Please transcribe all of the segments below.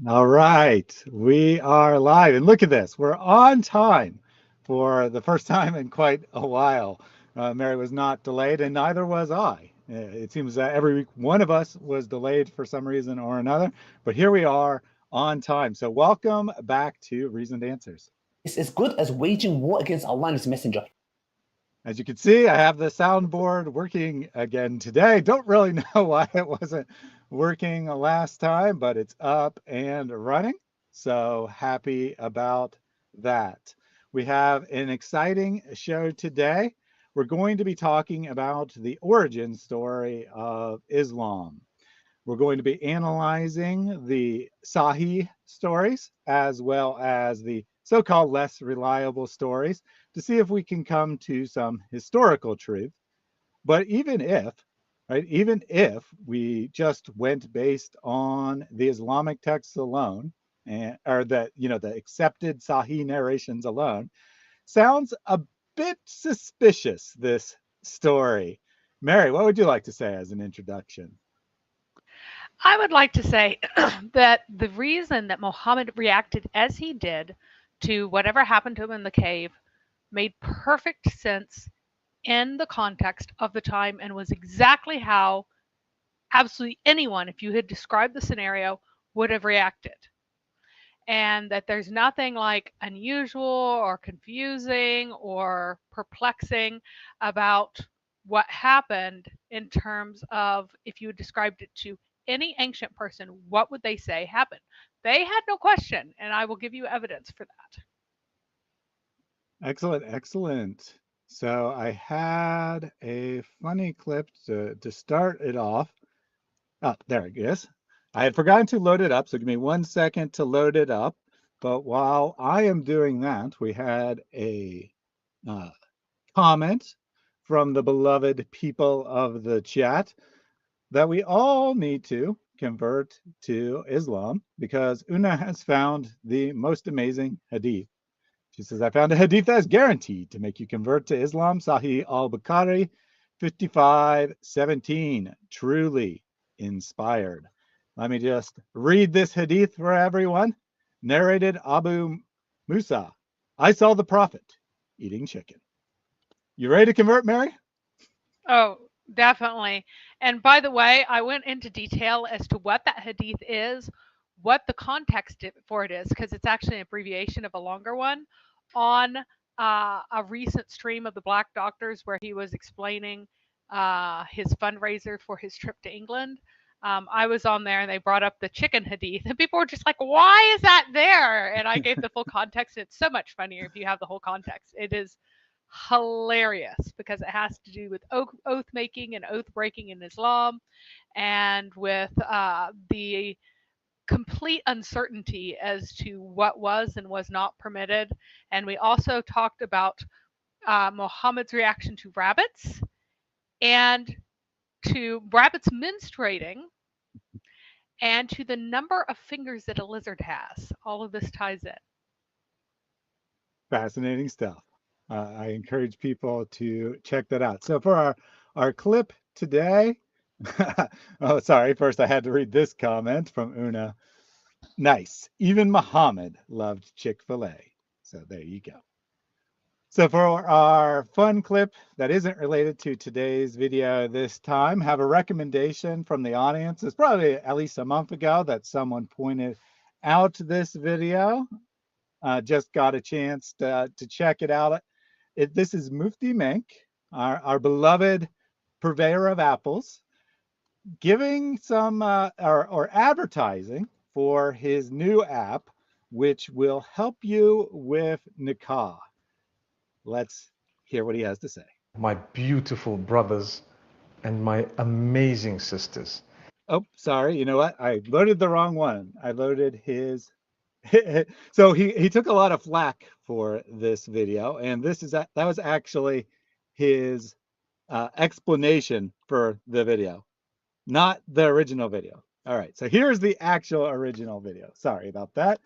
All right, we are live, and look at this. We're on time for the first time in quite a while. Mary was not delayed, and neither was I. It seems that every week one of us was delayed for some reason or another, but here we are on time. So, welcome back to Reasoned Answers. It's as good as waging war against Allah and His Messenger. As you can see, I have the soundboard working again today. Don't really know why it wasn't working last time, but it's up and running. So happy about that. We have an exciting show today. We're going to be talking about the origin story of Islam. We're going to be analyzing the Sahih stories as well as the so-called less reliable stories to see if we can come to some historical truth. But even if we just went based on the Islamic texts alone, or the accepted Sahih narrations alone, sounds a bit suspicious, this story. Mary, what would you like to say as an introduction? I would like to say that the reason that Muhammad reacted as he did to whatever happened to him in the cave made perfect sense in the context of the time and was exactly how absolutely anyone, if you had described the scenario, would have reacted. And that there's nothing like unusual or confusing or perplexing about what happened in terms of if you had described it to any ancient person, what would they say happened? They had no question, and I will give you evidence for that. Excellent, excellent. So I had a funny clip to start it off. Oh, there it is. I had forgotten to load it up, so give me 1 second to load it up. But while I am doing that, we had a uh, comment from the beloved people of the chat that we all need to convert to Islam because Una has found the most amazing hadith. She says, I found a hadith that is guaranteed to make you convert to Islam. Sahih al-Bukhari 55:17. Truly inspired. Let me just read this hadith for everyone. Narrated Abu Musa. I saw the Prophet eating chicken. You ready to convert, Mary? Oh, definitely. And by the way, I went into detail as to what that hadith is, what the context for it is, because it's actually an abbreviation of a longer one, on a recent stream of the Black Doctors where he was explaining his fundraiser for his trip to England. I was on there and they brought up the chicken hadith, and people were just like, why is that there? And I gave the full context. It's so much funnier if you have the whole context. It is hilarious because it has to do with oath making and oath breaking in Islam and with the complete uncertainty as to what was and was not permitted. And we also talked about Muhammad's reaction to rabbits and to rabbits menstruating and to the number of fingers that a lizard has. All of this ties in. Fascinating stuff. I encourage people to check that out. So for our clip today, oh, sorry. First, I had to read this comment from Una. Nice. Even Muhammad loved Chick-fil-A. So there you go. So for our fun clip that isn't related to today's video this time, have a recommendation from the audience. It's probably at least a month ago that someone pointed out this video. Just got a chance to check it out. This is Mufti Menk, our beloved purveyor of apples, giving some or advertising for his new app, which will help you with nikah. Let's hear what he has to say. My beautiful brothers and my amazing sisters. Oh, sorry. You know what? I loaded the wrong one. I loaded his. So he took a lot of flack for this video, and that was actually his explanation for the video, not the original video. All right, so here's the actual original video. Sorry about that.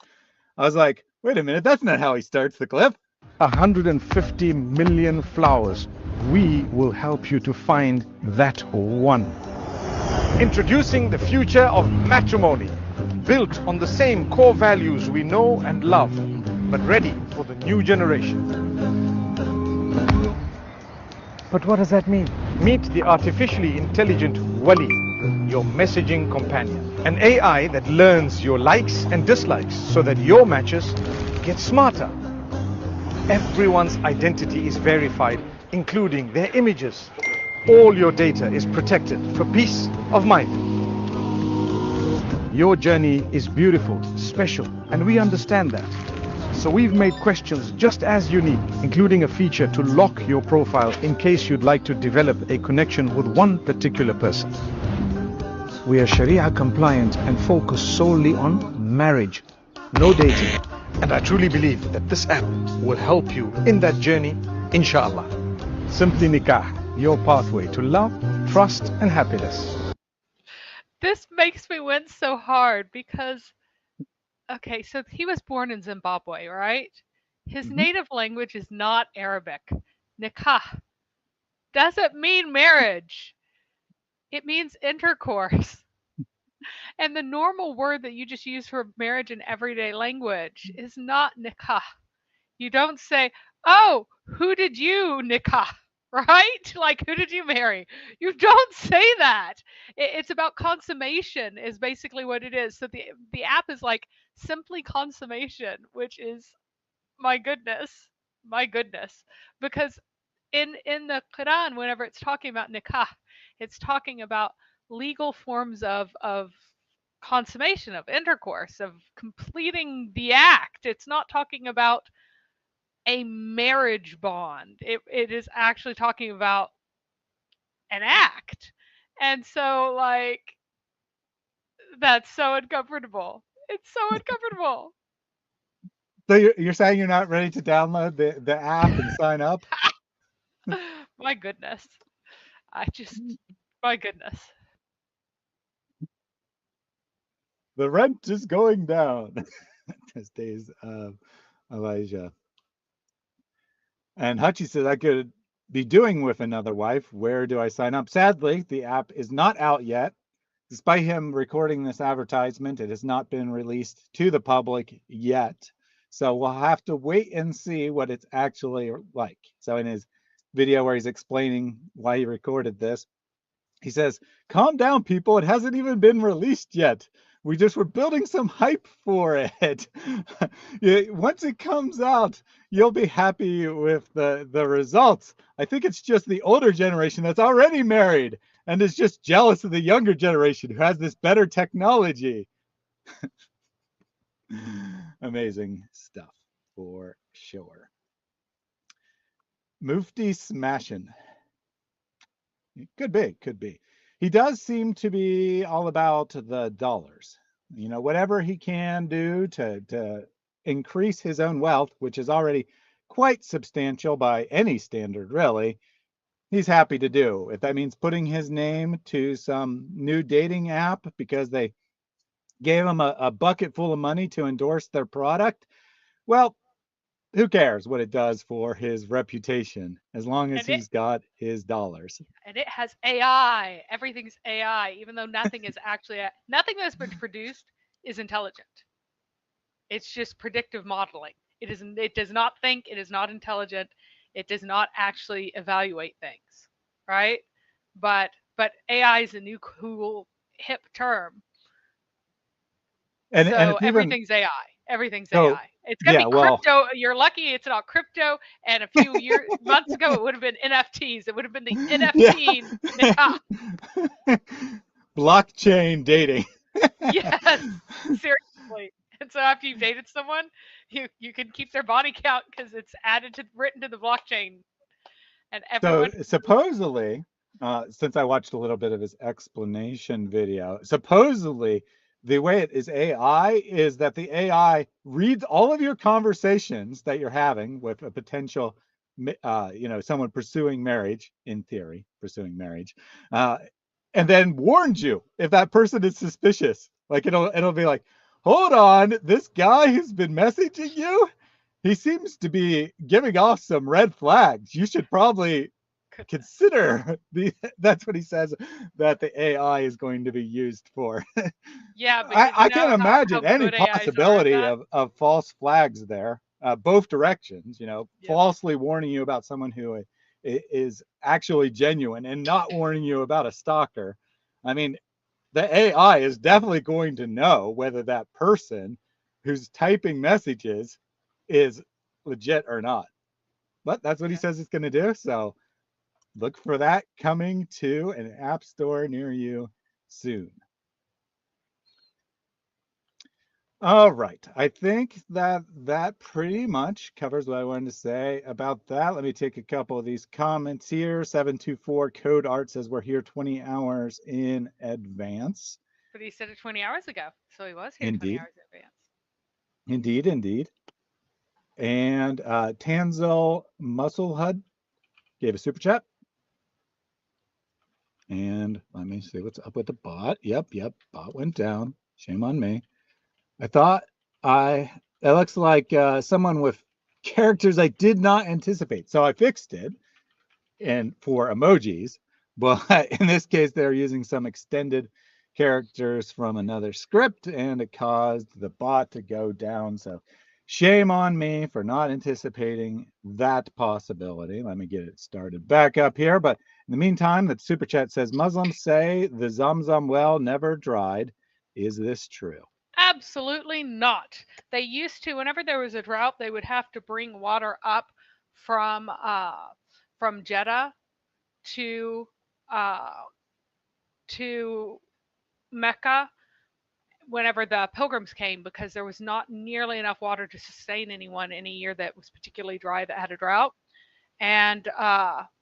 I was like, wait a minute, that's not how he starts the clip. 150 million flowers. We will help you to find that one. Introducing the future of matrimony. built on the same core values we know and love, but ready for the new generation. But what does that mean? Meet the artificially intelligent Wahi, your messaging companion. An AI that learns your likes and dislikes so that your matches get smarter. Everyone's identity is verified, including their images. All your data is protected for peace of mind. Your journey is beautiful, special, and we understand that. So we've made questions just as unique, including a feature to lock your profile in case you'd like to develop a connection with one particular person. We are Sharia compliant and focus solely on marriage, no dating. And I truly believe that this app will help you in that journey, inshallah. Simply Nikah, your pathway to love, trust, and happiness. This makes me wince so hard because, okay, so he was born in Zimbabwe, right? His native language is not Arabic. Nikah doesn't mean marriage. It means intercourse. And the normal word that you just use for marriage in everyday language is not nikah. You don't say, oh, who did you nikah? Right? Like, who did you marry? You don't say that. It's about consummation is basically what it is. So the app is like simply consummation, which is my goodness. Because in the Quran, whenever it's talking about nikah, it's talking about legal forms of consummation, of intercourse, of completing the act. It's not talking about a marriage bond. It is actually talking about an act. And so, like, that's so uncomfortable. It's so uncomfortable. So you're saying you're not ready to download the app and sign up? My goodness. My goodness. The rent is going down. Those days of Elijah. And Hutchie says, I could be doing with another wife. Where do I sign up? Sadly, the app is not out yet. Despite him recording this advertisement, it has not been released to the public yet. So we'll have to wait and see what it's actually like. So in his video where he's explaining why he recorded this, he says, calm down, people. It hasn't even been released yet. We just were building some hype for it. Once it comes out, you'll be happy with the results. I think it's just the older generation that's already married and is just jealous of the younger generation who has this better technology. Amazing stuff for sure. Mufti smashing. Could be. He does seem to be all about the dollars. You know, whatever he can do to increase his own wealth, which is already quite substantial by any standard, really, he's happy to do. If that means putting his name to some new dating app because they gave him a bucket full of money to endorse their product, well, who cares what it does for his reputation as long as he's got his dollars. And it has AI. Everything's AI, even though nothing is actually nothing that's been produced is intelligent. It's just predictive modeling. It does not think, it is not intelligent, it does not actually evaluate things, right? But AI is a new cool hip term. And everything's AI. Everything's AI. It's gonna be crypto. You're lucky it's not crypto. And a few months ago, it would have been NFTs. It would have been the NFT nikah. Blockchain dating. Yes, seriously. And so after you've dated someone, you can keep their body count because it's written to the blockchain. And everyone. So supposedly, since I watched a little bit of his explanation video, supposedly the way it is AI is that the AI reads all of your conversations that you're having with a potential, someone pursuing marriage, in theory, and then warns you if that person is suspicious. Like it'll be like, hold on, this guy who's been messaging you, he seems to be giving off some red flags. You should probably consider that's what he says that the AI is going to be used for. Yeah, because I can't how imagine any good AIs are at possibility that. of false flags there, both directions, Yep. falsely warning you about someone who is actually genuine and not warning you about a stalker. I mean, the AI is definitely going to know whether that person who's typing messages is legit or not. But that's what he says it's going to do. So look for that coming to an app store near you soon. All right. I think that pretty much covers what I wanted to say about that. Let me take a couple of these comments here. 724 Code Art says we're here 20 hours in advance. But he said it 20 hours ago, so he was here 20 Indeed. hours in advance. Indeed, indeed. And Tanzel Musclehud gave a super chat. And let me see what's up with the bot. Yep, bot went down. Shame on me. I thought it looks like someone with characters I did not anticipate. So I fixed it and for emojis, but in this case, they're using some extended characters from another script and it caused the bot to go down. So shame on me for not anticipating that possibility. Let me get it started back up here. But in the meantime, the super chat says Muslims say the Zamzam well never dried. Is this true? Absolutely not. They used to, whenever there was a drought, they would have to bring water up from Jeddah to to Mecca whenever the pilgrims came, because there was not nearly enough water to sustain anyone in a year that was particularly dry that had a drought. And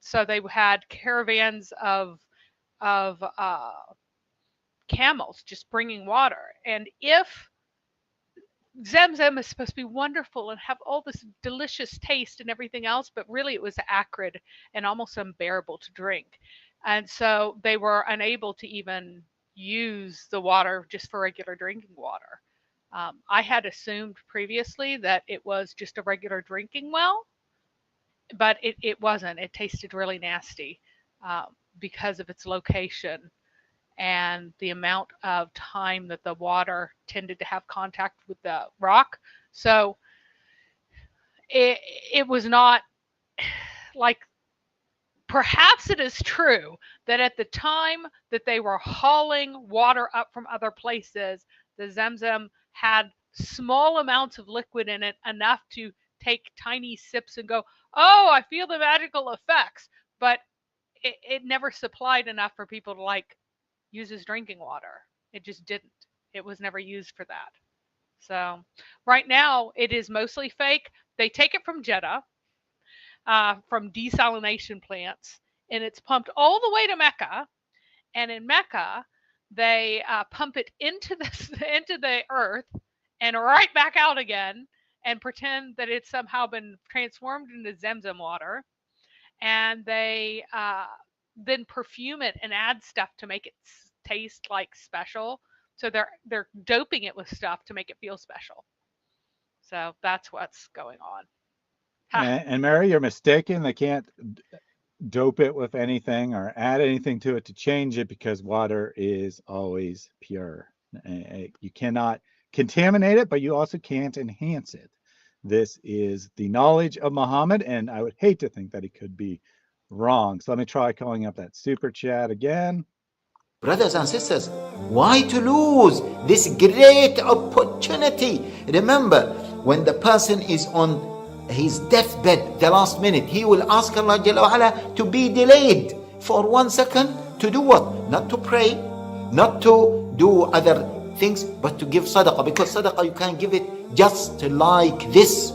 so they had caravans of camels just bringing water. And if Zamzam is supposed to be wonderful and have all this delicious taste and everything else, but really it was acrid and almost unbearable to drink. And so they were unable to even use the water just for regular drinking water. I had assumed previously that it was just a regular drinking well, but it wasn't. It tasted really nasty because of its location and the amount of time that the water tended to have contact with the rock. So it was not like, perhaps it is true that at the time that they were hauling water up from other places, the Zemzem had small amounts of liquid in it, enough to take tiny sips and go, oh, I feel the magical effects. But it never supplied enough for people to like use as drinking water. It just didn't. It was never used for that. So right now it is mostly fake. They take it from Jeddah, from desalination plants, and it's pumped all the way to Mecca. And in Mecca, they pump it into the earth and right back out again, and pretend that it's somehow been transformed into Zemzem water. And they then perfume it and add stuff to make it taste like special. So they're doping it with stuff to make it feel special. So that's what's going on. And Mary, you're mistaken. They can't dope it with anything or add anything to it to change it, because water is always pure. You cannot contaminate it, but you also can't enhance it. This is the knowledge of Muhammad, and I would hate to think that he could be wrong. So let me try calling up that super chat again. Brothers and sisters, why to lose this great opportunity? Remember, when the person is on his deathbed, the last minute, he will ask Allah Jalla wa'ala to be delayed for 1 second. To do what? Not to pray, not to do other things, but to give sadaqah. Because sadaqah, you can give it just like this,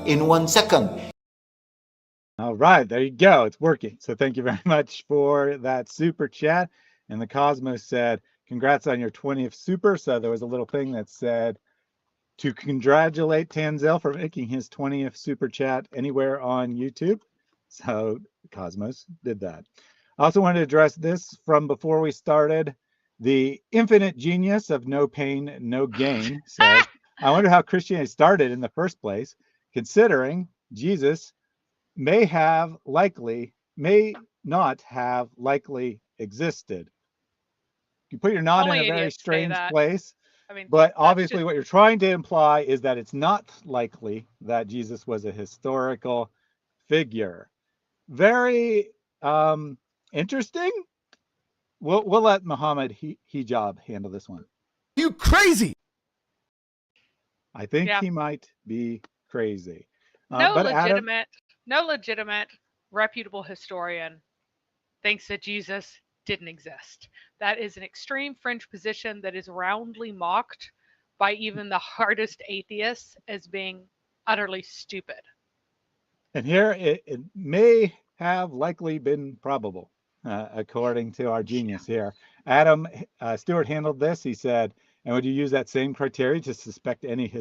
in 1 second. All right, there you go. It's working. So thank you very much for that super chat. And the Cosmos said, congrats on your 20th super. So there was a little thing that said to congratulate Tanzel for making his 20th super chat anywhere on YouTube. So Cosmos did that. I also wanted to address this from before we started. The infinite genius of no pain, no gain says, I wonder how Christianity started in the first place, considering Jesus may not have likely existed. You put your not in Only a very idiots say strange that. place, I mean, but that's obviously just what you're trying to imply is that it's not likely that Jesus was a historical figure. Very interesting. We'll let Muhammad Hijab handle this one. You crazy? I think yeah. he might be crazy. No But Adam, legitimate, reputable historian thinks that Jesus didn't exist. That is an extreme fringe position that is roundly mocked by even the hardest atheists as being utterly stupid. and here it may have likely been probable, according to our genius here. Adam Stewart handled this. He said, and would you use that same criteria to suspect any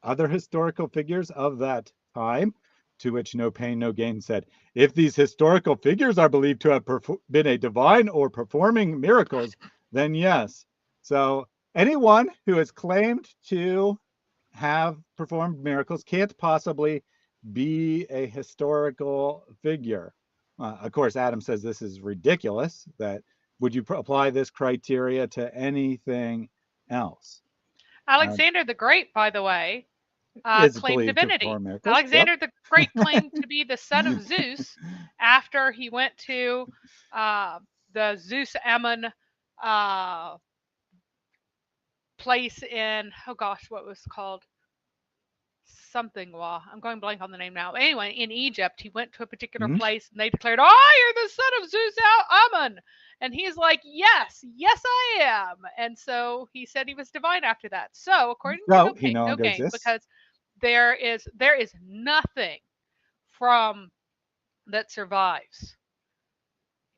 other historical figures of that time? To which No Pain, No Gain said, if these historical figures are believed to have been a divine or performing miracles, then yes. So anyone who has claimed to have performed miracles can't possibly be a historical figure. Of course, Adam says this is ridiculous. That would you apply this criteria to anything else? Alexander the Great, by the way, Is claimed believed to divinity. perform miracles. Yep. Alexander the Great claimed to be the son of Zeus after he went to the Zeus Ammon place in, oh gosh, what was it called? Something. Well, I'm going blank on the name now. Anyway, in Egypt, he went to a particular Mhm. place and they declared, "Oh, you're the son of Zeus Ammon," and he's like, "Yes, yes, I am." And so he said he was divine after that. So according to No, No he Pain, no No longer Gain, exists. because there is nothing from that survives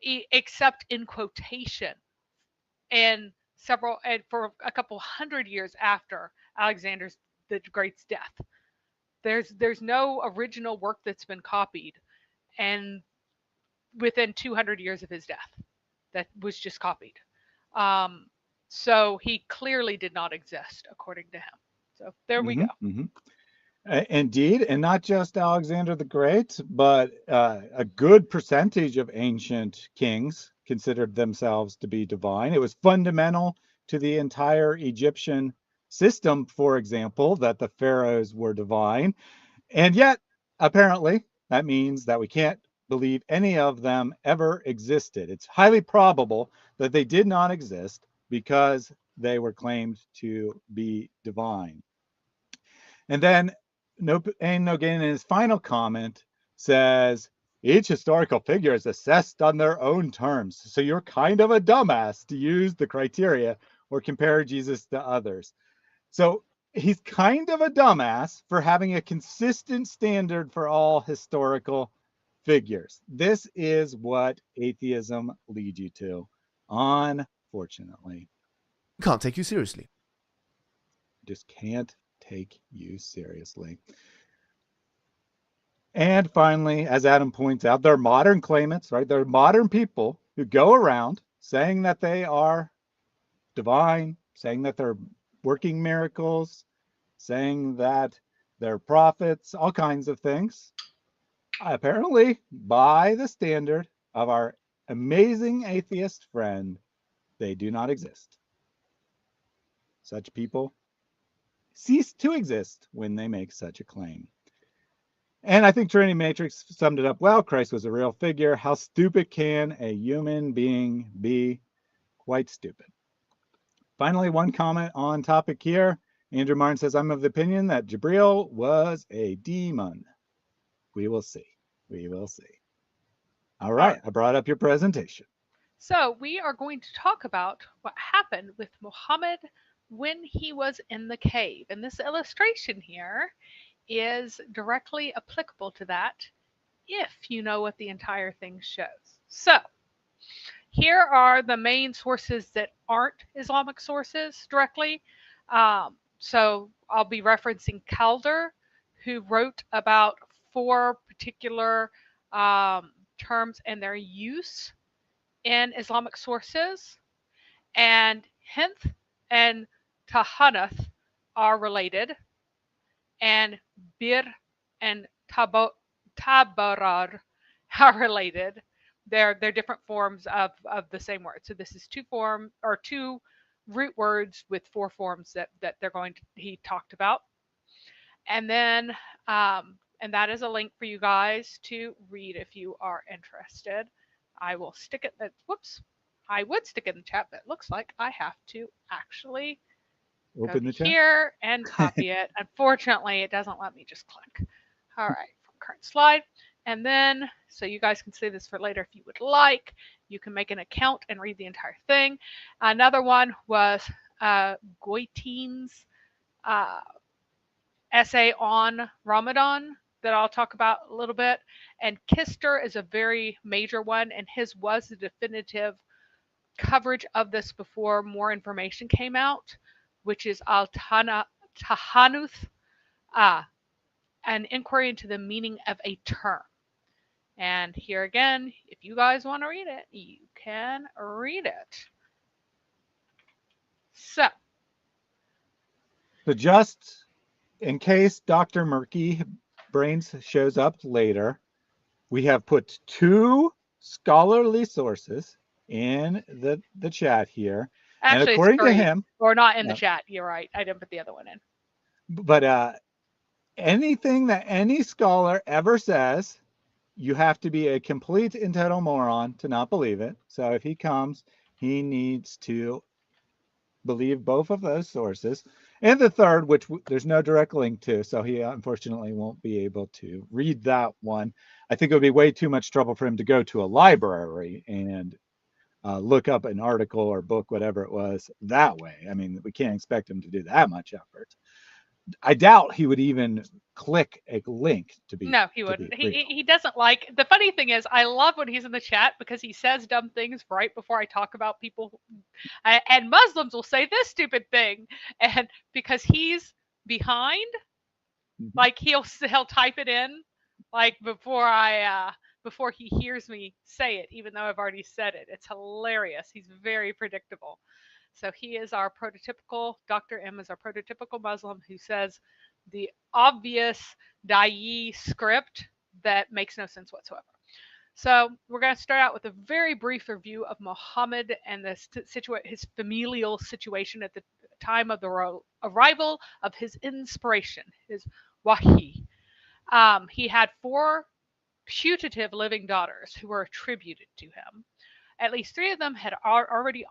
except in quotation and several and for a couple hundred years after Alexander the Great's death. There's no original work that's been copied, and within 200 years of his death, that was just copied. Um, so he clearly did not exist, according to him. So there we go. Mm-hmm. Indeed, and not just Alexander the Great, but a good percentage of ancient kings considered themselves to be divine. It was fundamental to the entire Egyptian system, for example, that the pharaohs were divine. And yet, apparently, that means that we can't believe any of them ever existed. It's highly probable that they did not exist because they were claimed to be divine. And then No Pain, No Gain in his final comment says, each historical figure is assessed on their own terms. So you're kind of a dumbass to use the criteria or compare Jesus to others. So he's kind of a dumbass for having a consistent standard for all historical figures. This is what atheism leads you to, unfortunately. Can't take you seriously. Just can't take you seriously. And finally, as Adam points out, they're modern claimants, right? They're modern people who go around saying that they are divine, saying that they're working miracles, saying that they're prophets, all kinds of things. Apparently, by the standard of our amazing atheist friend, they do not exist. Such people cease to exist when they make such a claim. And I think Trinity Matrix summed it up well. Christ was a real figure. How stupid can a human being be? Quite stupid. Finally, one comment on topic here. Andrew Martin says, I'm of the opinion that Jibreel was a demon. We will see. We will see. All right, I brought up your presentation. So we are going to talk about what happened with Muhammad when he was in the cave. And this illustration here is directly applicable to that if you know what the entire thing shows. So here are the main sources that aren't Islamic sources directly. So I'll be referencing Calder, who wrote about 4 particular terms and their use in Islamic sources, and Hinth and Tahanath are related, and Bir and Tabarar are related, They're different forms of the same word. So this is two root words with 4 forms that he talked about. And then and that is a link for you guys to read if you are interested. I will stick it. Whoops. I would stick it in the chat, but it looks like I have to actually go Open to the chat. here and copy it. Unfortunately, it doesn't let me just click. All right, from current slide. And then, so you guys can see this for later if you would like. You can make an account and read the entire thing. Another one was Goitine's essay on Ramadan that I'll talk about a little bit. And Kister is a very major one, and his was the definitive coverage of this before more information came out, which is Tahanuth, an inquiry into the meaning of a term. And here again, if you guys want to read it, you can read it. So just in case Dr. Murky Brains shows up later, we have put 2 scholarly sources in the chat here. Actually, and according it's 3, to him, or not in the chat. You're right. I didn't put the other one in. But anything that any scholar ever says, you have to be a complete entitled moron to not believe it. So if he comes, he needs to believe both of those sources. And the third, which there's no direct link to, so he unfortunately won't be able to read that one. I think it would be way too much trouble for him to go to a library and look up an article or book, whatever it was, that way. I mean, we can't expect him to do that much effort. I doubt he would even click a link to be. No, he wouldn't. He doesn't like. The funny thing is, I love when he's in the chat because he says dumb things right before I talk about people. And Muslims will say this stupid thing, and because he's behind, like he'll type it in, like before he hears me say it, even though I've already said it. It's hilarious. He's very predictable. So he is our prototypical, Dr. M is our prototypical Muslim who says the obvious Da'i script that makes no sense whatsoever. So we're going to start out with a very brief review of Muhammad and his familial situation at the time of the arrival of his inspiration, his Wahi. He had 4 putative living daughters who were attributed to him. At least 3 of them had already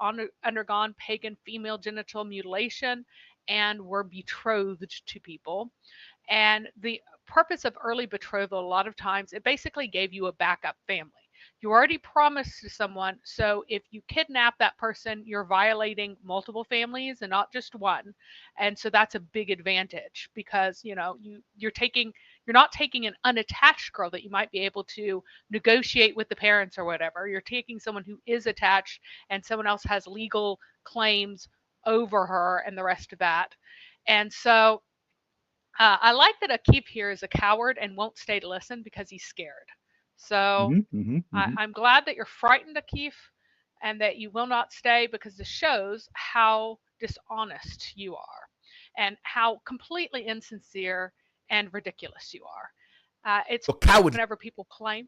undergone pagan female genital mutilation and were betrothed to people. And the purpose of early betrothal, a lot of times, it basically gave you a backup family. You already promised to someone, so if you kidnap that person, you're violating multiple families and not just one. And so that's a big advantage because, you're not taking an unattached girl that you might be able to negotiate with the parents or whatever. You're taking someone who is attached and someone else has legal claims over her and the rest of that. And so I like that Akif here is a coward and won't stay to listen because he's scared. So I'm glad that you're frightened, Akif, and that you will not stay because this shows how dishonest you are and how completely insincere and ridiculous you are. It's whenever people claim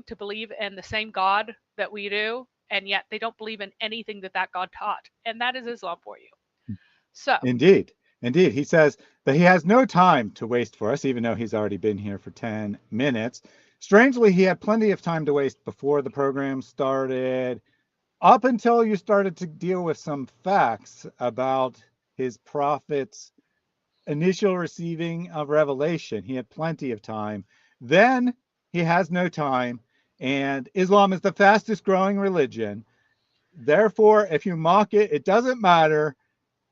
to believe in the same God that we do, and yet they don't believe in anything that God taught, and that is Islam for you. So Indeed. He says that he has no time to waste for us, even though he's already been here for 10 minutes. Strangely, he had plenty of time to waste before the program started, up until you started to deal with some facts about his prophet's initial receiving of revelation. He had plenty of time. Then he has no time, and Islam is the fastest growing religion. Therefore, if you mock it, it doesn't matter,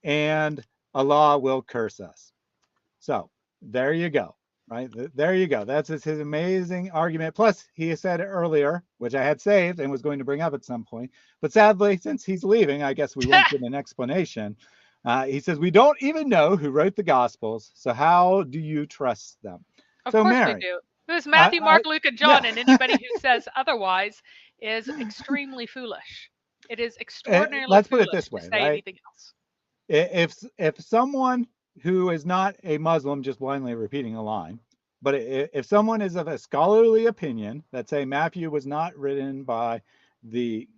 and Allah will curse us. So there you go, right? There you go. That's his amazing argument. Plus, he said earlier, which I had saved and was going to bring up at some point, but sadly, since he's leaving, I guess we won't get an explanation. He says, we don't even know who wrote the Gospels, so how do you trust them? Of so course Mary, we do. It was Matthew, Mark, Luke, and John, and anybody who says otherwise is extremely foolish. It is extraordinarily let's foolish put it this way, to say right? anything else. If someone who is not a Muslim just blindly repeating a line But if someone is of a scholarly opinion that say Matthew was not written by the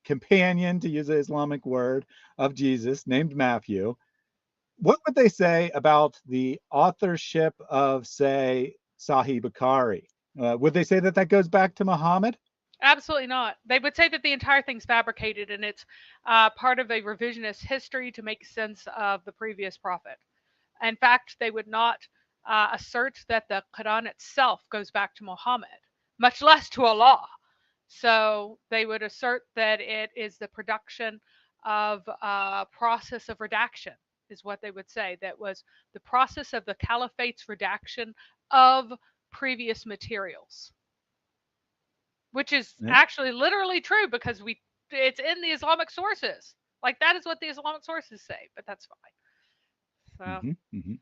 companion, to use the Islamic word, of Jesus named Matthew, what would they say about the authorship of, say, Sahih Bukhari? Would they say that that goes back to Muhammad? Absolutely not. They would say that the entire thing's fabricated and it's part of a revisionist history to make sense of the previous prophet. In fact, they would not assert that the Quran itself goes back to Muhammad, much less to Allah. So they would assert that it is the production of a process of redaction, is what they would say. That was the process of the caliphate's redaction of previous materials, which is actually literally true because it's in the Islamic sources. Like that is what the Islamic sources say, but that's fine. So. Mm-hmm, mm-hmm.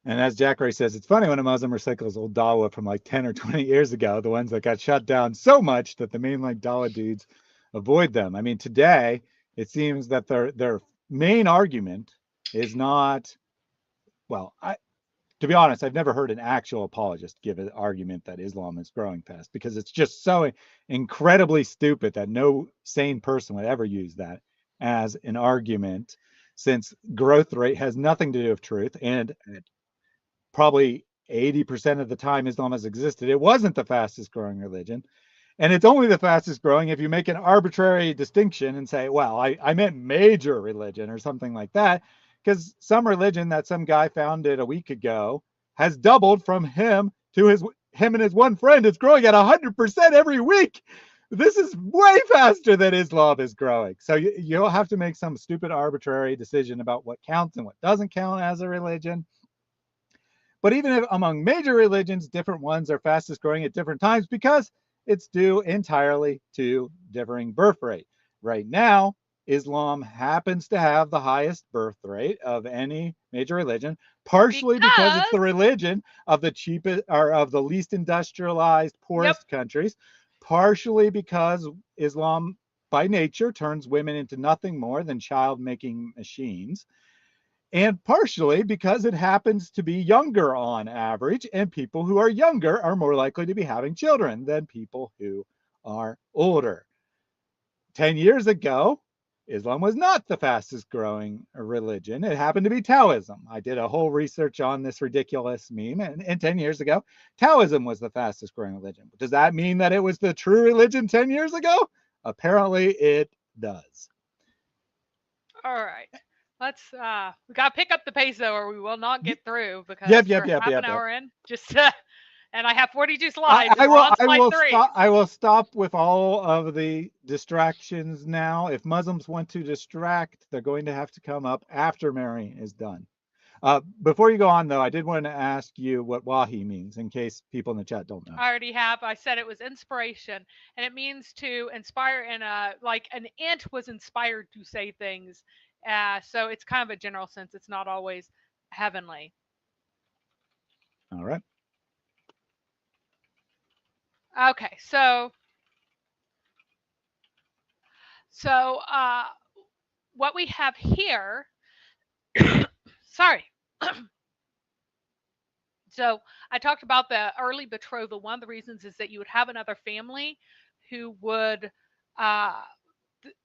And as Jack Ray says, it's funny when a Muslim recycles old Dawa from like 10 or 20 years ago, the ones that got shut down so much that the mainline Dawa dudes avoid them. I mean, today it seems that their main argument is not, well, to be honest, I've never heard an actual apologist give an argument that Islam is growing past, because it's just so incredibly stupid that no sane person would ever use that as an argument, since growth rate has nothing to do with truth. And probably 80% of the time Islam has existed, it wasn't the fastest growing religion. And it's only the fastest growing if you make an arbitrary distinction and say, well, I meant major religion or something like that, because some religion that some guy founded a week ago has doubled from him to him and his one friend. It's growing at 100% every week. This is way faster than Islam is growing. So you'll have to make some stupid arbitrary decision about what counts and what doesn't count as a religion. But even if among major religions, different ones are fastest growing at different times because it's due entirely to differing birth rate. Right now, Islam happens to have the highest birth rate of any major religion, partially because it's the religion of the cheapest or of the least industrialized, poorest countries, partially because Islam by nature turns women into nothing more than child-making machines, and partially because it happens to be younger on average, and people who are younger are more likely to be having children than people who are older. 10 years ago, Islam was not the fastest growing religion. It happened to be Taoism. I did a whole research on this ridiculous meme, and 10 years ago, Taoism was the fastest growing religion. Does that mean that it was the true religion 10 years ago? Apparently it does. All right. Let's we gotta pick up the pace though, or we will not get through, because we're half an hour in. Just and I have 42 slides. I will stop with all of the distractions now. If Muslims want to distract, they're going to have to come up after Mary is done. Before you go on, though, I did want to ask you what Wahi means, in case people in the chat don't know. I already have. I said it was inspiration, and it means to inspire in like an ant was inspired to say things. So it's kind of a general sense. It's not always heavenly. All right. Okay, so what we have here, sorry. So I talked about the early betrothal. One of the reasons is that you would have another family who would,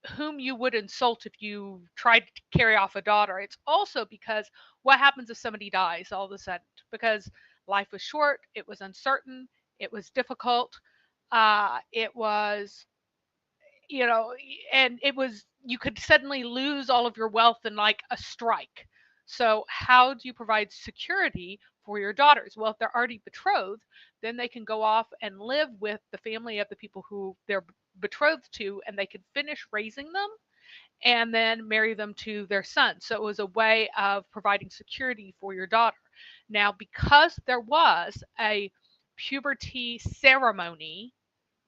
whom you would insult if you tried to carry off a daughter. It's also because what happens if somebody dies all of a sudden? Because life was short, it was uncertain, it was difficult, it was, and it was, you could suddenly lose all of your wealth in like a strike. So how do you provide security for your daughters? Well, if they're already betrothed, then they can go off and live with the family of the people who they're betrothed to, and they can finish raising them and then marry them to their son. So it was a way of providing security for your daughter. Now, because there was a puberty ceremony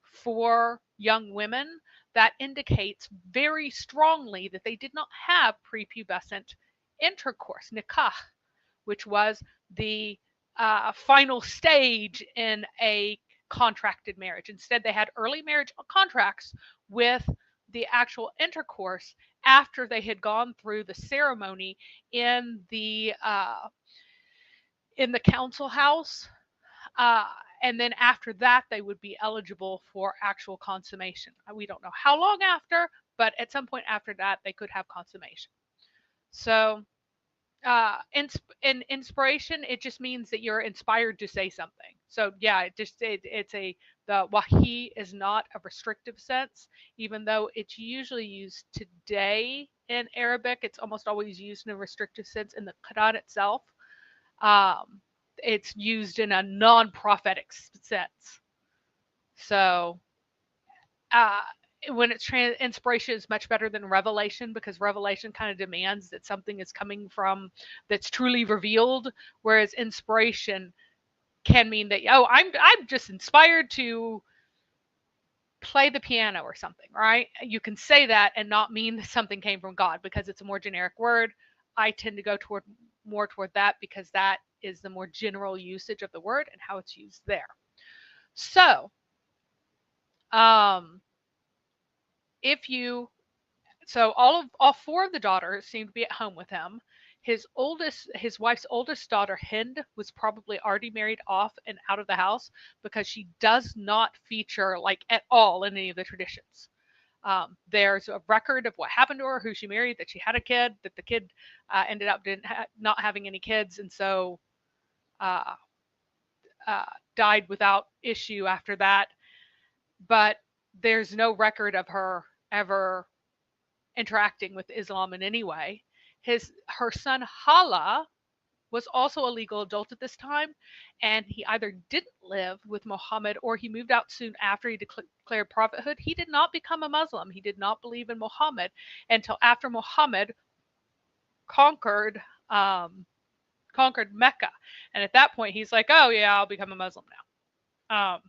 for young women, that indicates very strongly that they did not have prepubescent intercourse, nikah, which was the final stage in a contracted marriage. Instead, they had early marriage contracts with the actual intercourse after they had gone through the ceremony in the council house Uh, and then after that, they would be eligible for actual consummation. We don't know how long after, but at some point after that, they could have consummation. So, in inspiration, it just means that you're inspired to say something. So yeah, it's a the Wahi is not a restrictive sense, even though it's usually used today in Arabic. It's almost always used in a restrictive sense in the Quran itself. Um, it's used in a non-prophetic sense. So uh, when it's inspiration is much better than revelation, because revelation kind of demands that something is coming from that's truly revealed, whereas inspiration can mean that, oh, I'm just inspired to play the piano or something, right? You can say that and not mean that something came from God, because it's a more generic word. I tend to go more toward that, because that is the more general usage of the word and how it's used there. So, if you so all four of the daughters seem to be at home with him. His wife's oldest daughter, Hind, was probably already married off and out of the house, because she does not feature like at all in any of the traditions. There's a record of what happened to her, who she married, that she had a kid, that the kid ended up not having any kids, and so uh, died without issue after that. But there's no record of her ever interacting with Islam in any way. Her son Hala was also a legal adult at this time, and he either didn't live with Muhammad or he moved out soon after he declared prophethood. He did not become a Muslim. He did not believe in Muhammad until after Muhammad conquered conquered Mecca, and at that point he's like, "Oh yeah, I'll become a Muslim now."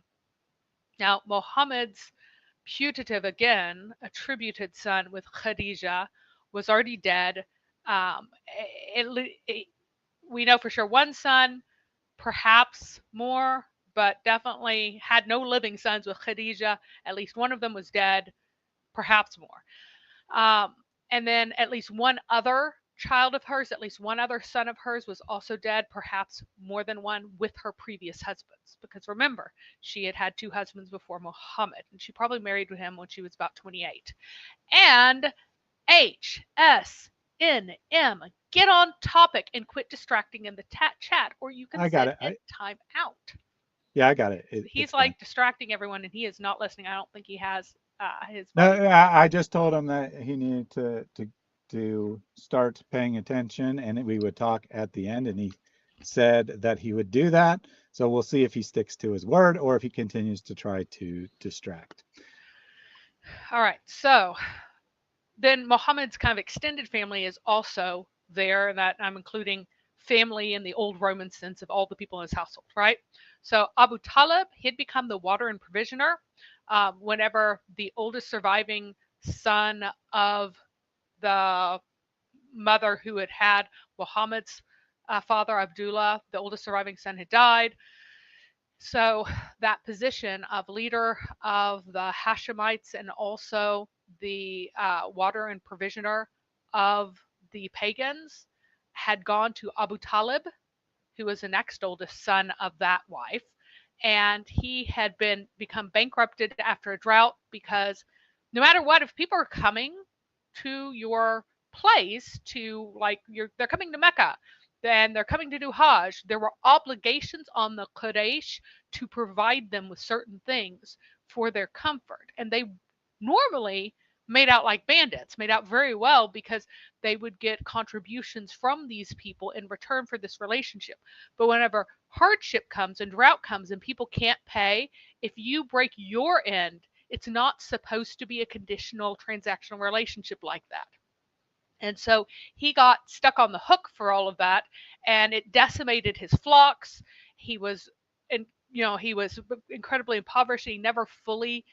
Now Muhammad's putative, again attributed son with Khadijah was already dead. We know for sure one son, perhaps more, but definitely had no living sons with Khadijah. At least one of them was dead, perhaps more. And then at least one other child of hers, at least one other son of hers was also dead, perhaps more than one, with her previous husbands. Because remember, she had had two husbands before Muhammad, and she probably married him when she was about 28. And HSNM, get on topic and quit distracting in the chat, or you can I got sit it. in time out. Yeah, I got it. He's It's fine. like distracting everyone, and he is not listening. I don't think he has his No, volume. I just told him that he needed to start paying attention, and we would talk at the end, and he said that he would do that. So we'll see if he sticks to his word or if he continues to try to distract. All right, so then Muhammad's kind of extended family is also there, and that I'm including family in the old Roman sense of all the people in his household, right? So Abu Talib, he'd become the water and provisioner whenever the oldest surviving son of the mother who had had Muhammad's father, Abdullah, the oldest surviving son, had died. So that position of leader of the Hashemites and also the water and provisioner of the pagans had gone to Abu Talib, who was the next oldest son of that wife. And he had become bankrupted after a drought, because no matter what, if people are coming to your place to they're coming to Mecca, then they're coming to do Hajj, there were obligations on the Quraysh to provide them with certain things for their comfort. And they normally made out like bandits, made out very well, because they would get contributions from these people in return for this relationship. But whenever hardship comes and drought comes and people can't pay, if you break your end, it's not supposed to be a conditional transactional relationship like that. And so he got stuck on the hook for all of that, and it decimated his flocks. He was, he was incredibly impoverished. He never fully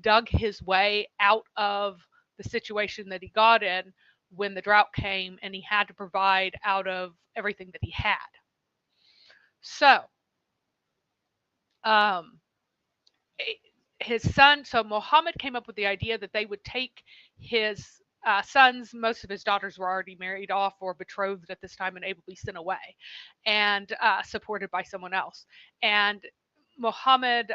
dug his way out of the situation that he got in when the drought came, and he had to provide out of everything that he had. So, his son, so Muhammad came up with the idea that they would take his sons, most of his daughters were already married off or betrothed at this time and able to be sent away and supported by someone else. And Muhammad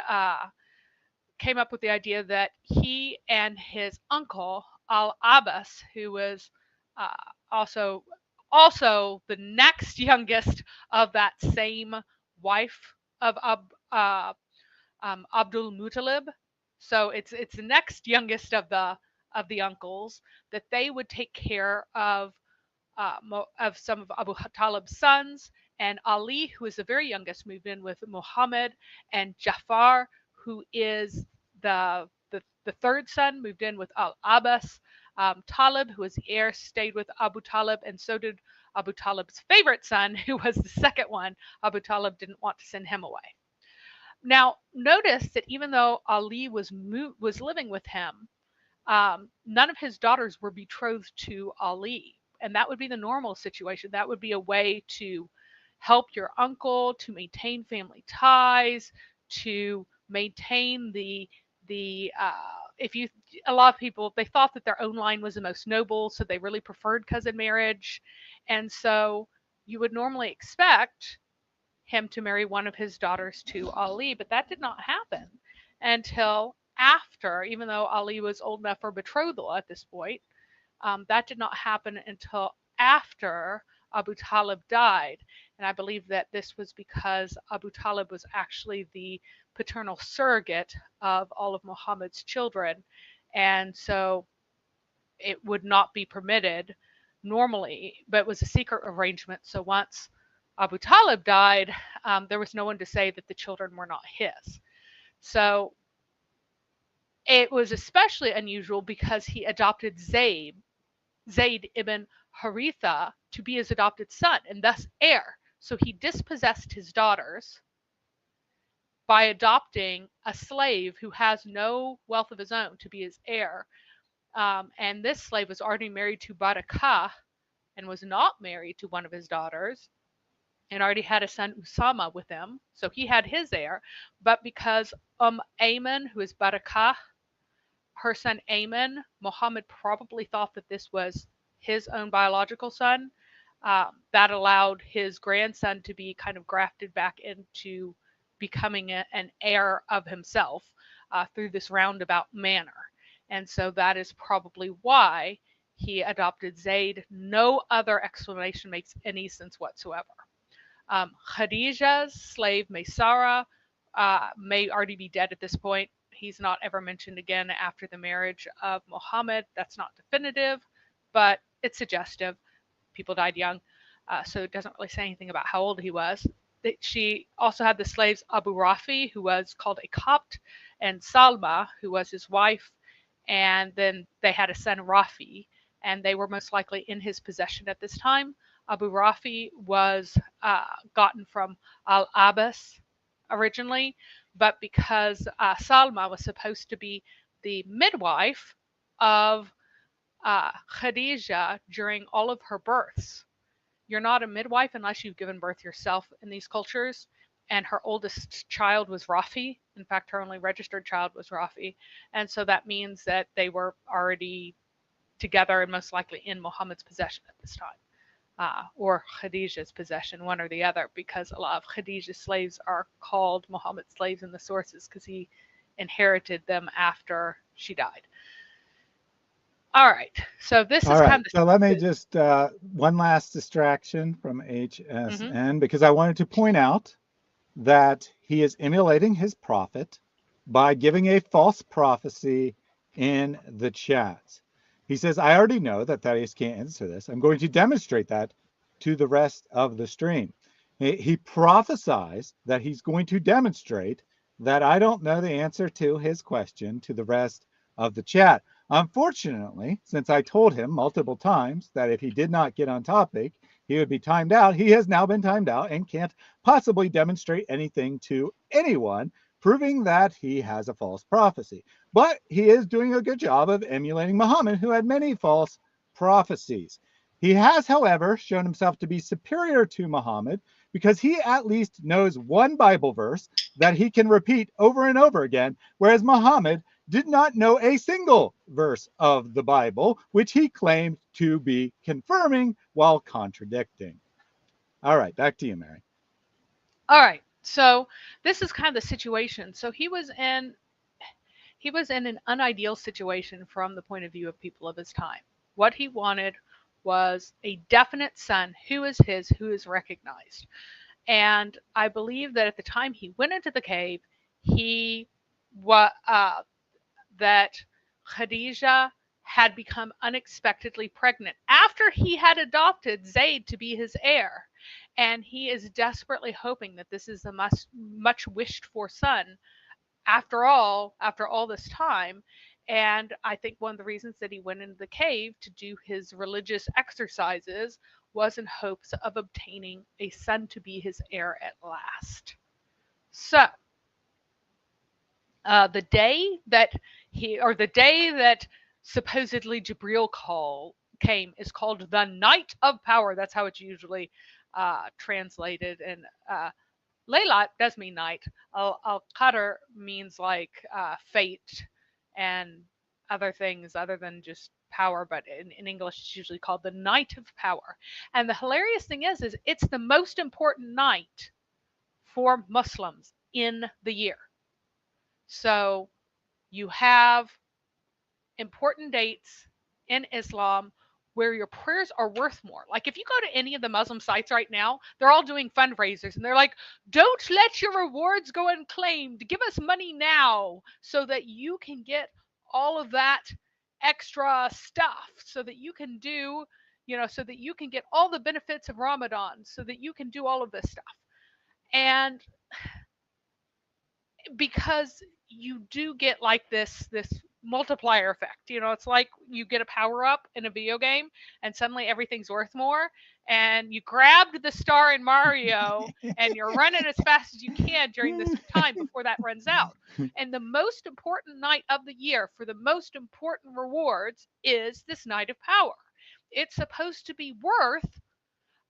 came up with the idea that he and his uncle Al-Abbas, who was uh, also the next youngest of that same wife of Abdul Muttalib. So it's the next youngest of the uncles, that they would take care of some of Abu Talib's sons, and Ali, who is the very youngest, moved in with Muhammad, and Jafar, who is the third son, moved in with Al-Abbas. Talib, who was the heir, stayed with Abu Talib, and so did Abu Talib's favorite son, who was the second one. Abu Talib didn't want to send him away. Now, notice that even though Ali was living with him, none of his daughters were betrothed to Ali. And that would be the normal situation. That would be a way to help your uncle, to maintain family ties, to maintain a lot of people, they thought that their own line was the most noble, so they really preferred cousin marriage. And so you would normally expect him to marry one of his daughters to Ali, but that did not happen until after, even though Ali was old enough for betrothal at this point. That did not happen until after Abu Talib died. And I believe that this was because Abu Talib was actually the paternal surrogate of all of Muhammad's children. And so it would not be permitted normally, but it was a secret arrangement. So once Abu Talib died, there was no one to say that the children were not his. So it was especially unusual because he adopted Zayd ibn Haritha to be his adopted son and thus heir. So he dispossessed his daughters by adopting a slave who has no wealth of his own to be his heir. And this slave was already married to Barakah and was not married to one of his daughters, and already had a son, Usama, with him. So he had his heir. But because Ayman, who is Barakah, her son Ayman, Muhammad probably thought that this was his own biological son. That allowed his grandson to be kind of grafted back into becoming an heir of himself through this roundabout manner. And so that is probably why he adopted Zayd. No other explanation makes any sense whatsoever. Khadija's slave, Maysara, may already be dead at this point. He's not ever mentioned again after the marriage of Muhammad. That's not definitive, but it's suggestive. People died young, so it doesn't really say anything about how old he was. She also had the slaves Abu Rafi, who was called a Copt, and Salma, who was his wife, and then they had a son, Rafi, and they were most likely in his possession at this time. Abu Rafi was gotten from Al-Abbas originally, but because Salma was supposed to be the midwife of Khadija during all of her births. You're not a midwife unless you've given birth yourself in these cultures. And her oldest child was Rafi. In fact, her only registered child was Rafi. And so that means that they were already together and most likely in Muhammad's possession at this time. Or Khadija's possession, one or the other, because a lot of Khadija's slaves are called Muhammad's slaves in the sources because he inherited them after she died. All right, so this is kind of... So let me just, one last distraction from HSN, because I wanted to point out that he is emulating his prophet by giving a false prophecy in the chat. He says, I already know that Thaddeus can't answer this. I'm going to demonstrate that to the rest of the stream. He prophesies that he's going to demonstrate that I don't know the answer to his question to the rest of the chat. Unfortunately, since I told him multiple times that if he did not get on topic, he would be timed out, he has now been timed out and can't possibly demonstrate anything to anyone, proving that he has a false prophecy. But he is doing a good job of emulating Muhammad, who had many false prophecies. He has, however, shown himself to be superior to Muhammad because he at least knows one Bible verse that he can repeat over and over again, whereas Muhammad did not know a single verse of the Bible, which he claimed to be confirming while contradicting. All right, back to you, Mary. All right, So this is kind of the situation. So he was in an unideal situation from the point of view of people of his time. What he wanted was a definite son who is his, who is recognized. And I believe that at the time he went into the cave, he that Khadijah had become unexpectedly pregnant after he had adopted Zayd to be his heir. And he is desperately hoping that this is the much wished for son after all this time. And I think one of the reasons that he went into the cave to do his religious exercises was in hopes of obtaining a son to be his heir at last. So, the day that the day that supposedly Jibreel came is called the Night of Power. That's how it's usually translated. And Laylat does mean night. Al-Qadr means like fate and other things other than just power, but in English it's usually called the Night of Power. And the hilarious thing is it's the most important night for Muslims in the year. So you have important dates in Islam where your prayers are worth more. Like if you go to any of the Muslim sites right now, they're all doing fundraisers and they're like, don't let your rewards go unclaimed. Give us money now so that you can get all of that extra stuff, so that you can do, so that you can get all the benefits of Ramadan, so that you can do all of this stuff. And because you do get like this multiplier effect. It's like you get a power up in a video game and suddenly everything's worth more, and you grabbed the star in Mario and you're running as fast as you can during this time before that runs out. And the most important night of the year for the most important rewards is this Night of Power. It's supposed to be worth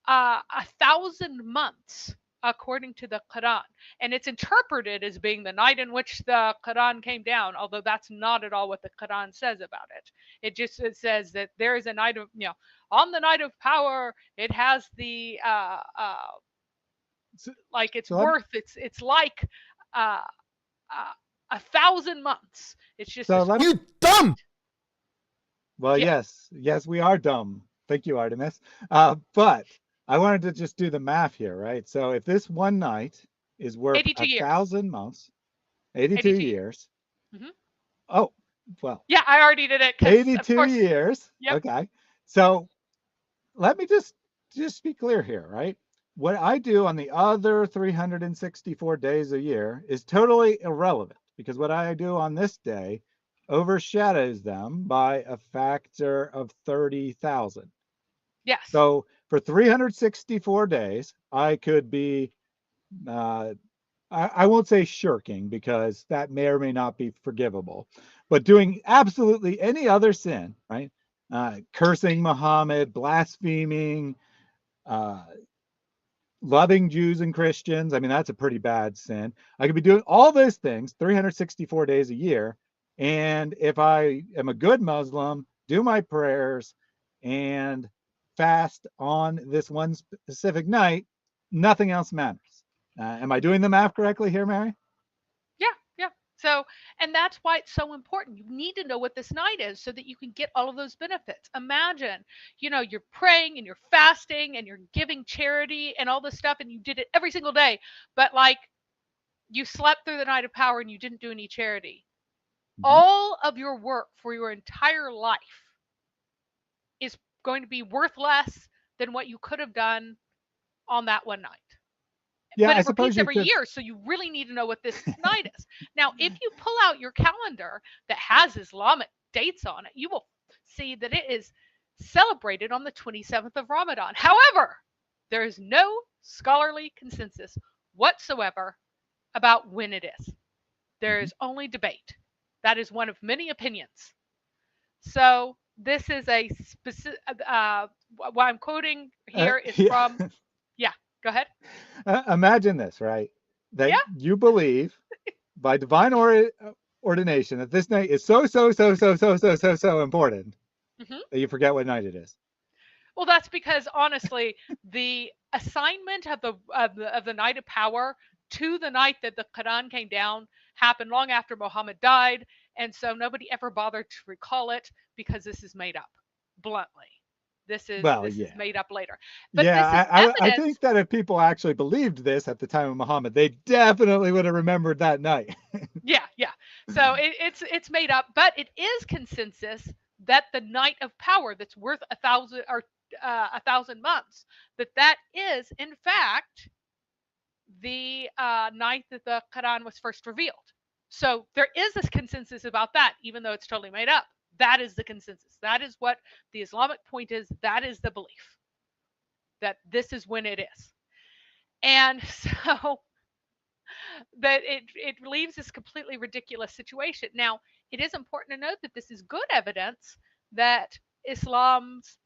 1,000 months according to the Quran. And it's interpreted as being the night in which the Quran came down, although that's not at all what the Quran says about it. It says that there is a night of, on the Night of Power, it has the, like it's worth, it's like 1,000 months. It's just, You dumb! Well, Yeah. yes, we are dumb. Thank you, Artemis. But I wanted to just do the math here, right? So if this one night is worth 82 years. 1,000 months, 82 82 years. Mhm. Oh, well, Yeah, I already did it. 'Cause, of 82 course, years. Yep. Okay. So let me just be clear here, right? What I do on the other 364 days a year is totally irrelevant, because what I do on this day overshadows them by a factor of 30,000. Yes. So for 364 days, I could be, I won't say shirking, because that may or may not be forgivable, but doing absolutely any other sin, right? Cursing Muhammad, blaspheming, loving Jews and Christians. I mean, that's a pretty bad sin. I could be doing all those things 364 days a year. And if I am a good Muslim, do my prayers and fast on this one specific night, nothing else matters. Am I doing the math correctly here, Mary? Yeah. So, and that's why it's so important. You need to know what this night is so that you can get all of those benefits. Imagine, you're praying and you're fasting and you're giving charity and all this stuff, and you did it every single day, but like you slept through the Night of Power and you didn't do any charity. All of your work for your entire life is going to be worth less than what you could have done on that one night. Yeah, But I it suppose repeats you every could. year, so you really need to know what this night is. Now, if you pull out your calendar that has Islamic dates on it, you will see that it is celebrated on the 27th of Ramadan. However, there is no scholarly consensus whatsoever about when it is. There is only debate. That is one of many opinions. So this is a specific, what I'm quoting here is Yeah. from, yeah, go ahead. Imagine this, right? That Yeah. you believe by divine ordination that this night is so important Mhm. that you forget what night it is. Well, that's because honestly, the assignment of the Night of Power to the night that the Quran came down happened long after Muhammad died, and so nobody ever bothered to recall it because this is made up. Bluntly, Well, this is yeah. made up later. But Yeah, this is I evidence. think that if people actually believed this at the time of Muhammad, they definitely would have remembered that night. Yeah, yeah. So it's made up, but it is consensus that the night of power that's worth 1,000 months, that is in fact the night that the Quran was first revealed. So there is this consensus about that, even though it's totally made up. That is the consensus. That is what the Islamic point is. That is the belief that this is when it is. And so that it leaves this completely ridiculous situation. Now, it is important to note that this is good evidence that Islam's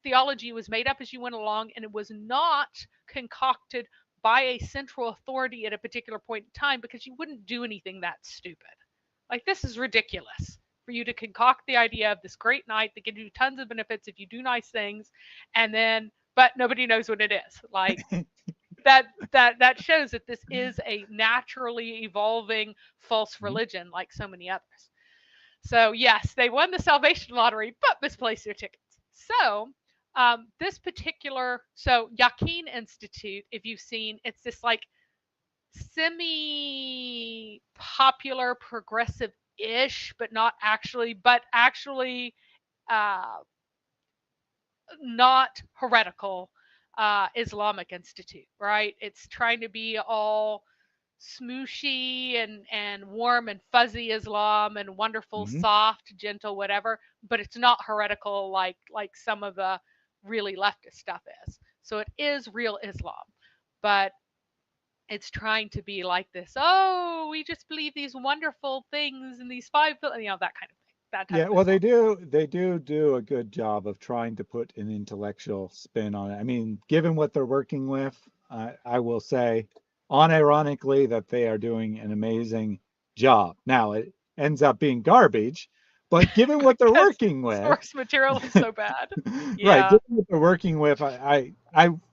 theology was made up as you went along, and it was not concocted by a central authority at a particular point in time, because you wouldn't do anything that stupid. Like, this is ridiculous for you to concoct the idea of this great night that gives you tons of benefits if you do nice things, and then but nobody knows what it is. Like, that shows that this is a naturally evolving false religion like so many others. So yes, they won the salvation lottery but misplaced their tickets. So this particular, so Yaqeen Institute, if you've seen, it's this like semi popular progressive ish, but actually uh, not heretical Islamic Institute, right? It's trying to be all smooshy and warm and fuzzy Islam and wonderful, Hmm. soft, gentle, whatever, but it's not heretical like some of the really leftist stuff is. So it is real Islam, but it's trying to be like this. Oh, we just believe these wonderful things and these five, that kind of thing, that type Yeah, of well, Islam. they do a good job of trying to put an intellectual spin on it. I mean, given what they're working with, I will say, unironically, that they are doing an amazing job. Now, it ends up being garbage, but given what they're Because working with, source material is so bad. right, Yeah. given what they're working with, I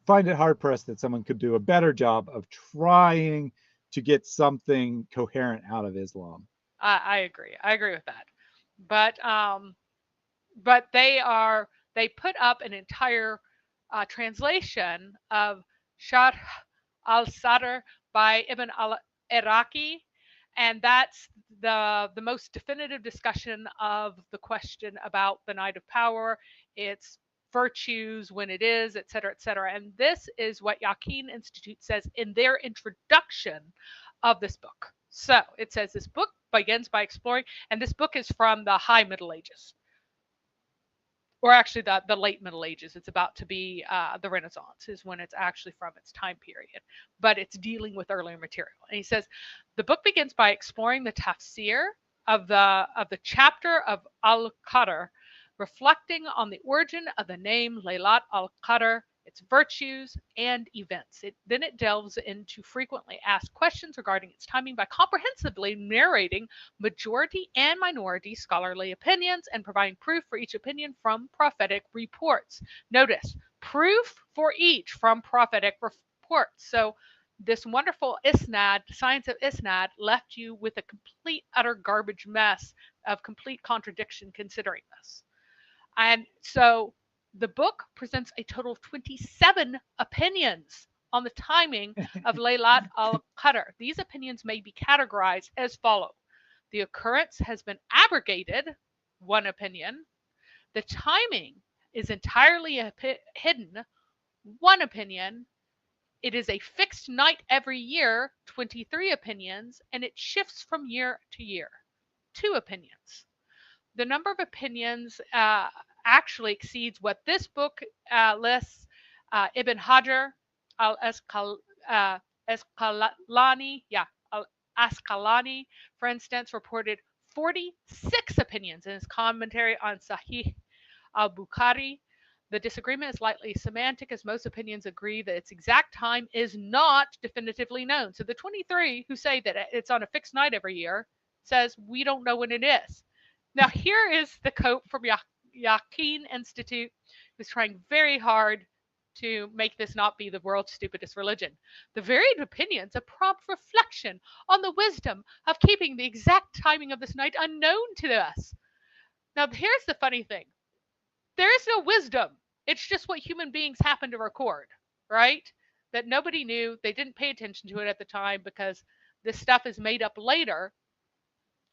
find it hard pressed that someone could do a better job of trying to get something coherent out of Islam. I agree. I agree with that. But they put up an entire translation of Sharh al-Sadr by Ibn al-Iraqi, and that's the most definitive discussion of the question about the night of power, its virtues, when it is, et cetera, et cetera. And this is what Yaqeen Institute says in their introduction of this book. So it says this book begins by exploring, and this book is from the High Middle Ages, or actually the late Middle Ages. It's about to be the Renaissance is when it's actually from its time period, but it's dealing with earlier material. And he says the book begins by exploring the tafsir of the chapter of Al-Qadr, reflecting on the origin of the name Laylat al-Qadr, its virtues and events. Then it delves into frequently asked questions regarding its timing by comprehensively narrating majority and minority scholarly opinions and providing proof for each opinion from prophetic reports. Notice, proof for each from prophetic reports. So this wonderful isnad, science of isnad, left you with a complete, utter garbage mess of complete contradiction considering this. And so the book presents a total of 27 opinions on the timing of Laylat al-Qadr. These opinions may be categorized as follow. The occurrence has been abrogated, one opinion. The timing is entirely hidden, one opinion. It is a fixed night every year, 23 opinions, and it shifts from year to year, two opinions. The number of opinions actually exceeds what this book lists. Ibn Hajar al-Asqalani, Asqalani, for instance, reported 46 opinions in his commentary on Sahih al-Bukhari. The disagreement is lightly semantic, as most opinions agree that its exact time is not definitively known. So the 23 who say that it's on a fixed night every year says we don't know when it is. Now here is the quote from Yaqeen Institute, who's trying very hard to make this not be the world's stupidest religion. The varied opinions, a prompt reflection on the wisdom of keeping the exact timing of this night unknown to us. Now, here's the funny thing. There is no wisdom. It's just what human beings happen to record, right? That nobody knew. They didn't pay attention to it at the time because this stuff is made up later.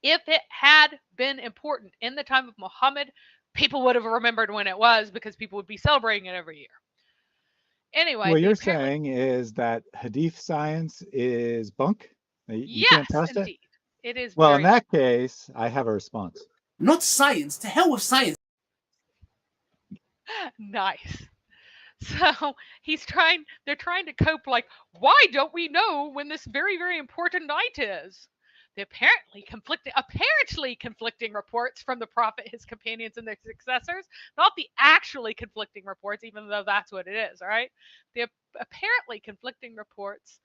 If it had been important in the time of Muhammad, people would have remembered when it was because people would be celebrating it every year. Anyway, What you're saying is that hadith science is bunk? You can't yes, trust it? indeed. It is Well, very in that case, I have a response. Not science. To hell with science. nice. So they're trying to cope like, why don't we know when this very, very important night is? The apparently conflicting reports from the Prophet, his companions, and their successors, not the actually conflicting reports, even though that's what it is, all right? The apparently conflicting reports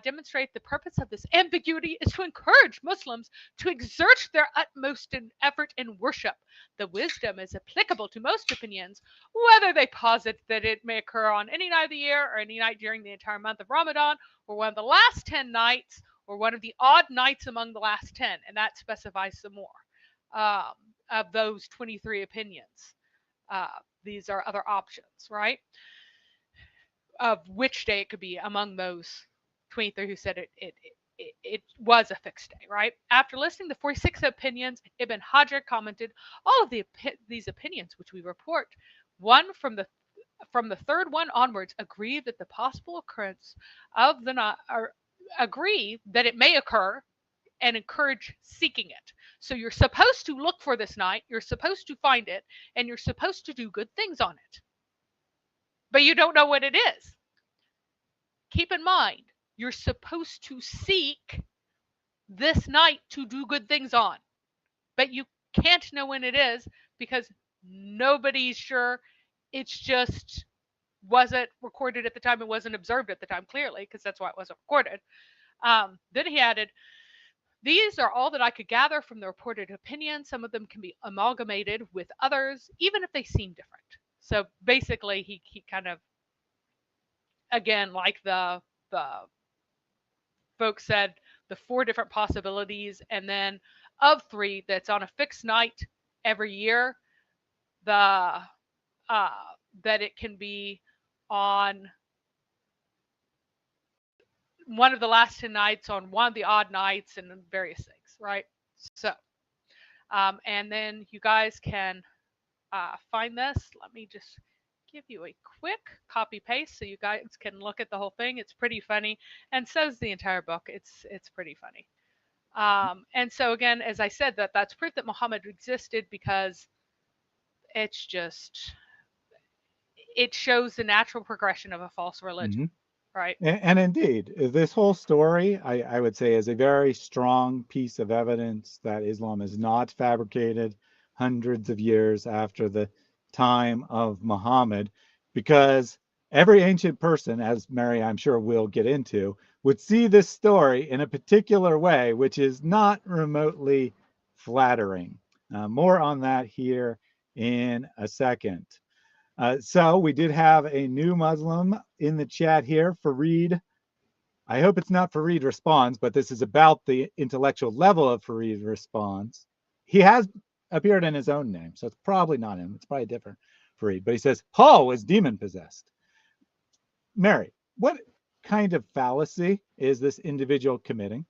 demonstrate the purpose of this ambiguity is to encourage Muslims to exert their utmost effort in worship. The wisdom is applicable to most opinions, whether they posit that it may occur on any night of the year or any night during the entire month of Ramadan, or one of the last 10 nights, or one of the odd nights among the last 10, and that specifies some more of those 23 opinions. These are other options, right? Of which day it could be among those 23 who said it was a fixed day, right? After listing the 46 opinions, Ibn Hajar commented, all of these opinions which we report, one from the third one onwards, agree that the possible occurrence of the night, or agree that it may occur and encourage seeking it. So you're supposed to look for this night, you're supposed to find it, and you're supposed to do good things on it. But you don't know what it is. Keep in mind, you're supposed to seek this night to do good things on. But you can't know when it is because nobody's sure. It's just wasn't recorded at the time. It wasn't observed at the time, clearly, because that's why it wasn't recorded. Then he added, these are all that I could gather from the reported opinions. Some of them can be amalgamated with others, even if they seem different. So basically, he kind of, again, like the folks said, the 4 different possibilities, and then of 3 that's on a fixed night every year, that it can be on one of the last 10 nights, on one of the odd nights, and various things, right? So, and then you guys can find this. Let me just give you a quick copy paste so you guys can look at the whole thing. It's pretty funny, and so's the entire book. It's pretty funny. And so again, as I said, that's proof that Muhammad existed because it's just, it shows the natural progression of a false religion. Mm-hmm. Right. And indeed, this whole story, I would say, is a very strong piece of evidence that Islam is not fabricated hundreds of years after the time of Muhammad, because every ancient person, as Mary, I'm sure will get into, would see this story in a particular way, which is not remotely flattering. More on that here in a second. So we did have a new Muslim in the chat here, Fareed. I hope it's not Fareed Responds, but this is about the intellectual level of Fareed Responds. He has appeared in his own name, so it's probably not him. It's probably different Fareed. But he says, Paul was demon-possessed. Mary, what kind of fallacy is this individual committing?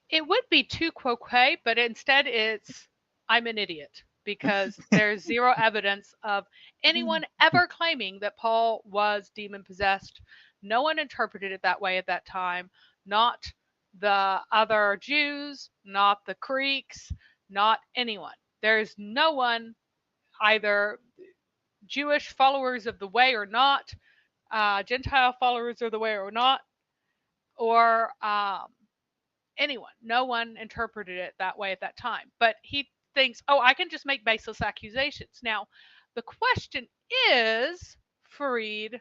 It would be tu quoque, but instead it's, I'm an idiot. Because there's zero evidence of anyone ever claiming that Paul was demon-possessed. No one interpreted it that way at that time. Not the other Jews, not the Greeks, not anyone. There's no one, either Jewish followers of the way or not, Gentile followers of the way or not, or anyone. No one interpreted it that way at that time. But he thinks, oh, I can just make baseless accusations. Now, the question is, Fareed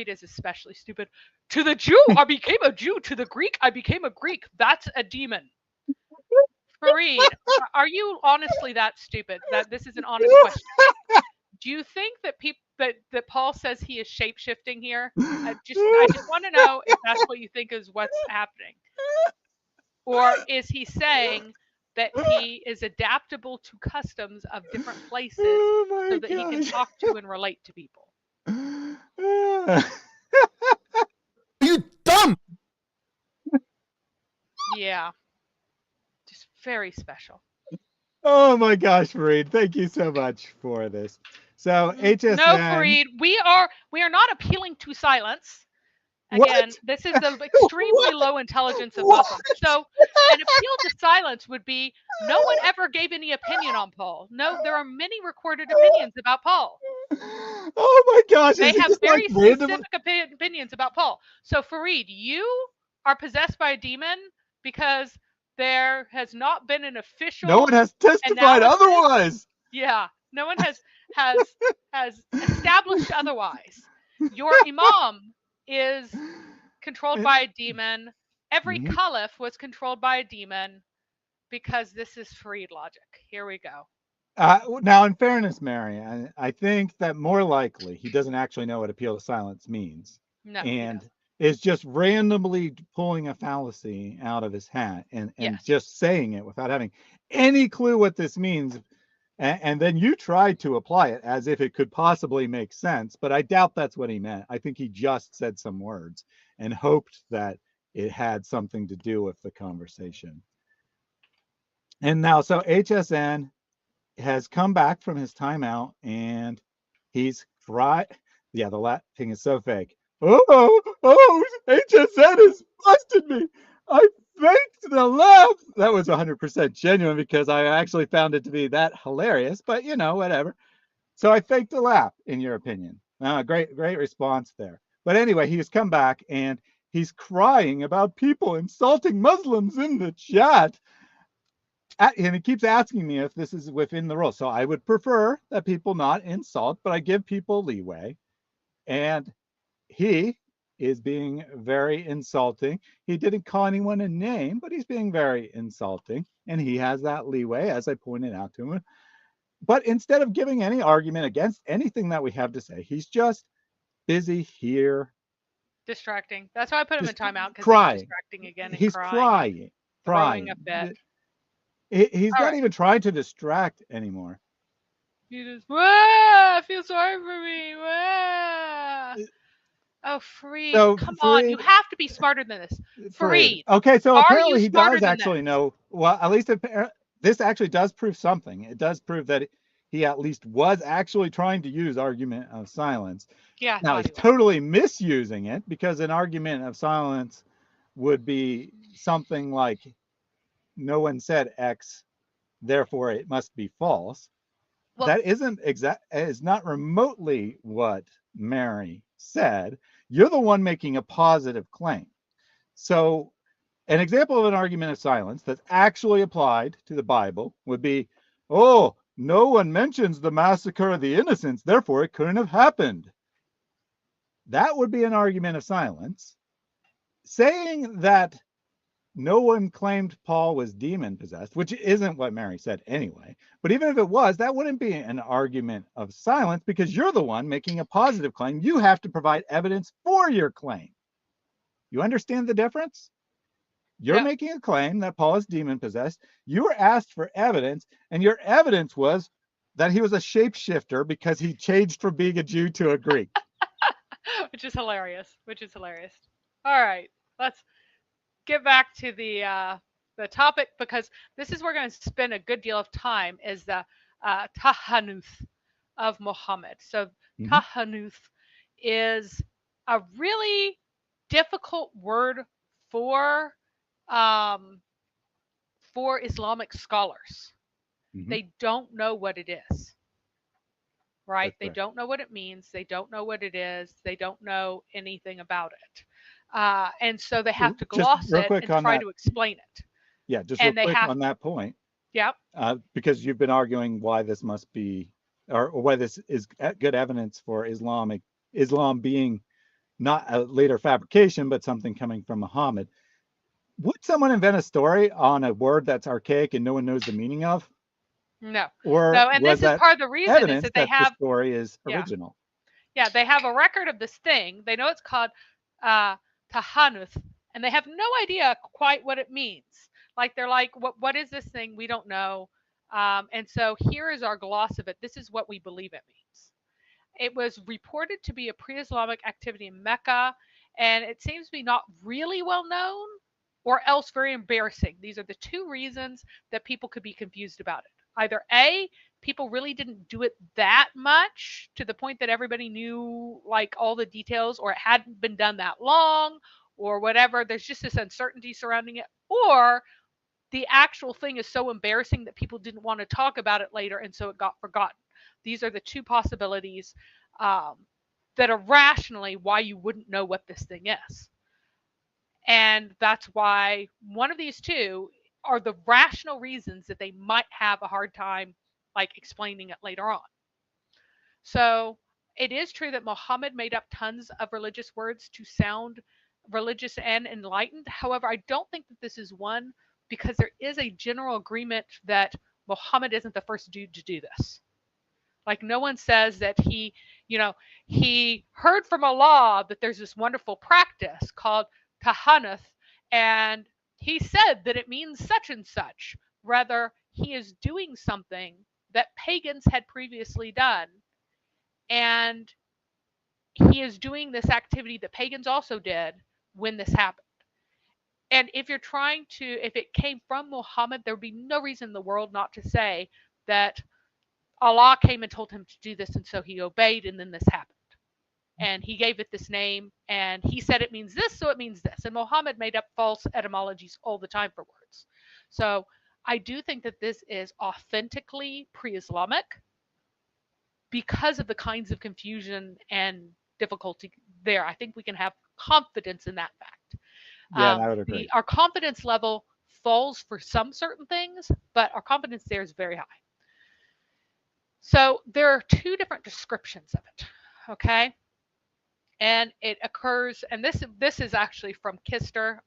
is especially stupid. To the Jew, I became a Jew. To the Greek, I became a Greek. That's a demon. Fareed, are you honestly that stupid? That this is an honest question. Do you think that that Paul says he is shape-shifting here? I just want to know if that's what you think is what's happening. Or is he saying that he is adaptable to customs of different places so that he can talk to and relate to people? You dumb! Yeah. Just very special. Oh my gosh, Fareed, thank you so much for this. So HSN. No, Fareed, we are not appealing to silence. What? Again, this is the extremely low intelligence of Muslims. So an appeal to silence would be no one ever gave any opinion on Paul. No, there are many recorded opinions about Paul. Oh my gosh. They is it have just very like random? specific opinions about Paul. So Fareed, you are possessed by a demon because there has not been an official. No one has testified analysis. otherwise. Yeah, no one has established otherwise. Your imam is controlled by a demon. Every caliph was controlled by a demon because this is Fareed logic. Here we go. Now, in fairness, Mary, I think that more likely he doesn't actually know what appeal to silence means. No, and is just randomly pulling a fallacy out of his hat and Yes. just saying it without having any clue what this means. And then you tried to apply it as if it could possibly make sense, but I doubt that's what he meant. I think he just said some words and hoped that it had something to do with the conversation. And now, so HSN has come back from his timeout and he's cried. Yeah, the thing is so fake. Oh, HSN has busted me. I faked the laugh. That was 100% genuine because I actually found it to be that hilarious, but you know, whatever. So I faked a laugh, in your opinion. Great response there. But anyway, he's come back and he's crying about people insulting Muslims in the chat. And he keeps asking me if this is within the rules. So I would prefer that people not insult, but I give people leeway. And he is being very insulting. He didn't call anyone a name, but he's being very insulting. And he has that leeway, as I pointed out to him. But instead of giving any argument against anything that we have to say, he's just busy here. Distracting. That's why I put him in timeout because he's distracting again and he's crying. Throwing a fit. He's not even trying to distract anymore. He just, I feel sorry for me. Oh, Fareed, So, come Fareed, on. You have to be smarter than this. Fareed. Okay, so apparently he does than actually know. Well, at least this actually does prove something. It does prove that he at least was actually trying to use argument of silence. Yeah. Now he's totally misusing it because an argument of silence would be something like, no one said X, therefore it must be false. Well, that is not remotely what Mary said. You're the one making a positive claim. So an example of an argument of silence that's actually applied to the Bible would be, oh, no one mentions the massacre of the innocents, therefore it couldn't have happened. That would be an argument of silence. Saying that no one claimed Paul was demon possessed, which isn't what Mary said anyway. But even if it was, that wouldn't be an argument of silence because you're the one making a positive claim. You have to provide evidence for your claim. You understand the difference? You're making a claim that Paul is demon possessed. You were asked for evidence, and your evidence was that he was a shapeshifter because he changed from being a Jew to a Greek. Which is hilarious. All right, let's get back to the topic because this is where we're going to spend a good deal of time is the tahanuth of Muhammad. So tahanuth is a really difficult word for Islamic scholars. They don't know what it is. Right? They don't know what it means. They don't know what it is. They don't know anything about it. And so they have to gloss it and try to explain it. Yeah, just real quick on that point. Yep. Because you've been arguing why this must be, or why this is good evidence for Islam being not a later fabrication, but something coming from Muhammad. Would someone invent a story on a word that's archaic and no one knows the meaning of? No. Or no, and this is part of the reason is that they have the story is original. Yeah, they have a record of this thing. They know it's called Tahanuth, and they have no idea quite what it means. Like they're like, what is this thing? We don't know. And so here is our gloss of it. This is what we believe it means. It was reported to be a pre-Islamic activity in Mecca, and it seems to be not really well known or else very embarrassing. These are the two reasons that people could be confused about it. Either A, people really didn't do it that much to the point that everybody knew like all the details, or it hadn't been done that long, or whatever. There's just this uncertainty surrounding it. Or the actual thing is so embarrassing that people didn't want to talk about it later, and so it got forgotten. These are the two possibilities that are rationally why you wouldn't know what this thing is. And that's why one of these two are the rational reasons that they might have a hard time like explaining it later on. So it is true that Muhammad made up tons of religious words to sound religious and enlightened. However, I don't think that this is one, because there is a general agreement that Muhammad isn't the first dude to do this. Like no one says that he heard from Allah that there's this wonderful practice called tahanuth, and he said that it means such and such. Rather, he is doing something that pagans had previously done, and he is doing this activity that pagans also did when this happened. And if it came from Muhammad, there would be no reason in the world not to say that Allah came and told him to do this, and so he obeyed, and then this happened. And he gave it this name, and he said it means this, so it means this. And Muhammad made up false etymologies all the time for words. So I do think that this is authentically pre-Islamic because of the kinds of confusion and difficulty there. I think we can have confidence in that fact. Yeah, I would agree. Our confidence level falls for some certain things, but our confidence there is very high. So there are two different descriptions of it, okay? And it occurs, and this is actually from Kister,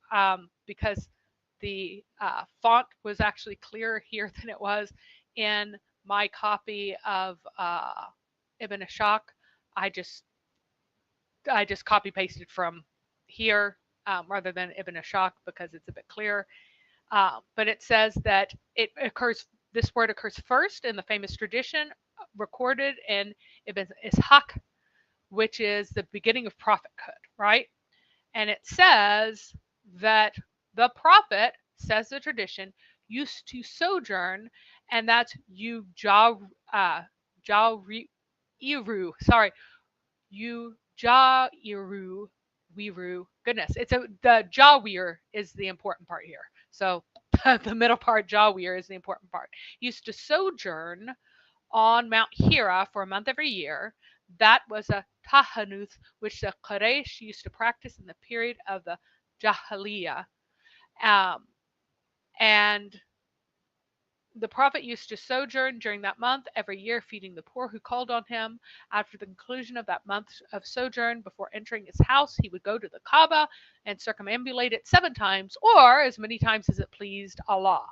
because the font was actually clearer here than it was in my copy of Ibn Ishaq. I just copy pasted from here rather than Ibn Ishaq because it's a bit clearer. But it says that this word occurs first in the famous tradition recorded in Ibn Ishaq, which is the beginning of prophethood, right? And it says that the prophet, says the tradition, used to sojourn, and that's Ujairu, Wiru. Goodness, the Jawir is the important part here. So the middle part, Jawir, is the important part. Used to sojourn on Mount Hira for a month every year. That was a tahanuth, which the Quraysh used to practice in the period of the Jahiliyyah. And the prophet used to sojourn during that month every year, feeding the poor who called on him. After the conclusion of that month of sojourn, before entering his house, he would go to the Kaaba and circumambulate it 7 times, or as many times as it pleased Allah.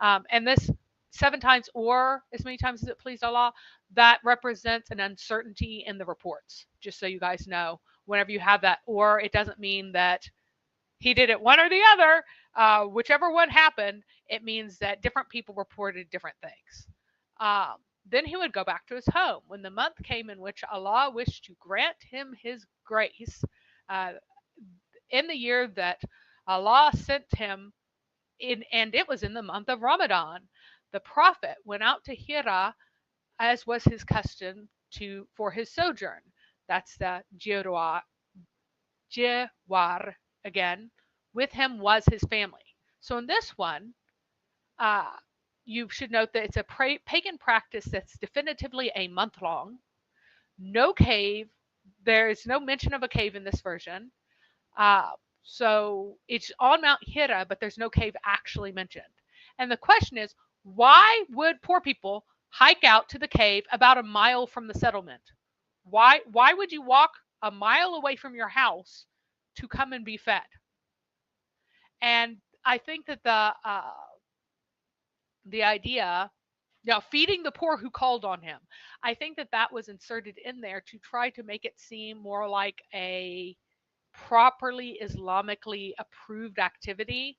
And this 7 times or as many times as it pleased Allah, that represents an uncertainty in the reports, just so you guys know. Whenever you have that or, it doesn't mean that he did it one or the other. Whichever one happened, it means that different people reported different things. Then he would go back to his home. When the month came in which Allah wished to grant him his grace, in the year that Allah sent him, and it was in the month of Ramadan, the prophet went out to Hira, as was his custom, for his sojourn. That's the Jiwar again. With him was his family. So in this one, you should note that it's a pagan practice that's definitively a month long. No cave. There is no mention of a cave in this version. So it's on Mount Hira, but there's no cave actually mentioned. And the question is, why would poor people hike out to the cave about a mile from the settlement? Why would you walk a mile away from your house to come and be fed? And I think that the idea Now, feeding the poor who called on him. I think that that was inserted in there to try to make it seem more like a properly Islamically approved activity,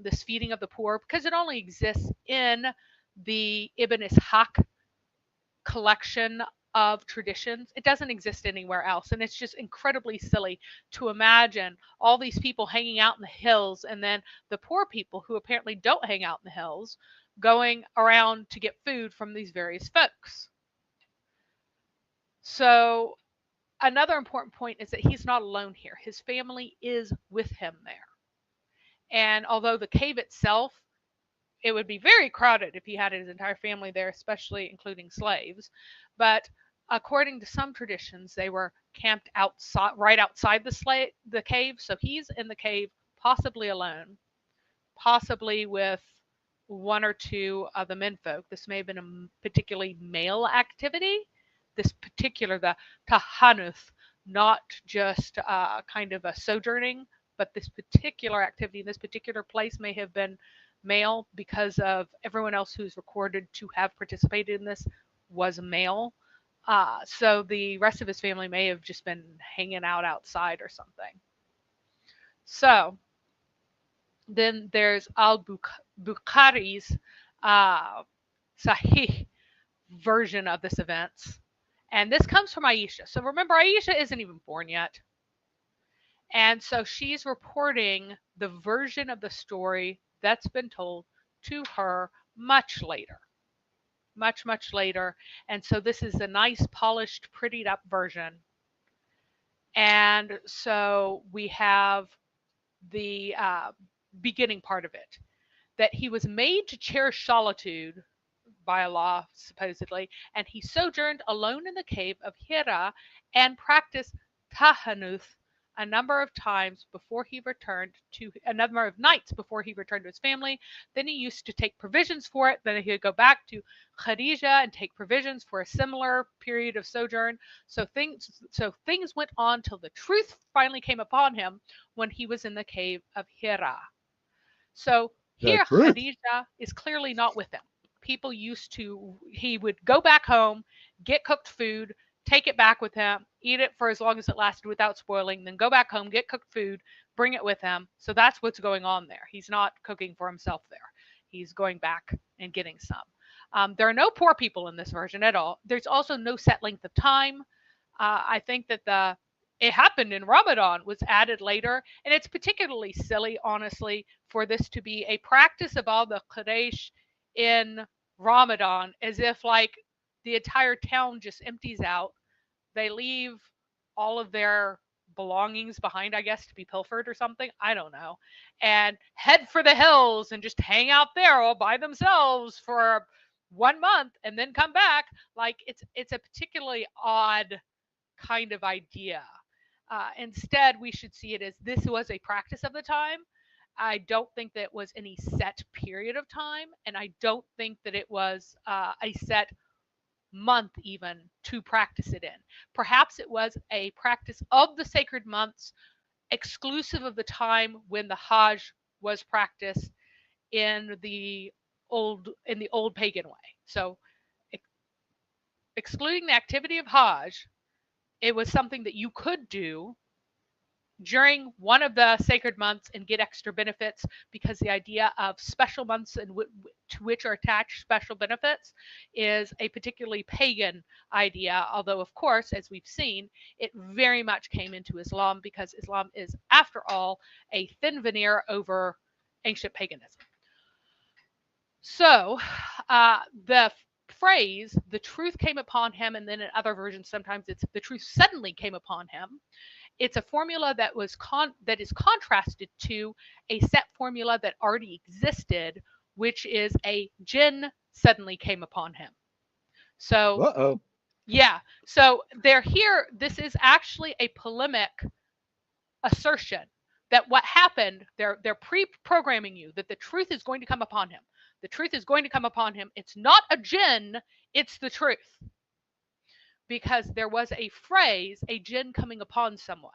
this feeding of the poor, because it only exists in the Ibn Ishaq collection of traditions. It doesn't exist anywhere else. And it's just incredibly silly to imagine all these people hanging out in the hills and then the poor people who apparently don't hang out in the hills going around to get food from these various folks. So, another important point is that he's not alone here. His family is with him there. And although the cave itself, it would be very crowded if he had his entire family there, especially including slaves. But according to some traditions, they were camped outside, right outside the cave. So he's in the cave, possibly alone, possibly with one or two of the menfolk. This may have been a particularly male activity. This particular, the tahanuth, not just kind of a sojourning, but this particular activity in this particular place may have been male because of everyone else who's recorded to have participated in this was male. So the rest of his family may have just been hanging out outside or something. So then there's al-Bukhari's Sahih version of this event. And this comes from Aisha. So remember, Aisha isn't even born yet. And so she's reporting the version of the story that's been told to her much later. Much, much later. And so this is a nice, polished, prettied up version. And so we have the beginning part of it, that he was made to cherish solitude by Allah, supposedly, and he sojourned alone in the cave of Hira and practiced tahanuth a number of times before he returned to a number of nights before he returned to his family. Then he used to take provisions for it. Then he would go back to Khadija and take provisions for a similar period of sojourn. So things went on till the truth finally came upon him when he was in the cave of Hira. So here Khadija is clearly not with him. People used to, he would go back home, get cooked food, take it back with him, eat it for as long as it lasted without spoiling, then go back home, get cooked food, bring it with him. So that's what's going on there. He's not cooking for himself there. He's going back and getting some. There are no poor people in this version at all. There's also no set length of time. I think that it happened in Ramadan was added later, and it's particularly silly, honestly, for this to be a practice of all the Quraysh in Ramadan, as if like the entire town just empties out. They leave all of their belongings behind, I guess, to be pilfered or something. I don't know. And head for the hills and just hang out there all by themselves for 1 month and then come back. Like it's a particularly odd kind of idea. Instead, we should see it as this was a practice of the time. I don't think that it was any set period of time, and I don't think that it was a set month even to practice it in. Perhaps it was a practice of the sacred months, exclusive of the time when the Hajj was practiced in the old pagan way. So, excluding the activity of Hajj, it was something that you could do during one of the sacred months and get extra benefits, because the idea of special months and to which are attached special benefits is a particularly pagan idea, although of course, as we've seen, it very much came into Islam because Islam is, after all, a thin veneer over ancient paganism. So the phrase, the truth came upon him, and then in other versions sometimes it's the truth suddenly came upon him. It's a formula that is contrasted to a set formula that already existed, which is a jinn suddenly came upon him. So, yeah. So they're here. This is actually a polemic assertion that what happened, they're pre-programming you that the truth is going to come upon him. The truth is going to come upon him. It's not a jinn, it's the truth. Because there was a phrase, a jinn coming upon someone.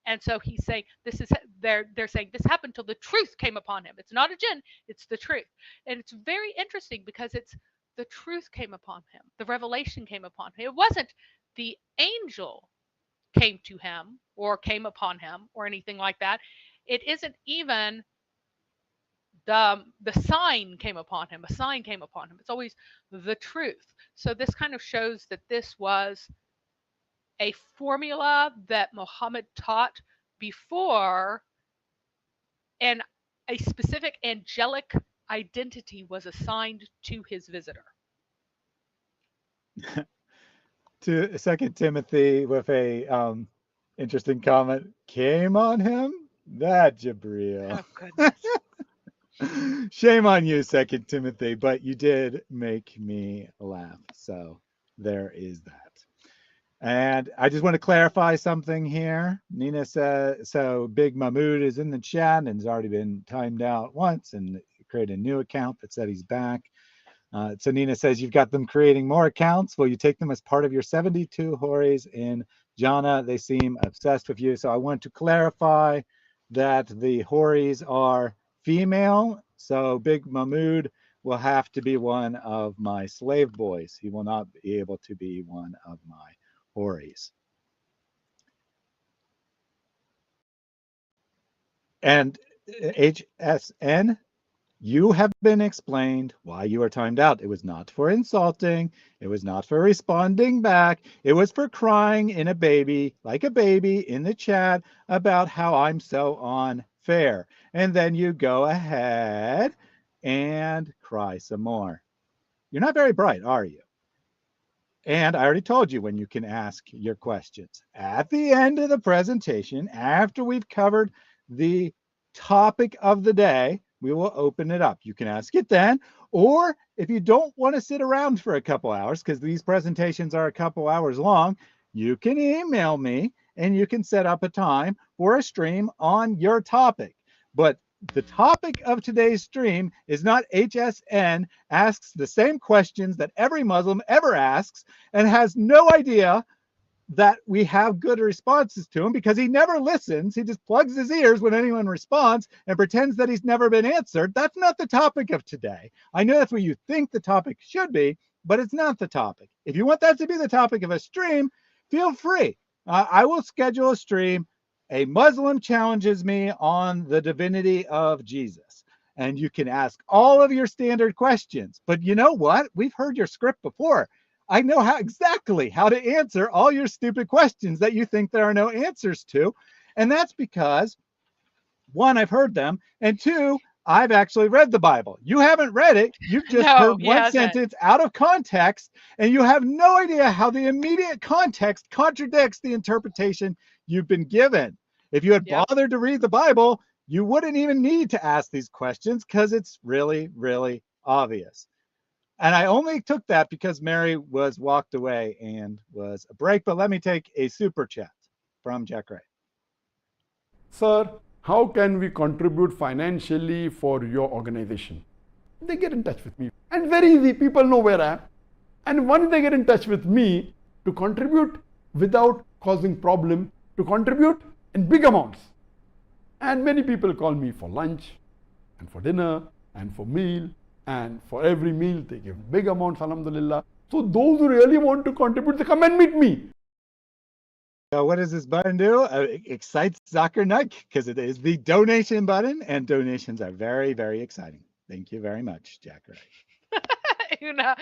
And so he's saying this is they're saying this happened till the truth came upon him. It's not a jinn, it's the truth. And it's very interesting because it's the truth came upon him. The revelation came upon him. It wasn't the angel came to him or came upon him or anything like that. It isn't even the sign came upon him. A sign came upon him. It's always the truth. So this kind of shows that this was a formula that Muhammad taught before, and a specific angelic identity was assigned to his visitor. To Second Timothy with a interesting comment came on him. That Jibreel. Oh goodness. Shame on you, Second Timothy, but you did make me laugh. So there is that. And I just want to clarify something here. Nina says, so Big Mahmood is in the chat and has already been timed out once and created a new account that said he's back. So Nina says, you've got them creating more accounts. Will you take them as part of your 72 Horis in Jannah? They seem obsessed with you. So I want to clarify that the Horis are female. So Big Mahmood will have to be one of my slave boys. He will not be able to be one of my Horis. And HSN, you have been explained why you are timed out. It was not for insulting. It was not for responding back. It was for crying in a baby, like a baby in the chat about how I'm so unfair. And then you go ahead and cry some more. You're not very bright, are you? And I already told you when you can ask your questions. At the end of the presentation, after we've covered the topic of the day, we will open it up. You can ask it then, or if you don't want to sit around for a couple hours, because these presentations are a couple hours long, you can email me and you can set up a time for a stream on your topic. But the topic of today's stream is not HSN asks the same questions that every Muslim ever asks and has no idea that we have good responses to him because he never listens. He just plugs his ears when anyone responds and pretends that he's never been answered. That's not the topic of today. I know that's what you think the topic should be, but it's not the topic. If you want that to be the topic of a stream, feel free. I will schedule a stream. A Muslim challenges me on the divinity of Jesus. And you can ask all of your standard questions. But you know what? We've heard your script before. I know exactly how to answer all your stupid questions that you think there are no answers to. And that's because, one, I've heard them, and two, I've actually read the Bible. You haven't read it. You've just heard one sentence out of context, and you have no idea how the immediate context contradicts the interpretation you've been given. If you had bothered to read the Bible, you wouldn't even need to ask these questions because it's really, really obvious. And I only took that because Mary was walked away and was a break. But let me take a super chat from Jack Ray. Sir, how can we contribute financially for your organization? They get in touch with me. And very easy, people know where I am. And once they get in touch with me, to contribute without causing problem, to contribute in big amounts. And many people call me for lunch and for dinner and for meal. And for every meal, they give big amounts, alhamdulillah. So those who really want to contribute, they come and meet me. So what does this button do? It excites Zakir Naik because it is the donation button, and donations are very, very exciting. Thank you very much, Jack Ray. Una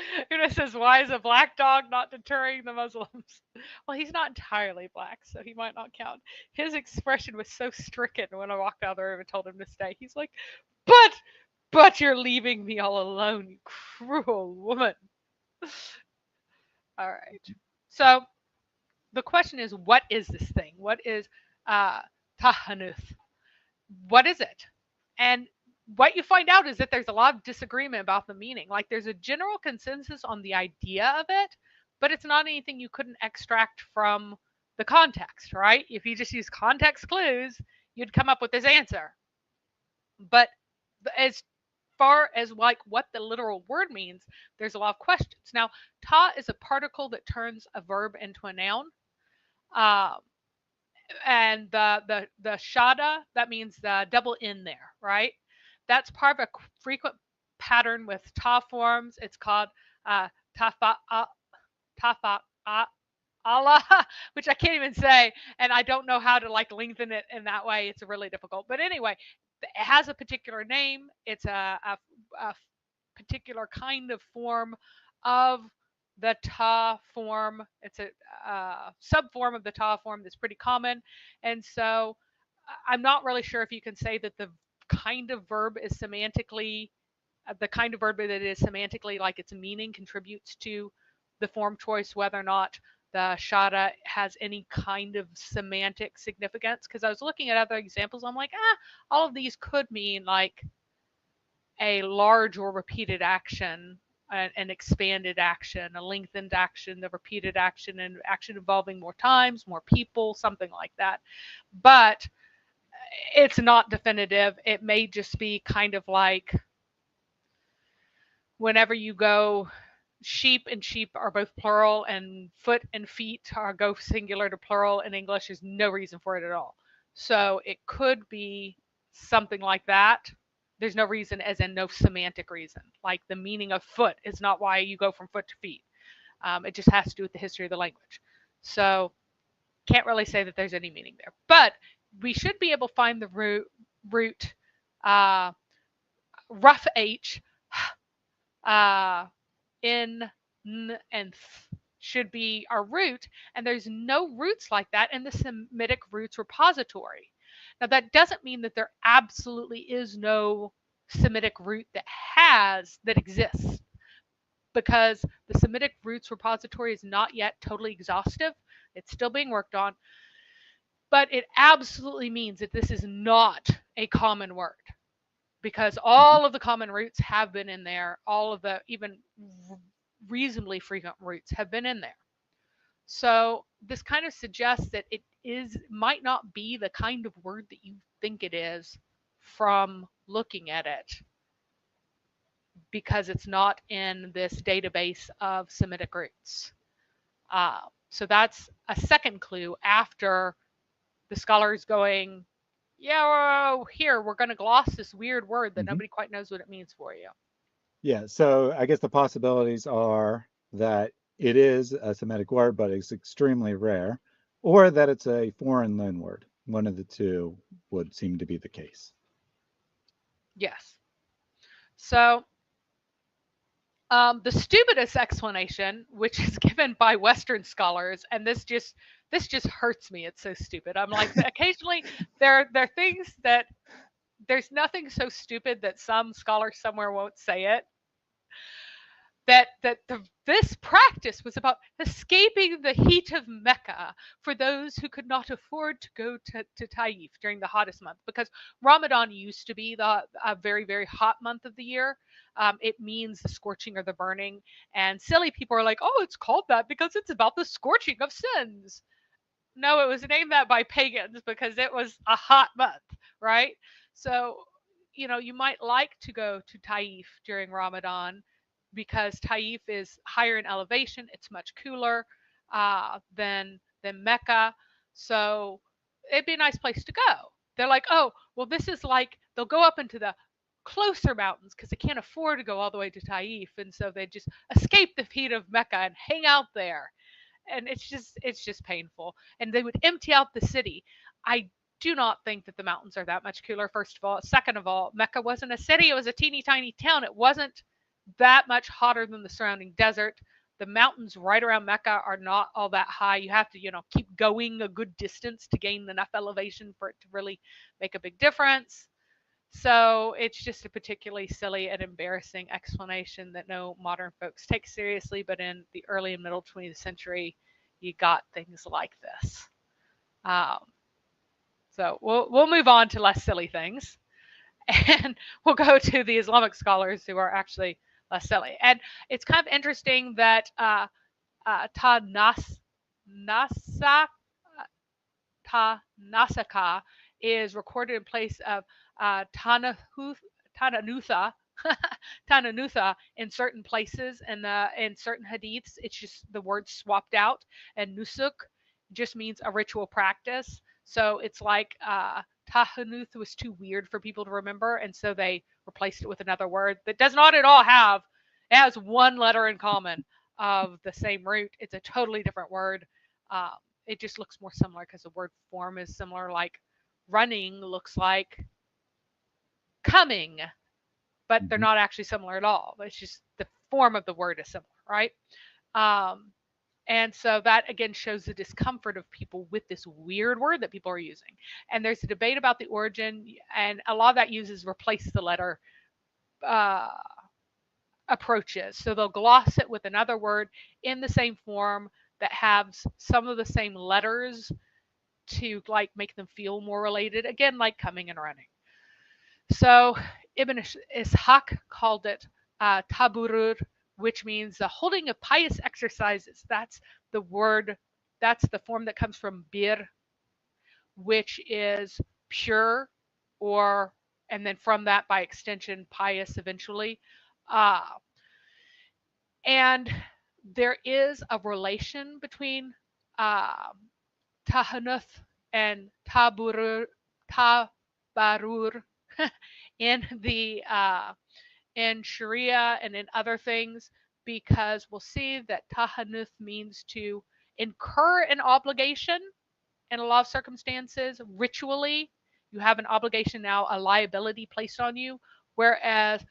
says, why is a black dog not deterring the Muslims? Well, he's not entirely black, so he might not count. His expression was so stricken when I walked out of the room and told him to stay. He's like, but you're leaving me all alone, you cruel woman. All right. So the question is, what is this thing? What is tahanuth? What is it? And what you find out is that there's a lot of disagreement about the meaning. Like there's a general consensus on the idea of it, but it's not anything you couldn't extract from the context, right? If you just use context clues, you'd come up with this answer. But as far as like what the literal word means, there's a lot of questions. Now, ta is a particle that turns a verb into a noun. and the shada, that means the double in there, right? That's part of a frequent pattern with ta forms. It's called tafa tafa Allah, which I can't even say, and I don't know how to like lengthen it in that way. It's really difficult. But anyway, it has a particular name. It's a particular kind of form of the ta form. It's a subform of the ta form that's pretty common. And so I'm not really sure if you can say that the kind of verb is semantically, the kind of verb that it is semantically, like its meaning contributes to the form choice, whether or not the shada has any kind of semantic significance. Because I was looking at other examples, I'm like, all of these could mean like a large or repeated action, an expanded action, a lengthened action, the repeated action, and action involving more times, more people, something like that. But it's not definitive. It may just be kind of like whenever you go, sheep and sheep are both plural, and foot and feet are go singular to plural in English. There's no reason for it at all. So it could be something like that. There's no reason, as in no semantic reason. Like the meaning of foot is not why you go from foot to feet. It just has to do with the history of the language. So can't really say that there's any meaning there. But we should be able to find the root rough H, in, n, and th should be our root, and there's no roots like that in the Semitic roots repository. Now, that doesn't mean that there absolutely is no Semitic root that exists, because the Semitic roots repository is not yet totally exhaustive. It's still being worked on, but it absolutely means that this is not a common word, because all of the common roots have been in there. All of the even reasonably frequent roots have been in there. So this kind of suggests that might not be the kind of word that you think it is from looking at it, because it's not in this database of Semitic roots. So that's a second clue after the scholars going, yeah, well, here, we're going to gloss this weird word that nobody quite knows what it means for you. Yeah, so I guess the possibilities are that it is a Semitic word, but it's extremely rare, or that it's a foreign loan word. One of the two would seem to be the case. Yes. So the stupidest explanation, which is given by Western scholars, and this just hurts me. It's so stupid. I'm like, occasionally there are things that there's nothing so stupid that some scholar somewhere won't say it. This practice was about escaping the heat of Mecca for those who could not afford to go to Taif during the hottest month, because Ramadan used to be a very, very hot month of the year. It means the scorching or the burning, and silly people are like, oh, it's called that because it's about the scorching of sins. No, it was named that by pagans because it was a hot month, right? So, you might like to go to Taif during Ramadan because Taif is higher in elevation. It's much cooler than Mecca. So it'd be a nice place to go. They're like, oh, well, this is like, they'll go up into the closer mountains because they can't afford to go all the way to Taif. And so they just escape the heat of Mecca and hang out there. And it's just painful. And they would empty out the city. I do not think that the mountains are that much cooler, first of all. Second of all, Mecca wasn't a city. It was a teeny tiny town. It wasn't that much hotter than the surrounding desert. The mountains right around Mecca are not all that high. You have to, keep going a good distance to gain enough elevation for it to really make a big difference. So it's just a particularly silly and embarrassing explanation that no modern folks take seriously. But in the early and middle 20th century, you got things like this. So we'll move on to less silly things, and we'll go to the Islamic scholars who are actually less silly. And it's kind of interesting that Ta-Nasaka is recorded in place of Tananutha in certain places, and in certain hadiths, it's just the word swapped out, and nusuk just means a ritual practice. So it's like Tahanuth was too weird for people to remember, and so they replaced it with another word that does not at all have, it has one letter in common of the same root. It's a totally different word. Um, it just looks more similar because the word form is similar. Like running looks like coming, but they're Mhm. not actually similar at all. It's just the form of the word is similar, right? Um, and so that again shows the discomfort of people with this weird word that people are using. And there's a debate about the origin, and a lot of that uses replace the letter uh, approaches. So they'll gloss it with another word in the same form that has some of the same letters to like make them feel more related. Again, like coming and running. So Ibn Ishaq called it taburur, which means the holding of pious exercises. That's the word, that's the form that comes from bir, which is pure, or, and then from that by extension, pious eventually. Uh, and there is a relation between uh, tahanuth and tabarur in the in Sharia and in other things, because we'll see that tahanuth means to incur an obligation in a lot of circumstances. Ritually, you have an obligation now, a liability placed on you, whereas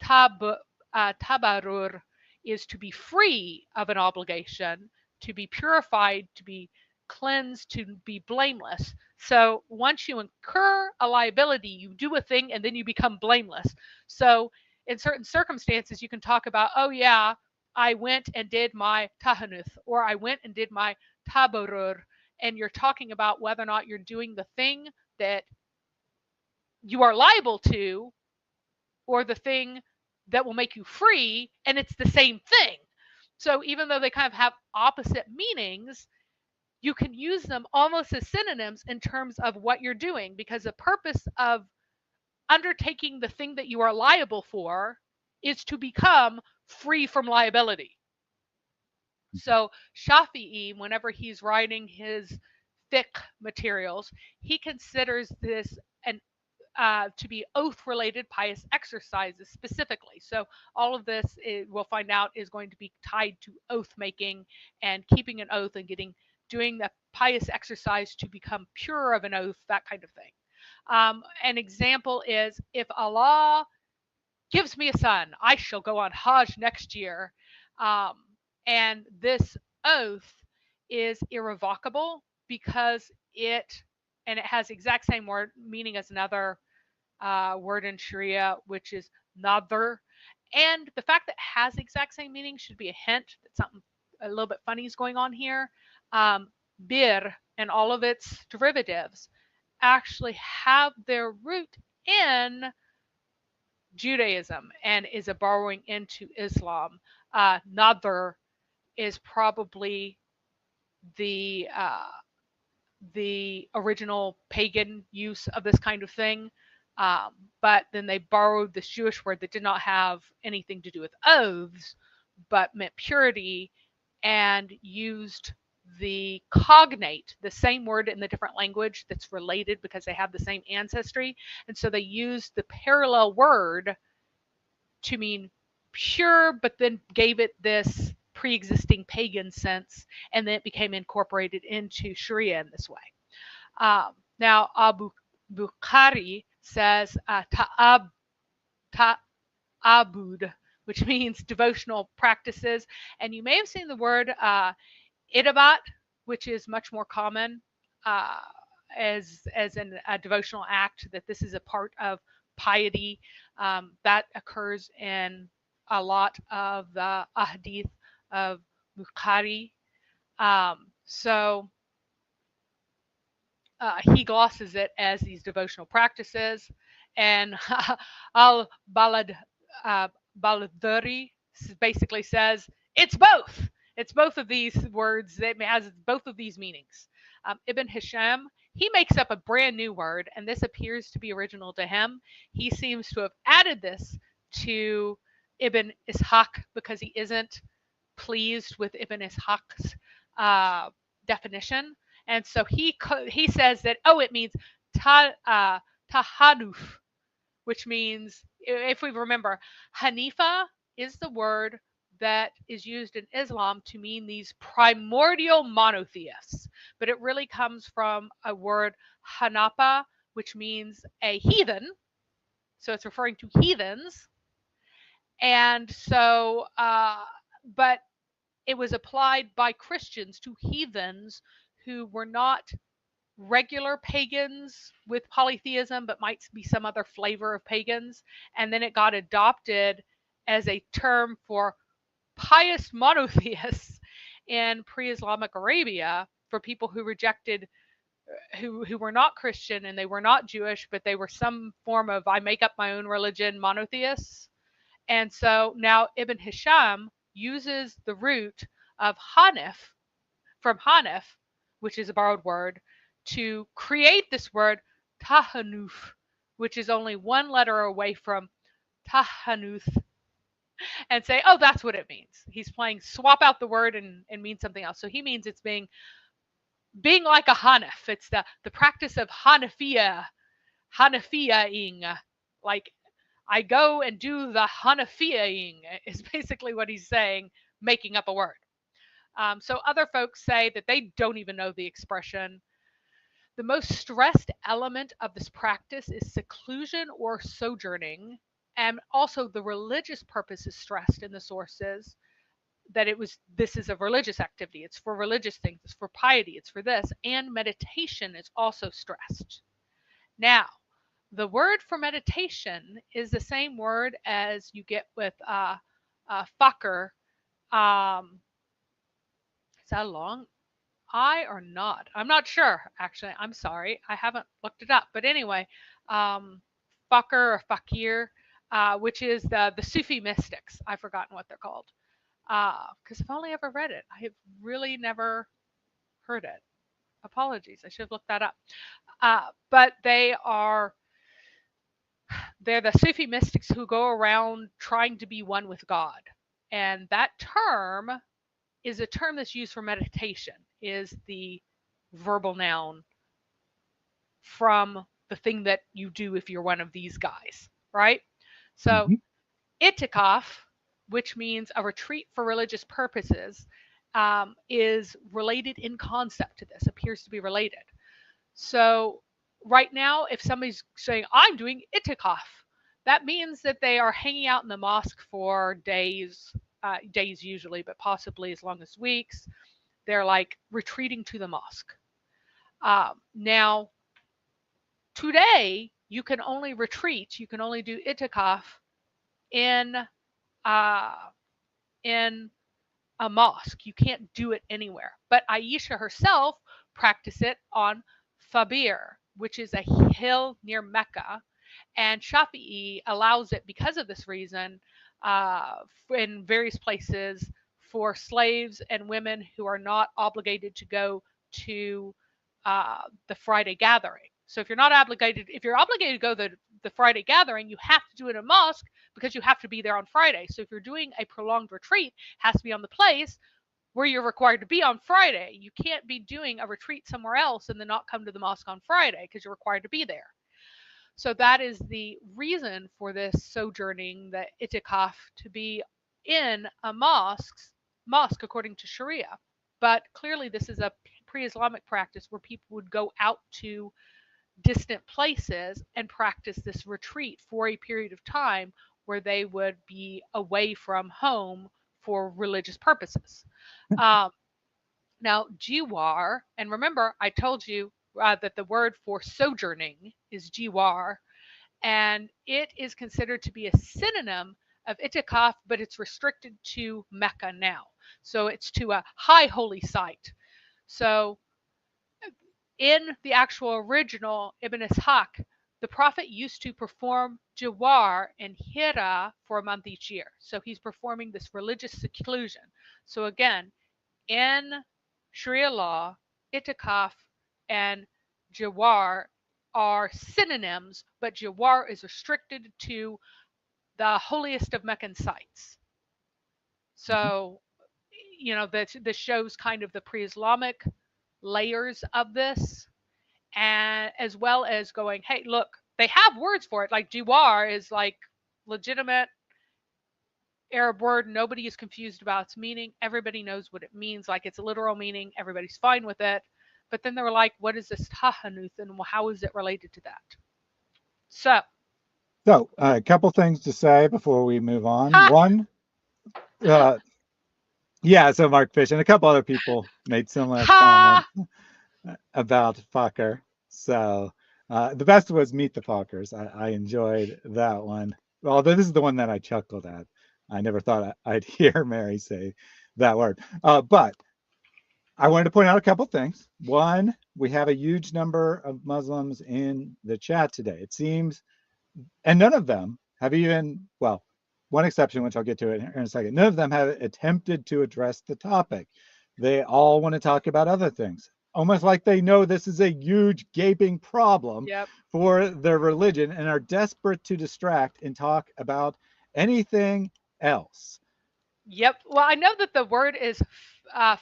tabarur is to be free of an obligation, to be purified, to be cleansed, to be blameless. So once you incur a liability, you do a thing and then you become blameless. So in certain circumstances, you can talk about, oh yeah, I went and did my tahanuth, or I went and did my tabarur, and you're talking about whether or not you're doing the thing that you are liable to, or the thing that will make you free, and it's the same thing. So even though they kind of have opposite meanings, you can use them almost as synonyms in terms of what you're doing, because the purpose of undertaking the thing that you are liable for is to become free from liability. So Shafi'i, whenever he's writing his fiqh materials, he considers this an to be oath-related pious exercises specifically. So all of this, we'll find out, is going to be tied to oath making and keeping an oath and doing the pious exercise to become pure of an oath, that kind of thing. An example is, if Allah gives me a son, I shall go on Hajj next year. Um, and this oath is irrevocable because it has the exact same word meaning as another word in Sharia, which is nadhr. And the fact that it has the exact same meaning should be a hint that something a little bit funny is going on here. Bir and all of its derivatives actually have their root in Judaism and is a borrowing into Islam. Nadhr is probably the original pagan use of this kind of thing. But then they borrowed this Jewish word that did not have anything to do with oaths, but meant purity, and used the cognate, the same word in the different language that's related because they have the same ancestry. And so they used the parallel word to mean pure, but then gave it this pre-existing pagan sense, and then it became incorporated into Sharia in this way. Now, Abu Bukhari says ta'abud, which means devotional practices. And you may have seen the word idabat, which is much more common as a devotional act, that this is a part of piety. That occurs in a lot of the ahadith of Bukhari. So he glosses it as these devotional practices. And al-Baladari basically says it's both. It's both of these words. It has both of these meanings. Ibn Hisham, he makes up a brand new word, and this appears to be original to him. He seems to have added this to Ibn Ishaq because he isn't pleased with Ibn Ishaq's definition. And so he says that, oh, it means tahanuf, which means, if we remember, Hanifa is the word that is used in Islam to mean these primordial monotheists, but it really comes from a word Hanapa, which means a heathen. So it's referring to heathens. And so, but it was applied by Christians to heathens who were not regular pagans with polytheism, but might be some other flavor of pagans. And then it got adopted as a term for pious monotheists in pre-Islamic Arabia, for people who rejected, who were not Christian and they were not Jewish, but they were some form of, I make up my own religion, monotheists. And so now Ibn Hisham uses the root of Hanif, from Hanif, which is a borrowed word, to create this word Tahanuf, which is only one letter away from Tahanuth, and say, oh, that's what it means. He's playing swap out the word and mean something else. So he means it's being like a Hanif. It's the practice of Hanafiyaing, like I go and do the Hanafiyaing is basically what he's saying, making up a word. So other folks say that they don't even know the expression. The most stressed element of this practice is seclusion or sojourning, and also the religious purpose is stressed in the sources, that this is a religious activity. It's for religious things, it's for piety, it's for this, and meditation is also stressed. Now, the word for meditation is the same word as you get with fakir. Is that a long I or not? I'm not sure, actually. I'm sorry. I haven't looked it up. But anyway, fakir or fakir, which is the Sufi mystics. I've forgotten what they're called. Because I've only ever read it. I have really never heard it. Apologies. I should have looked that up. But they're the Sufi mystics who go around trying to be one with God. And that term is a term that's used for meditation, is the verbal noun from the thing that you do if you're one of these guys, right? So itikaf, which means a retreat for religious purposes, is related in concept to this, appears to be related. So right now, if somebody's saying, I'm doing itikaf, that means that they are hanging out in the mosque for days usually, but possibly as long as weeks. They're like retreating to the mosque. Now, today, you can only retreat, you can only do itikaf in a mosque. You can't do it anywhere. But Aisha herself practiced it on Fabir, which is a hill near Mecca. And Shafi'i allows it because of this reason in various places for slaves and women who are not obligated to go to the Friday gathering. So if you're obligated to go to the Friday gathering, you have to do it in a mosque because you have to be there on Friday. So if you're doing a prolonged retreat, it has to be on the place where you're required to be on Friday. You can't be doing a retreat somewhere else and then not come to the mosque on Friday because you're required to be there. So that is the reason for this sojourning, the itikaf, to be in a mosque according to Sharia. But clearly this is a pre-Islamic practice where people would go out to distant places and practice this retreat for a period of time where they would be away from home for religious purposes. Now, jiwar, and remember I told you that the word for sojourning is jiwar, and it is considered to be a synonym of itikaf, but it's restricted to Mecca now. So it's to a high holy site. So in the actual original Ibn Ishaq, the Prophet used to perform jiwar in Hira for a month each year. So he's performing this religious seclusion. So again, in Sharia law, itikaf and jiwar are synonyms, but jiwar is restricted to the holiest of Meccan sites. So, this shows kind of the pre-Islamic layers of this, and as well as going, hey, look, they have words for it. Like jiwar is like legitimate Arab word. Nobody is confused about its meaning. Everybody knows what it means, like its literal meaning. Everybody's fine with it. But then they were like, what is this tahanuth and how is it related to that? So, a couple things to say before we move on. ha, One, yeah, so Mark Fish and a couple other people made similar ha, comments about fucker. So the best was Meet the Fuckers. I enjoyed that one. Although this is the one that I chuckled at. I never thought I'd hear Mary say that word. But I wanted to point out a couple things. One, we have a huge number of Muslims in the chat today. It seems, and none of them have even, well, one exception, which I'll get to in a second, none of them have attempted to address the topic. They all want to talk about other things, almost like they know this is a huge gaping problem yep, for their religion and are desperate to distract and talk about anything else. yep. Well, I know that the word is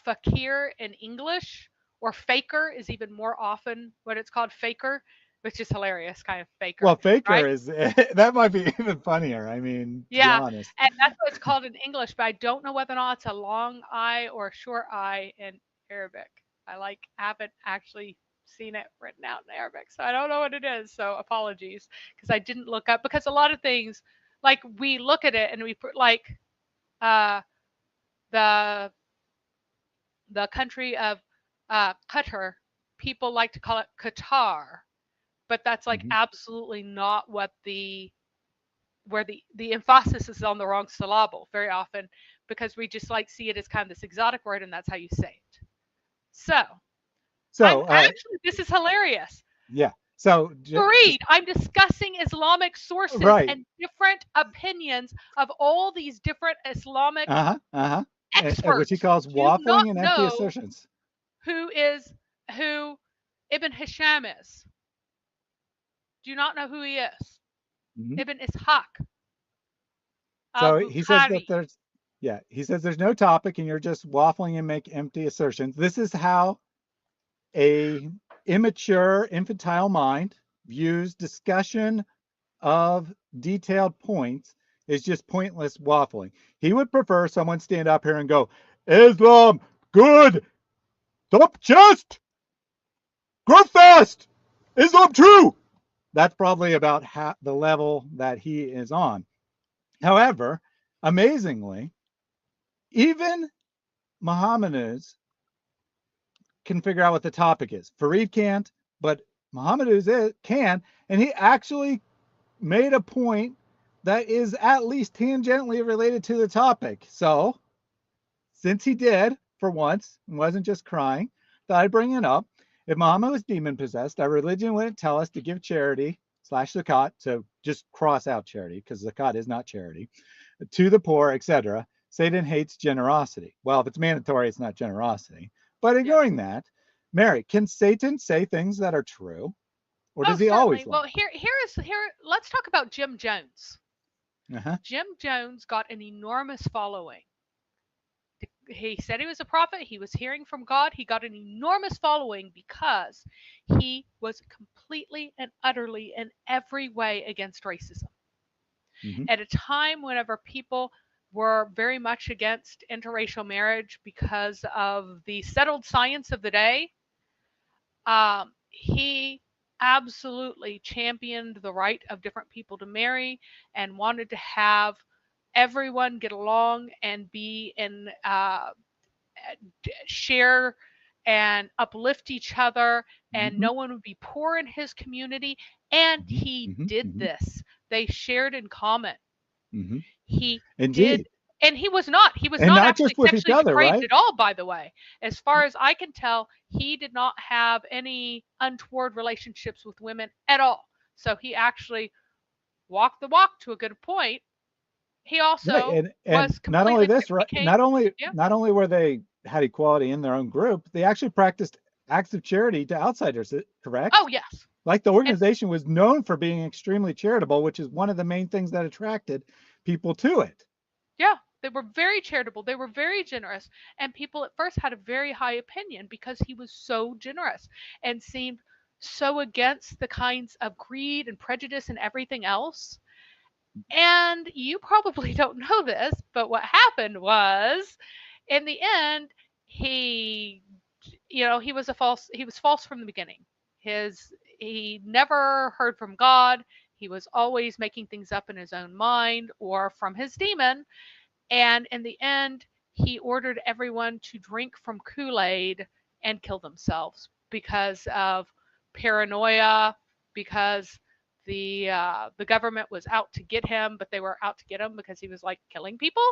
fakir in English, or faker is even more often what it's called, faker, which is hilarious, kind of faker, Well, faker right? is, that might be even funnier. I mean, to be Yeah, honest. and that's what it's called in English, but I don't know whether or not it's a long I or a short I in Arabic. I haven't actually seen it written out in Arabic, so I don't know what it is. So apologies, because I didn't look up, because a lot of things, like we look at it and we put like uh the country of Qatar, people like to call it Qatar, but that's like Mhm. absolutely not what where the emphasis is on the wrong syllable very often, because we just like see it as kind of this exotic word and that's how you say it. So I'm So, actually, this is hilarious. yeah. So, Fareed, I'm discussing Islamic sources right. and different opinions of all these different Islamic Which he experts. calls Do you not waffling and empty know assertions. who Ibn Hisham is? Do you not know who he is? Mhm. Ibn Ishaq So he says that al-Bukhari. he says there's no topic and you're just waffling and make empty assertions. This is how a immature, infantile mind views discussion of detailed points is just pointless waffling. He would prefer someone stand up here and go, Islam, good, thump chest, grow fast, Islam true. That's probably about the level that he is on. However, amazingly, even Mohammedans can figure out what the topic is. Fareed can't, but Mohammedans can, and he actually made a point that is at least tangentially related to the topic. So, since he did for once and wasn't just crying, thought I'd bring it up. If Muhammad was demon possessed, our religion wouldn't tell us to give charity / zakat, so just cross out charity because zakat is not charity, to the poor, etc. Satan hates generosity. Well, if it's mandatory, it's not generosity. But Yeah. ignoring that, Mary, can Satan say things that are true, or Oh, does he always certainly. Well, lie? here. Let's talk about Jim Jones. Uh-huh. Jim Jones got an enormous following. He said he was a prophet. He was hearing from God. He got an enormous following because he was completely and utterly in every way against racism. Mm-hmm. At a time whenever people were very much against interracial marriage because of the settled science of the day, he absolutely championed the right of different people to marry and wanted to have everyone get along and be in share and uplift each other, and Mm-hmm. no one would be poor in his community. And Mm-hmm. he Mm-hmm. did Mm-hmm. this. They shared in common. Mm-hmm. He did. Indeed. And he was not And not actually just with each sexually other, depraved right? at all, by the way. As far as I can tell, he did not have any untoward relationships with women at all. So he actually walked the walk to a good point. He Right. also And was not only completely this, right? became, yeah. Not only were they had equality in their own group, they actually practiced acts of charity to outsiders, correct? Oh, yes. Like the And organization was known for being extremely charitable, which is one of the main things that attracted people to it. yeah. They were very charitable. They were very generous. And people at first had a very high opinion because he was so generous and seemed so against the kinds of greed and prejudice and everything else. And you probably don't know this, but what happened was, in the end, he, he was false from the beginning. He never heard from God. He was always making things up in his own mind or from his demon. And in the end, he ordered everyone to drink from Kool-Aid and kill themselves because of paranoia, because the government was out to get him, but they were out to get him because he was like killing people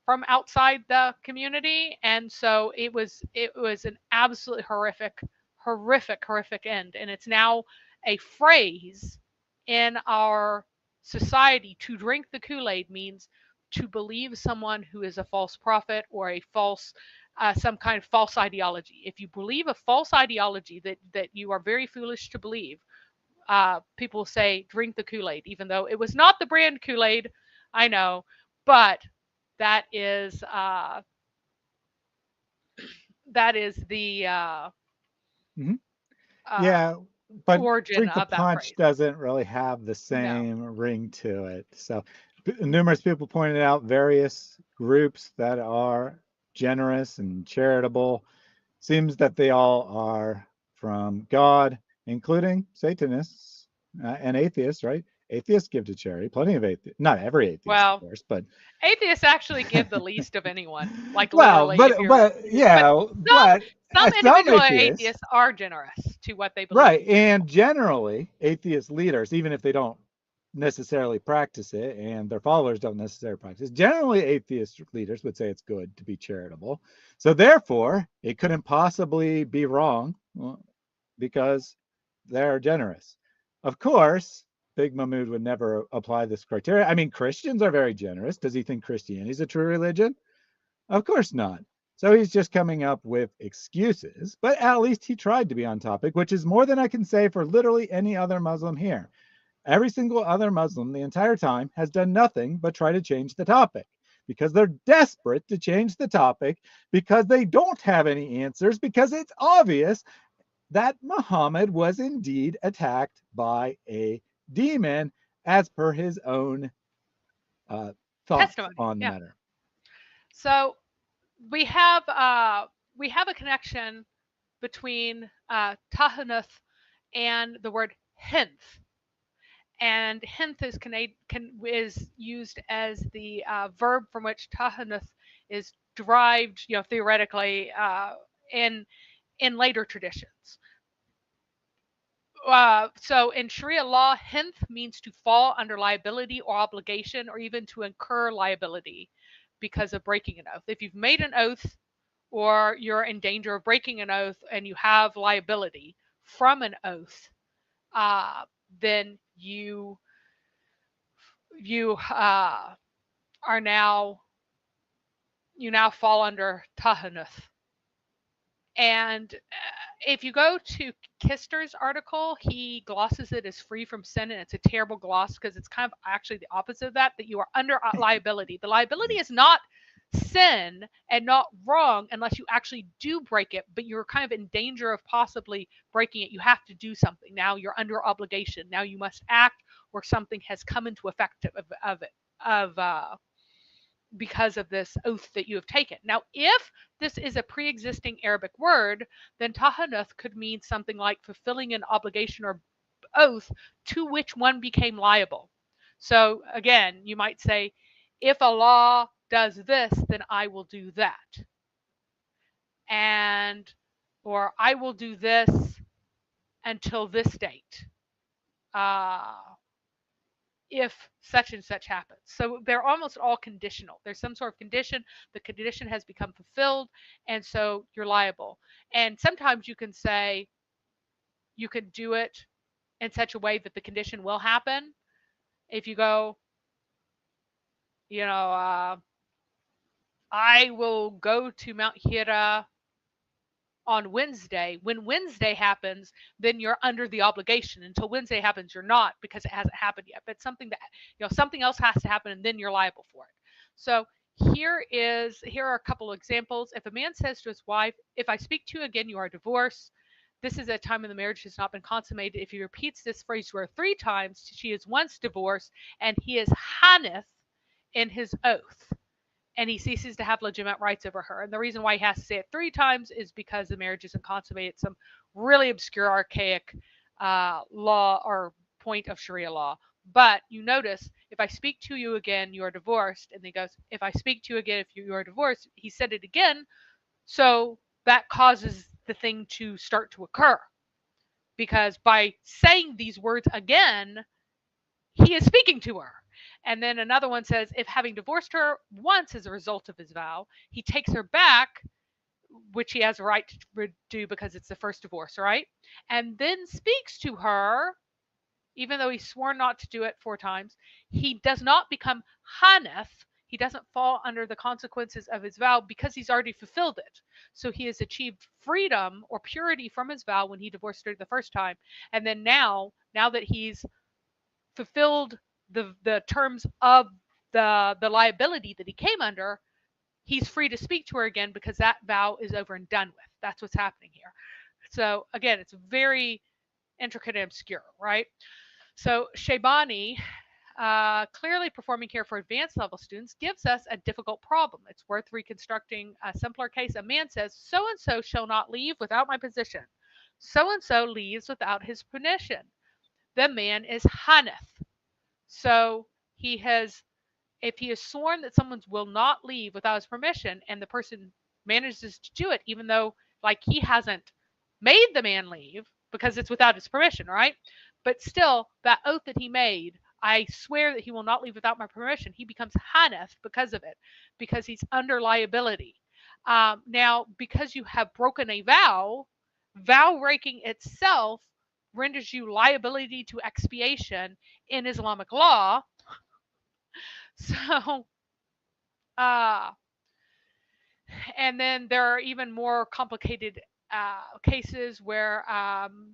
from outside the community. And so it was an absolutely horrific end. And it's now a phrase in our society. To drink the Kool-Aid means to believe someone who is a false prophet or a false some kind of false ideology. If you believe a false ideology that you are very foolish to believe, people say drink the Kool-Aid, even though it was not the brand Kool-Aid, I know, but that is the Mhm. Yeah, but origin drink the of that punch phrase. doesn't really have the No. same ring to it. So numerous people pointed out various groups that are generous and charitable. Seems that they all are from God, including Satanists and atheists, right? Atheists give to charity. Plenty of atheists. Not every atheist, of Well, course, but atheists actually give the least of anyone, like well, literally, if you're, but yeah, but some some individual atheists, atheists are generous to what they right? believe. And generally, atheist leaders, even if they don't necessarily practice it and their followers don't necessarily practice, generally atheist leaders would say it's good to be charitable. So therefore, it couldn't possibly be wrong because they're generous. Of course, Big Mahmood would never apply this criteria. I mean, Christians are very generous. Does he think Christianity is a true religion? Of course not. So he's just coming up with excuses, but at least he tried to be on topic, which is more than I can say for literally any other Muslim here. Every single other Muslim the entire time has done nothing but try to change the topic because they're desperate to change the topic because they don't have any answers, because it's obvious that Muhammad was indeed attacked by a demon as per his own thoughts Testimony, on the yeah. matter. So we have a connection between Tahanuth and the word hinth. And hinth is used as the verb from which Tahanuth is derived, theoretically, in later traditions. So in Sharia law, hinth means to fall under liability or obligation, or even to incur liability because of breaking an oath. If you've made an oath or you're in danger of breaking an oath and you have liability from an oath, then you are now you now fall under Tahanuth. And if you go to Kister's article, he glosses it as free from sin, and it's a terrible gloss because it's kind of actually the opposite of that you are under liability. The liability is not sin and not wrong unless you actually do break it, but you're kind of in danger of possibly breaking it. You have to do something. Now you're under obligation. Now you must act, or something has come into effect of it, because of this oath that you have taken. Now, if this is a pre-existing Arabic word, then tahanuth could mean something like fulfilling an obligation or oath to which one became liable. So again, you might say, if Allah does this, then I will do that. Or I will do this until this date. If such and such happens. So they're almost all conditional. There's some sort of condition, the condition has become fulfilled, and so you're liable. And sometimes you can say, you could do it in such a way that the condition will happen. If you go, I will go to Mount Hira on Wednesday. When Wednesday happens, then you're under the obligation. Until Wednesday happens, you're not, because it hasn't happened yet. But something else has to happen, and then you're liable for it. So Here are a couple examples. If a man says to his wife, "If I speak to you again, you are divorced," this is a time when the marriage has not been consummated. If he repeats this phrase to her 3 times, she is once divorced, and he is haneth in his oath, and he ceases to have legitimate rights over her. And the reason why he has to say it 3 times is because the marriage isn't consummated. Some really obscure, archaic law or point of Sharia law. But you notice, if I speak to you again, you are divorced. And he goes, if I speak to you again, if you are divorced, he said it again. So that causes the thing to start to occur. Because by saying these words again, he is speaking to her. And then another one says, if having divorced her once as a result of his vow, he takes her back, which he has a right to do because it's the first divorce, right? And then speaks to her, even though he's sworn not to do it 4 times, he does not become haneth. He doesn't fall under the consequences of his vow because he's already fulfilled it. So he has achieved freedom or purity from his vow when he divorced her the first time. And then now that he's fulfilled the terms of the liability that he came under, he's free to speak to her again because that vow is over and done with. That's what's happening here. So again, it's very intricate and obscure, right? So Shaybani, clearly performing care for advanced level students, gives us a difficult problem. It's worth reconstructing a simpler case. A man says, so-and-so shall not leave without my permission. So-and-so leaves without his permission. The man is haneth. So he has, if he has sworn that someone will not leave without his permission, and the person manages to do it, even though like he hasn't made the man leave because it's without his permission, right? But still, that oath that he made, I swear that he will not leave without my permission, he becomes haneth because of it, because he's under liability. Now, because you have broken a vow, vow breaking itself renders you liability to expiation in Islamic law. So, and then there are even more complicated cases where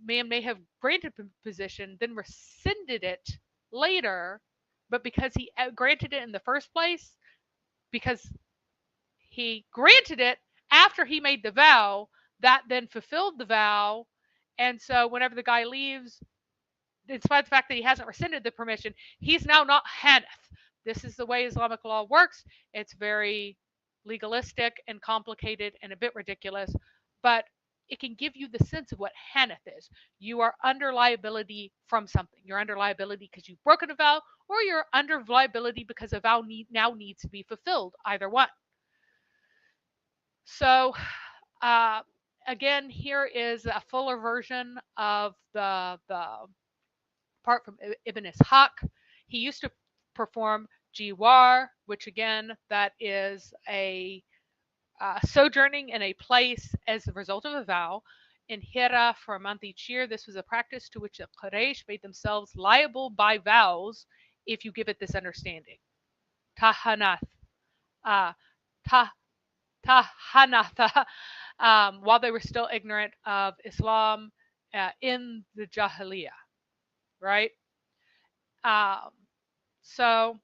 man may have granted position, then rescinded it later, but because he granted it in the first place, because he granted it after he made the vow, that then fulfilled the vow. And so whenever the guy leaves, in spite of the fact that he hasn't rescinded the permission, he's now not haneth. This is the way Islamic law works. It's very legalistic and complicated and a bit ridiculous, but it can give you the sense of what haneth is. You are under liability from something. You're under liability because you've broken a vow, or you're under liability because a vow now needs to be fulfilled, either one. So again, here is a fuller version of the part from Ibn Ishaq. He used to perform jiwar, which again, that is a sojourning in a place as a result of a vow. In Hira for a month each year, this was a practice to which the Quraysh made themselves liable by vows if you give it this understanding. Tahanath. Tahanatha, while they were still ignorant of Islam in the Jahiliyyah, right? So,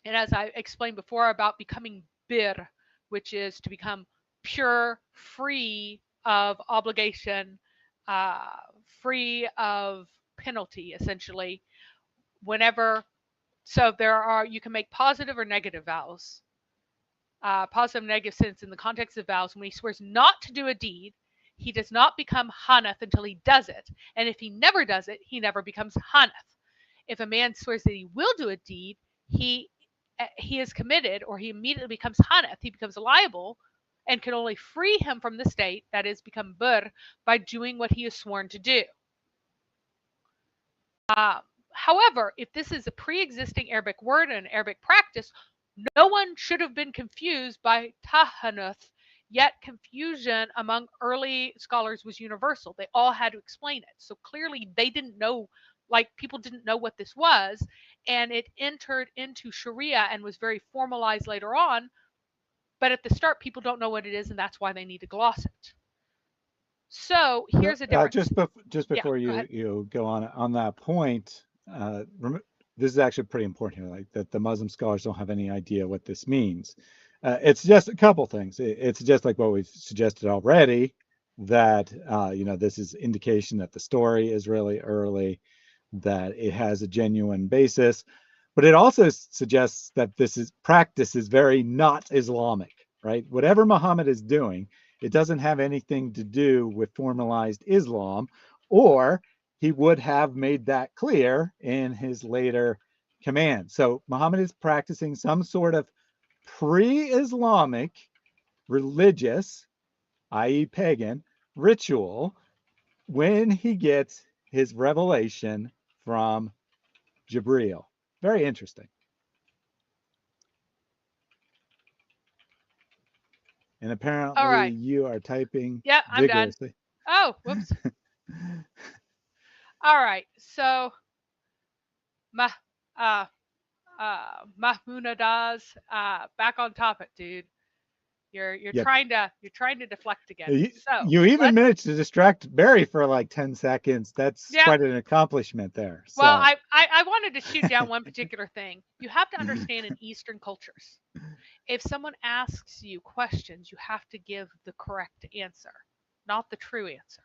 and as I explained before about becoming bir, which is to become pure, free of obligation, free of penalty, essentially. So you can make positive or negative vows. Positive and negative sense in the context of vows. When he swears not to do a deed, he does not become haneth until he does it. And if he never does it, he never becomes haneth. If a man swears that he will do a deed, he is committed, or he immediately becomes haneth. He becomes liable and can only free him from the state, that is, become bur, by doing what he is sworn to do. However, if this is a pre-existing Arabic word and Arabic practice, no one should have been confused by tahanuth, yet confusion among early scholars was universal. They all had to explain it. So clearly they didn't know, like people didn't know what this was, and it entered into Sharia and was very formalized later on. But at the start, people don't know what it is, and that's why they need to gloss it. So here's a difference. Just before Yeah, you go on that point, this is actually pretty important here, like that the Muslim scholars don't have any idea what this means. It's just a couple things. It's just like what we've suggested already, that this is indication that the story is really early, that it has a genuine basis, but it also suggests that this practice is very not Islamic, right? Whatever Muhammad is doing, it doesn't have anything to do with formalized Islam, or he would have made that clear in his later command. So Muhammad is practicing some sort of pre-Islamic religious, i.e. pagan, ritual when he gets his revelation from Jibreel. Very interesting. And apparently All right. you are typing Yeah, I'm done. vigorously. Oh, whoops. All right. So, Mahmoudaz, back on topic, dude. You're Yep. trying to deflect again. You even managed to distract Barry for like 10 seconds. That's quite an accomplishment there. Well, I wanted to shoot down one particular thing. You have to understand in Eastern cultures, if someone asks you questions, you have to give the correct answer, not the true answer,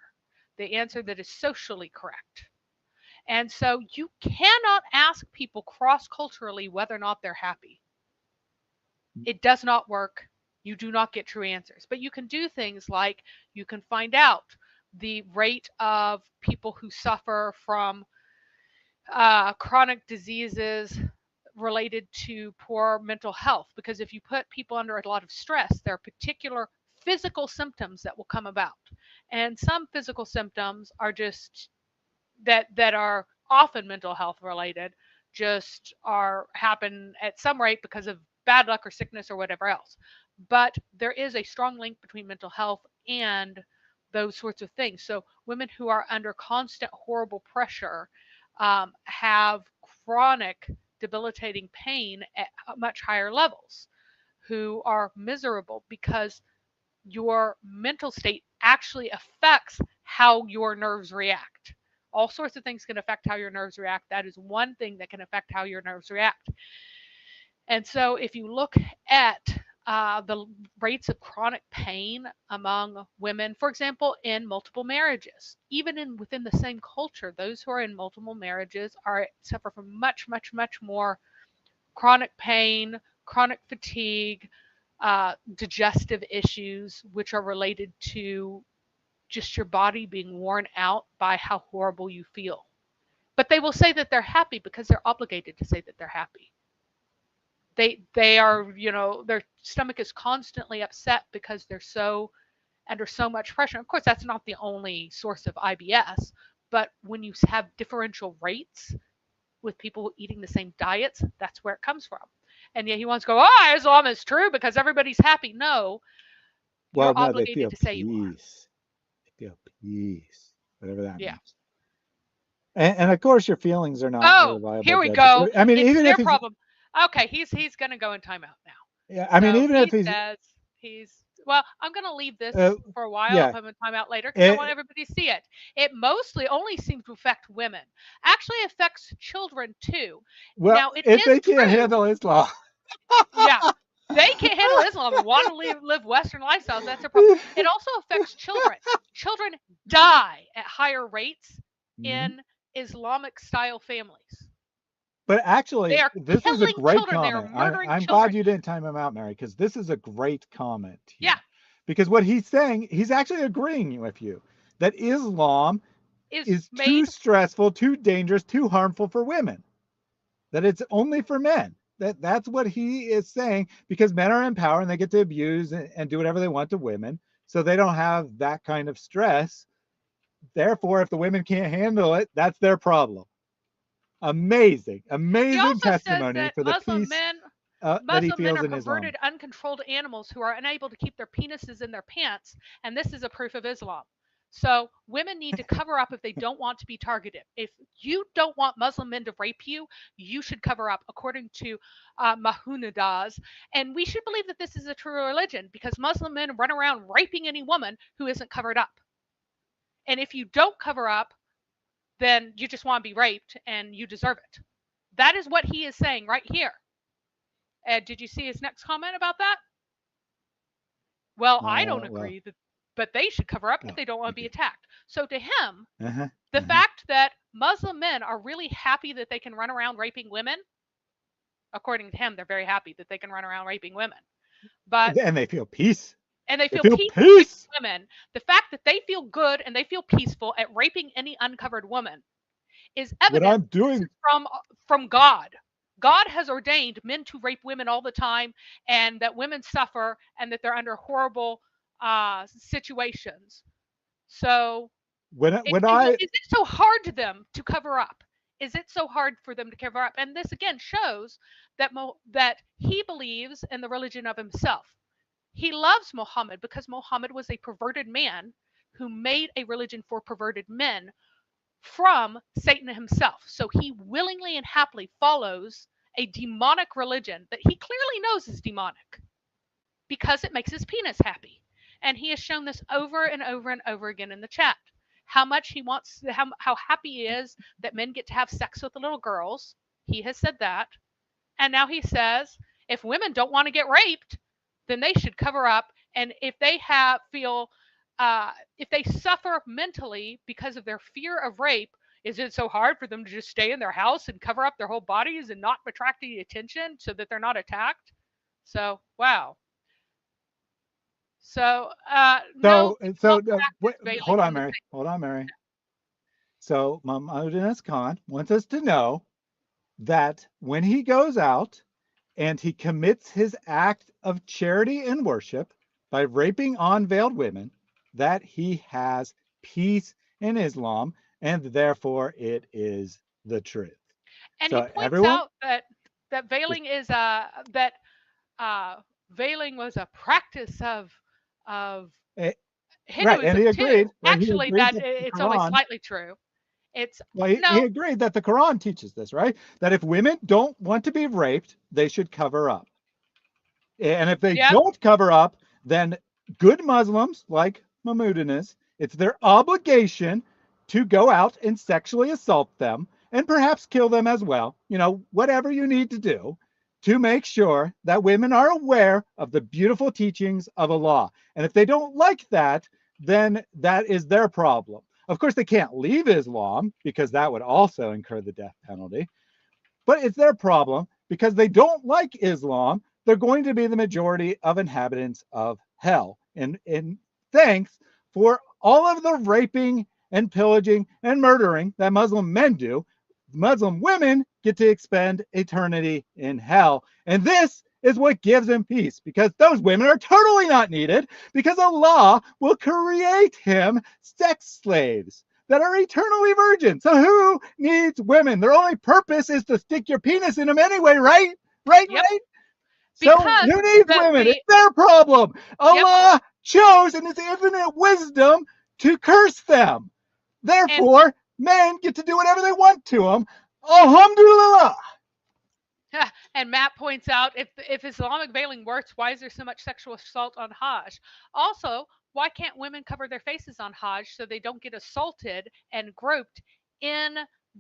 the answer that is socially correct. And so you cannot ask people cross-culturally whether or not they're happy. It does not work. You do not get true answers. But you can do things like you can find out the rate of people who suffer from chronic diseases related to poor mental health. Because if you put people under a lot of stress, there are particular physical symptoms that will come about. And some physical symptoms are just that are often mental health related, just happen at some rate because of bad luck or sickness or whatever else. But there is a strong link between mental health and those sorts of things. So women who are under constant horrible pressure have chronic debilitating pain at much higher levels, who are miserable because your mental state actually affects how your nerves react. All sorts of things can affect how your nerves react. That is one thing that can affect how your nerves react. And so if you look at the rates of chronic pain among women, for example, in multiple marriages, even within the same culture, those who are in multiple marriages suffer from much, much, much more chronic pain, chronic fatigue, digestive issues, which are related to just your body being worn out by how horrible you feel. But they will say that they're happy because they're obligated to say that they're happy. They are, their stomach is constantly upset because they're so under so much pressure. Of course, that's not the only source of IBS, but when you have differential rates with people eating the same diets, that's where it comes from. And yet he wants to go, oh, Islam is true because everybody's happy. No, well, you're no, obligated to say you are. They feel peace, whatever that Yeah. means. And of course, your feelings are not Oh, reliable here we judges. go. I mean, It's even their if problem. Okay, he's going to go in timeout now. yeah, I mean, So even if he says well, I'm going to leave this for a while. yeah, I'll put him in timeout later because I want everybody to see it. It mostly only seems to affect women. Actually affects children too. well, Now, it if is they can't true. handle Islam, Yeah, they can't handle Islam and want to live Western lifestyles. That's a problem. It also affects children. Children die at higher rates in Islamic style families. but actually, They are this is a killing great children. They are comment. murdering I'm children. glad you didn't time him out, Mary, because this is a great comment here. Yeah. Because what he's saying, he's actually agreeing with you that Islam is too stressful, too dangerous, too harmful for women. That it's only for men. That's what he is saying, because men are in power and they get to abuse and do whatever they want to women. So they don't have that kind of stress. Therefore, if the women can't handle it, that's their problem. Amazing testimony for the Muslim peace men, that he Muslim men feels are in Islam. perverted, uncontrolled animals who are unable to keep their penises in their pants, and this is a proof of Islam. So women need to cover up if they don't want to be targeted. If you don't want Muslim men to rape you, you should cover up, according to Mahmoudaz. And we should believe that this is a true religion because Muslim men run around raping any woman who isn't covered up. And if you don't cover up, then you just want to be raped and you deserve it. That is what he is saying right here. And did you see his next comment about that? Well, I don't Well, agree that, but they should cover up if oh, they don't want to be okay. attacked. So to him, Uh-huh. the fact that Muslim men are really happy that they can run around raping women, according to him, they're very happy that they can run around raping women. But And they feel peace. and they They feel feel peaceful at peace. raping women. The fact that they feel good and they feel peaceful at raping any uncovered woman is What evidence I'm doing. from God. God has ordained men to rape women all the time, and that women suffer, and that they're under horrible situations. So, When is it so hard to them to cover up? Is it so hard for them to cover up? And this again shows that that he believes in the religion of himself. He loves Muhammad because Muhammad was a perverted man who made a religion for perverted men from Satan himself. So he willingly and happily follows a demonic religion that he clearly knows is demonic because it makes his penis happy. And he has shown this over and over and over again in the chat. How much he wants, how happy he is that men get to have sex with the little girls. He has said that. And now he says if women don't want to get raped, then they should cover up. And if they if they suffer mentally because of their fear of rape, is it so hard for them to just stay in their house and cover up their whole bodies and not attract any attention so that they're not attacked? So, wow. So, no. Hold on, Mary. Hold on, Mary. So, Mahmoud Khan wants us to know that when he goes out and he commits his act of charity and worship by raping unveiled women, that he has peace in Islam, and therefore it is the truth. And so he points out that veiling is veiling was a practice of Hinduism right, and he agreed. too. Actually, that it's only slightly true. He agreed that the Quran teaches this, right? That if women don't want to be raped, they should cover up. And if they don't cover up, then good Muslims like Mahmoudin it's their obligation to go out and sexually assault them and perhaps kill them as well. Whatever you need to do to make sure that women are aware of the beautiful teachings of Allah. And if they don't like that, then that is their problem. Of course, they can't leave Islam because that would also incur the death penalty. But it's their problem because they don't like Islam. They're going to be the majority of inhabitants of hell. And thanks for all of the raping and pillaging and murdering that Muslim men do, Muslim women get to expend eternity in hell. And this is what gives him peace, because those women are totally not needed, because Allah will create him sex slaves that are eternally virgin. So who needs women? Their only purpose is to stick your penis in them anyway, right? Right? So who needs women? It's their problem. Allah chose in his infinite wisdom to curse them. Therefore, men get to do whatever they want to them. Alhamdulillah. And Matt points out, if Islamic veiling works, why is there so much sexual assault on Hajj? Also, why can't women cover their faces on Hajj so they don't get assaulted and groped in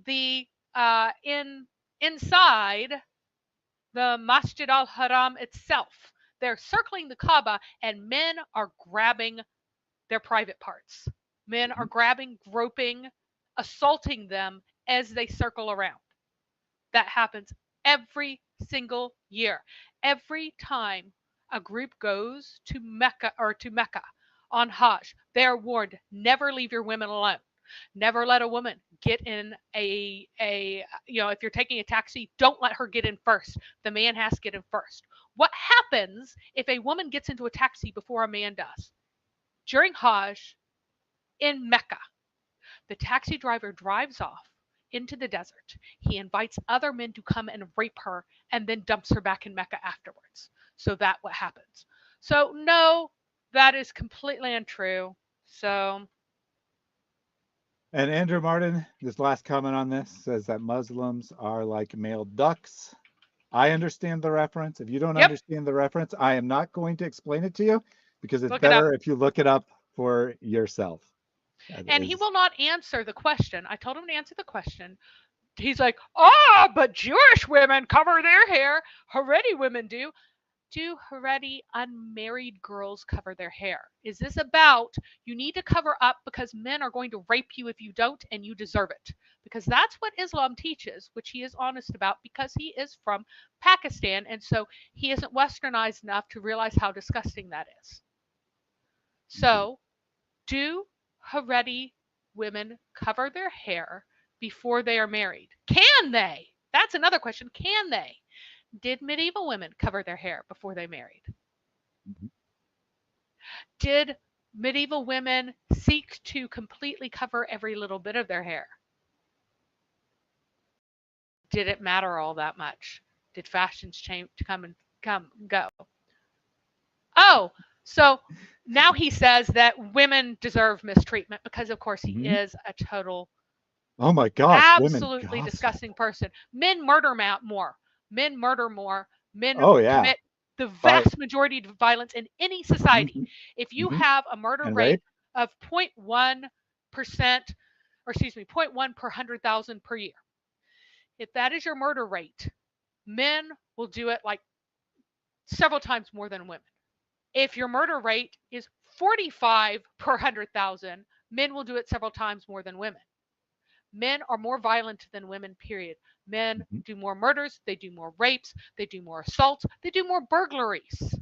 the inside the Masjid al-Haram itself? They're circling the Kaaba, and men are grabbing their private parts. Men are grabbing, groping, assaulting them as they circle around. That happens every single year. Every time a group goes to Mecca on Hajj, they are warned, never leave your women alone. Never let a woman get in if you're taking a taxi, don't let her get in first. The man has to get in first. What happens if a woman gets into a taxi before a man does? During Hajj in Mecca, the taxi driver drives off into the desert. He invites other men to come and rape her and then dumps her back in Mecca afterwards. So that's what happens. So no, that is completely untrue. So. And Andrew Martin, this last comment on this says that Muslims are like male ducks. I understand the reference. If you don't understand the reference, I am not going to explain it to you, because it's better if you look it up for yourself. And he will not answer the question. I told him to answer the question. he's like, "Ah, but Jewish women cover their hair. Haredi women do." Do Haredi unmarried girls cover their hair? Is this about you need to cover up because men are going to rape you if you don't and you deserve it? Because that's what Islam teaches, which he is honest about because he is from Pakistan and so he isn't westernized enough to realize how disgusting that is. So, do Haredi women cover their hair before they are married? Can they? That's another question. Can they? Did medieval women cover their hair before they married? Did medieval women seek to completely cover every little bit of their hair? Did it matter all that much? Did fashions change come and go? Oh, so now he says that women deserve mistreatment because of course he is a total Oh my gosh, women absolutely gossip. disgusting person. Men murder more. Men murder more. Men Oh yeah. commit the vast majority of violence in any society. Mhm. If you Mhm. have a murder And rate rape? of 0.1%, or excuse me, 0.1 per 100,000 per year, if that is your murder rate, men will do it like several times more than women. If your murder rate is 45 per 100,000, men will do it several times more than women. Men are more violent than women, period. Men Mhm. do more murders, they do more rapes, they do more assaults, they do more burglaries.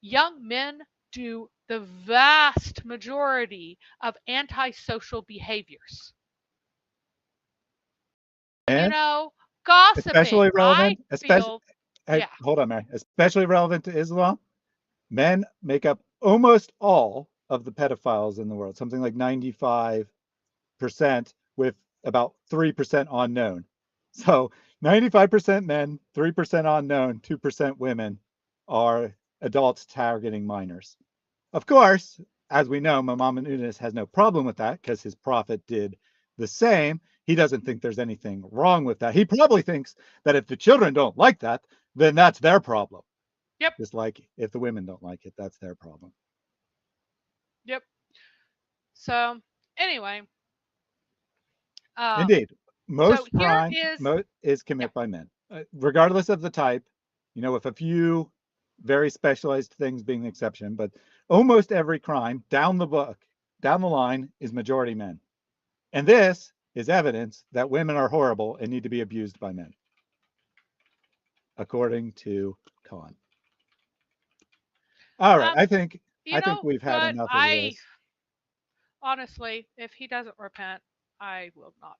Young men do the vast majority of antisocial behaviors. You And know, gossiping. especially I relevant, especially feel, yeah. hold on, Mary. Especially relevant to Islam, men make up almost all of the pedophiles in the world, something like 95%, with about 3% unknown. So 95% men, 3% unknown, 2% women are adults targeting minors. Of course, as we know, Muhammad Yunus has no problem with that because his prophet did the same. He doesn't think there's anything wrong with that. He probably thinks that if the children don't like that, then that's their problem. Yep. Just like if the women don't like it, that's their problem. Yep. So, anyway, Indeed, so most here crime is, is yeah. committed by men, regardless of the type. With a few very specialized things being the exception, but almost every crime down the line, is majority men. And this is evidence that women are horrible and need to be abused by men, according to Khan. All right, I think You know we've had what? enough of this. Honestly, if he doesn't repent, I will not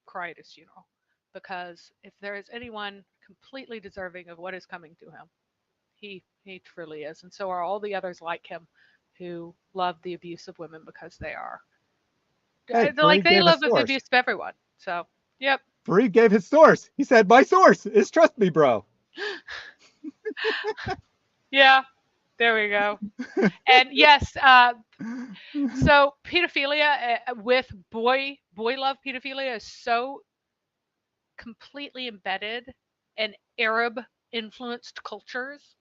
cry at his funeral. Because if there is anyone completely deserving of what is coming to him, he truly is. And so are all the others like him who love the abuse of women because they are. Hey, Like Fareed they gave a love the source. abuse of everyone. So, yep. Fareed gave his source. He said, "My source is trust me, bro." Yeah, there we go. And yes, so pedophilia with boy love pedophilia is so completely embedded in Arab influenced cultures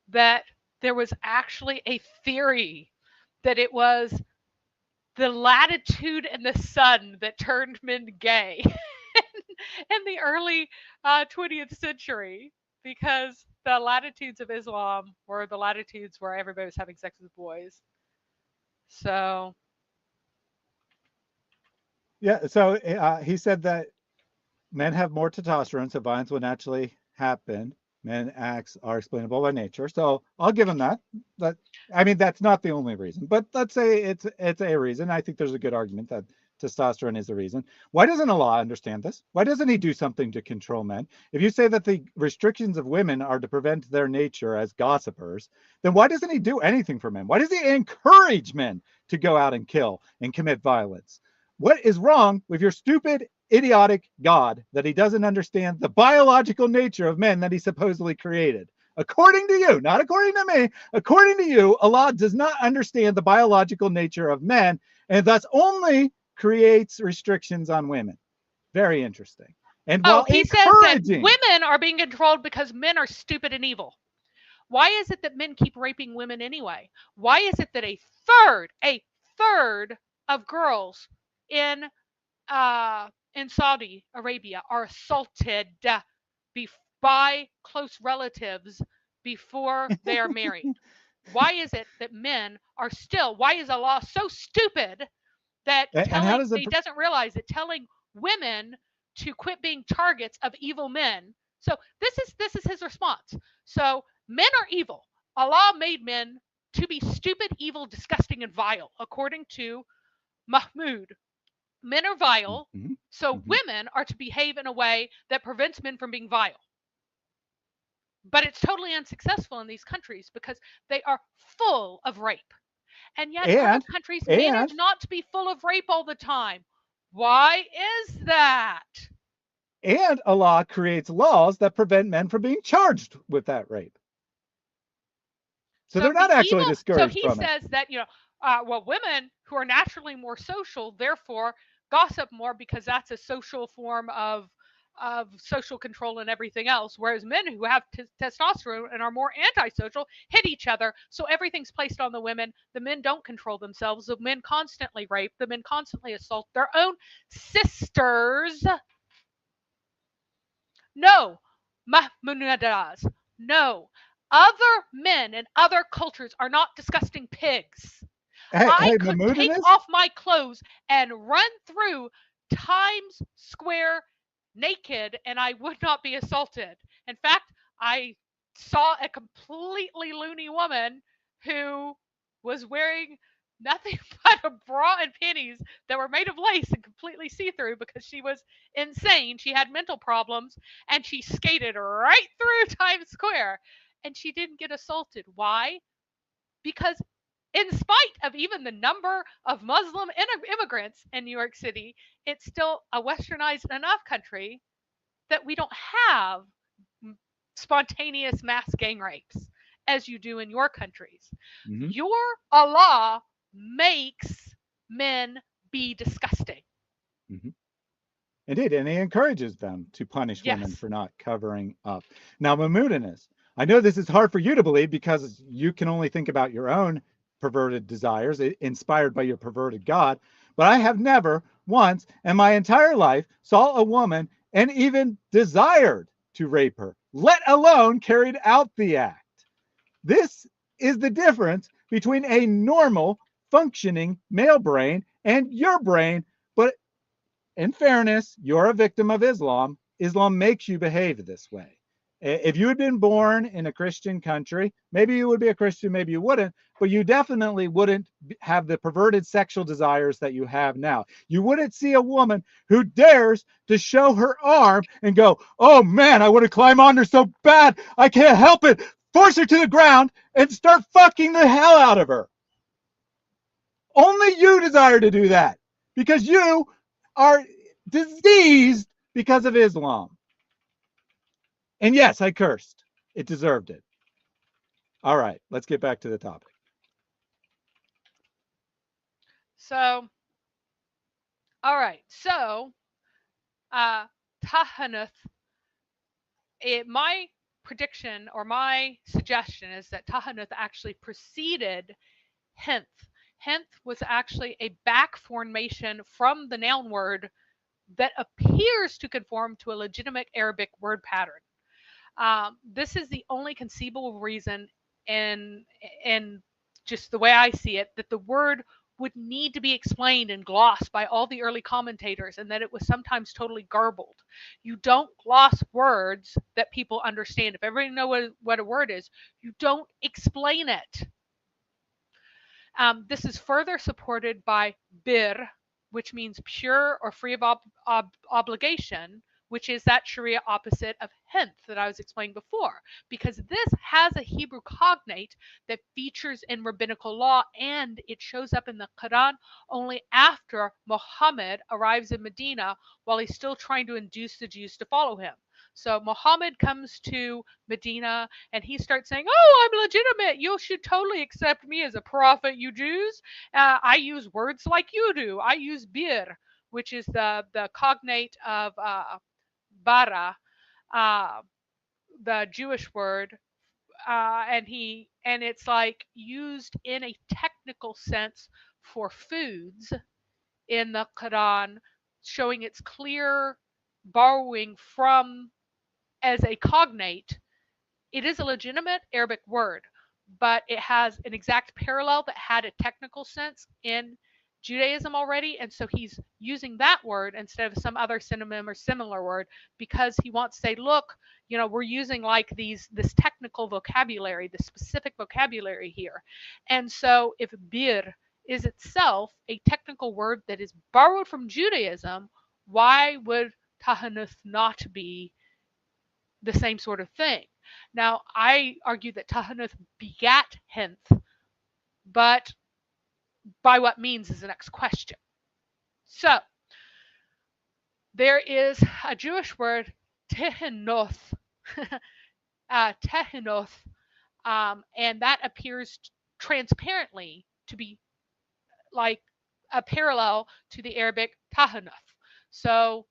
that there was actually a theory that it was the latitude and the sun that turned men gay in the early 20th century because the latitudes of Islam were the latitudes where everybody was having sex with boys. So, Yeah, so he said that men have more testosterone, so violence will naturally happen. Men acts are explainable by nature. So I'll give him that. But I mean, that's not the only reason. But let's say it's a reason. I think there's a good argument that testosterone is the reason. Why doesn't Allah understand this? Why doesn't he do something to control men? If you say that the restrictions of women are to prevent their nature as gossipers, then why doesn't he do anything for men? Why does he encourage men to go out and kill and commit violence? What is wrong with your stupid, idiotic God that he doesn't understand the biological nature of men that he supposedly created? According to you, not according to me, according to you, Allah does not understand the biological nature of men and thus only creates restrictions on women. Very interesting. And while he says that encouraging women are being controlled because men are stupid and evil. Why is it that men keep raping women anyway? Why is it that a third of girls in in Saudi Arabia are assaulted by close relatives before they are married? Why is it that men are still, why is Allah so stupid that And how does it? he doesn't realize that telling women to quit being targets of evil men? So this is his response. So men are evil. Allah made men to be stupid, evil, disgusting, and vile, according to Mahmud. Men are vile, Mhm, so mhm. women are to behave in a way that prevents men from being vile. But it's totally unsuccessful in these countries because they are full of rape. And yet in other And countries manage and not to be full of rape all the time. Why is that? and Allah creates laws that prevent men from being charged with that rape. So So they're not actually so discouraged he from it. says that, well, women who are naturally more social, therefore gossip more because that's a social form of social control and everything else. Whereas men who have testosterone and are more antisocial hit each other. So everything's placed on the women. The men don't control themselves. The men constantly rape. The men constantly assault their own sisters. No, Mahmunadas. No. Other men in other cultures are not disgusting pigs. I Hey, could take Mahmoudinous? off my clothes and run through Times Square naked and I would not be assaulted. In fact, I saw a completely loony woman who was wearing nothing but a bra and panties that were made of lace and completely see-through because she was insane. She had mental problems and she skated right through Times Square and she didn't get assaulted. Why? Because in spite of even the number of Muslim immigrants in New York City, it's still a westernized enough country that we don't have spontaneous mass gang rapes as you do in your countries. Hmm. Your Allah makes men be disgusting. Hmm. Indeed, and he encourages them to punish women Yes. for not covering up. Now, Mahmoudinous, I know this is hard for you to believe because you can only think about your own perverted desires inspired by your perverted God, but I have never once in my entire life saw a woman and even desired to rape her, let alone carried out the act. This is the difference between a normal functioning male brain and your brain. But in fairness, you're a victim of Islam. Islam makes you behave this way. If you had been born in a Christian country, maybe you would be a Christian, maybe you wouldn't, but you definitely wouldn't have the perverted sexual desires that you have now. You wouldn't see a woman who dares to show her arm and go, oh man, I want to climb on her so bad, I can't help it. Force her to the ground and start fucking the hell out of her. Only you desire to do that because you are diseased because of Islam. And yes, I cursed. It deserved it. All right, let's get back to the topic. So, all right. So, Tahanuth, my prediction or my suggestion is that Tahanuth actually preceded Henth. Henth was actually a back formation from the noun word that appears to conform to a legitimate Arabic word pattern. This is the only conceivable reason, in just the way I see it, that the word would need to be explained and glossed by all the early commentators, and that it was sometimes totally garbled. You don't gloss words that people understand. If everybody knows what a word is, you don't explain it. This is further supported by bir, which means pure or free of obligation, which is that Sharia opposite of henth that I was explaining before, because this has a Hebrew cognate that features in rabbinical law and it shows up in the Quran only after Muhammad arrives in Medina while he's still trying to induce the Jews to follow him. So Muhammad comes to Medina and he starts saying, oh, I'm legitimate. You should totally accept me as a prophet, you Jews. I use words like you do. I use bir, which is the cognate of bara, uh, the Jewish word. And it's like used in a technical sense for foods in the Quran. showing its clear borrowing from as a cognate, it is a legitimate Arabic word, but it has an exact parallel that had a technical sense in Judaism already, and so he's using that word instead of some other synonym or similar word because he wants to say, look, we're using like this technical vocabulary, this specific vocabulary here. And so if bir is itself a technical word that is borrowed from Judaism, why would tahanuth not be the same sort of thing? Now, I argue that tahanuth begat henth, but by what means is the next question. So, there is a Jewish word, tehenoth, tehenoth, and that appears transparently to be like a parallel to the Arabic tahanuth. So,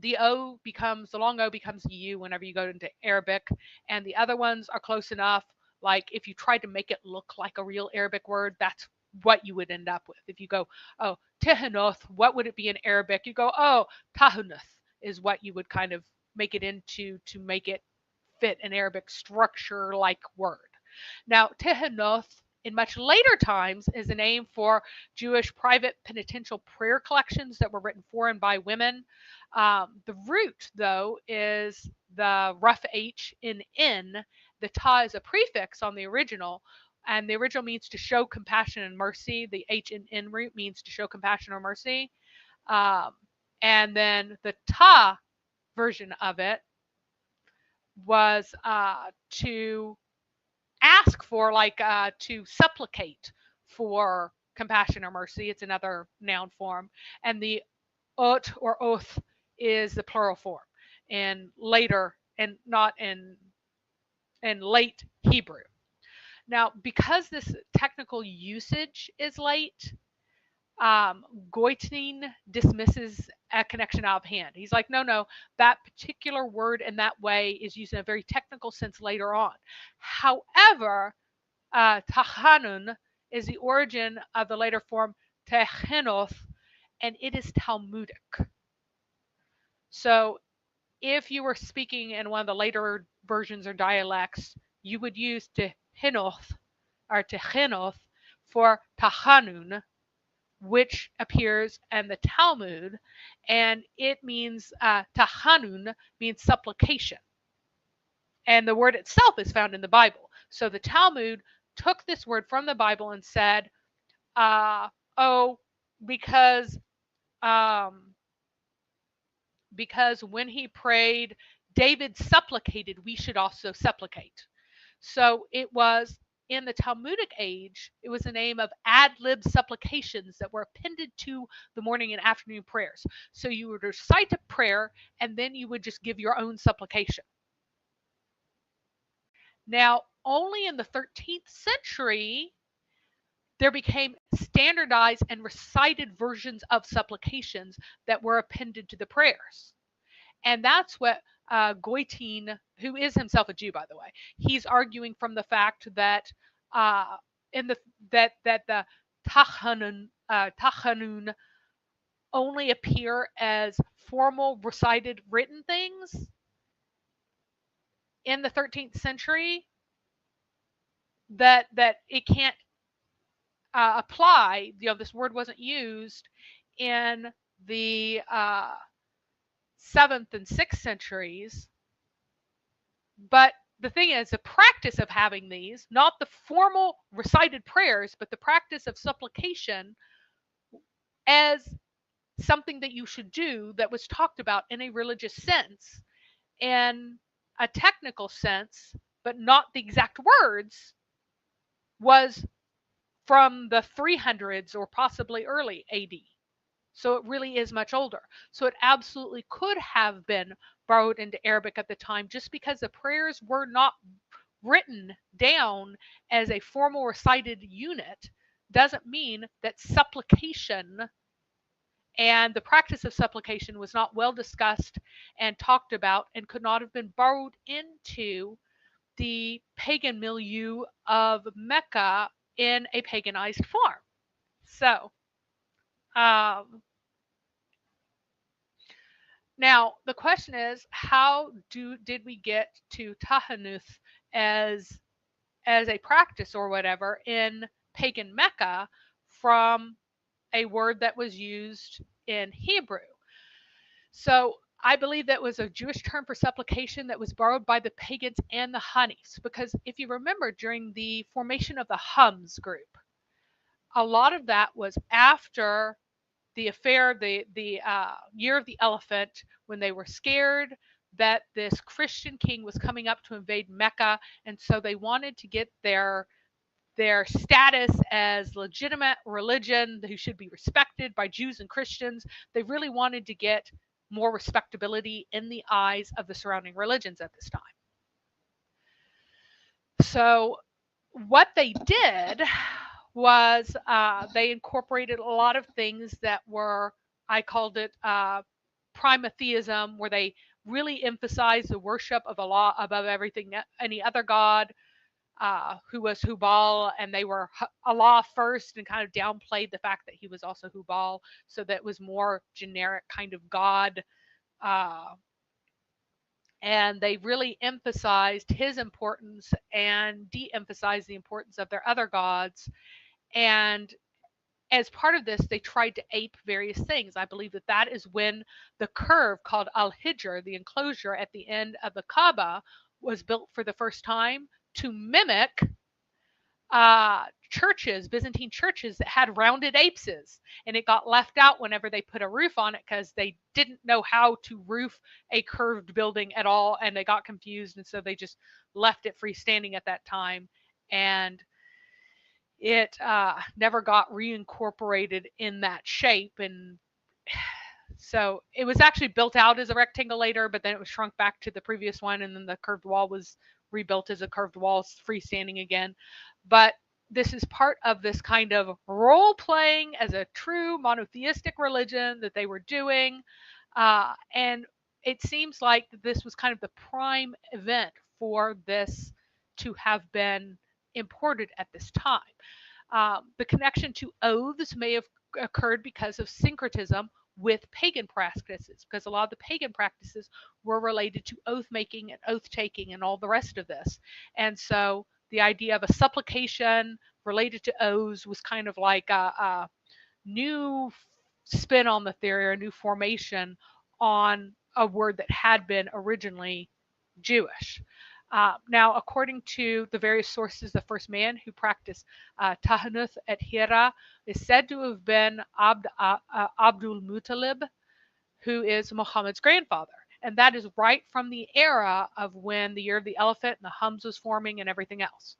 the long O becomes a U whenever you go into Arabic, and the other ones are close enough. Like if you tried to make it look like a real Arabic word, that's what you would end up with. If you go, oh, tehenoth, what would it be in Arabic? You go, oh, tahunuth is what you would kind of make it into to make it fit an Arabic structure like word. Now, tehenoth in much later times is a name for Jewish private penitential prayer collections that were written for and by women. The root, though, is the rough H in N. The ta is a prefix on the original, and the original means to show compassion and mercy. The H in N root means to show compassion or mercy. And then the ta version of it was to ask for, like to supplicate for compassion or mercy. It's another noun form. And the ut or oath is the plural form. And later, and not in late Hebrew. Now, because this technical usage is late, Goitein dismisses a connection out of hand. He's like, no, that particular word in that way is used in a very technical sense later on. However, tachanun is the origin of the later form techenoth, and it is Talmudic. So if you were speaking in one of the later versions or dialects, you would use tehenoth or techenoth for tachanun, which appears in the Talmud, and it means tachanun means supplication, and the word itself is found in the Bible. So the Talmud took this word from the Bible and said, because when he prayed, David supplicated, we should also supplicate. So it was in the Talmudic age, it was a name of ad lib supplications that were appended to the morning and afternoon prayers. So you would recite a prayer and then you would just give your own supplication. Now, only in the 13th century, there became standardized and recited versions of supplications that were appended to the prayers. And that's what Goitein, who is himself a Jew, by the way, he's arguing from the fact that the tachanun only appear as formal recited written things in the 13th century, that it can't apply. This word wasn't used in the 7th and 6th centuries. But the thing is, the practice of having these, not the formal recited prayers, but the practice of supplication as something that you should do that was talked about in a religious sense, in a technical sense, but not the exact words, was from the 300s or possibly early AD. So it really is much older. So it absolutely could have been borrowed into Arabic at the time, just because the prayers were not written down as a formal recited unit doesn't mean that supplication and the practice of supplication was not well discussed and talked about and could not have been borrowed into the pagan milieu of Mecca in a paganized form. So, Now, the question is, how did we get to Tahanuth as a practice or whatever in pagan Mecca from a word that was used in Hebrew? So I believe that was a Jewish term for supplication that was borrowed by the pagans and the Hunnies. Because if you remember, during the formation of the Hums group, a lot of that was after the affair, the year of the elephant, when they were scared that this Christian king was coming up to invade Mecca, and so they wanted to get their status as legitimate religion who should be respected by Jews and Christians. They really wanted to get more respectability in the eyes of the surrounding religions at this time. So what they did was they incorporated a lot of things that were, I called it primatheism, where they really emphasized the worship of Allah above everything, any other god, who was Hubal, and they were Allah first, and kind of downplayed the fact that he was also Hubal, so that it was more generic kind of god. And they really emphasized his importance and de-emphasized the importance of their other gods. And as part of this, they tried to ape various things. I believe that that is when the curve called Al-Hijr, the enclosure at the end of the Kaaba, was built for the first time to mimic churches, Byzantine churches that had rounded apses, and it got left out whenever they put a roof on it because they didn't know how to roof a curved building at all, and they got confused, and so they just left it freestanding at that time, and it never got reincorporated in that shape. And so it was actually built out as a rectangle later, but then it was shrunk back to the previous one, and then the curved wall was rebuilt as a curved wall, freestanding again. But this is part of this kind of role playing as a true monotheistic religion that they were doing. And it seems like this was kind of the prime event for this to have been imported at this time. The connection to oaths may have occurred because of syncretism with pagan practices, because a lot of the pagan practices were related to oath making and oath taking and all the rest of this. And so the idea of a supplication related to oaths was kind of like a new spin on the theory, or a new formation on a word that had been originally Jewish. Now, according to the various sources, the first man who practiced Tahanuth at Hira is said to have been Abdul Muttalib, who is Muhammad's grandfather. And that is right from the era of when the year of the elephant and the Hums was forming and everything else.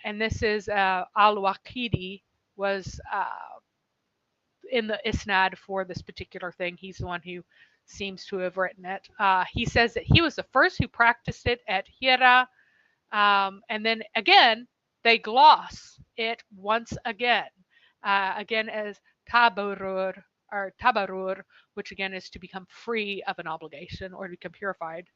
And this is Al-Waqidi was in the Isnad for this particular thing. He's the one who seems to have written it. He says that he was the first who practiced it at Hira. And then again, they gloss it once again as tabarur, or tabarur, which again is to become free of an obligation or to become purified.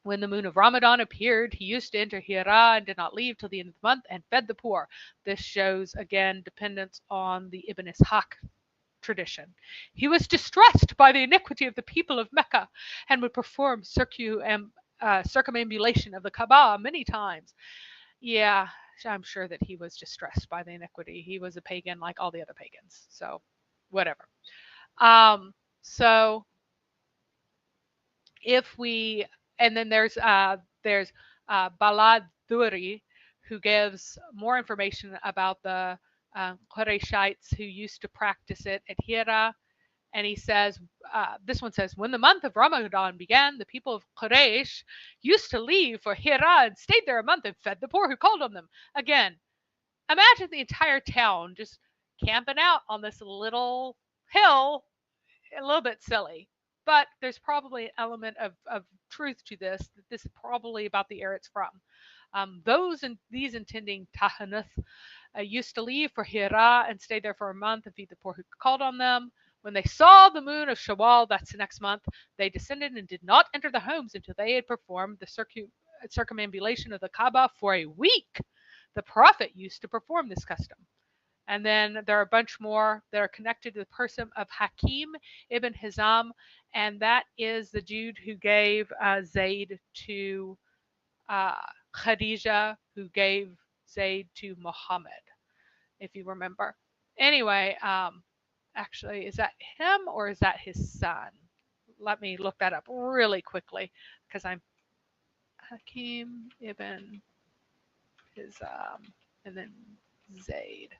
When the moon of Ramadan appeared, he used to enter Hira and did not leave till the end of the month and fed the poor. This shows, again, dependence on the Ibn Ishaq tradition. He was distressed by the iniquity of the people of Mecca and would perform circumambulation of the Kaaba many times. Yeah, I'm sure that he was distressed by the iniquity. He was a pagan like all the other pagans. So, whatever. So, if we, and then there's Baladuri, who gives more information about the Qurayshites who used to practice it at Hira. And he says, this one says, when the month of Ramadan began, the people of Quraysh used to leave for Hira and stayed there a month and fed the poor who called on them. Again, imagine the entire town just camping out on this little hill. A little bit silly, but there's probably an element of truth to this, that this is probably about the era it's from. These intending Tahanuth used to leave for Hira and stay there for a month and feed the poor who called on them. When they saw the moon of Shawwal, that's the next month, they descended and did not enter the homes until they had performed the circumambulation of the Kaaba for a week. The Prophet used to perform this custom. And then there are a bunch more that are connected to the person of Hakim ibn Hizam, and that is the dude who gave Zayd to uh, Khadija, who gave Zayd to Muhammad, if you remember. Anyway, actually, is that him or is that his son? Let me look that up really quickly because I'm Hakim ibn Hizam and then Zayd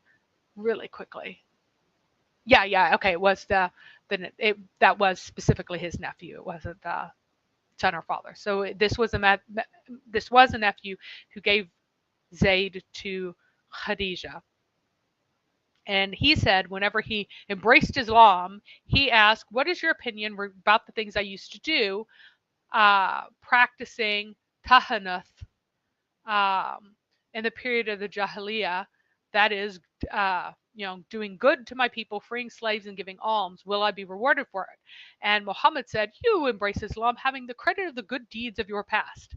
really quickly. Yeah, okay. It was that was specifically his nephew. It wasn't son or father. So this was a nephew who gave Zayd to Khadija. And he said, whenever he embraced Islam, he asked, "What is your opinion about the things I used to do, practicing tahanuth in the period of the Jahiliyyah? That is, doing good to my people, freeing slaves, and giving alms. Will I be rewarded for it?" And Muhammad said, "You embrace Islam, having the credit of the good deeds of your past.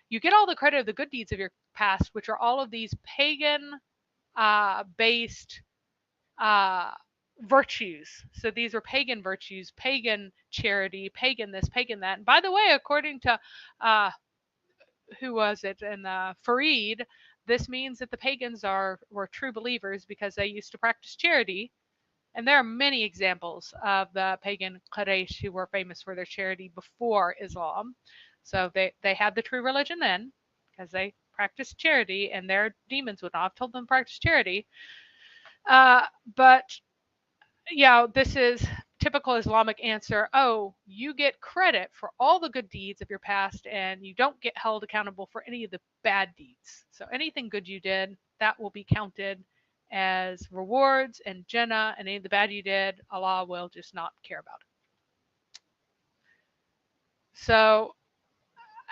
You get all the credit of the good deeds of your past, which are all of these pagan based virtues. So these are pagan virtues, pagan charity, pagan this, pagan that. And by the way, according to who was it? And Farid, this means that the pagans were true believers because they used to practice charity. And there are many examples of the pagan Quraysh who were famous for their charity before Islam. So they had the true religion then because they practiced charity, and their demons would not have told them to practice charity. But yeah, this is typical Islamic answer. Oh, you get credit for all the good deeds of your past, and you don't get held accountable for any of the bad deeds. So anything good you did, that will be counted as rewards and Jannah, and any of the bad you did, Allah will just not care about it. So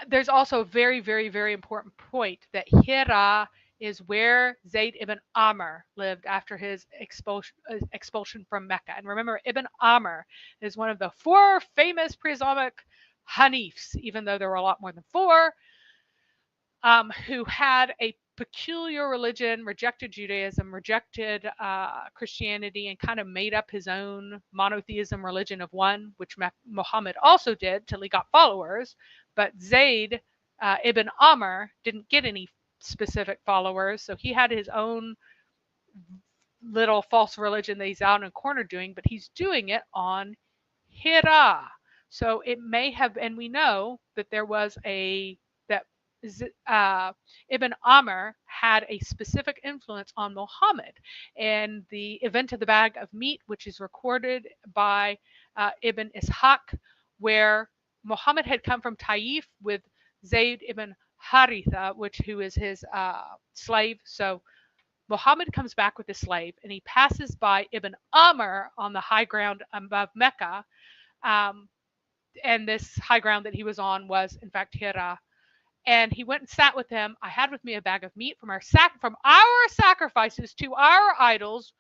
there's also a very, very, very important point that Hira is where Zayd ibn Amr lived after his expulsion from Mecca. And remember, Ibn Amr is one of the 4 famous pre-Islamic Hanifs, even though there were a lot more than 4, who had a peculiar religion, rejected Judaism, rejected Christianity, and kind of made up his own monotheism religion of one, which Muhammad also did till he got followers. But Zayd ibn Amr didn't get any specific followers, so he had his own little false religion that he's out in a corner doing, but he's doing it on Hira. So it may have, and we know that there was Ibn Amr had a specific influence on Muhammad. And the event of the bag of meat, which is recorded by Ibn Ishaq, where Muhammad had come from Taif with Zayd ibn Haritha, who is his slave. So Muhammad comes back with his slave, and he passes by Ibn Amr on the high ground above Mecca. And this high ground that he was on was, in fact, Hira. And he went and sat with him. I had with me a bag of meat from our sacrifices to our idols,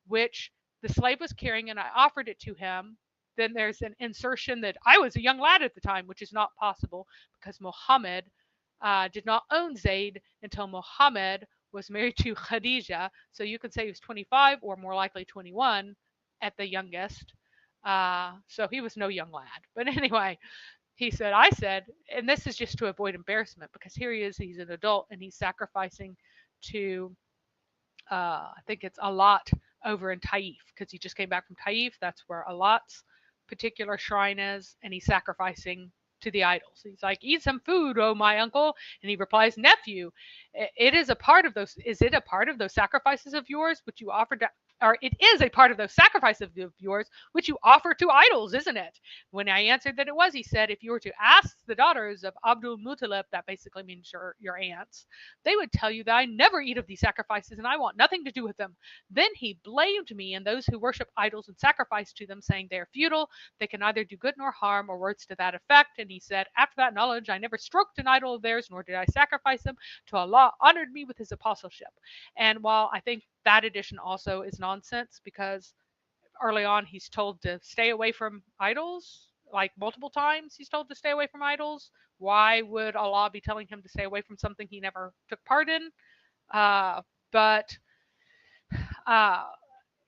which the slave was carrying, and I offered it to him. Then there's an insertion that I was a young lad at the time, which is not possible because Muhammad did not own Zayd until Muhammad was married to Khadija. So you could say he was 25 or more likely 21 at the youngest. So he was no young lad. But anyway, I said, and this is just to avoid embarrassment because here he is, he's an adult and he's sacrificing to, I think it's Alat over in Taif because he just came back from Taif. That's where Alat's particular shrine is, and he's sacrificing to the idols. He's like, "Eat some food, oh my uncle." And he replies, "Nephew, it is a part of those. Is it a part of those sacrifices of yours which you offered to, or it is a part of those sacrifices of yours which you offer to idols, isn't it?" When I answered that it was, he said, "If you were to ask the daughters of Abdul Muttalib," that basically means your aunts, "they would tell you that I never eat of these sacrifices and I want nothing to do with them." Then he blamed me and those who worship idols and sacrifice to them, saying they are futile, they can neither do good nor harm, or words to that effect. And he said, "After that knowledge, I never stroked an idol of theirs, nor did I sacrifice them, till Allah honored me with his apostleship." And while I think that addition also is nonsense because early on he's told to stay away from idols, like multiple times he's told to stay away from idols. Why would Allah be telling him to stay away from something he never took part in? But uh,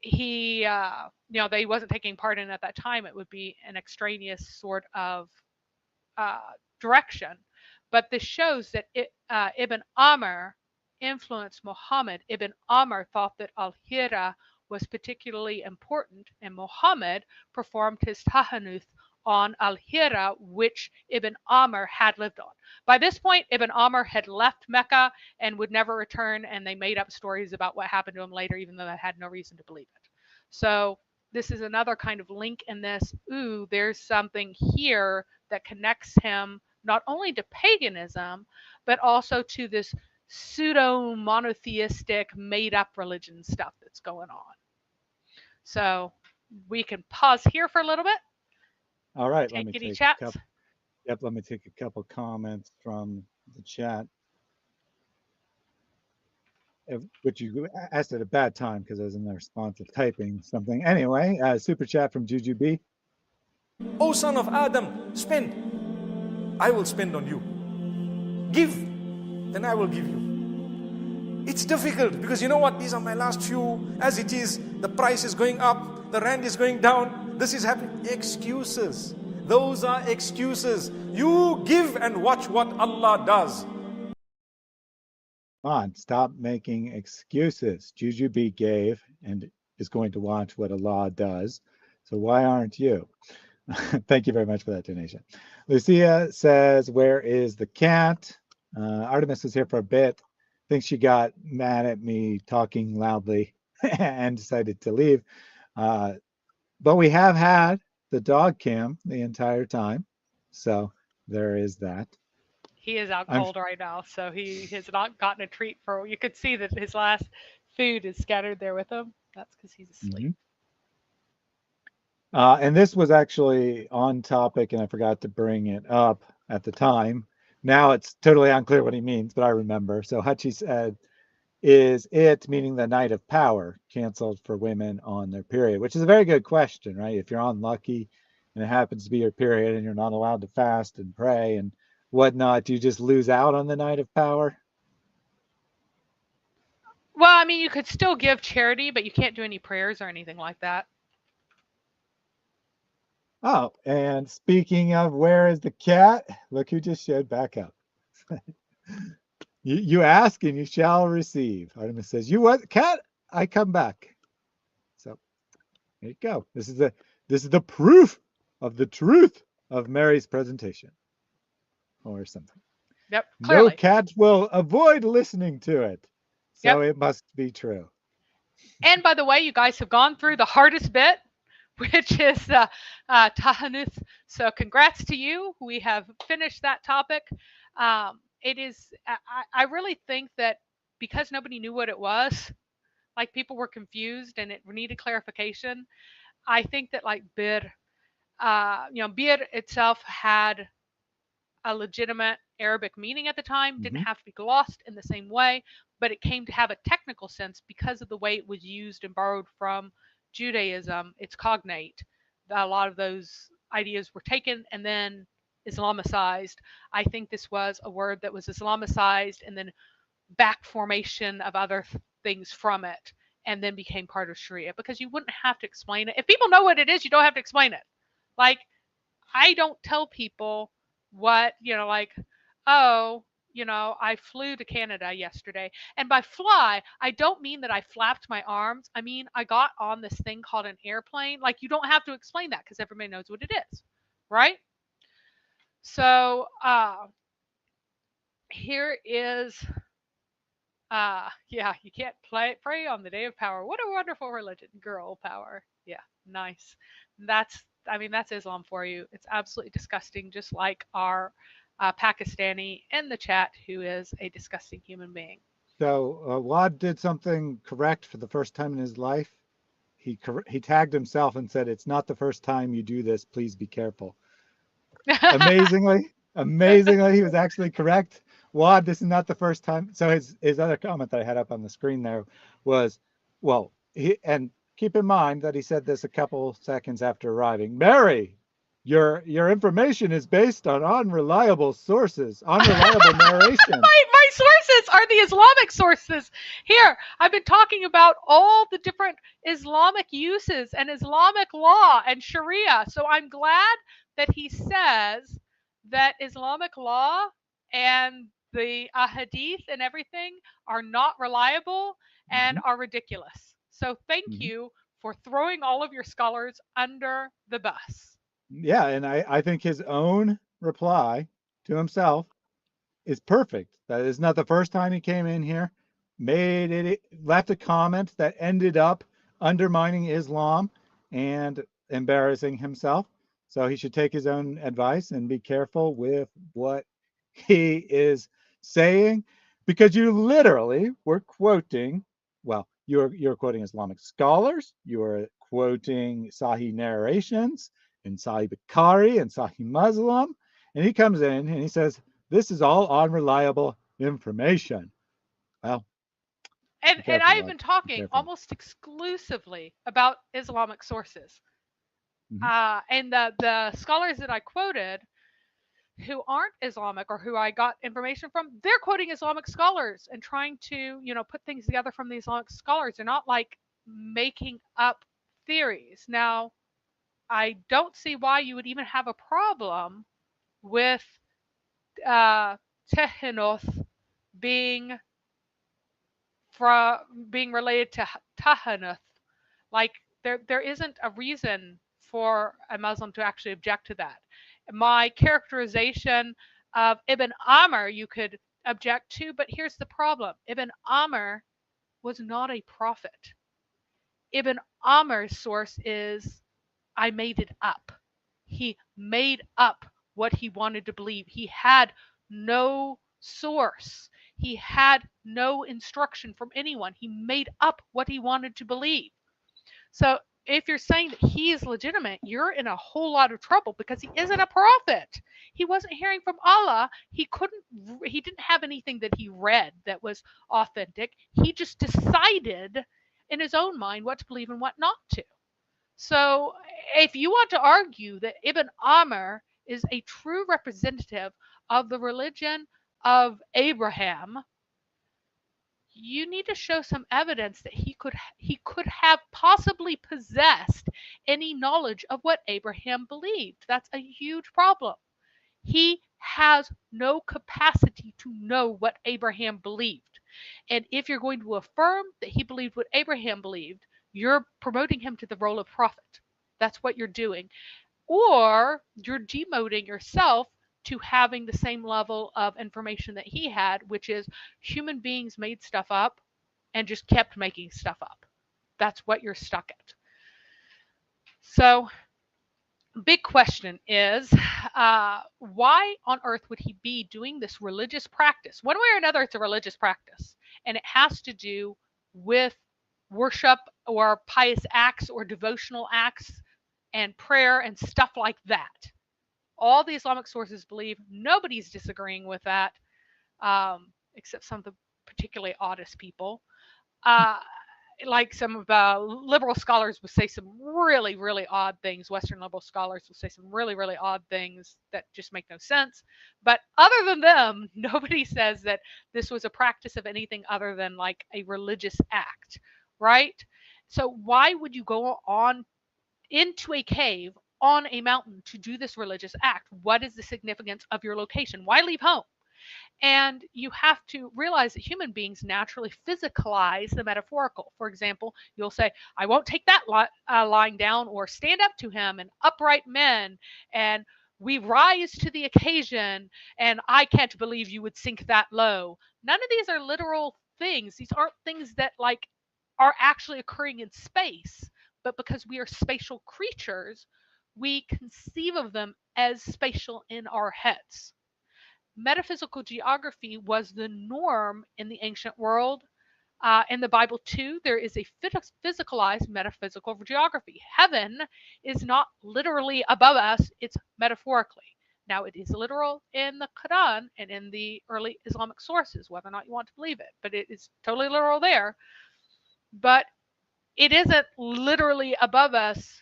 he, that he wasn't taking part in at that time, it would be an extraneous sort of uh, direction. But this shows that Ibn Amr influenced Muhammad. Ibn Amr thought that al-Hira was particularly important, and Muhammad performed his tahanuth on al-Hira, which Ibn Amr had lived on. By this point, Ibn Amr had left Mecca and would never return, and they made up stories about what happened to him later, even though they had no reason to believe it. So this is another kind of link in this. Ooh, there's something here that connects him not only to paganism, but also to this pseudo monotheistic, made up religion stuff that's going on. So we can pause here for a little bit. All right, let Take me any take a chats. couple. Yep, let me take a couple comments from the chat. Which you asked at a bad time because I was in the response of typing something. Anyway, super chat from Juju B. O son of Adam, spend. I will spend on you. Give, then I will give you. It's difficult because you know what? These are my last few. As it is, the price is going up, the rand is going down, this is happening. Excuses. Those are excuses. You give and watch what Allah does. Come on, stop making excuses. Juju B gave and is going to watch what Allah does. So why aren't you? Thank you very much for that donation. Lucia says, where is the cat? Artemis was here for a bit. I think she got mad at me talking loudly and decided to leave. But we have had the dog cam the entire time. So there is that. He is out cold right now, so he has not gotten a treat for. You could see that his last food is scattered there with him. That's because he's asleep. And this was actually on topic, and I forgot to bring it up at the time. Now it's totally unclear what he means, but I remember. So Hachi said, is it, meaning the night of power, canceled for women on their period? Which is a very good question, right? If you're unlucky and it happens to be your period and you're not allowed to fast and pray and whatnot, do you just lose out on the night of power? Well, I mean, you could still give charity, but you can't do any prayers or anything like that. Oh, and speaking of where is the cat, look who just showed back up. you ask and you shall receive. Artemis says, you what, cat? I come back. So there you go. This is the proof of the truth of Mary's presentation. Or something. Yep, clearly. No cat will avoid listening to it. So It must be true. And by the way, you guys have gone through the hardest bit, which is tahanuth. So congrats to you. We have finished that topic. It is, I really think that because nobody knew what it was, like people were confused and it needed clarification. I think that like bir itself had a legitimate Arabic meaning at the time, didn't have to be glossed in the same way, but it came to have a technical sense because of the way it was used and borrowed from Judaism. It's cognate. A lot of those ideas were taken and then Islamicized. I think this was a word that was Islamicized and then back formation of other things from it and then became part of Sharia because you wouldn't have to explain it. If people know what it is, you don't have to explain it. Like, I don't tell people what, I flew to Canada yesterday. And by fly, I don't mean that I flapped my arms. I mean, I got on this thing called an airplane. Like, you don't have to explain that because everybody knows what it is, right? So here is, you can't pray on the day of power. What a wonderful religion. Girl power. Yeah, nice. That's Islam for you. It's absolutely disgusting, just like our Pakistani in the chat, who is a disgusting human being. So Wad did something correct for the first time in his life. He tagged himself and said, "It's not the first time you do this. Please be careful." Amazingly, he was actually correct. Wad, this is not the first time. So his other comment that I had up on the screen there was, and keep in mind that he said this a couple seconds after arriving. Mary, your information is based on unreliable sources, unreliable narration. my sources are the Islamic sources. Here, I've been talking about all the different Islamic uses and Islamic law and Sharia. So I'm glad that he says that Islamic law and the hadith and everything are not reliable and are ridiculous. So thank you for throwing all of your scholars under the bus. Yeah, and I think his own reply to himself is perfect. That is not the first time he came in here, left a comment that ended up undermining Islam and embarrassing himself. So he should take his own advice and be careful with what he is saying, because you literally were quoting, well, you're quoting Islamic scholars, you are quoting Sahih narrations in Sahih Bukhari and Sahih Muslim, and he comes in and he says, this is all unreliable information. Well, and careful, I've bud. been Be talking careful. almost exclusively about Islamic sources. And the scholars that I quoted who aren't Islamic or who I got information from, they're quoting Islamic scholars and trying to, put things together from the Islamic scholars. They're not like making up theories. Now, I don't see why you would even have a problem with Tehenoth being being related to Tahanoth. Like there isn't a reason for a Muslim to actually object to that. My characterization of Ibn Amr you could object to, but here's the problem. Ibn Amr was not a prophet. Ibn Amr's source is, I made it up. He made up what he wanted to believe. He had no source. He had no instruction from anyone. He made up what he wanted to believe. So if you're saying that he is legitimate, you're in a whole lot of trouble because he isn't a prophet. He wasn't hearing from Allah. He didn't have anything that he read that was authentic. He just decided in his own mind what to believe and what not to. So if you want to argue that Ibn Amr is a true representative of the religion of Abraham, you need to show some evidence that he could have possibly possessed any knowledge of what Abraham believed. That's a huge problem. He has no capacity to know what Abraham believed. And if you're going to affirm that he believed what Abraham believed, you're promoting him to the role of prophet. That's what you're doing. Or you're demoting yourself to having the same level of information that he had, which is human beings made stuff up and just kept making stuff up. That's what you're stuck at. So, big question is, why on earth would he be doing this religious practice? One way or another, it's a religious practice, and it has to do with worship or pious acts or devotional acts and prayer and stuff like that. All the Islamic sources believe, nobody's disagreeing with that, except some of the particularly oddest people. Like some of the liberal scholars would say some really, really odd things. Western liberal scholars will say some really, really odd things that just make no sense. But other than them, nobody says that this was a practice of anything other than like a religious act, right? So why would you go on into a cave on a mountain to do this religious act? What is the significance of your location? Why leave home? And you have to realize that human beings naturally physicalize the metaphorical. For example, you'll say, I won't take that lying down, or stand up to him, and upright men, and we rise to the occasion, and I can't believe you would sink that low. None of these are literal things. These aren't things that like are actually occurring in space, but because we are spatial creatures, we conceive of them as spatial in our heads. Metaphysical geography was the norm in the ancient world. In the Bible, too, there is a physicalized metaphysical geography. Heaven is not literally above us, it's metaphorically. Now, it is literal in the Quran and in the early Islamic sources, whether or not you want to believe it, but it is totally literal there. But it isn't literally above us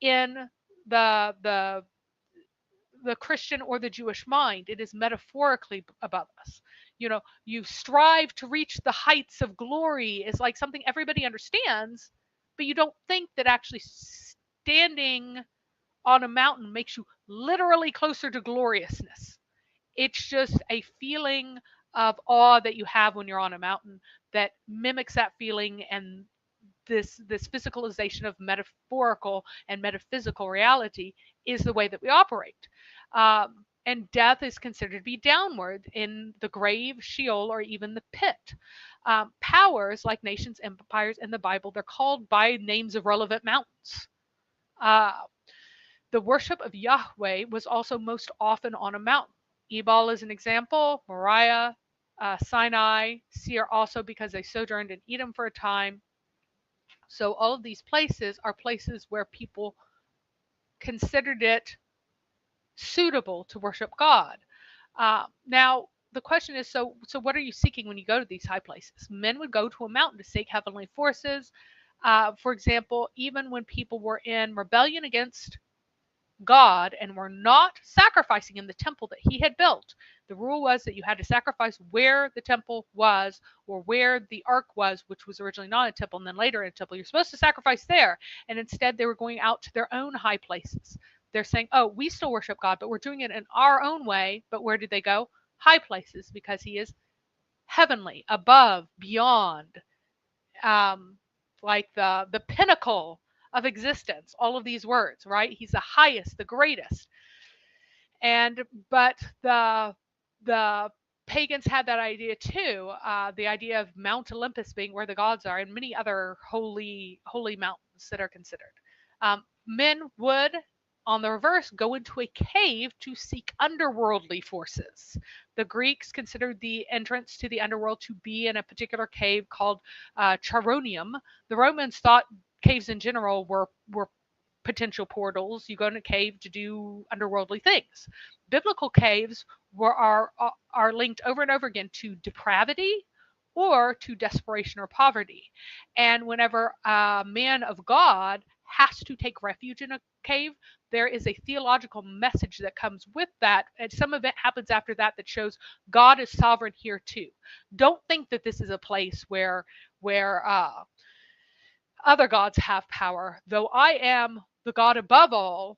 in the the Christian or the Jewish mind. It is metaphorically above us. You strive to reach the heights of glory is like something everybody understands, but you don't think that actually standing on a mountain makes you literally closer to gloriousness. It's just a feeling of awe that you have when you're on a mountain that mimics that feeling, and this physicalization of metaphorical and metaphysical reality is the way that we operate. And death is considered to be downward in the grave, Sheol, or even the pit. Powers like nations, empires in the Bible, they're called by names of relevant mountains. The worship of Yahweh was also most often on a mountain. Ebal is an example, Moriah, Sinai, Seir also because they sojourned in Edom for a time. So all of these places are places where people considered it suitable to worship God. Now, the question is, so what are you seeking when you go to these high places? Men would go to a mountain to seek heavenly forces. For example, even when people were in rebellion against God and were not sacrificing in the temple that he had built, the rule was that you had to sacrifice where the temple was or where the ark was, which was originally not a temple and then later in a temple. You're supposed to sacrifice there. And instead, they were going out to their own high places. They're saying, oh, we still worship God, but we're doing it in our own way. But where did they go? High places, because he is heavenly, above, beyond, like the pinnacle of existence, all of these words, right? He's the highest, the greatest. But the pagans had that idea too, the idea of Mount Olympus being where the gods are, and many other holy mountains that are considered. Men would, on the reverse, go into a cave to seek underworldly forces. The Greeks considered the entrance to the underworld to be in a particular cave called Charonium. The Romans thought caves in general were potential portals. You go in a cave to do underworldly things. Biblical caves are linked over and over again to depravity or to desperation or poverty. And whenever a man of God has to take refuge in a cave, there is a theological message that comes with that, and some of it happens after that that shows God is sovereign here too. Don't think that this is a place where other gods have power. Though I am the God above all,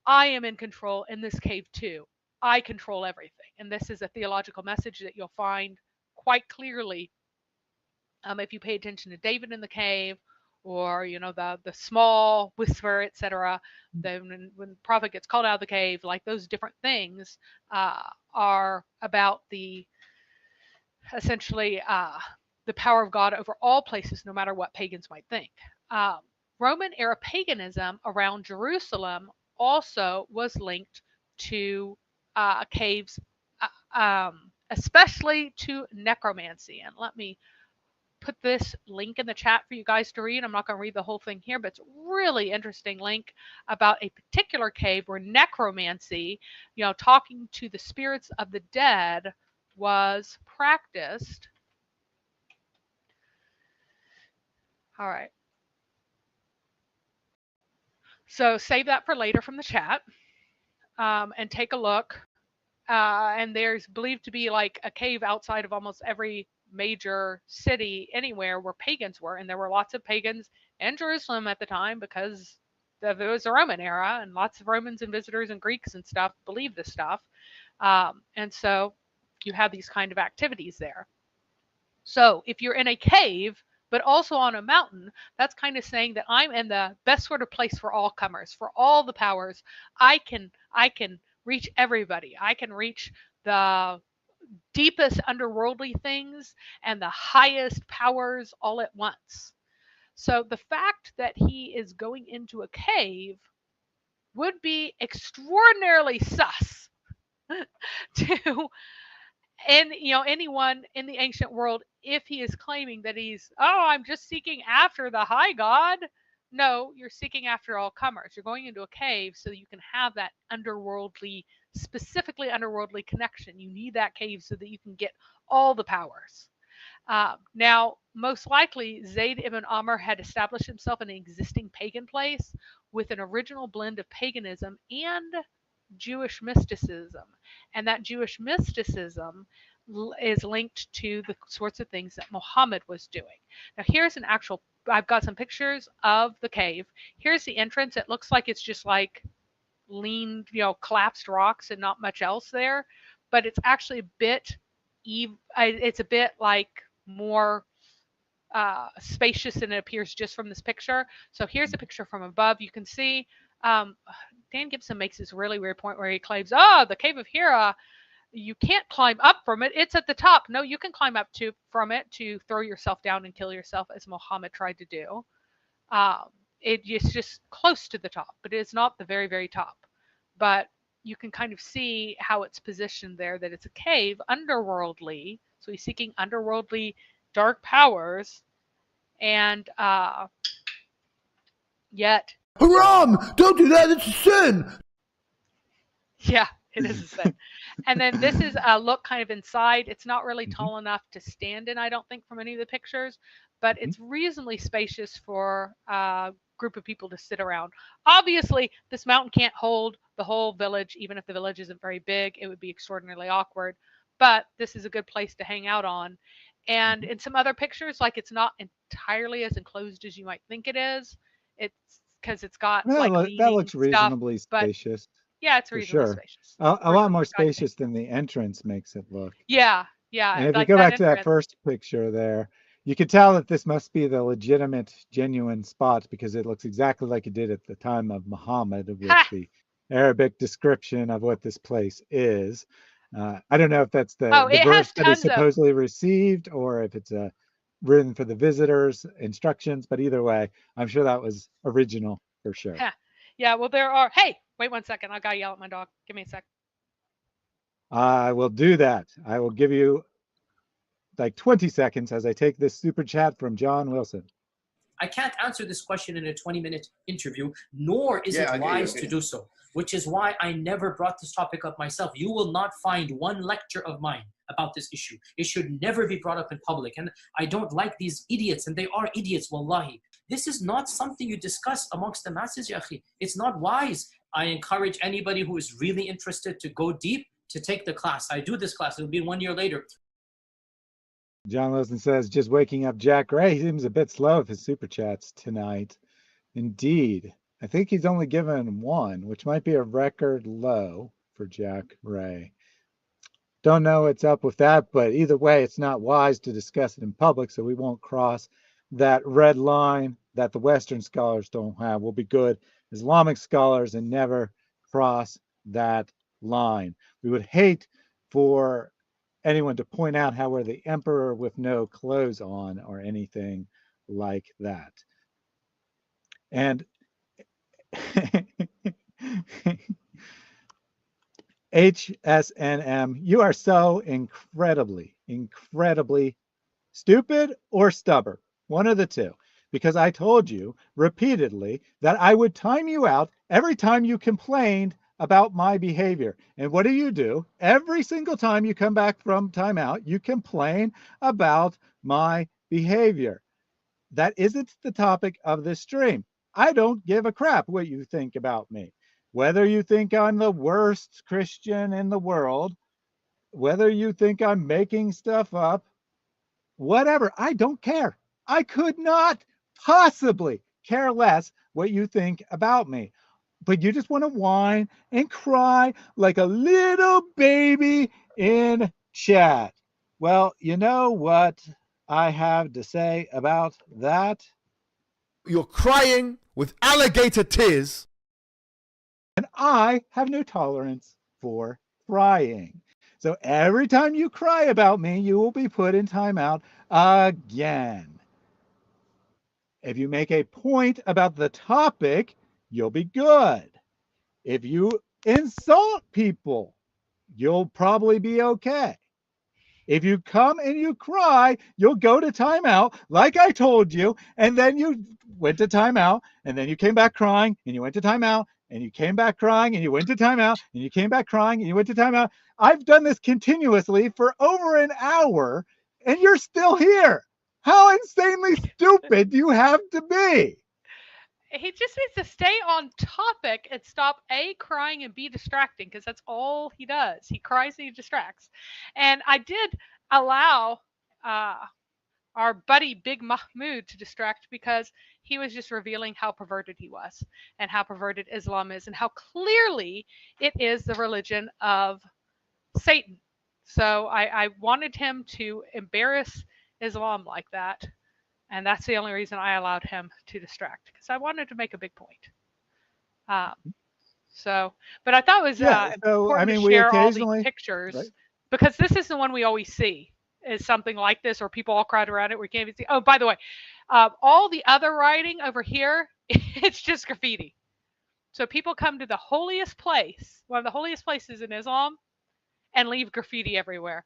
I am in control in this cave too. I control everything. And this is a theological message that you'll find quite clearly if you pay attention to David in the cave, or the small whisper, etc. Then when the prophet gets called out of the cave, like those different things are about essentially the power of God over all places, no matter what pagans might think. Roman era paganism around Jerusalem also was linked to caves, especially to necromancy. And let me put this link in the chat for you guys to read. I'm not going to read the whole thing here, but it's a really interesting link about a particular cave where necromancy, talking to the spirits of the dead, was practiced. All right. So save that for later from the chat, and take a look. And there's believed to be like a cave outside of almost every major city anywhere where pagans were, and there were lots of pagans in Jerusalem at the time because it was a Roman era, and lots of Romans and visitors and Greeks and stuff believed this stuff, and so you have these kind of activities there. So if you're in a cave but also on a mountain, that's kind of saying that I'm in the best sort of place for all comers, for all the powers. I can reach everybody. I can reach the deepest underworldly things and the highest powers all at once. So the fact that he is going into a cave would be extraordinarily sus to anyone in the ancient world if he is claiming that I'm just seeking after the high God. No, you're seeking after all comers. You're going into a cave so that you can have that specifically underworldly connection. You need that cave so that you can get all the powers. Now, most likely, Zayd ibn Amr had established himself in an existing pagan place with an original blend of paganism and Jewish mysticism, and that Jewish mysticism is linked to the sorts of things that Muhammad was doing. Now, here's an actual, I've got some pictures of the cave. Here's the entrance. It looks like it's just like lean, collapsed rocks and not much else there, but it's actually a bit, it's a bit like more spacious than it appears just from this picture. So here's a picture from above. You can see Dan Gibson makes this really weird point where he claims, oh, the cave of Hira, you can't climb up from it. It's at the top. No, you can climb up from it to throw yourself down and kill yourself, as Muhammad tried to do. It's just close to the top, but it's not the very, very top. But you can kind of see how it's positioned there, that it's a cave, underworldly. So he's seeking underworldly dark powers, and yet... Haram! Don't do that, it's a sin! Yeah, it is a sin. And then this is a look kind of inside. It's not really tall enough to stand in, I don't think, from any of the pictures, but it's reasonably spacious for a group of people to sit around. Obviously, this mountain can't hold the whole village. Even if the village isn't very big, it would be extraordinarily awkward. But this is a good place to hang out on. And in some other pictures, like, it's not entirely as enclosed as you might think it is. It's because it's got that looks reasonably spacious. Yeah, it's reasonably spacious. A lot more spacious than the entrance makes it look. Yeah. And if you go back to that first picture there, you can tell that this must be the legitimate, genuine spot, because it looks exactly like it did at the time of Muhammad, with the Arabic description of what this place is. I don't know if that's the verse that he supposedly received, or if it's written for the visitors' instructions, but either way, I'm sure that was original for sure. Yeah, well, there are... Hey, wait 1 second. I gotta yell at my dog. Give me a sec. I will do that. I will give you like 20 seconds as I take this super chat from John Wilson. I can't answer this question in a 20-minute interview, nor is it wise to do so, which is why I never brought this topic up myself. You will not find one lecture of mine about this issue. It should never be brought up in public. And I don't like these idiots, and they are idiots, wallahi. This is not something you discuss amongst the masses, ya akhi. It's not wise. I encourage anybody who is really interested to go deep to take the class. I do this class. It'll be 1 year later. John Wilson says, just waking up Jack Ray. He seems a bit slow with his super chats tonight. Indeed. I think he's only given one, which might be a record low for Jack Ray. Don't know what's up with that, but either way, it's not wise to discuss it in public, so we won't cross that red line that the Western scholars don't have. We'll be good Islamic scholars and never cross that line. We would hate for anyone to point out how we're the emperor with no clothes on or anything like that. And HSNM, you are so incredibly stupid or stubborn, one of the two, because I told you repeatedly that I would time you out every time you complained about my behavior. And what do? Every single time you come back from timeout, you complain about my behavior. That isn't the topic of this stream. I don't give a crap what you think about me. Whether you think I'm the worst Christian in the world, whether you think I'm making stuff up, whatever, I don't care. I could not possibly care less what you think about me. But you just want to whine and cry like a little baby in chat. Well, you know what I have to say about that? You're crying with alligator tears. And I have no tolerance for crying. So every time you cry about me, you will be put in timeout again. If you make a point about the topic, you'll be good. If you insult people, you'll probably be okay. If you come and you cry, you'll go to timeout, like I told you, and then you went to timeout, and then you came back crying, and you went to timeout, and you came back crying, and you went to timeout, and you came back crying, and you went to timeout. I've done this continuously for over an hour, and you're still here. How insanely stupid do you have to be? he just needs to stay on topic and stop crying and B, distracting, because that's all he does. He cries and he distracts. And I did allow our buddy Big Mahmood to distract, because he was just revealing how perverted he was and how perverted Islam is and how clearly it is the religion of Satan. So I wanted him to embarrass Islam like that. And that's the only reason I allowed him to distract, because I wanted to make a big point. But I thought it was important to we share all these occasionally, pictures, right? because this is the one we always see, is something like this, or people all crowd around it. We can't even see. Oh, by the way, all the other writing over here, it's just graffiti. So people come to the holiest place, one of the holiest places in Islam, and leave graffiti everywhere.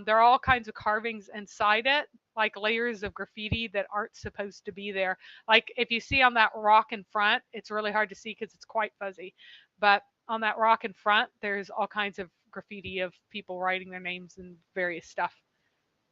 There are all kinds of carvings inside it, like layers of graffiti that aren't supposed to be there. Like if you see on that rock in front, it's really hard to see because it's quite fuzzy. But on that rock in front, there's all kinds of graffiti of people writing their names and various stuff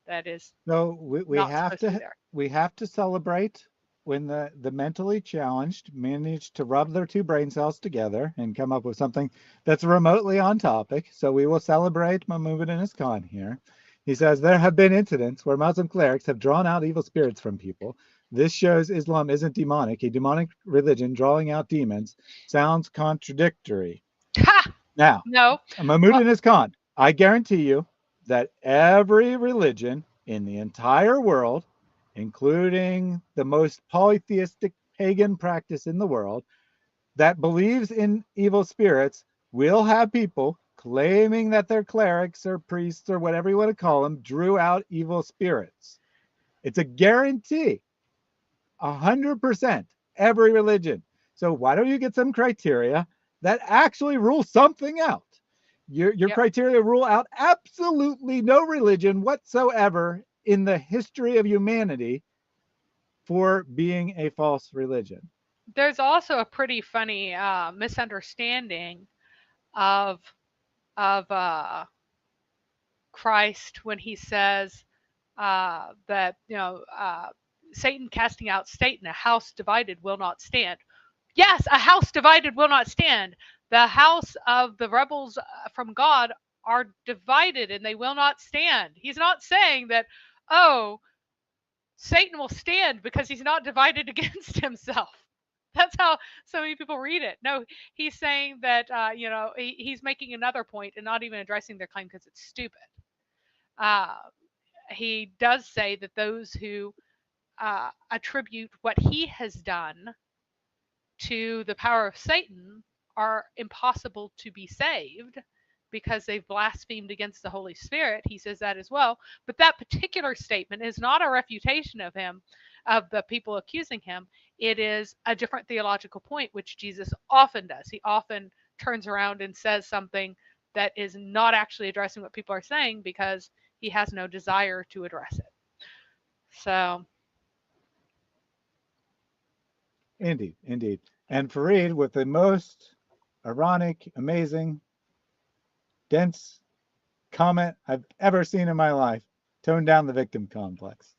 that is So we not have supposed to be to there. we have to celebrate when the mentally challenged manage to rub their two brain cells together and come up with something that's remotely on topic. So we will celebrate Mahmoud and his Khan here. He says there have been incidents where Muslim clerics have drawn out evil spirits from people. This shows Islam isn't demonic. A demonic religion drawing out demons sounds contradictory. Ha! Now, No. Mahmoud Well, and his Khan, I guarantee you that every religion in the entire world, including the most polytheistic pagan practice in the world, that believes in evil spirits, will have people claiming that their clerics or priests or whatever you want to call them drew out evil spirits. It's a guarantee, 100%, every religion. So why don't you get some criteria that actually rule something out? Your criteria rule out absolutely no religion whatsoever in the history of humanity for being a false religion. There's also a pretty funny misunderstanding of Christ when he says that Satan casting out Satan, a house divided will not stand. Yes, a house divided will not stand. The house of the rebels from God are divided and they will not stand. He's not saying that, oh, Satan will stand because he's not divided against himself. That's how so many people read it. No, he's saying that he's making another point and not even addressing their claim because it's stupid. He does say that those who attribute what he has done to the power of Satan are impossible to be saved because they've blasphemed against the Holy Spirit. He says that as well. But that particular statement is not a refutation of him, of the people accusing him. It is a different theological point, which Jesus often does. He often turns around and says something that is not actually addressing what people are saying because he has no desire to address it. So. Indeed. And Fareed, with the most ironic, amazing, dense comment I've ever seen in my life, toned down the victim complex.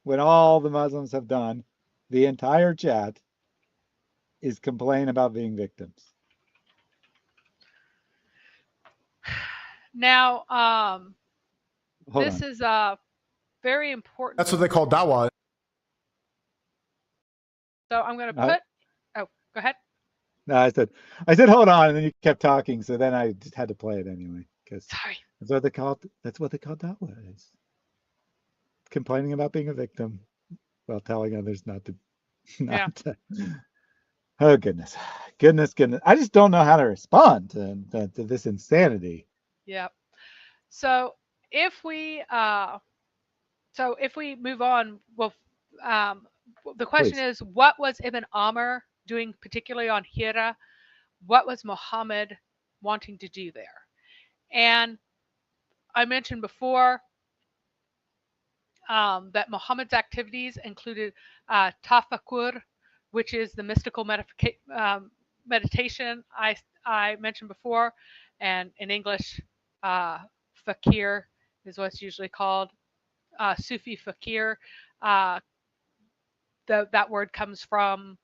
When all the Muslims have done, the entire chat is complain about being victims. Now, this is very important. That's what they call dawah. So I'm going to put. Oh, go ahead. No, I said, hold on, and then you kept talking, so then I just had to play it anyway because sorry. That's what they call dawah is. Complaining about being a victim while telling others not to. Oh goodness. I just don't know how to respond to this insanity. Yep. So if we move on, well, the question is, what was Ibn Amr doing particularly on Hira? What was Muhammad wanting to do there? And I mentioned before that Muhammad's activities included tafakkur, which is the mystical meditation I mentioned before, and in English, fakir is what's usually called Sufi fakir. that word comes from,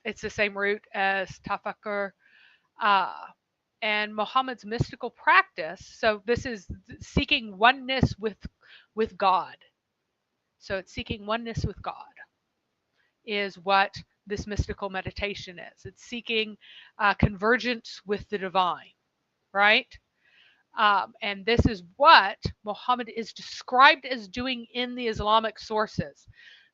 it's the same root as tafakkur. And Muhammad's mystical practice, so this is seeking oneness with God. So it's seeking oneness with God is what this mystical meditation is. It's seeking convergence with the divine, right? And this is what Muhammad is described as doing in the Islamic sources.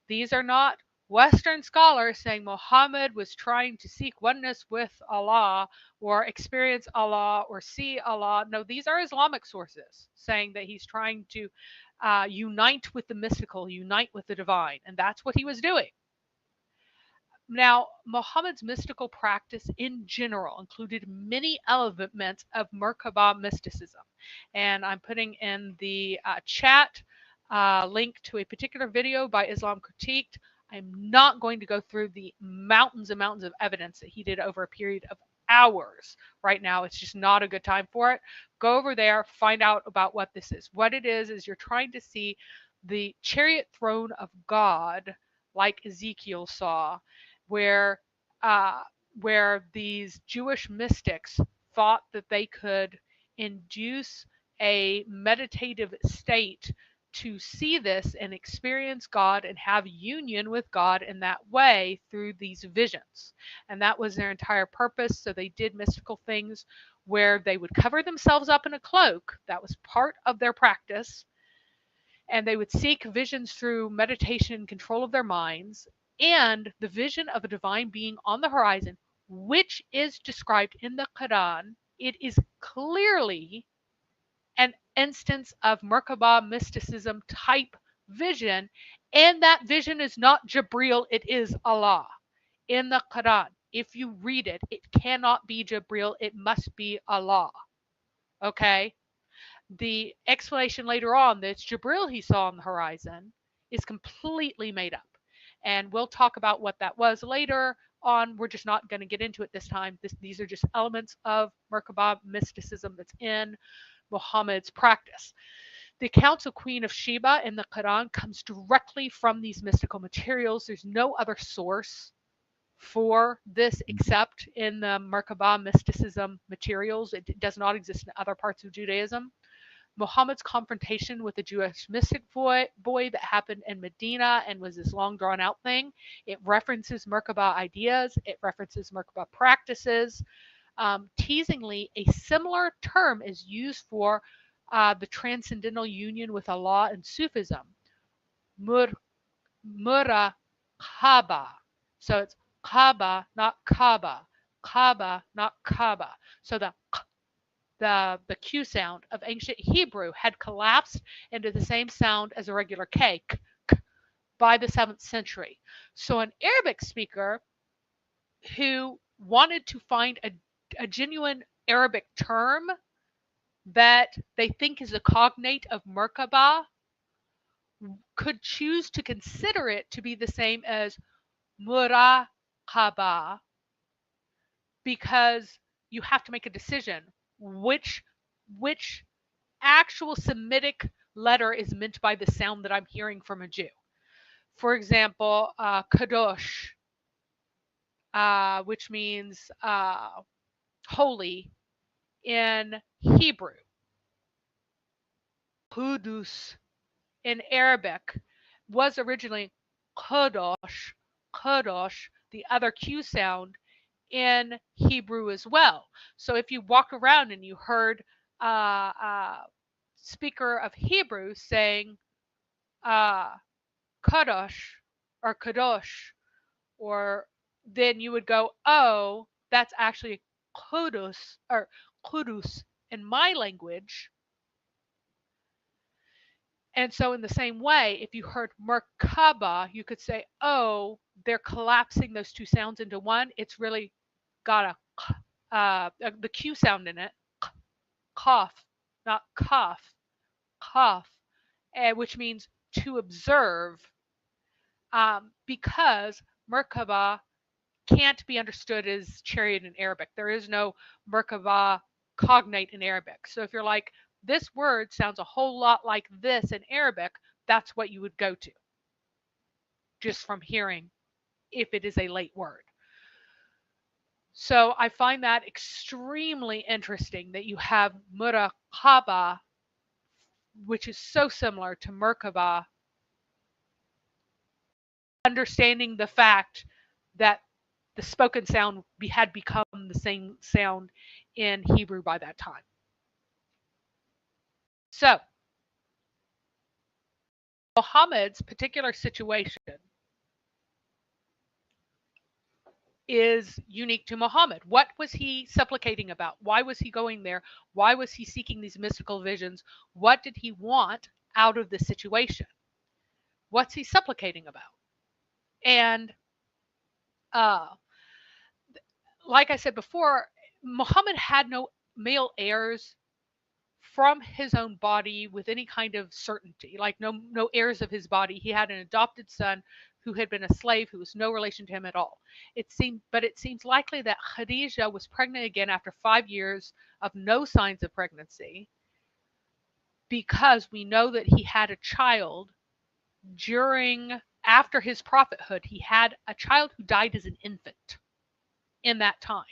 These are not Western scholars saying Muhammad was trying to seek oneness with Allah or experience Allah or see Allah. No, these are Islamic sources saying that he's trying to unite with the mystical, unite with the divine. And that's what he was doing. Now, Muhammad's mystical practice in general included many elements of Merkaba mysticism. And I'm putting in the chat link to a particular video by Islam Critiqued. I'm not going to go through the mountains and mountains of evidence that he did over a period of hours right now. It's just not a good time for it. Go over there, find out about what this is. What it is you're trying to see the chariot throne of God, like Ezekiel saw, where these Jewish mystics thought that they could induce a meditative state to see this and experience God and have union with God in that way through these visions. And that was their entire purpose. So they did mystical things where they would cover themselves up in a cloak. That was part of their practice. And they would seek visions through meditation and control of their minds, and the vision of a divine being on the horizon, which is described in the Quran. It is clearly an instance of Merkaba mysticism type vision, and that vision is not Jibreel, it is Allah in the Quran. If you read it, it cannot be Jibreel, it must be Allah. Okay? The explanation later on that it's Jibreel he saw on the horizon is completely made up. And we'll talk about what that was later on. We're just not going to get into it this time. These are just elements of Merkaba mysticism that's in Muhammad's practice. The accounts of Queen of Sheba in the Quran comes directly from these mystical materials. There's no other source for this except in the Merkaba mysticism materials. It does not exist in other parts of Judaism. Muhammad's confrontation with the Jewish mystic boy that happened in Medina and was this long drawn out thing. It references Merkaba ideas. It references Merkaba practices. Teasingly, a similar term is used for the transcendental union with Allah and Sufism. Muraqaba. So it's Kaaba, not Kaaba. Kaaba, not Kaaba. So the Q sound of ancient Hebrew had collapsed into the same sound as a regular K, by the 7th century. So an Arabic speaker who wanted to find a genuine Arabic term that they think is a cognate of Merkaba could choose to consider it to be the same as Muraqaba, because you have to make a decision which actual Semitic letter is meant by the sound that I'm hearing from a Jew. For example, kadosh, which means holy in Hebrew. Qudus in Arabic was originally kadosh, kadosh, the other Q sound in Hebrew as well. So if you walk around and you heard speaker of Hebrew saying kadosh or kadosh, or then you would go, oh, that's actually kudus or kudus in my language. And so in the same way, if you heard Merkaba, you could say, oh, they're collapsing those two sounds into one. It's really got the Q sound in it, cough, not cough, cough, which means to observe, because Merkaba can't be understood as chariot in Arabic. There is no Merkaba cognate in Arabic. So if you're like, this word sounds a whole lot like this in Arabic, that's what you would go to, just from hearing if it is a late word. So I find that extremely interesting that you have muraqaba, which is so similar to merkaba, understanding the fact that the spoken sound had become the same sound in Hebrew by that time. So, Muhammad's particular situation is unique to Muhammad. What was he supplicating about? Why was he going there? Why was he seeking these mystical visions? What did he want out of this situation? What's he supplicating about? And like I said before, Muhammad had no male heirs from his own body with any kind of certainty, like no heirs of his body. He had an adopted son who had been a slave, who was no relation to him at all. It seems likely that Khadijah was pregnant again after 5 years of no signs of pregnancy, because we know that he had a child after his prophethood. He had a child who died as an infant in that time.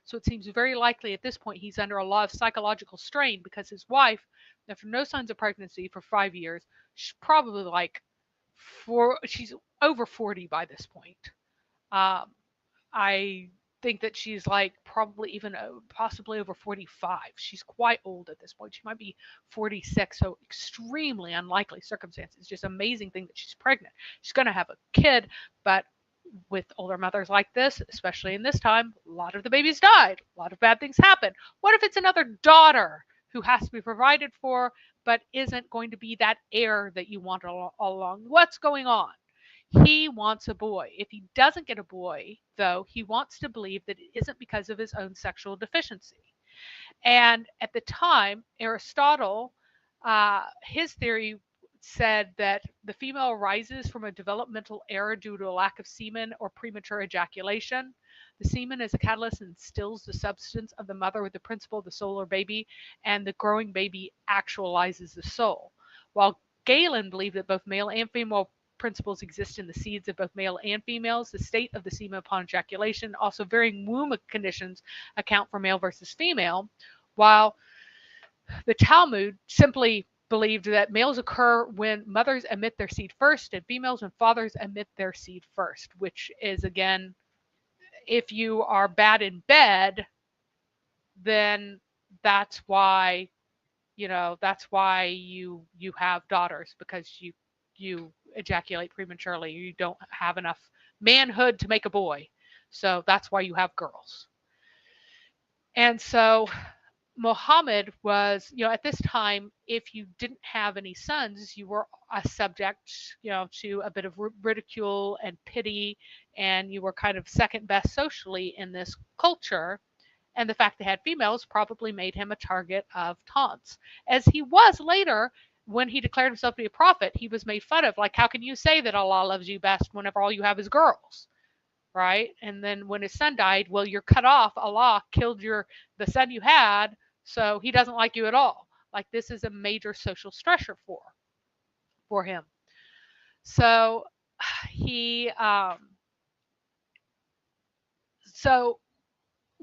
So it seems very likely at this point he's under a lot of psychological strain, because his wife, after no signs of pregnancy for 5 years, she's probably she's over 40 by this point. I think that she's probably even possibly over 45. She's quite old at this point. She might be 46, so extremely unlikely circumstances. Just amazing thing that she's pregnant. She's going to have a kid, but with older mothers like this, especially in this time, a lot of the babies died. A lot of bad things happen. What if it's another daughter who has to be provided for, but isn't going to be that heir that you want all along? What's going on? He wants a boy. If he doesn't get a boy, though, he wants to believe that it isn't because of his own sexual deficiency. And at the time, Aristotle, his theory said that the female arises from a developmental error due to a lack of semen or premature ejaculation. The semen is a catalyst and instills the substance of the mother with the principle of the soul or baby, and the growing baby actualizes the soul. While Galen believed that both male and female principles exist in the seeds of both male and females, the state of the semen upon ejaculation, also varying womb conditions, account for male versus female, while the Talmud simply believed that males occur when mothers emit their seed first and females when fathers emit their seed first, which is, again, if you are bad in bed, then that's why you have daughters, because you ejaculate prematurely. You don't have enough manhood to make a boy. So that's why you have girls. And so Muhammad was, at this time, if you didn't have any sons, you were a subject, to a bit of ridicule and pity, and you were kind of second best socially in this culture. And the fact they had females probably made him a target of taunts, as he was later. When he declared himself to be a prophet, he was made fun of. How can you say that Allah loves you best whenever all you have is girls? Right? And then when his son died, well, you're cut off. Allah killed the son you had, so he doesn't like you at all. This is a major social stressor for him. So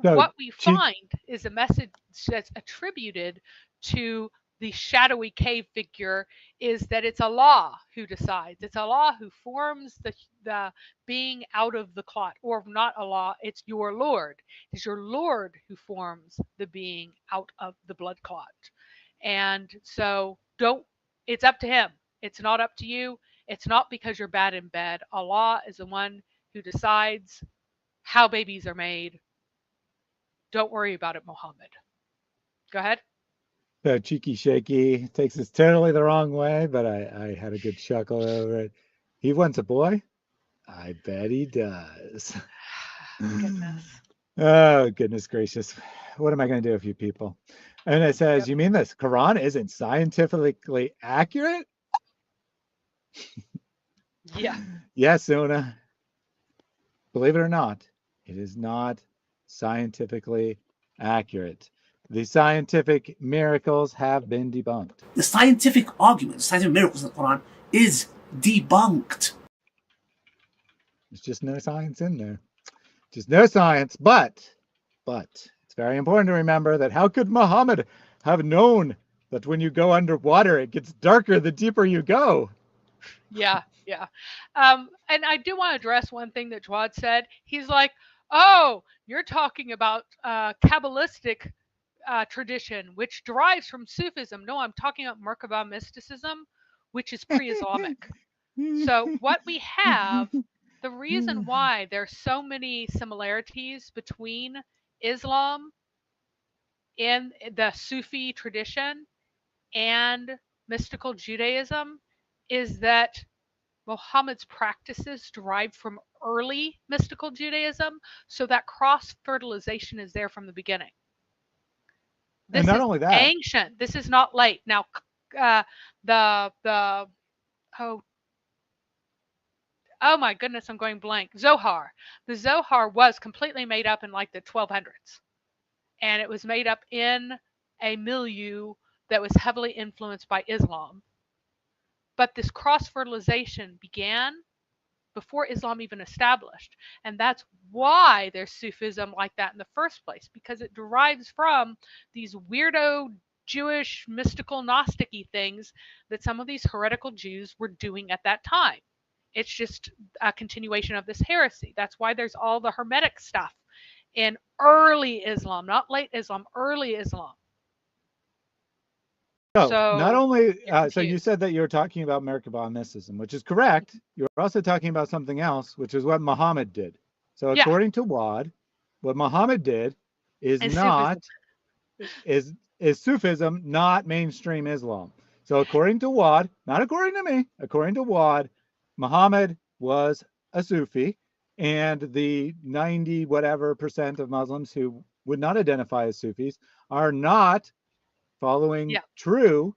what we find is a message that's attributed to the shadowy cave figure, is that it's Allah who decides. It's Allah who forms the being out of the clot, or not Allah, it's your Lord. It's your Lord who forms the being out of the blood clot. And so it's up to him. It's not up to you. It's not because you're bad in bed. Allah is the one who decides how babies are made. Don't worry about it, Muhammad. Go ahead. So cheeky shaky takes this totally the wrong way, but I had a good chuckle over it. He wants a boy? I bet he does. Goodness. Oh, goodness gracious. What am I going to do with you people? And it says, You mean this Quran isn't scientifically accurate? Yeah. Yes, Una. Believe it or not, it is not scientifically accurate. The scientific miracles have been debunked. The scientific argument, the scientific miracles in the Quran is debunked. There's just no science in there. Just no science. But it's very important to remember that how could Muhammad have known that when you go underwater, it gets darker the deeper you go? Yeah. And I do want to address one thing that Jawad said. He's like, oh, you're talking about Kabbalistic tradition, which derives from Sufism. No, I'm talking about Merkaba mysticism, which is pre-Islamic. So what we have, the reason why there's so many similarities between Islam and the Sufi tradition and mystical Judaism is that Muhammad's practices derived from early mystical Judaism, so that cross-fertilization is there from the beginning. This and not is only that, ancient. This is not late. Now, oh my goodness, I'm going blank. Zohar. The Zohar was completely made up in like the 1200s, and it was made up in a milieu that was heavily influenced by Islam. But this cross-fertilization began before Islam even established. And that's why there's Sufism like that in the first place, because it derives from these weirdo Jewish mystical Gnostic-y things that some of these heretical Jews were doing at that time. It's just a continuation of this heresy. That's why there's all the Hermetic stuff in early Islam, not late Islam, early Islam. So not only, so you said that you were talking about Merkaba mysticism, which is correct. You're also talking about something else, which is what Muhammad did. So according to Wad, what Muhammad did is Sufism, not mainstream Islam. So according to Wad, not according to me, according to Wad, Muhammad was a Sufi, and the 90 whatever % of Muslims who would not identify as Sufis are not following true.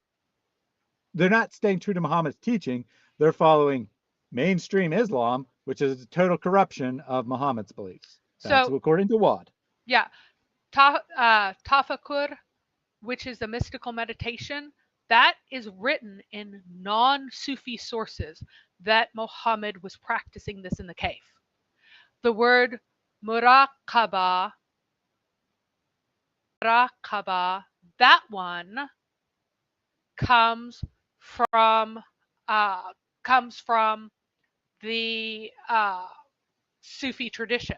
They're not staying true to Muhammad's teaching. They're following mainstream Islam, which is a total corruption of Muhammad's beliefs. That's according to Wad. Yeah. Tafakkur, which is a mystical meditation, that is written in non-Sufi sources that Muhammad was practicing this in the cave. The word muraqaba, that one comes from the Sufi tradition.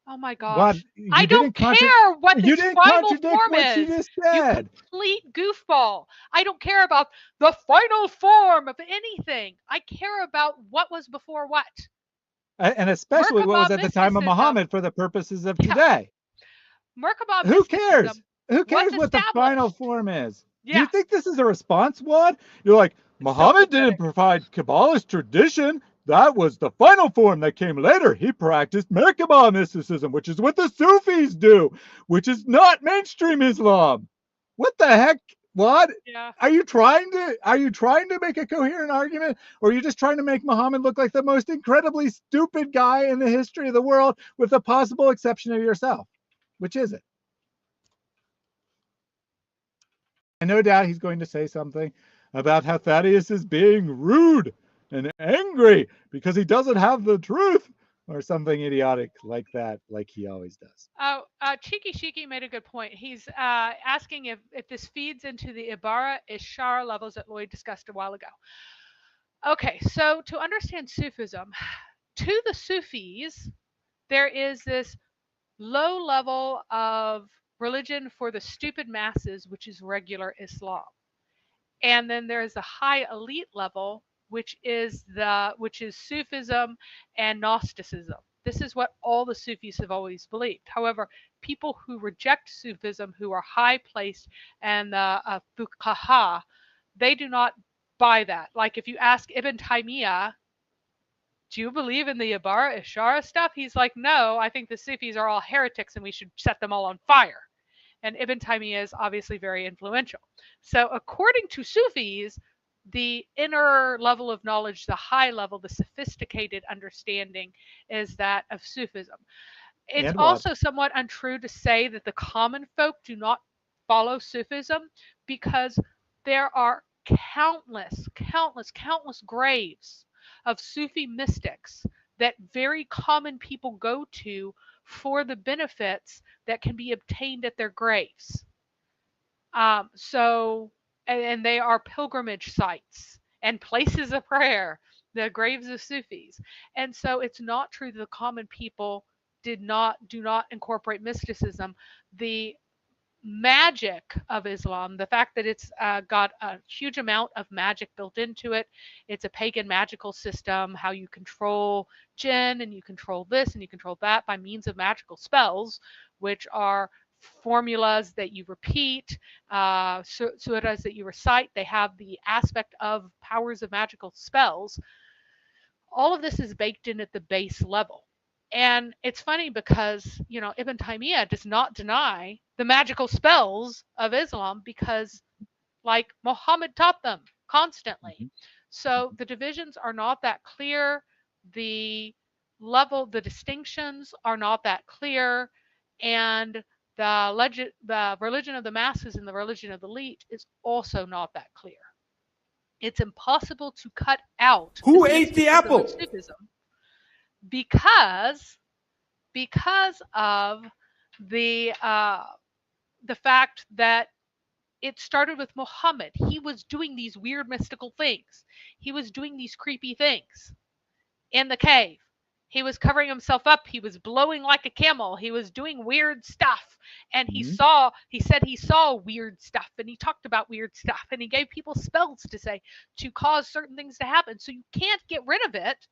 Oh my gosh! I don't care what the final form is. You just said. You complete goofball! I don't care about the final form of anything. I care about what was before what. And especially what was at the time of Muhammad for the purposes of today. Merkaba Who cares? Who cares what the final form is? Do you think this is a response, Wad? You're like, Muhammad didn't provide Kabbalist tradition. That was the final form that came later. He practiced Merkaba mysticism, which is what the Sufis do, which is not mainstream Islam. What the heck, Wad? Yeah. Are you trying to make a coherent argument, or are you just trying to make Muhammad look like the most incredibly stupid guy in the history of the world, with the possible exception of yourself? Which is it? And no doubt he's going to say something about how Thaddeus is being rude and angry because he doesn't have the truth, or something idiotic like that, like he always does. Oh, Cheeky Shiki made a good point. He's asking if this feeds into the Ibara Ishara levels that Lloyd discussed a while ago. Okay, so to understand Sufism, to the Sufis, there is this low level of religion for the stupid masses, which is regular Islam. And then there's a high elite level, which is Sufism and Gnosticism. This is what all the Sufis have always believed. However, people who reject Sufism, who are high placed and the fuqaha, they do not buy that. Like if you ask Ibn Taymiyyah, do you believe in the Ibara Ishara stuff? He's like, no, I think the Sufis are all heretics and we should set them all on fire. And Ibn Taymiyyah is obviously very influential. So according to Sufis, the inner level of knowledge, the high level, the sophisticated understanding is that of Sufism. It's also somewhat untrue to say that the common folk do not follow Sufism, because there are countless graves of Sufi mystics that very common people go to for the benefits that can be obtained at their graves. And they are pilgrimage sites and places of prayer, the graves of Sufis. And so it's not true that the common people do not incorporate mysticism. The magic of Islam, the fact that it's got a huge amount of magic built into it. It's a pagan magical system, how you control jinn and you control this and you control that by means of magical spells, which are formulas that you repeat, surahs that you recite. They have the aspect of powers of magical spells. All of this is baked in at the base level. And it's funny because, Ibn Taymiyyah does not deny the magical spells of Islam because, like, Muhammad taught them constantly. So the divisions are not that clear. The distinctions are not that clear. And the religion of the masses and the religion of the elite is also not that clear. It's impossible to cut out who ate the apple because of the fact that it started with Muhammad. He was doing these weird mystical things. He was doing these creepy things in the cave. He was covering himself up. He was blowing like a camel. He was doing weird stuff. And he said he saw weird stuff, and he talked about weird stuff, and he gave people spells to cause certain things to happen. So you can't get rid of it.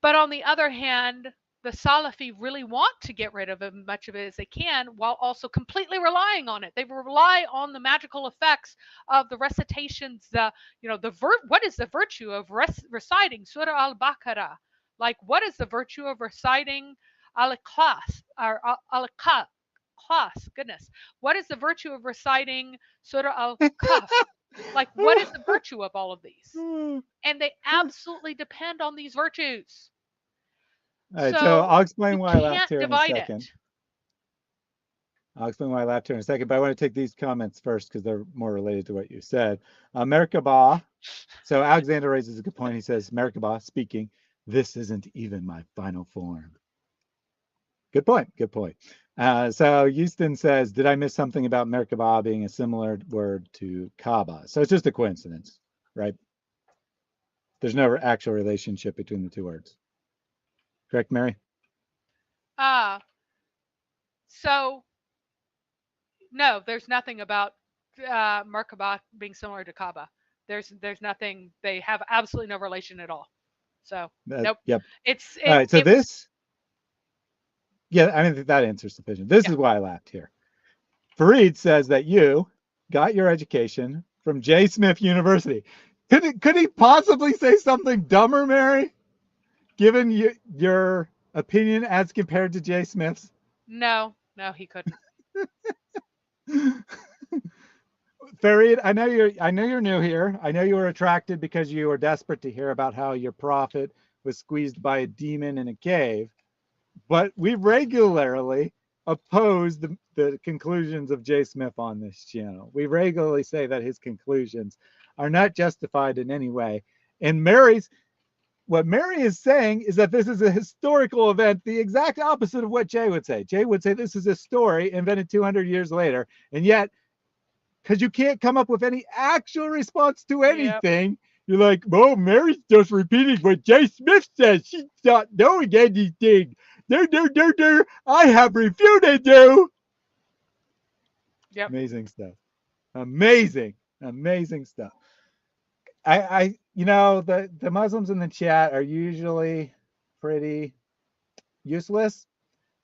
But on the other hand, the Salafi really want to get rid of as much of it as they can while also completely relying on it. They rely on the magical effects of the recitations, what is the virtue of reciting Surah Al-Baqarah? Like, what is the virtue of reciting Al-Ikhlas or Al-Ikhlas? Goodness. What is the virtue of reciting Surah Al-Kahf? Like, what is the virtue of all of these? And they absolutely depend on these virtues. All right, so I'll explain why I laughed here in a second. But I want to take these comments first because they're more related to what you said. Merkabah. So Alexander raises a good point. He says, Merkabah speaking, this isn't even my final form. Good point. So Houston says, did I miss something about Merkabah being a similar word to Kaaba? So it's just a coincidence, right? There's no actual relationship between the two words. Correct, Mary? So no, there's nothing about Merkabah being similar to Kaaba. There's nothing. They have absolutely no relation at all. So nope. Yep. All right. So this. Yeah, I mean that answers sufficient. This is why I laughed here. Fareed says that you got your education from J. Smith University. Could he possibly say something dumber, Mary? Given your opinion as compared to J. Smith's? No, he couldn't. Fareed, I know you're new here. I know you were attracted because you were desperate to hear about how your prophet was squeezed by a demon in a cave. But we regularly oppose the conclusions of J. Smith on this channel. We regularly say that his conclusions are not justified in any way. And what Mary is saying is that this is a historical event, the exact opposite of what Jay would say. Jay would say this is a story invented 200 years later. And yet, because you can't come up with any actual response to anything, you're like, oh, Mary's just repeating what Jay Smith says. She's not knowing anything. I have refuted you. Yep. Amazing stuff. Amazing stuff. The Muslims in the chat are usually pretty useless,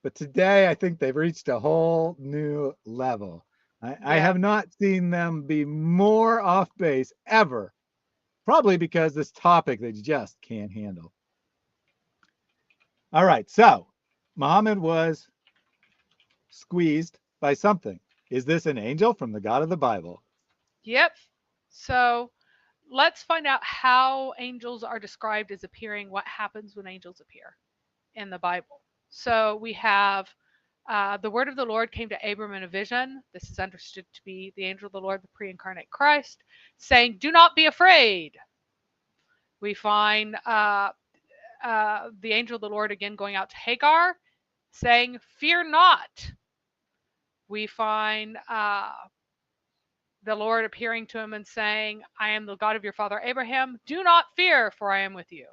but today I think they've reached a whole new level. I have not seen them be more off base ever, probably because this topic they just can't handle. All right, so Muhammad was squeezed by something. Is this an angel from the God of the Bible? Yep. So let's find out how angels are described as appearing, what happens when angels appear in the Bible. So we have the word of the Lord came to Abram in a vision. This is understood to be the angel of the Lord, the pre-incarnate Christ, saying, do not be afraid. We find the angel of the Lord again going out to Hagar, saying, "Fear not." We find the Lord appearing to him and saying, "I am the God of your father Abraham. Do not fear, for I am with you."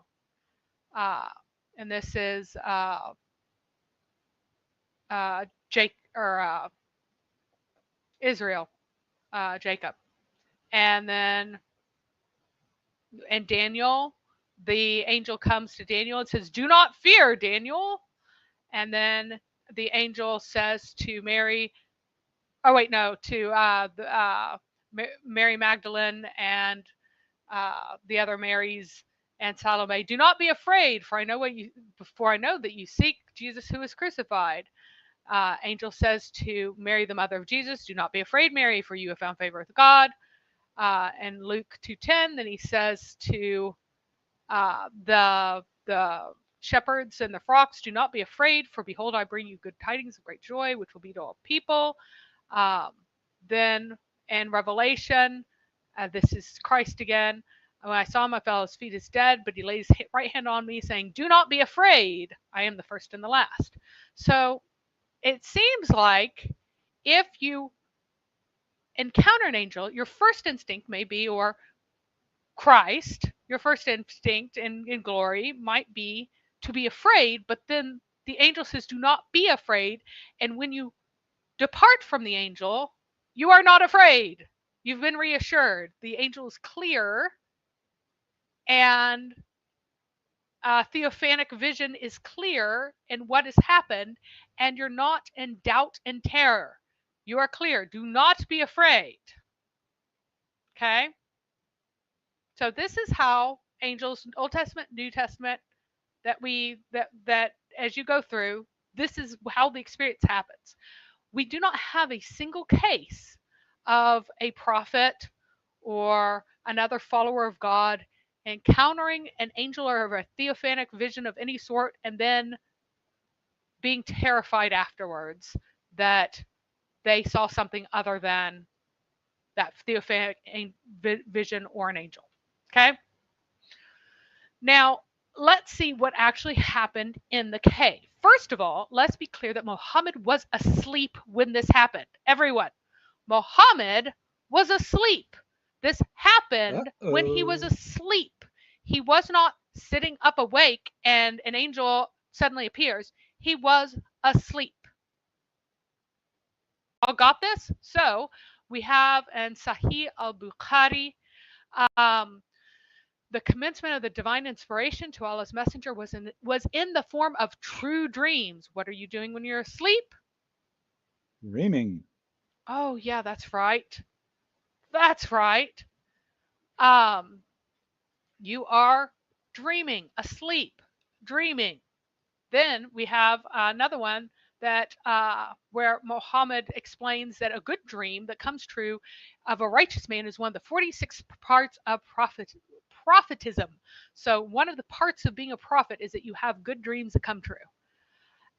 And this is Israel, Jacob. And then in Daniel, the angel comes to Daniel and says, "Do not fear, Daniel." And then the angel says to Mary, Mary Magdalene and the other Marys and Salome, "Do not be afraid, for I know that you seek Jesus who was crucified." Angel says to Mary, the mother of Jesus, "Do not be afraid, Mary, for you have found favor with God." And Luke 2:10, then he says to the shepherds and the flocks, "Do not be afraid, for behold, I bring you good tidings of great joy, which will be to all people." Then in Revelation, this is Christ again. "When I saw him, I fell at his feet as dead, but he laid his right hand on me, saying, 'Do not be afraid. I am the first and the last.'" So it seems like if you encounter an angel, your first instinct may be, or Christ, your first instinct in glory might be to be afraid, but then the angel says, "Do not be afraid." And when you depart from the angel, you are not afraid. You've been reassured. The angel is clear, and theophanic vision is clear in what has happened, and you're not in doubt and terror. You are clear. Do not be afraid. Okay? So this is how angels, Old Testament, New Testament, that as you go through, this is how the experience happens. We do not have a single case of a prophet or another follower of God encountering an angel or a theophanic vision of any sort and then being terrified afterwards that they saw something other than that theophanic vision or an angel. Okay? Now, let's see what actually happened in the cave. First of all, let's be clear that Muhammad was asleep when this happened. Everyone, Muhammad was asleep. This happened when he was asleep. He was not sitting up awake and an angel suddenly appears. He was asleep. All got this? So we have in Sahih al-Bukhari, the commencement of the divine inspiration to Allah's messenger was in the form of true dreams. What are you doing when you're asleep? Dreaming. Oh, yeah, that's right. That's right. You are dreaming, asleep, dreaming. Then we have another one that where Muhammad explains that a good dream that comes true of a righteous man is one of the 46 parts of prophetism. So one of the parts of being a prophet is that you have good dreams that come true.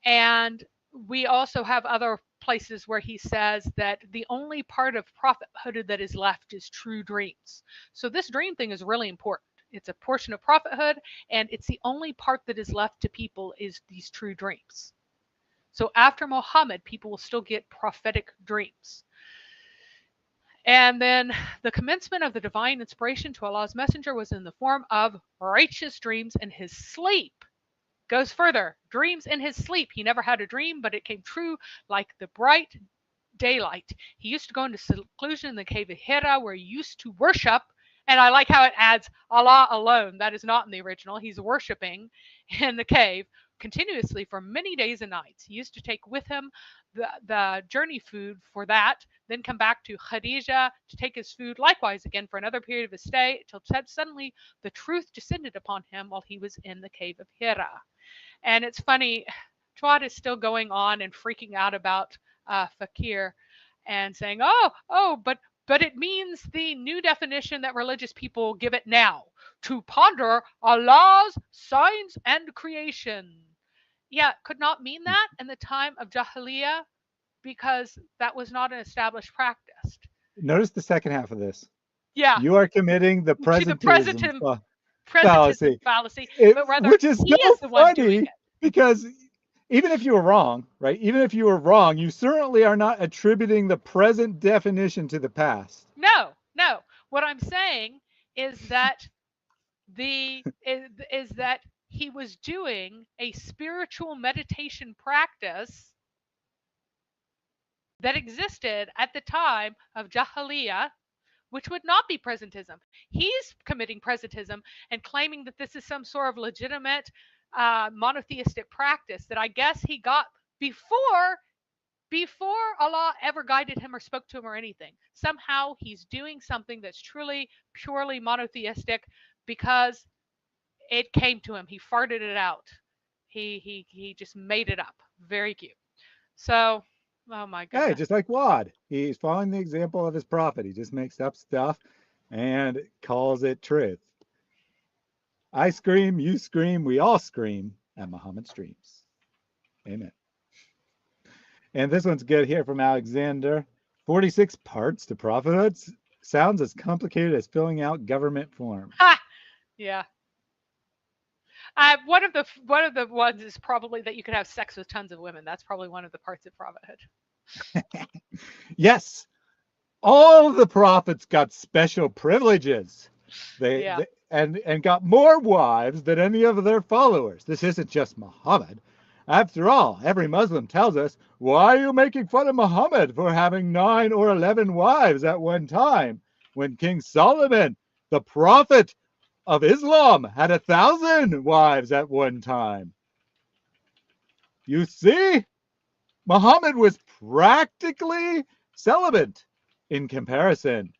And we also have other places where he says that the only part of prophethood that is left is true dreams. So this dream thing is really important. It's a portion of prophethood, and it's the only part that is left to people is these true dreams. So after Muhammad, people will still get prophetic dreams. And then the commencement of the divine inspiration to Allah's messenger was in the form of righteous dreams in his sleep. Goes further, dreams in his sleep. He never had a dream, but it came true like the bright daylight. He used to go into seclusion in the cave of Hira where he used to worship. And I like how it adds Allah alone. That is not in the original. He's worshiping in the cave continuously for many days and nights. He used to take with him the journey food for that, then come back to Khadijah to take his food likewise again for another period of his stay until suddenly the truth descended upon him while he was in the cave of Hira. And it's funny, Chouad is still going on and freaking out about fakir and saying, but it means the new definition that religious people give it now, to ponder Allah's signs and creation. Yeah, could not mean that in the time of Jahiliyyah because that was not an established practice. Notice the second half of this. Yeah. You are committing the presentism presentism fallacy, but rather which is he so is the one doing funny it. because even if you were wrong, right? Even if you were wrong, you certainly are not attributing the present definition to the past. No. What I'm saying is that is that he was doing a spiritual meditation practice that existed at the time of Jahiliyyah, which would not be presentism. He's committing presentism and claiming that this is some sort of legitimate monotheistic practice that I guess he got before Allah ever guided him or spoke to him or anything. Somehow he's doing something that's truly, purely monotheistic because it came to him. He farted it out. He just made it up. Very cute. So, oh my goodness. Hey, just like Wad. He's following the example of his prophet. He just makes up stuff and calls it truth. I scream, you scream, we all scream at Muhammad streams. Amen. And this one's good here from Alexander. 46 parts to prophethood sounds as complicated as filling out government forms. Ha! Yeah. One of the ones is probably that you could have sex with tons of women. That's probably one of the parts of prophethood. Yes. All of the prophets got special privileges. They got more wives than any of their followers. This isn't just Muhammad. After all, every Muslim tells us, why are you making fun of Muhammad for having 9 or 11 wives at one time? When King Solomon, the prophet of Islam, had 1,000 wives at one time. You see, Muhammad was practically celibate in comparison.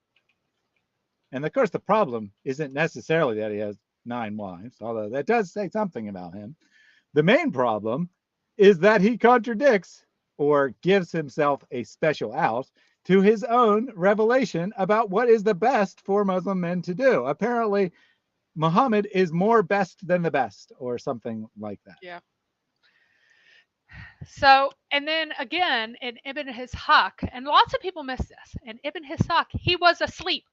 And of course, the problem isn't necessarily that he has 9 wives, although that does say something about him. The main problem is that he contradicts or gives himself a special out to his own revelation about what is the best for Muslim men to do. Apparently, Muhammad is more best than the best, or something like that. Yeah. So, and then again, in Ibn Ishaq, and lots of people miss this, in Ibn Ishaq, he was asleep.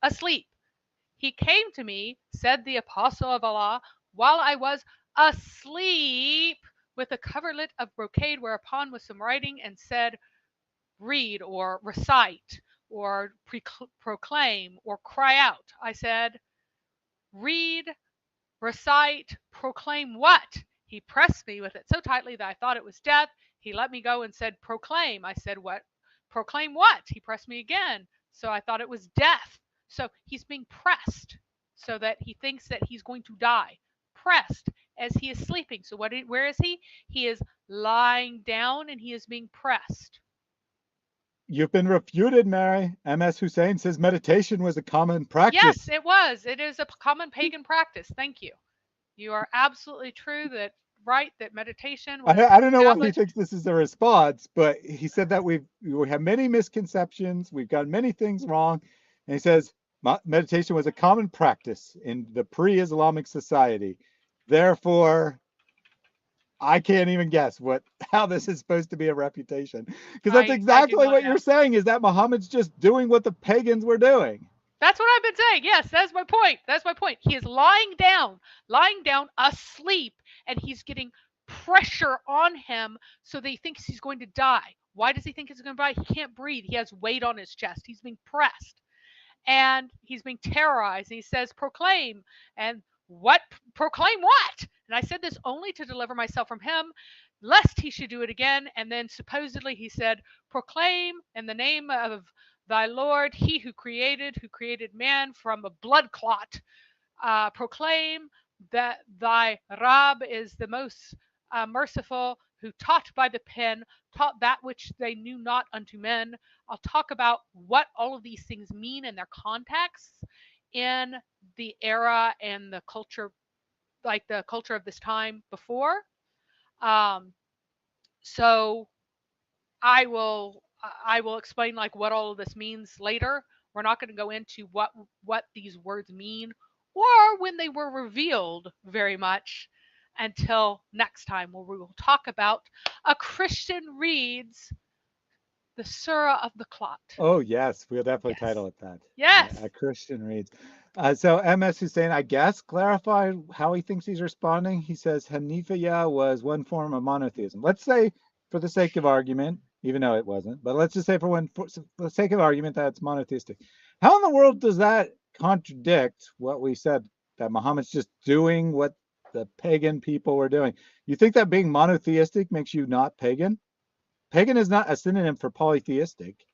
He came to me, said the apostle of Allah, while I was asleep with a coverlet of brocade whereupon was some writing, and said, read or recite or proclaim or cry out. I said, read, recite, proclaim what? He pressed me with it so tightly that I thought it was death. He let me go and said, proclaim. I said, what? Proclaim what? He pressed me again. So I thought it was death. So he's being pressed so that he thinks that he's going to die. Pressed as he is sleeping. So where is he? He is lying down and he is being pressed. You've been refuted, Mary. M.S. Hussein says meditation was a common practice. Yes, it was. It is a common pagan practice. Thank you. You are absolutely true that meditation was I don't know why he thinks this is a response, but he said that we have many misconceptions. We've got many things wrong. And he says meditation was a common practice in the pre-Islamic society. Therefore, I can't even guess how this is supposed to be a reputation. Because that's exactly what you're saying, is that Muhammad's just doing what the pagans were doing. That's what I've been saying. Yes, that's my point. That's my point. He is lying down asleep, and he's getting pressure on him so that he thinks he's going to die. Why does he think he's going to die? He can't breathe. He has weight on his chest. He's being pressed. And he's being terrorized. And he says, proclaim. And what? Proclaim what? And I said this only to deliver myself from him, lest he should do it again. And then supposedly he said, proclaim in the name of thy Lord, he who created man from a blood clot. Proclaim that thy Rab is the most merciful, who taught by the pen, taught that which they knew not unto men. I'll talk about what all of these things mean in their contexts in the era and the culture, like the culture of this time before. So I will explain like what all of this means later. We're not going to go into what these words mean or when they were revealed very much until next time, where we will talk about a Christian reads The Surah of the Clot. Oh, yes. We'll definitely Yes. title it that. Yes. A Christian reads. So MS Hussein, I guess, clarified how he thinks he's responding. He says Hanifiya was one form of monotheism. Let's say, for the sake of argument, even though it wasn't, but let's just say for the sake of argument that it's monotheistic. How in the world does that contradict what we said, that Muhammad's just doing what the pagan people were doing? You think that being monotheistic makes you not pagan? Pagan is not a synonym for polytheistic.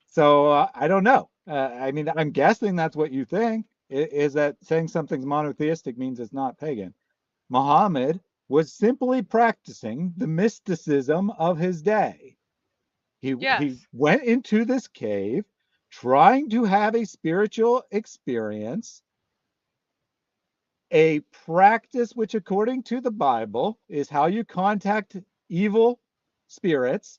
So I don't know. I mean, I'm guessing that's what you think, is that saying something's monotheistic means it's not pagan. Muhammad was simply practicing the mysticism of his day. He went into this cave trying to have a spiritual experience, a practice which, according to the Bible, is how you contact evil spirits.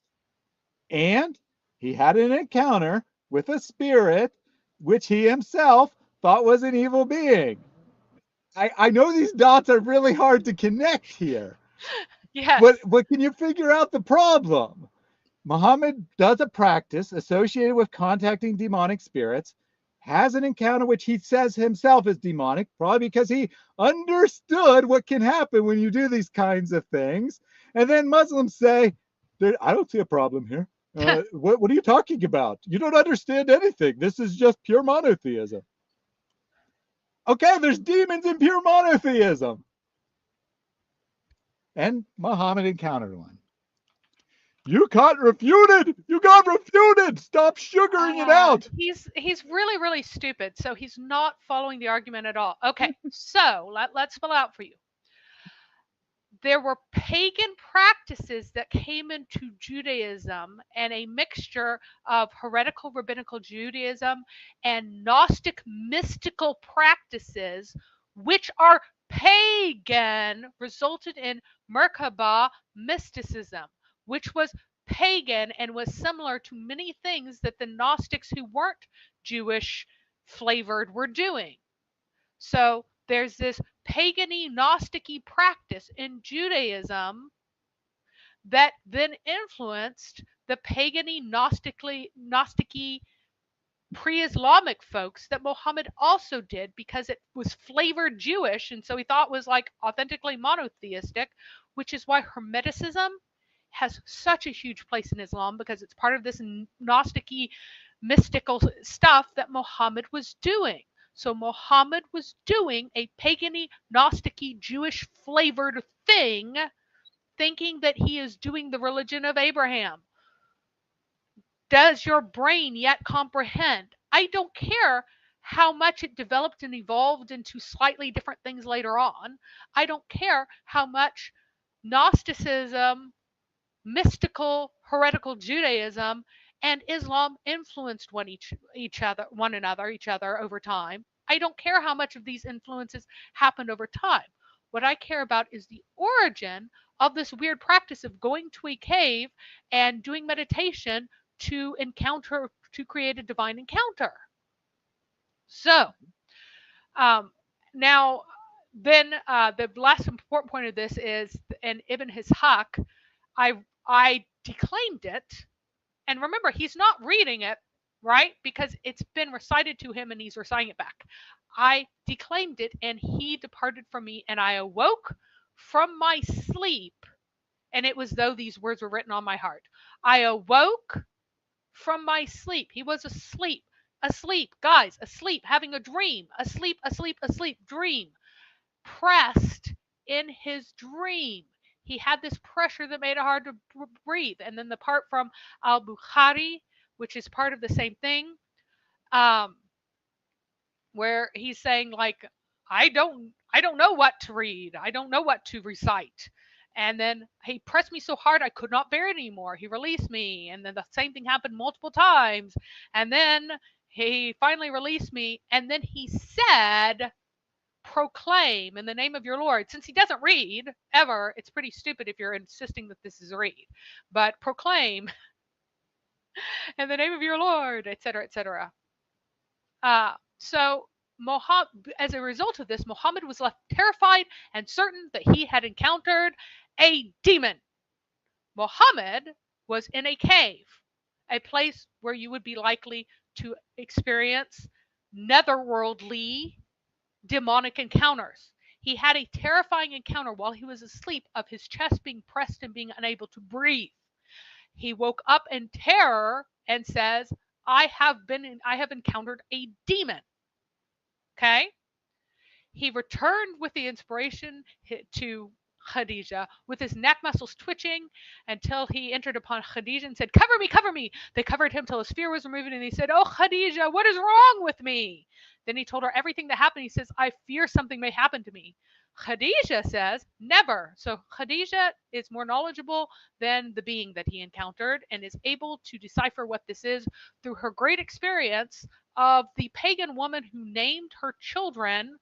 And he had an encounter with a spirit which he himself thought was an evil being. I know these dots are really hard to connect here. Yes. But can you figure out the problem? Muhammad does a practice associated with contacting demonic spirits, has an encounter which he says himself is demonic, probably because he understood what can happen when you do these kinds of things. And then Muslims say, I don't see a problem here. What are you talking about? You don't understand anything. This is just pure monotheism. Okay, there's demons in pure monotheism. And Muhammad encountered one. You got refuted. You got refuted. Stop sugaring it out. He's really, really stupid. So he's not following the argument at all. Okay, so let's spell out for you. There were pagan practices that came into Judaism, and a mixture of heretical rabbinical Judaism and Gnostic mystical practices, which are pagan, resulted in Merkabah mysticism, which was pagan and was similar to many things that the Gnostics who weren't Jewish flavored were doing. So there's this pagan-y, Gnostic-y practice in Judaism that then influenced the pagan-y, Gnostic-y pre-Islamic folks that Muhammad also did, because it was flavored Jewish, and so he thought was like authentically monotheistic, which is why Hermeticism has such a huge place in Islam, because it's part of this Gnostic-y mystical stuff that Muhammad was doing. So Muhammad was doing a pagan-y, Gnostic-y, Jewish flavored thing, thinking that he is doing the religion of Abraham. Does your brain yet comprehend? I don't care how much it developed and evolved into slightly different things later on. I don't care how much Gnosticism, mystical, heretical Judaism, and Islam influenced each other over time. I don't care how much of these influences happened over time. What I care about is the origin of this weird practice of going to a cave and doing meditation to create a divine encounter. So, now, then the last important point of this is, in Ibn Ishaq, I declaimed it. And remember, he's not reading it, right? Because it's been recited to him and he's reciting it back. I declaimed it, and he departed from me, and I awoke from my sleep, and it was though these words were written on my heart. I awoke from my sleep. He was asleep, guys, asleep, having a dream, asleep, dream, pressed in his dream. He had this pressure that made it hard to breathe. And then the part from Al-Bukhari, which is part of the same thing, where he's saying, like, I don't know what to read. I don't know what to recite. And then he pressed me so hard I could not bear it anymore. He released me. And then the same thing happened multiple times. And then he finally released me. And then he said, proclaim in the name of your Lord. Since he doesn't read ever, it's pretty stupid if you're insisting that this is a read. But proclaim in the name of your Lord, etc., etc. So as a result of this, Muhammad was left terrified and certain that he had encountered a demon. Muhammad was in a cave, a place where you would be likely to experience netherworldly demonic encounters. He had a terrifying encounter while he was asleep of his chest being pressed and being unable to breathe. He woke up in terror and says, I have encountered a demon. Okay? He returned with the inspiration to Khadija, with his neck muscles twitching until he entered upon Khadija and said, cover me, cover me. They covered him till his fear was removed, and he said, oh, Khadija, what is wrong with me? Then he told her everything that happened. He says, I fear something may happen to me. Khadija says, never. So Khadija is more knowledgeable than the being that he encountered and is able to decipher what this is through her great experience of the pagan woman who named her children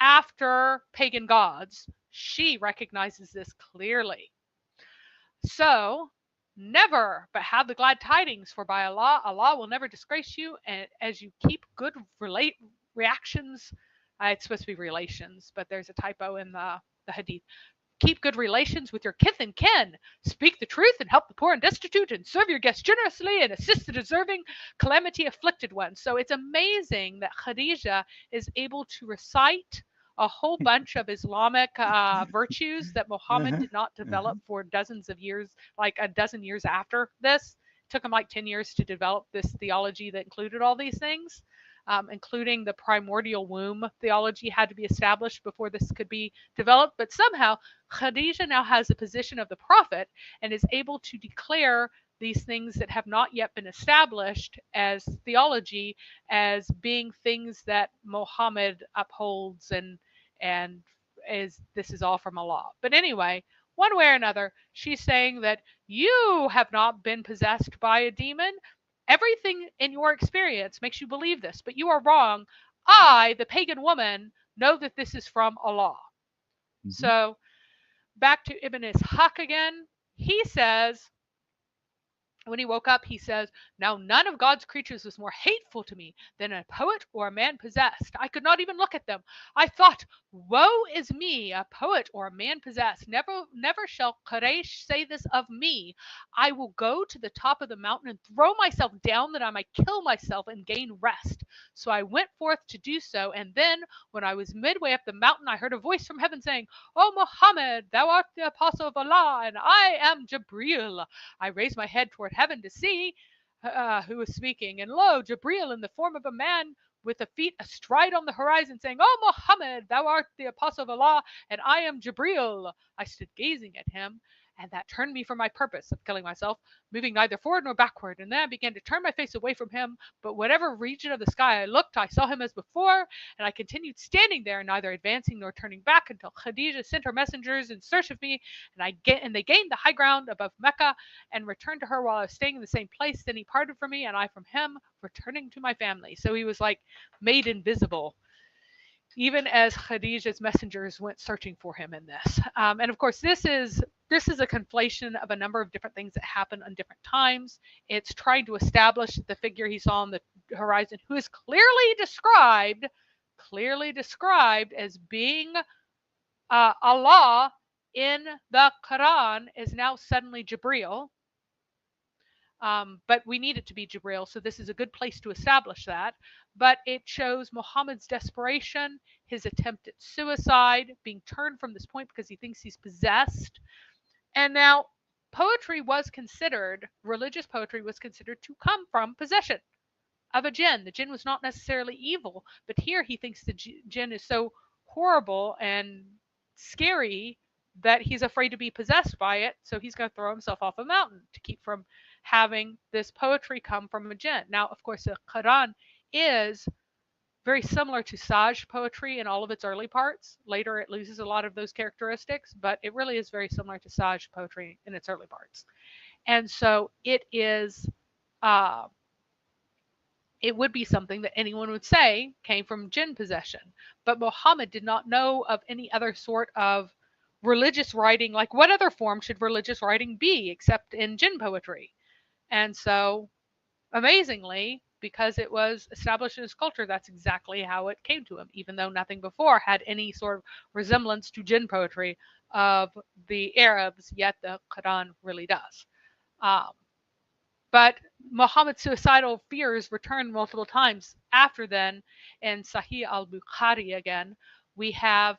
after pagan gods. She recognizes this clearly. So, never, but have the glad tidings, for by Allah, Allah will never disgrace you, and as you keep good reactions, it's supposed to be relations, but there's a typo in the hadith. Keep good relations with your kith and kin. Speak the truth and help the poor and destitute, and serve your guests generously and assist the deserving, calamity afflicted ones. So it's amazing that Khadija is able to recite a whole bunch of Islamic virtues that Muhammad did not develop for dozens of years, like a dozen years after this. It took him like 10 years to develop this theology that included all these things. Including the primordial womb theology had to be established before this could be developed. But somehow Khadija now has the position of the prophet and is able to declare these things that have not yet been established as theology as being things that Muhammad upholds and this is all from Allah. But anyway, one way or another, she's saying that you have not been possessed by a demon. Everything in your experience makes you believe this, but you are wrong. I, the pagan woman, know that this is from Allah. So back to Ibn Ishaq again. He says, when he woke up, he says, now none of God's creatures was more hateful to me than a poet or a man possessed. I could not even look at them. I thought, woe is me, a poet or a man possessed. Never shall Quraysh say this of me. I will go to the top of the mountain and throw myself down that I might kill myself and gain rest. So I went forth to do so, and then when I was midway up the mountain, I heard a voice from heaven saying, O Muhammad, thou art the apostle of Allah, and I am Jibreel. I raised my head toward heaven to see who was speaking, and lo, Jibreel in the form of a man with the feet astride on the horizon, saying, O Muhammad, thou art the apostle of Allah, and I am Jibreel. I stood gazing at him, and that turned me from my purpose of killing myself, moving neither forward nor backward. And then I began to turn my face away from him, but whatever region of the sky I looked, I saw him as before, and I continued standing there, neither advancing nor turning back, until Khadija sent her messengers in search of me, and they gained the high ground above Mecca, and returned to her while I was staying in the same place. Then he parted from me, and I from him, returning to my family. So he was like made invisible, even as Khadija's messengers went searching for him in this. And of course, this is a conflation of a number of different things that happen on different times. It's trying to establish the figure he saw on the horizon, who is clearly described as being Allah in the Quran, is now suddenly Jibreel. But we need it to be Jibreel, so this is a good place to establish that. But it shows Muhammad's desperation, his attempt at suicide, being turned from this point because he thinks he's possessed. And now religious poetry was considered to come from possession of a jinn. The jinn was not necessarily evil, but here he thinks the jinn is so horrible and scary that he's afraid to be possessed by it, so he's going to throw himself off a mountain to keep from having this poetry come from a jinn. Now, of course, the Quran is very similar to Saj poetry in all of its early parts. Later, it loses a lot of those characteristics, but it really is very similar to Saj poetry in its early parts. And so it is, it would be something that anyone would say came from jinn possession. But Muhammad did not know of any other sort of religious writing. Like, what other form should religious writing be except in jinn poetry? And so, amazingly, because it was established in his culture, that's exactly how it came to him, even though nothing before had any sort of resemblance to jinn poetry of the Arabs, yet the Quran really does. But Muhammad's suicidal fears returned multiple times after then. In Sahih al-Bukhari again, we have,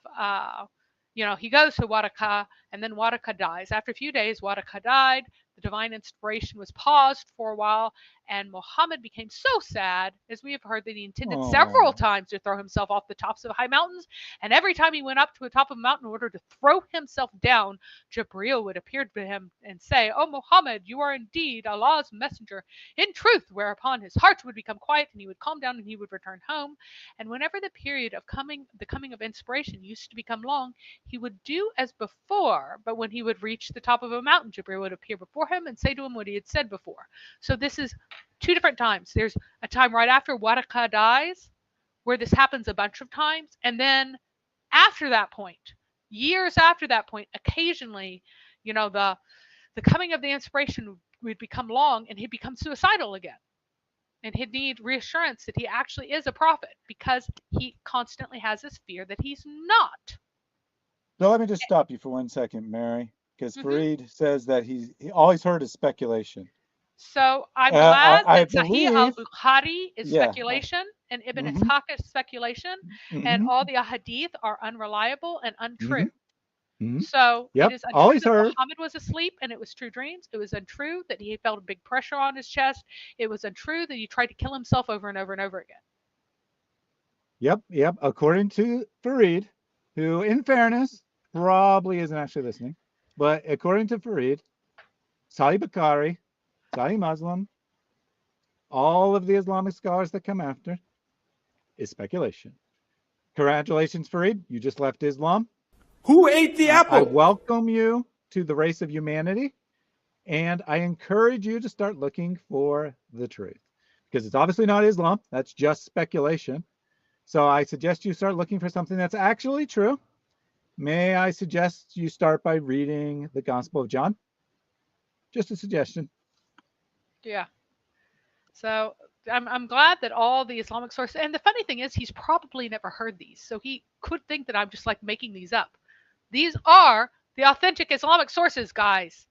he goes to Waraka, and then Waraka dies. After a few days, Waraka died. The divine inspiration was paused for a while, and Muhammad became so sad, as we have heard, that he intended several times to throw himself off the tops of high mountains. And every time he went up to the top of a mountain in order to throw himself down, Jibreel would appear to him and say, "Oh, Muhammad, you are indeed Allah's messenger, in truth," whereupon his heart would become quiet and he would calm down and he would return home. And whenever the period of the coming of inspiration used to become long, he would do as before, but when he would reach the top of a mountain, Jibreel would appear before him and say to him what he had said before. So this is two different times. There's a time right after Waraka dies where this happens a bunch of times, and then after that point, years after that point, occasionally, the coming of the inspiration would become long and he'd become suicidal again. And he'd need reassurance that he actually is a prophet, because he constantly has this fear that he's not. So let me just stop you for 1 second, Mary, because Fareed says that all he's heard is speculation. So I'm glad that Sahih al-Bukhari is speculation, and Ibn Ishaq is speculation, and all the ahadith are unreliable and untrue. So it is untrue that Muhammad was asleep and it was true dreams. It was untrue that he felt a big pressure on his chest. It was untrue that he tried to kill himself over and over and over again. Yep. According to Fareed, who, in fairness, probably isn't actually listening, but according to Fareed, Sahih Bukhari, Sahih Muslim, all of the Islamic scholars that come after, is speculation. Congratulations, Fareed. You just left Islam. Who ate the apple? I welcome you to the race of humanity, and I encourage you to start looking for the truth, because it's obviously not Islam. That's just speculation. So I suggest you start looking for something that's actually true. May I suggest you start by reading the Gospel of John? Just a suggestion. Yeah. So I'm glad that all the Islamic sources, and the funny thing is he's probably never heard these, so he could think that I'm just like making these up. These are the authentic Islamic sources, guys,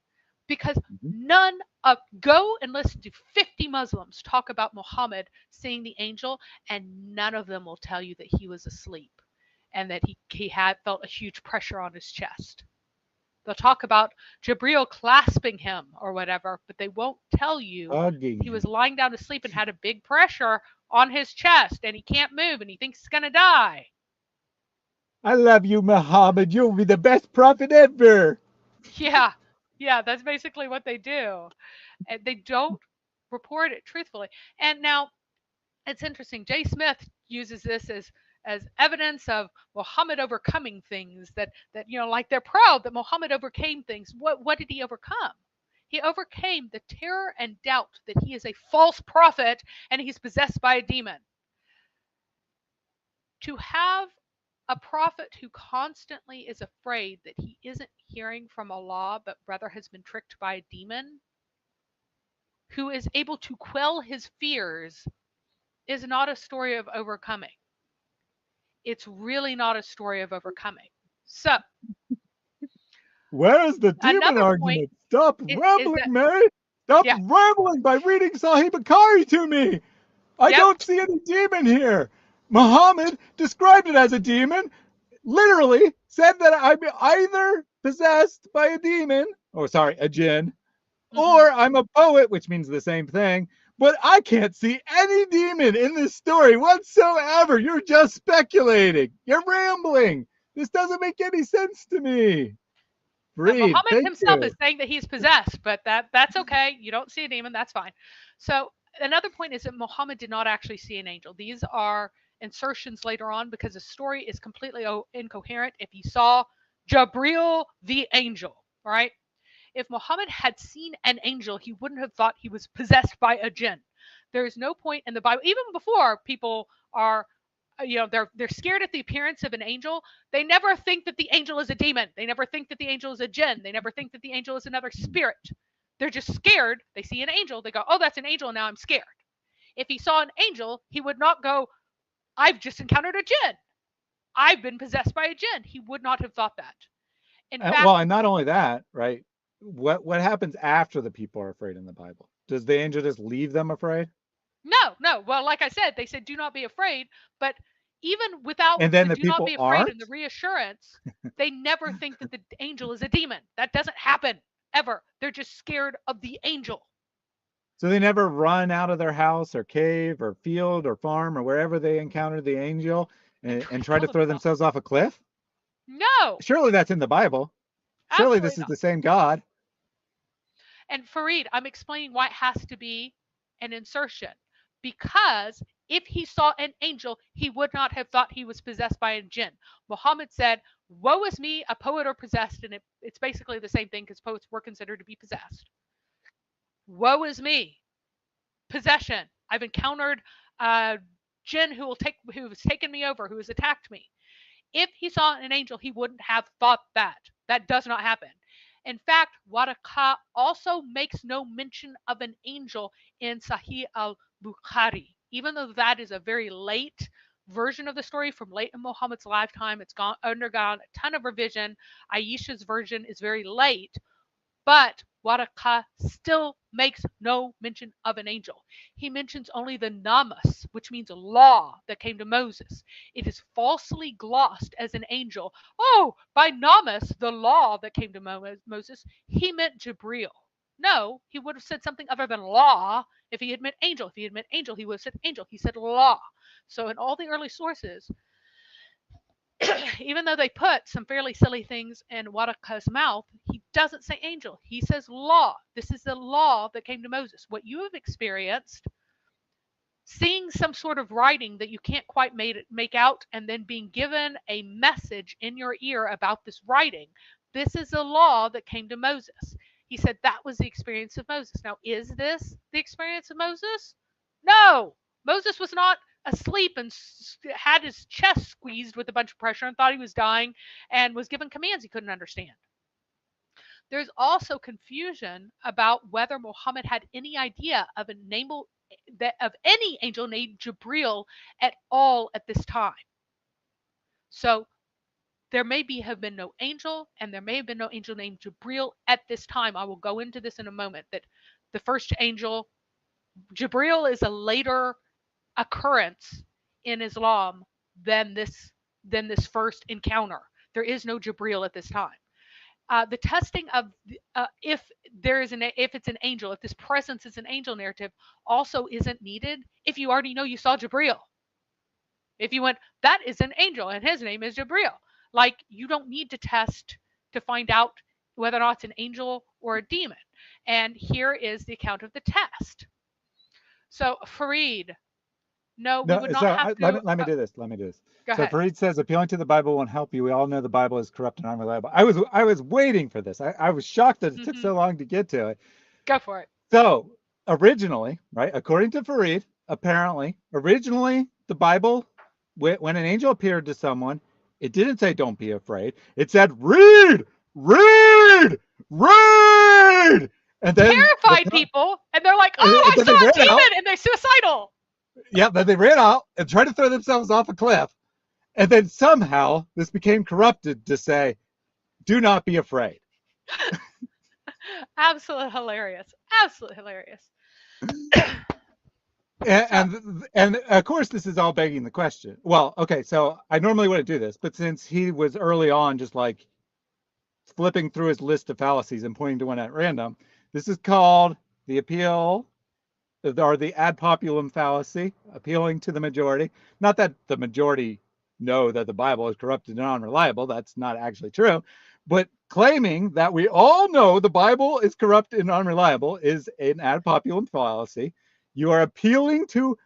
because go and listen to 50 Muslims talk about Muhammad seeing the angel, and none of them will tell you that he was asleep and that he had felt a huge pressure on his chest. They'll talk about Jibreel clasping him or whatever, but they won't tell you he was lying down to sleep and had a big pressure on his chest and he can't move and he thinks he's going to die. I love you, Muhammad. You'll be the best prophet ever. Yeah, that's basically what they do. And they don't report it truthfully. And now, it's interesting. Jay Smith uses this as evidence of Muhammad overcoming things that like they're proud that Muhammad overcame things. What did he overcome? He overcame the terror and doubt that he is a false prophet and he's possessed by a demon. To have a prophet who constantly is afraid that he isn't hearing from Allah, but rather has been tricked by a demon, who is able to quell his fears, is not a story of overcoming. It's really not a story of overcoming. So, where is the demon argument? Stop rambling, Mary. Stop rambling by reading Sahih Bukhari to me. I don't see any demon here. Muhammad described it as a demon, literally said that I'm either possessed by a demon, a jinn, or I'm a poet, which means the same thing. But I can't see any demon in this story whatsoever. You're just speculating. You're rambling. This doesn't make any sense to me. Muhammad himself is saying that he's possessed, but that's okay. You don't see a demon. That's fine. So another point is that Muhammad did not actually see an angel. These are insertions later on because the story is completely incoherent. If he saw Jibreel the angel, right? If Muhammad had seen an angel, he wouldn't have thought he was possessed by a jinn. There is no point in the Bible, even before people are, they're scared at the appearance of an angel. They never think that the angel is a demon. They never think that the angel is a jinn. They never think that the angel is another spirit. They're just scared. They see an angel. They go, oh, that's an angel. Now I'm scared. If he saw an angel, he would not go, I've just encountered a jinn. I've been possessed by a jinn. He would not have thought that. In fact, and not only that, right? What happens after the people are afraid in the Bible? Does the angel just leave them afraid? No. Well, like I said, they said, do not be afraid. But even without And then the the do not people be afraid and the aren't? reassurance, they never think that the angel is a demon. That doesn't happen ever. They're just scared of the angel. So they never run out of their house or cave or field or farm or wherever they encounter the angel and try to throw themselves off a cliff? No, Surely that's in the Bible. Surely this absolutely is not. the same God. And Fareed, I'm explaining why it has to be an insertion. Because if he saw an angel, he would not have thought he was possessed by a jinn. Muhammad said, woe is me, a poet or possessed, and it's basically the same thing because poets were considered to be possessed. Woe is me, possession. I've encountered a jinn who has taken me over, who has attacked me. If he saw an angel, he wouldn't have thought that. That does not happen. In fact, Waraka also makes no mention of an angel in Sahih al-Bukhari, even though that is a very late version of the story from late in Muhammad's lifetime. It's undergone a ton of revision. Aisha's version is very late, but Waraka still makes no mention of an angel. He mentions only the namus, which means law, that came to Moses. It is falsely glossed as an angel. Oh, by namus, the law that came to Moses, he meant Jibreel. No, he would have said something other than law if he had meant angel. If he had meant angel, he would have said angel. He said law. So in all the early sources, even though they put some fairly silly things in Waraka's mouth, he doesn't say angel. He says law. This is the law that came to Moses. What you have experienced, seeing some sort of writing that you can't quite make out, and then being given a message in your ear about this writing, this is the law that came to Moses. He said that was the experience of Moses. Now, is this the experience of Moses? No. Moses was not asleep and had his chest squeezed with a bunch of pressure and thought he was dying and was given commands he couldn't understand. There's also confusion about whether Muhammad had any idea of any angel named Jibreel at all at this time. So there have been no angel, and there may have been no angel named Jibreel at this time. I will go into this in a moment, that the first angel, Jibreel, is a later occurrence in Islam than this first encounter. There is no Jibreel at this time. The testing of if it's an angel, if this presence is an angel narrative, also isn't needed if you already know you saw Jibreel. If you went, that is an angel and his name is Jibreel, like, you don't need to test to find out whether or not it's an angel or a demon. And here is the account of the test. So Fareed, no, we would not have to. Let me do this. Go ahead. Fareed says, appealing to the Bible won't help you. We all know the Bible is corrupt and unreliable. I was waiting for this. I was shocked that it took so long to get to it. Go for it. So originally, right, according to Fareed, apparently, originally the Bible, when an angel appeared to someone, it didn't say don't be afraid. It said read, read, read. And then terrified people, and they're like, oh, I saw a demon, and they're suicidal. Yeah, then they ran out and tried to throw themselves off a cliff. And then somehow this became corrupted to say, do not be afraid. Absolutely hilarious. Absolutely hilarious. And of course, this is all begging the question. Well, okay, so I normally wouldn't do this, but since he was early on just like flipping through his list of fallacies and pointing to one at random, this is called the appeal, or the ad populum fallacy, appealing to the majority. Not that the majority know that the Bible is corrupted and unreliable. That's not actually true. But claiming that we all know the Bible is corrupt and unreliable is an ad populum fallacy. You are appealing to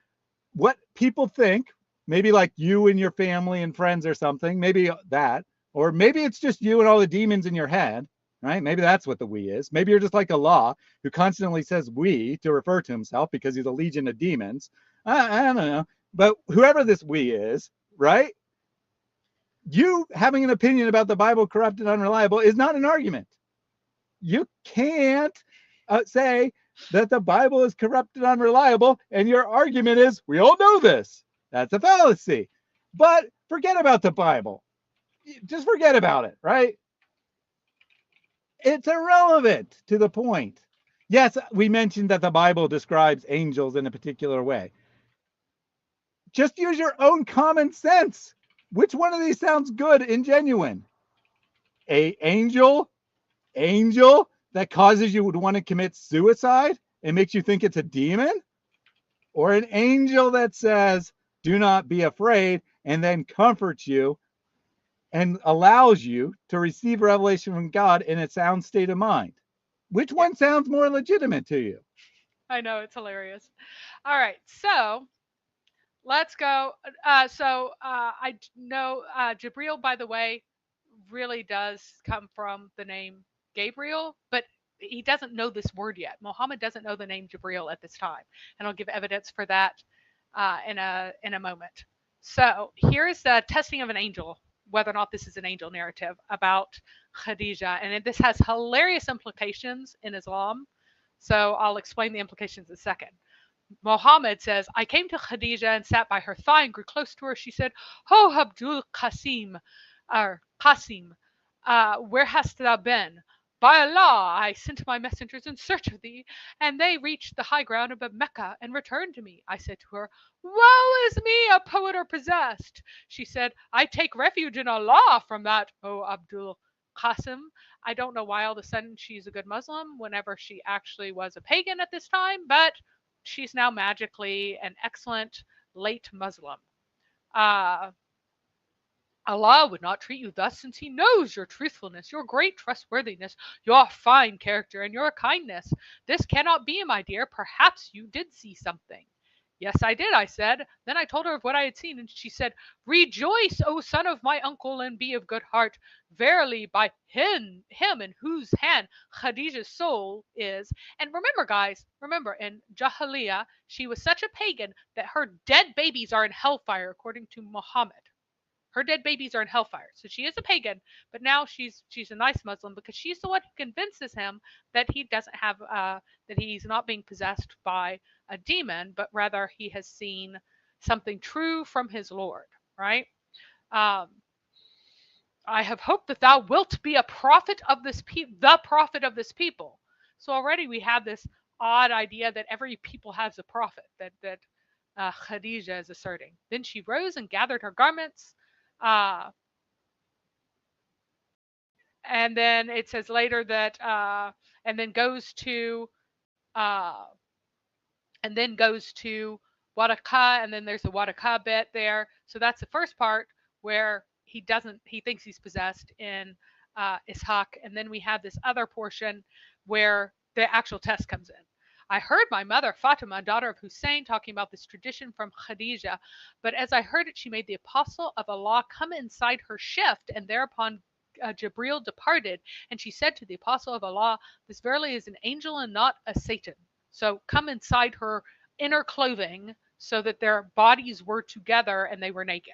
what people think, maybe like you and your family and friends or something, maybe that, or maybe it's just you and all the demons in your head, right? Maybe that's what the we is. Maybe you're just like Allah, who constantly says we to refer to himself because he's a legion of demons. I don't know. But whoever this we is, right? You having an opinion about the Bible corrupt and unreliable is not an argument. You can't say that the Bible is corrupt and unreliable, and your argument is, we all know this. That's a fallacy. But forget about the Bible. Just forget about it, right? It's irrelevant to the point. Yes, we mentioned that the Bible describes angels in a particular way. Just use your own common sense. Which one of these sounds good and genuine? A angel that causes you to want to commit suicide and makes you think it's a demon? Or an angel that says, do not be afraid, and then comforts you and allows you to receive revelation from God in a sound state of mind? Which one sounds more legitimate to you? I know, it's hilarious. All right, so let's go. I know Jibreel, by the way, really does come from the name Gabriel, but he doesn't know this word yet. Muhammad doesn't know the name Jibreel at this time, and I'll give evidence for that in a moment. So here's the testing of an angel, whether or not this is an angel narrative about Khadijah, and this has hilarious implications in Islam. So I'll explain the implications in a second. Muhammad says, I came to Khadijah and sat by her thigh and grew close to her. She said, "Oh, Abdul Qasim, Qasim, where hast thou been? By Allah, I sent my messengers in search of thee, and they reached the high ground above Mecca and returned to me." I said to her, "Woe is me, a poet or possessed." She said, "I take refuge in Allah from that, O Abdul Qasim." I don't know why all of a sudden she's a good Muslim whenever she actually was a pagan at this time, but she's now magically an excellent late Muslim. Allah would not treat you thus, since he knows your truthfulness, your great trustworthiness, your fine character, and your kindness. This cannot be, my dear. Perhaps you did see something. Yes, I did, I said. Then I told her of what I had seen, and she said, "Rejoice, O son of my uncle, and be of good heart. Verily, by him in whose hand Khadijah's soul is." And remember, guys, in Jahiliyyah, she was such a pagan that her dead babies are in hellfire, according to Muhammad. Her dead babies are in hellfire. So she is a pagan, but now she's a nice Muslim because she's the one who convinces him that he doesn't have that he's not being possessed by a demon, but rather he has seen something true from his Lord. Right? I have hoped that thou wilt be a prophet of this the prophet of this people. So already we have this odd idea that every people has a prophet that Khadijah is asserting. Then she rose and gathered her garments. And then it says later that and then goes to Waraka, and then there's a Waraka bit there. So that's the first part where he thinks he's possessed in Ishaq, and then we have this other portion where the actual test comes in. I heard my mother, Fatima, daughter of Hussein, talking about this tradition from Khadijah, but as I heard it, she made the apostle of Allah come inside her shift, and thereupon Jibreel departed, and she said to the apostle of Allah, "This verily is an angel and not a Satan." So come inside her inner clothing so that their bodies were together and they were naked.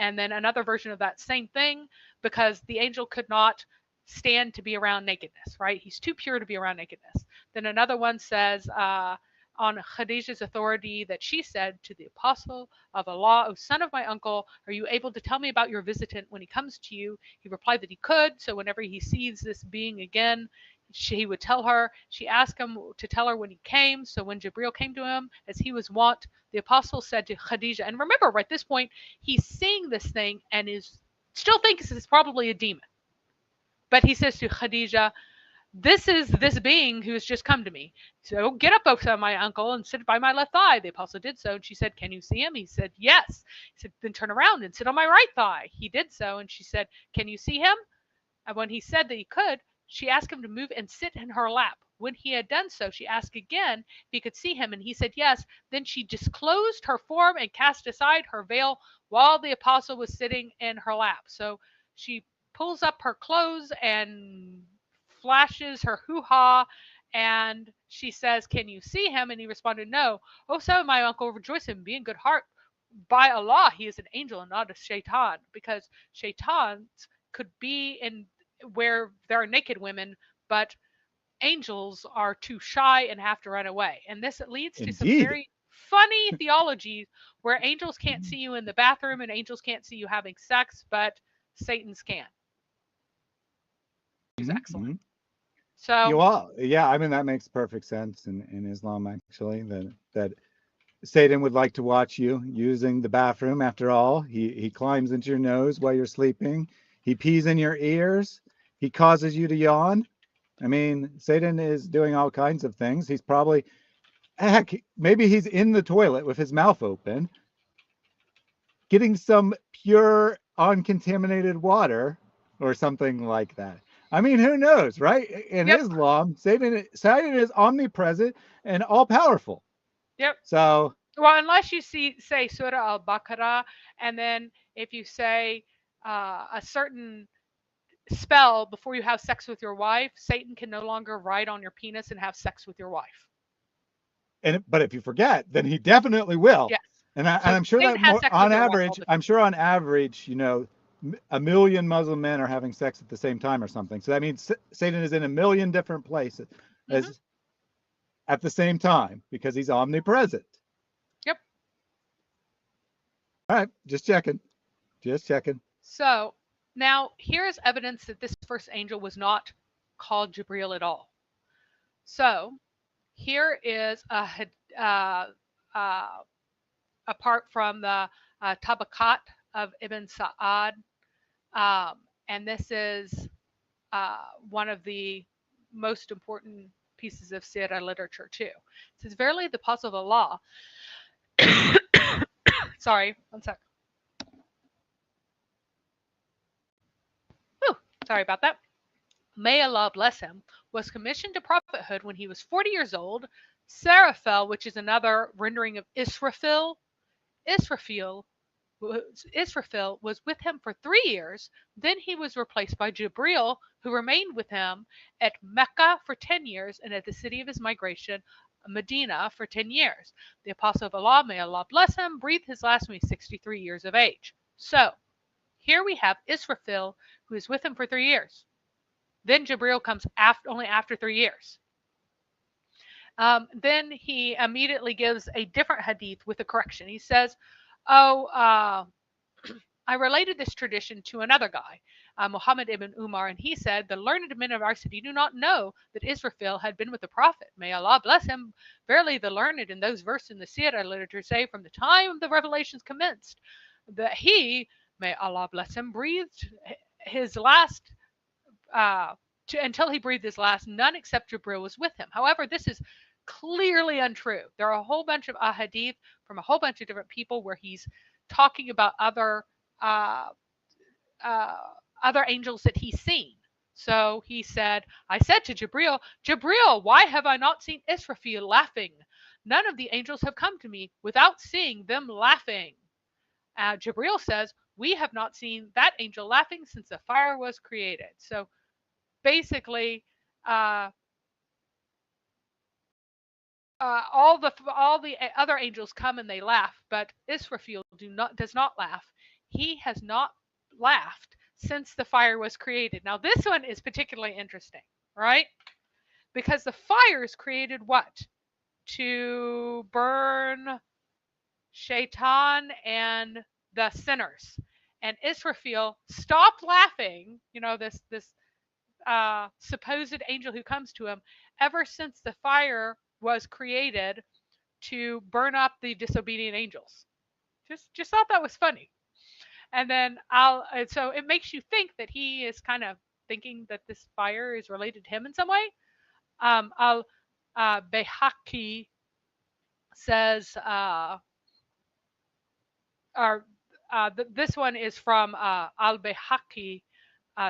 And then another version of that same thing, because the angel could not stand to be around nakedness, right? He's too pure to be around nakedness. Then another one says on Khadijah's authority that she said to the apostle of Allah, "O son of my uncle, are you able to tell me about your visitant when he comes to you?" He replied that he could. So whenever he sees this being again, he would tell her. She asked him to tell her when he came. So when Jibreel came to him, as he was wont, the apostle said to Khadijah, and remember, right at this point, he's seeing this thing and still thinks it's probably a demon. But he says to Khadijah, "This is this being who has just come to me. So get up, O son of my uncle, and sit by my left thigh." The apostle did so, and she said, "Can you see him?" He said, "Yes." He said, "Then turn around and sit on my right thigh." He did so, and she said, "Can you see him?" And when he said that he could, she asked him to move and sit in her lap. When he had done so, she asked again if he could see him, and he said yes. Then she disclosed her form and cast aside her veil while the apostle was sitting in her lap. So she pulls up her clothes and flashes her hoo-ha, and she says, "Can you see him?" And he responded, "No." "Oh, son of my uncle, rejoice and be in good heart. By Allah, he is an angel and not a shaitan," because shaitans could be in where there are naked women, but angels are too shy and have to run away. And this leads to some very funny theologies where angels can't see you in the bathroom and angels can't see you having sex, but Satan's can. It's excellent. So yeah, I mean that makes perfect sense in Islam actually that Satan would like to watch you using the bathroom. After all, he climbs into your nose while you're sleeping. He pees in your ears. He causes you to yawn. I mean, Satan is doing all kinds of things. He's probably, heck, maybe he's in the toilet with his mouth open, getting some pure, uncontaminated water or something like that. I mean, who knows, right? In Yep. Islam, Satan is omnipresent and all powerful. Yep. So, well, unless you say Surah Al-Baqarah, and then if you say a certain spell before you have sex with your wife, Satan can no longer ride on your penis and have sex with your wife. but if you forget, then he definitely will. Yes. And I'm sure Satan that has sex on with your wife all average, the time. I'm sure on average, 1,000,000 Muslim men are having sex at the same time or something. So that means Satan is in 1,000,000 different places as at the same time because he's omnipresent. Yep. All right, just checking. So now here is evidence that this first angel was not called Jibreel at all. So here is apart from the Tabaqat of Ibn Sa'ad, and this is one of the most important pieces of Sirah literature too. It says, verily the apostle of Allah, sorry, one sec. Whew, sorry about that. May Allah bless him, was commissioned to prophethood when he was 40 years old. Seraphel, which is another rendering of Israfil, Israfil was with him for 3 years. Then he was replaced by Jibreel, who remained with him at Mecca for 10 years and at the city of his migration, Medina, for 10 years. The apostle of Allah, may Allah bless him, breathed his last when he was 63 years of age. So here we have Israfil, who is with him for 3 years. Then Jibreel comes only after 3 years. Then he immediately gives a different hadith with a correction. He says, I related this tradition to another guy, Muhammad ibn Umar, and he said, the learned men of our city do not know that Israfil had been with the Prophet. May Allah bless him. Verily the learned in those versed in the Sirah literature say, from the time the revelations commenced, that he, may Allah bless him, breathed his last until he breathed his last, none except Jibreel was with him. However, this is clearly untrue. There are a whole bunch of ahadith from a whole bunch of different people where he's talking about other angels that he's seen. So he said, I said to Jibreel, Jibreel, why have I not seen Israfil laughing? None of the angels have come to me without seeing them laughing. Jibreel says, we have not seen that angel laughing since the fire was created. So basically, all the other angels come and they laugh, but Israfil does not laugh. He has not laughed since the fire was created. Now this one is particularly interesting, right? Because the fire is created what? To burn Shaitan and the sinners. And Israfil stopped laughing, this supposed angel who comes to him, ever since the fire was created to burn up the disobedient angels. Just thought that was funny. And then so it makes you think that he is kind of thinking that this fire is related to him in some way. Al-Bayhaqi says, this one is from Al-Bayhaqi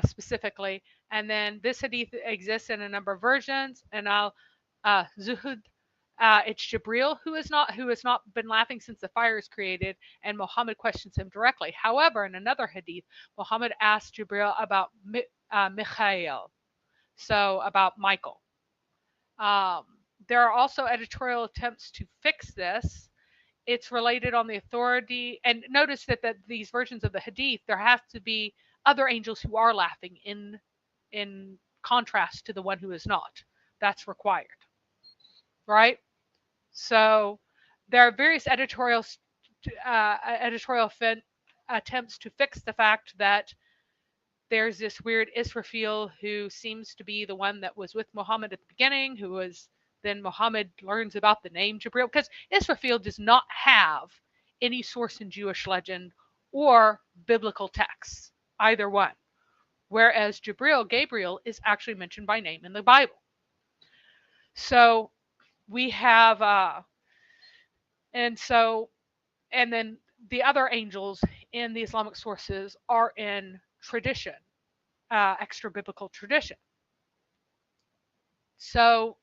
specifically, and then this hadith exists in a number of versions. And Zuhud, it's Jibreel who has not been laughing since the fire is created, and Muhammad questions him directly. However, in another hadith, Muhammad asked Jibreel about Mikhail, so about Michael. There are also editorial attempts to fix this. It's related on the authority, and notice that these versions of the hadith, there has to be other angels who are laughing in contrast to the one who is not. That's required, right? So there are various editorial attempts to fix the fact that there's this weird Israfil who seems to be the one that was with Muhammad at the beginning, who was then Muhammad learns about the name Jibreel, because Israfil does not have any source in Jewish legend or biblical texts, either one. Whereas Gabriel, is actually mentioned by name in the Bible. So we have, and then the other angels in the Islamic sources are in tradition, extra biblical tradition. So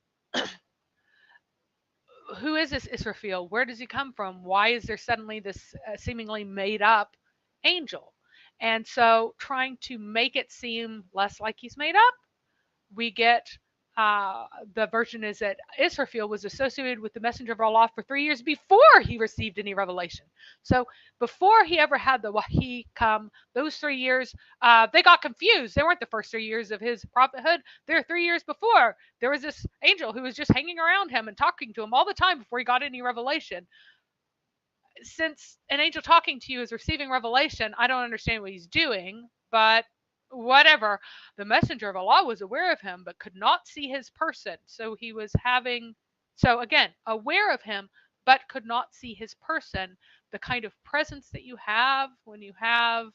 who is this Israfil? Where does he come from? Why is there suddenly this seemingly made up angel? And so, trying to make it seem less like he's made up, we get the version is that Israfil was associated with the messenger of Allah for 3 years before he received any revelation. So before he ever had the Wahi come, those 3 years, they got confused. They weren't the first 3 years of his prophethood. They were 3 years before. There was this angel who was just hanging around him and talking to him all the time before he got any revelation. Since an angel talking to you is receiving revelation, I don't understand what he's doing, but whatever. The messenger of Allah was aware of him, but could not see his person. So he was again, aware of him, but could not see his person. The kind of presence that you have when you have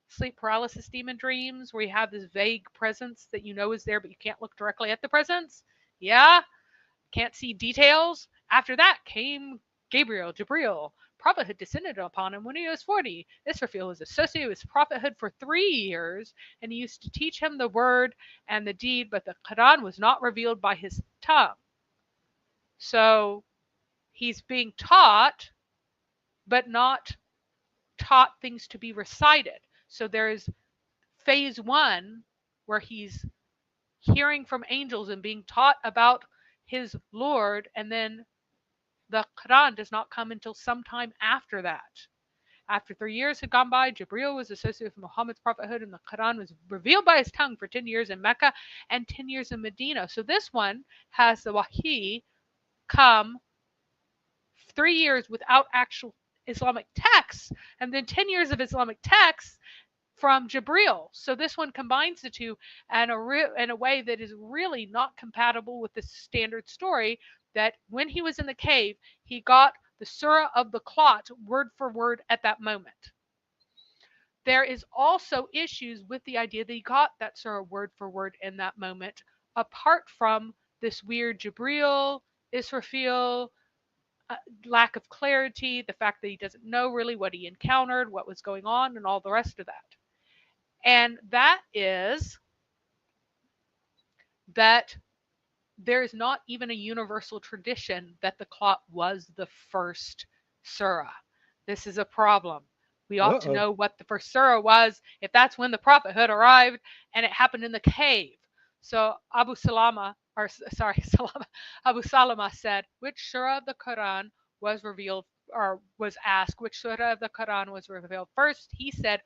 sleep paralysis demon dreams, where you have this vague presence that you know is there, but you can't look directly at the presence. Yeah, can't see details. After that came Jibreel. Prophethood descended upon him when he was 40. Israfil was associated with prophethood for 3 years, and he used to teach him the word and the deed, but the Quran was not revealed by his tongue. So he's being taught, but not taught things to be recited. So there's phase 1, where he's hearing from angels and being taught about his Lord, and then the Quran does not come until sometime after that. After 3 years had gone by, Jibreel was associated with Muhammad's prophethood, and the Quran was revealed by his tongue for 10 years in Mecca and 10 years in Medina. So this one has the Wahi come 3 years without actual Islamic texts, and then 10 years of Islamic texts from Jibreel. So this one combines the two in a way that is really not compatible with the standard story, that when he was in the cave, he got the Surah of the Clot word for word at that moment. There is also issues with the idea that he got that Surah word for word in that moment, apart from this weird Jibreel, Israfil, lack of clarity, the fact that he doesn't know really what he encountered, what was going on, and all the rest of that. And that is that there is not even a universal tradition that the Clot was the first surah. This is a problem. We ought to know what the first surah was, if that's when the prophethood arrived, and it happened in the cave. So Abu Salama said, which surah of the Quran was revealed, or was asked, which surah of the Quran was revealed first? He said,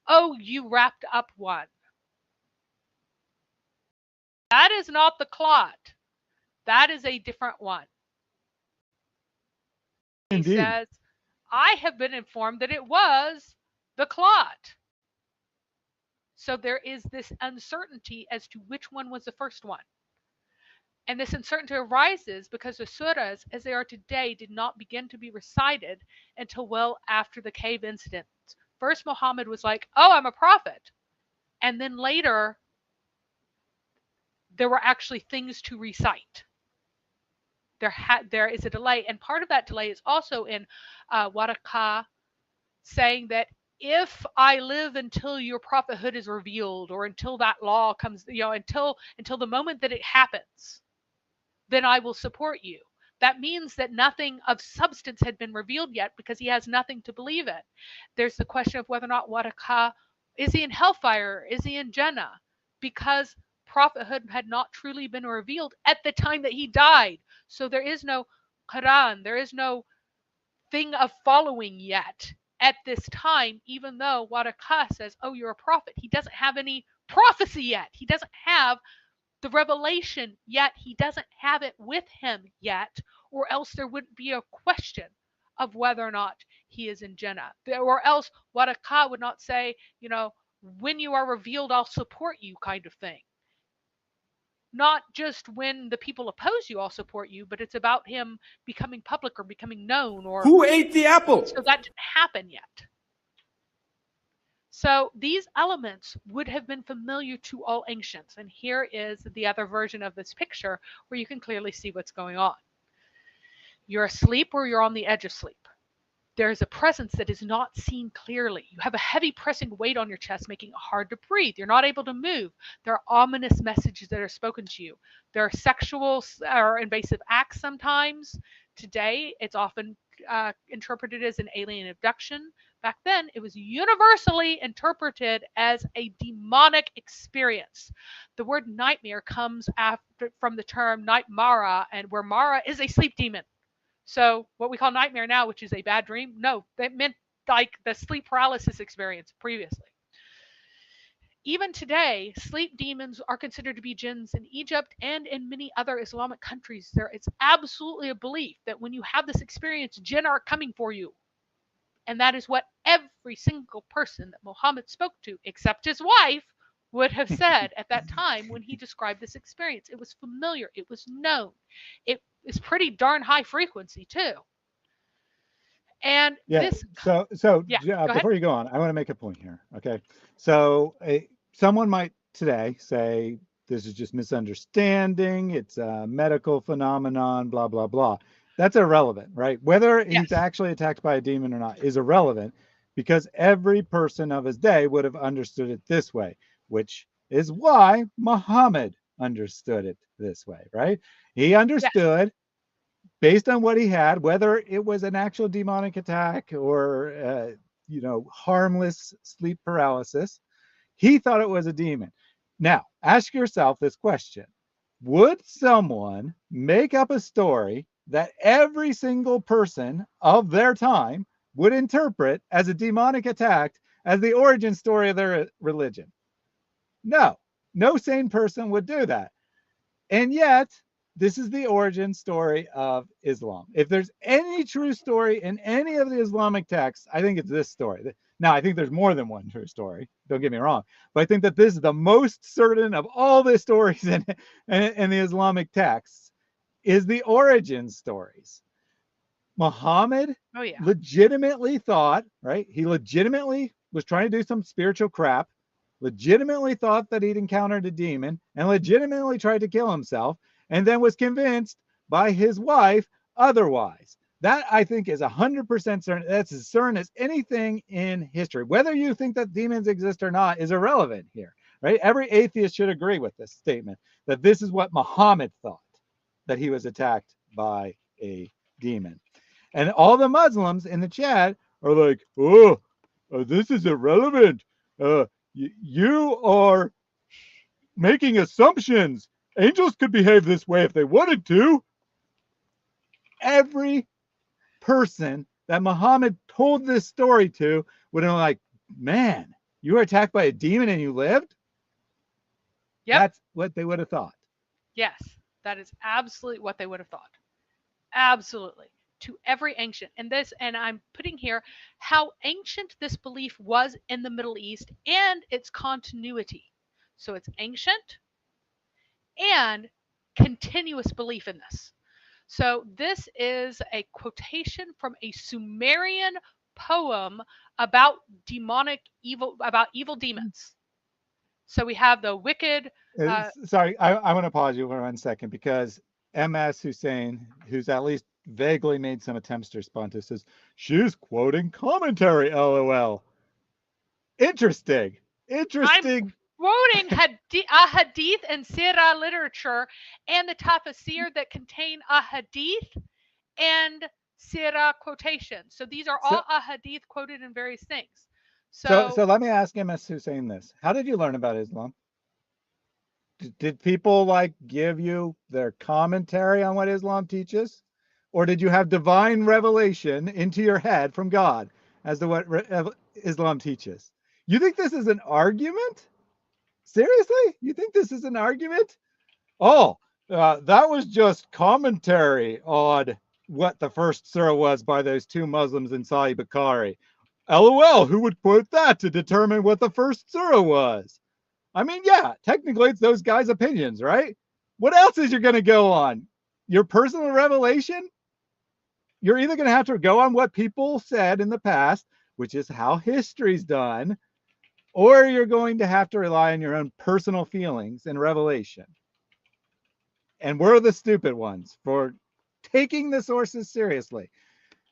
oh, you wrapped up one. That is not the Clot. That is a different one. Indeed. He says, I have been informed that it was the Clot. So there is this uncertainty as to which one was the first one. And this uncertainty arises because the surahs, as they are today, did not begin to be recited until well after the cave incident. First, Muhammad was like, oh, I'm a prophet. And then later, there were actually things to recite. There is a delay, and part of that delay is also in Waraqah saying that if I live until your prophethood is revealed, or until that law comes, until the moment that it happens, then I will support you. That means that nothing of substance had been revealed yet, because he has nothing to believe in. There's the question of whether or not Waraqah, is he in hellfire? Is he in Jannah? Because prophethood had not truly been revealed at the time that he died. So there is no Quran, there is no thing of following yet at this time, even though Waraqah says, oh, you're a prophet. He doesn't have any prophecy yet. He doesn't have the revelation yet. He doesn't have it with him yet, or else there wouldn't be a question of whether or not he is in Jannah. Or else Waraqah would not say, when you are revealed, I'll support you kind of thing. Not just when the people oppose you, I'll support you, but it's about him becoming public or becoming known. Or who ate the apple? So that didn't happen yet. So these elements would have been familiar to all ancients. And here is the other version of this picture where you can clearly see what's going on. You're asleep or you're on the edge of sleep. There's a presence that is not seen clearly. You have a heavy pressing weight on your chest, making it hard to breathe. You're not able to move. There are ominous messages that are spoken to you. There are sexual or invasive acts sometimes. Today, it's often interpreted as an alien abduction. Back then, it was universally interpreted as a demonic experience. The word nightmare comes from the term nightmara, and where Mara is a sleep demon. So what we call nightmare now, which is a bad dream, no, that meant like the sleep paralysis experience previously. Even today, sleep demons are considered to be jinns in Egypt and in many other Islamic countries. It's absolutely a belief that when you have this experience, jinn are coming for you. And that is what every single person that Muhammad spoke to, except his wife, would have said at that time when he described this experience. It was familiar. It was known. It is pretty darn high frequency too. And before you go on, I want to make a point here. Okay. So someone might today say this is just misunderstanding. It's a medical phenomenon, blah, blah, blah. That's irrelevant, right? Whether he's actually attacked by a demon or not is irrelevant, because every person of his day would have understood it this way, which is why Muhammad understood it this way, right? He understood based on what he had, whether it was an actual demonic attack or, harmless sleep paralysis, he thought it was a demon. Now, ask yourself this question. Would someone make up a story that every single person of their time would interpret as a demonic attack as the origin story of their religion? No sane person would do that. And yet, this is the origin story of Islam. If there's any true story in any of the Islamic texts, I think it's this story. Now, I think there's more than one true story. Don't get me wrong. But I think that this is the most certain of all the stories in the Islamic texts is the origin stories. Muhammad legitimately thought, right? He legitimately was trying to do some spiritual crap, legitimately thought that he'd encountered a demon, and legitimately tried to kill himself, and then was convinced by his wife otherwise. That, I think, is 100% certain. That's as certain as anything in history. Whether you think that demons exist or not is irrelevant here, right? Every atheist should agree with this statement, that this is what Muhammad thought, that he was attacked by a demon. And all the Muslims in the chat are like, this is irrelevant. You are making assumptions. Angels could behave this way if they wanted to. Every person that Muhammad told this story to would have been like, man, you were attacked by a demon and you lived? Yep. That's what they would have thought. Yes, that is absolutely what they would have thought. Absolutely. To every ancient. And I'm putting here how ancient this belief was in the Middle East and its continuity. So it's ancient and continuous belief in this. So this is a quotation from a Sumerian poem about evil demons. So we have the wicked. Sorry, I want to pause you for 1 second, because MS Hussein, who's at least vaguely made some attempts to respond to this, says she's quoting commentary. LOL. Interesting. I'm quoting a hadith and sirah literature and the tafsir that contain a hadith and sirah quotations. So these are all a hadith quoted in various things. So let me ask MS Hussein this. How did you learn about Islam? Did people give you their commentary on what Islam teaches? Or did you have divine revelation into your head from God as to what Islam teaches? You think this is an argument? Seriously? You think this is an argument? That was just commentary on what the first surah was by those two Muslims in Sahih Bukhari. LOL, who would quote that to determine what the first surah was? I mean, yeah, technically it's those guys' opinions, right? What else is you going to go on? Your personal revelation? You're either going to have to go on what people said in the past, which is how history's done, or you're going to have to rely on your own personal feelings and revelation. And we're the stupid ones for taking the sources seriously,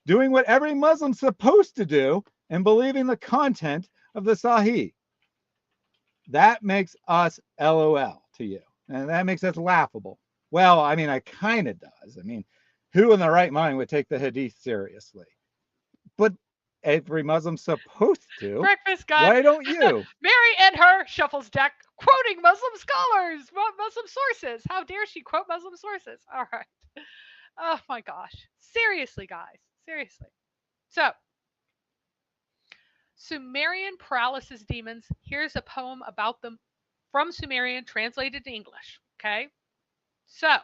doing what every Muslim's supposed to do, and believing the content of the Sahih. That makes us LOL to you. And that makes us laughable. Well, I mean, I kind of does. I mean, who in their right mind would take the Hadith seriously? But every Muslim's supposed to. Breakfast guy. Why don't you? Mary and her shuffles deck, quoting Muslim scholars, Muslim sources. How dare she quote Muslim sources? All right. Oh my gosh. Seriously, guys. Seriously. So, Sumerian paralysis demons. Here's a poem about them from Sumerian translated to English. Okay. So,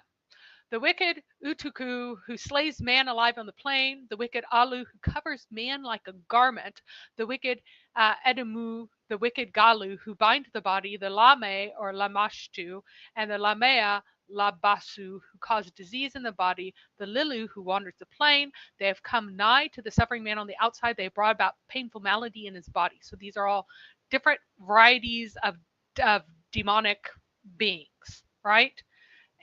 the wicked Utuku, who slays man alive on the plain, the wicked Alu, who covers man like a garment, the wicked Edemu, the wicked Galu, who bind the body, the Lame or Lamashtu, and the Lamea Labasu, who cause disease in the body, the Lilu, who wanders the plain. They have come nigh to the suffering man on the outside. They have brought about painful malady in his body. So these are all different varieties of demonic beings, right?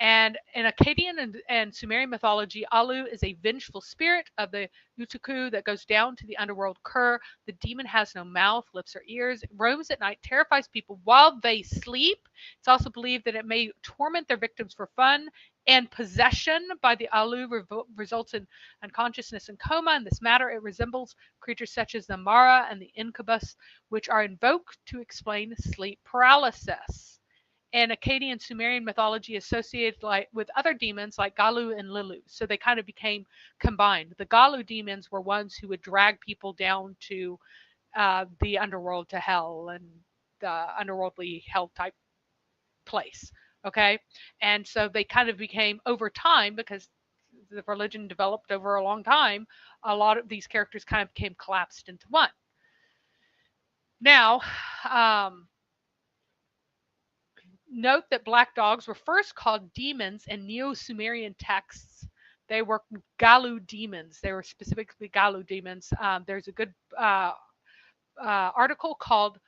And in Akkadian and Sumerian mythology, Alu is a vengeful spirit of the Utuku that goes down to the underworld Kur. The demon has no mouth, lips, or ears. It roams at night, terrifies people while they sleep. It's also believed that it may torment their victims for fun. And possession by the Alu results in unconsciousness and coma. In this matter, it resembles creatures such as the Mara and the incubus, which are invoked to explain sleep paralysis. And Akkadian Sumerian mythology associated with other demons like Galu and Lilu. So they kind of became combined. The Galu demons were ones who would drag people down to the underworld, to hell, and the underworldly hell type place. Okay. And so they kind of became, over time, because the religion developed over a long time, a lot of these characters kind of became collapsed into one. Now, note that black dogs were first called demons in Neo-Sumerian texts. They were Galu demons. They were specifically Galu demons. There's a good article called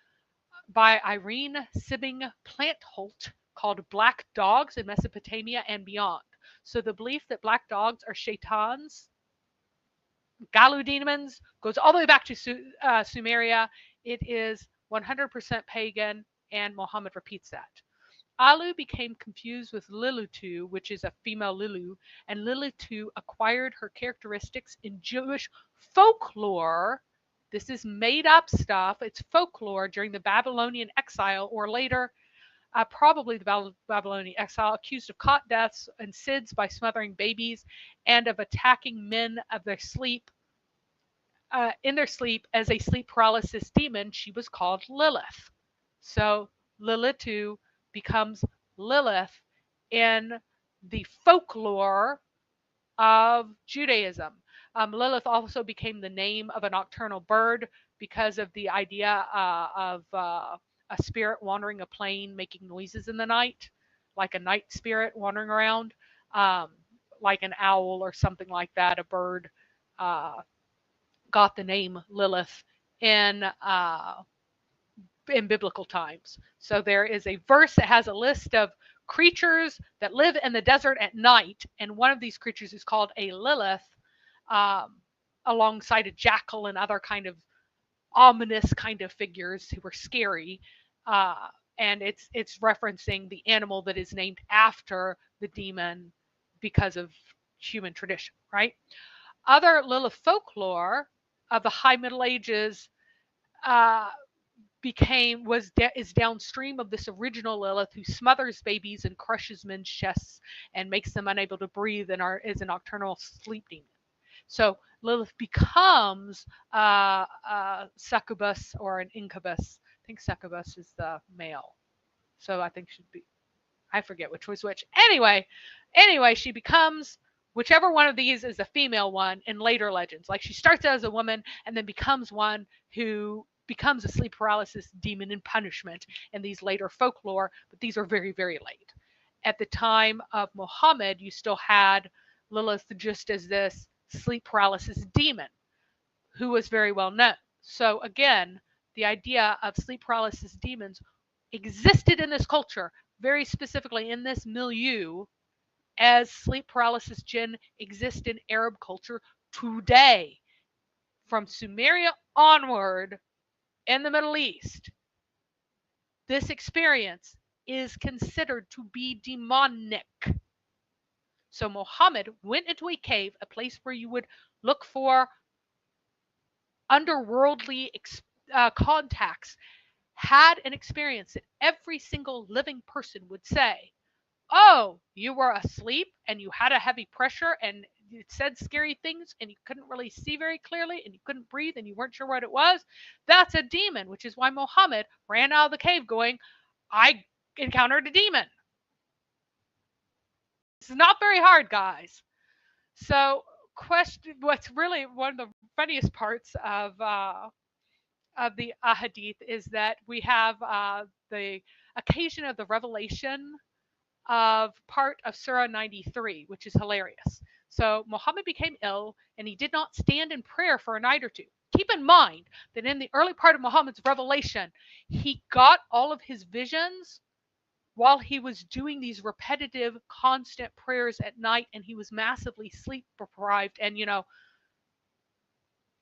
by Irene Sibbing Plantholt called Black Dogs in Mesopotamia and Beyond. So the belief that black dogs are shaitans, Galu demons, goes all the way back to Sumeria. It is 100% pagan, and Muhammad repeats that. Alu became confused with Lilitu, which is a female Lilu, and Lilitu acquired her characteristics in Jewish folklore. This is made up stuff. It's folklore during the Babylonian exile, or later, probably the Babylonian exile, accused of caught deaths and SIDS by smothering babies and of attacking men of their sleep. In their sleep, as a sleep paralysis demon, she was called Lilith. So Lilitu becomes Lilith in the folklore of Judaism. Lilith also became the name of a nocturnal bird because of the idea of a spirit wandering a plain, making noises in the night, like a night spirit wandering around, like an owl or something like that. A bird got the name Lilith in biblical times. So there is a verse that has a list of creatures that live in the desert at night, and one of these creatures is called a Lilith, alongside a jackal and other kind of ominous kind of figures who were scary. And it's referencing the animal that is named after the demon because of human tradition, right? Other Lilith folklore of the High Middle Ages is downstream of this original Lilith, who smothers babies and crushes men's chests and makes them unable to breathe and is a nocturnal sleep demon. So Lilith becomes a succubus or an incubus. I think succubus is the male. So I think should be, I forget which was which. Anyway, she becomes whichever one of these is the female one in later legends. Like she starts out as a woman and then becomes one who becomes a sleep paralysis demon in punishment in these later folklore, but these are very, very late. At the time of Muhammad, you still had Lilith just as this sleep paralysis demon who was very well known. So again, the idea of sleep paralysis demons existed in this culture, very specifically in this milieu, as sleep paralysis jinn exist in Arab culture today. From Sumeria onward in the Middle East, this experience is considered to be demonic. So Muhammad went into a cave, a place where you would look for underworldly contacts, had an experience that every single living person would say, oh, you were asleep and you had a heavy pressure and it said scary things and you couldn't really see very clearly and you couldn't breathe and you weren't sure what it was. That's a demon, which is why Muhammad ran out of the cave going, I encountered a demon. It's not very hard, guys. So, what's really one of the funniest parts of the ahadith is that we have the occasion of the revelation of part of Surah 93, which is hilarious. So Muhammad became ill and he did not stand in prayer for a night or two. Keep in mind that in the early part of Muhammad's revelation, he got all of his visions while he was doing these repetitive, constant prayers at night, and he was massively sleep deprived and,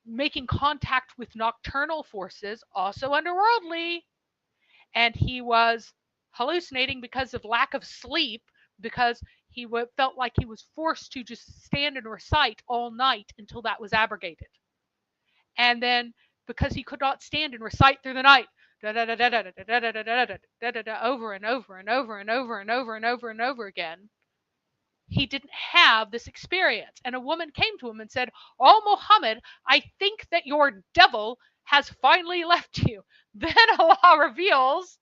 making contact with nocturnal forces, also underworldly. And he was hallucinating because of lack of sleep, because he felt like he was forced to just stand and recite all night until that was abrogated. And then because he could not stand and recite through the night, over and over and over and over and over and over and over again, he didn't have this experience. And a woman came to him and said, oh, Muhammad, I think that your devil has finally left you. Then Allah reveals,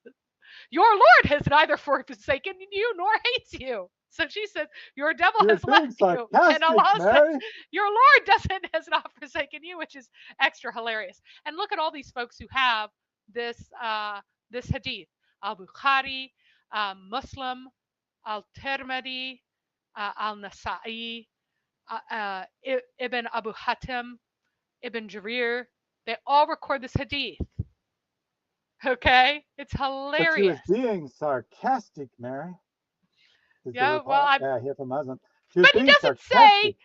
your Lord has neither forsaken you nor hates you. So she says, your devil has left you. And Allah says, your Lord has not forsaken you, which is extra hilarious. And look at all these folks who have this hadith. Al-Bukhari, Muslim, Al-Tirmidhi, Al-Nasa'i, Ibn Abu Hatim, Ibn Jarir. They all record this hadith. Okay? It's hilarious. But she was being sarcastic, Mary. Yeah, well, I hear from Muslim. But he doesn't say,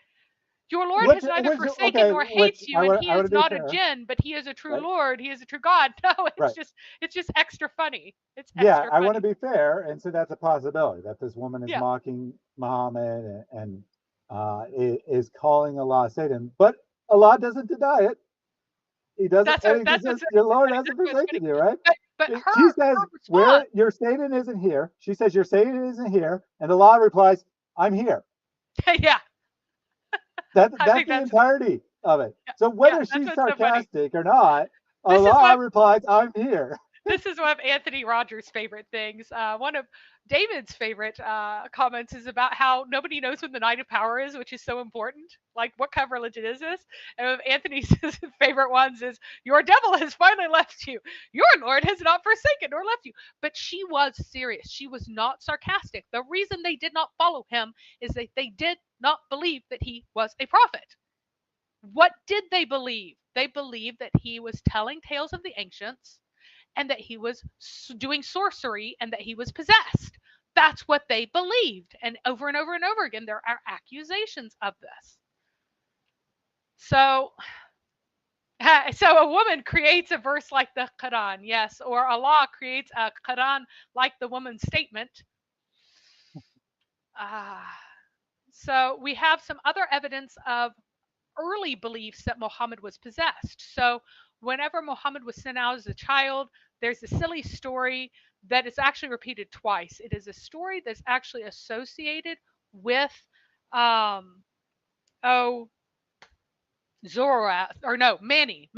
your Lord has neither forsaken nor hates you, and he is not a jinn, but he is a true Lord, he is a true God. No, it's just extra funny. It's extra I want to be fair, and so that's a possibility, that this woman is mocking Muhammad and is calling Allah Satan. But Allah doesn't deny it. He doesn't. Your Lord hasn't forsaken you, right? But she says, "Where your Satan isn't here." She says, "Your Satan isn't here," and Allah replies, "I'm here." Yeah. That's the entirety of it. So whether she's sarcastic or not, Allah replies, "I'm here." This is one of Anthony Rogers' favorite things. One of David's favorite comments is about how nobody knows when the night of power is, which is so important. Like, what kind of religion is this? And one of Anthony's favorite ones is, your devil has finally left you. Your Lord has not forsaken nor left you. But she was serious. She was not sarcastic. The reason they did not follow him is that they did not believe that he was a prophet. What did they believe? They believed that he was telling tales of the ancients, and that he was doing sorcery, and that he was possessed. That's what they believed. And over and over and over again, there are accusations of this. So a woman creates a verse like the Quran, yes, or Allah creates a Quran like the woman's statement. So we have some other evidence of early beliefs that Muhammad was possessed. So whenever Muhammad was sent out as a child, there's a silly story that is actually repeated twice. It is a story that's actually associated with Zoroaster, or no, Mani,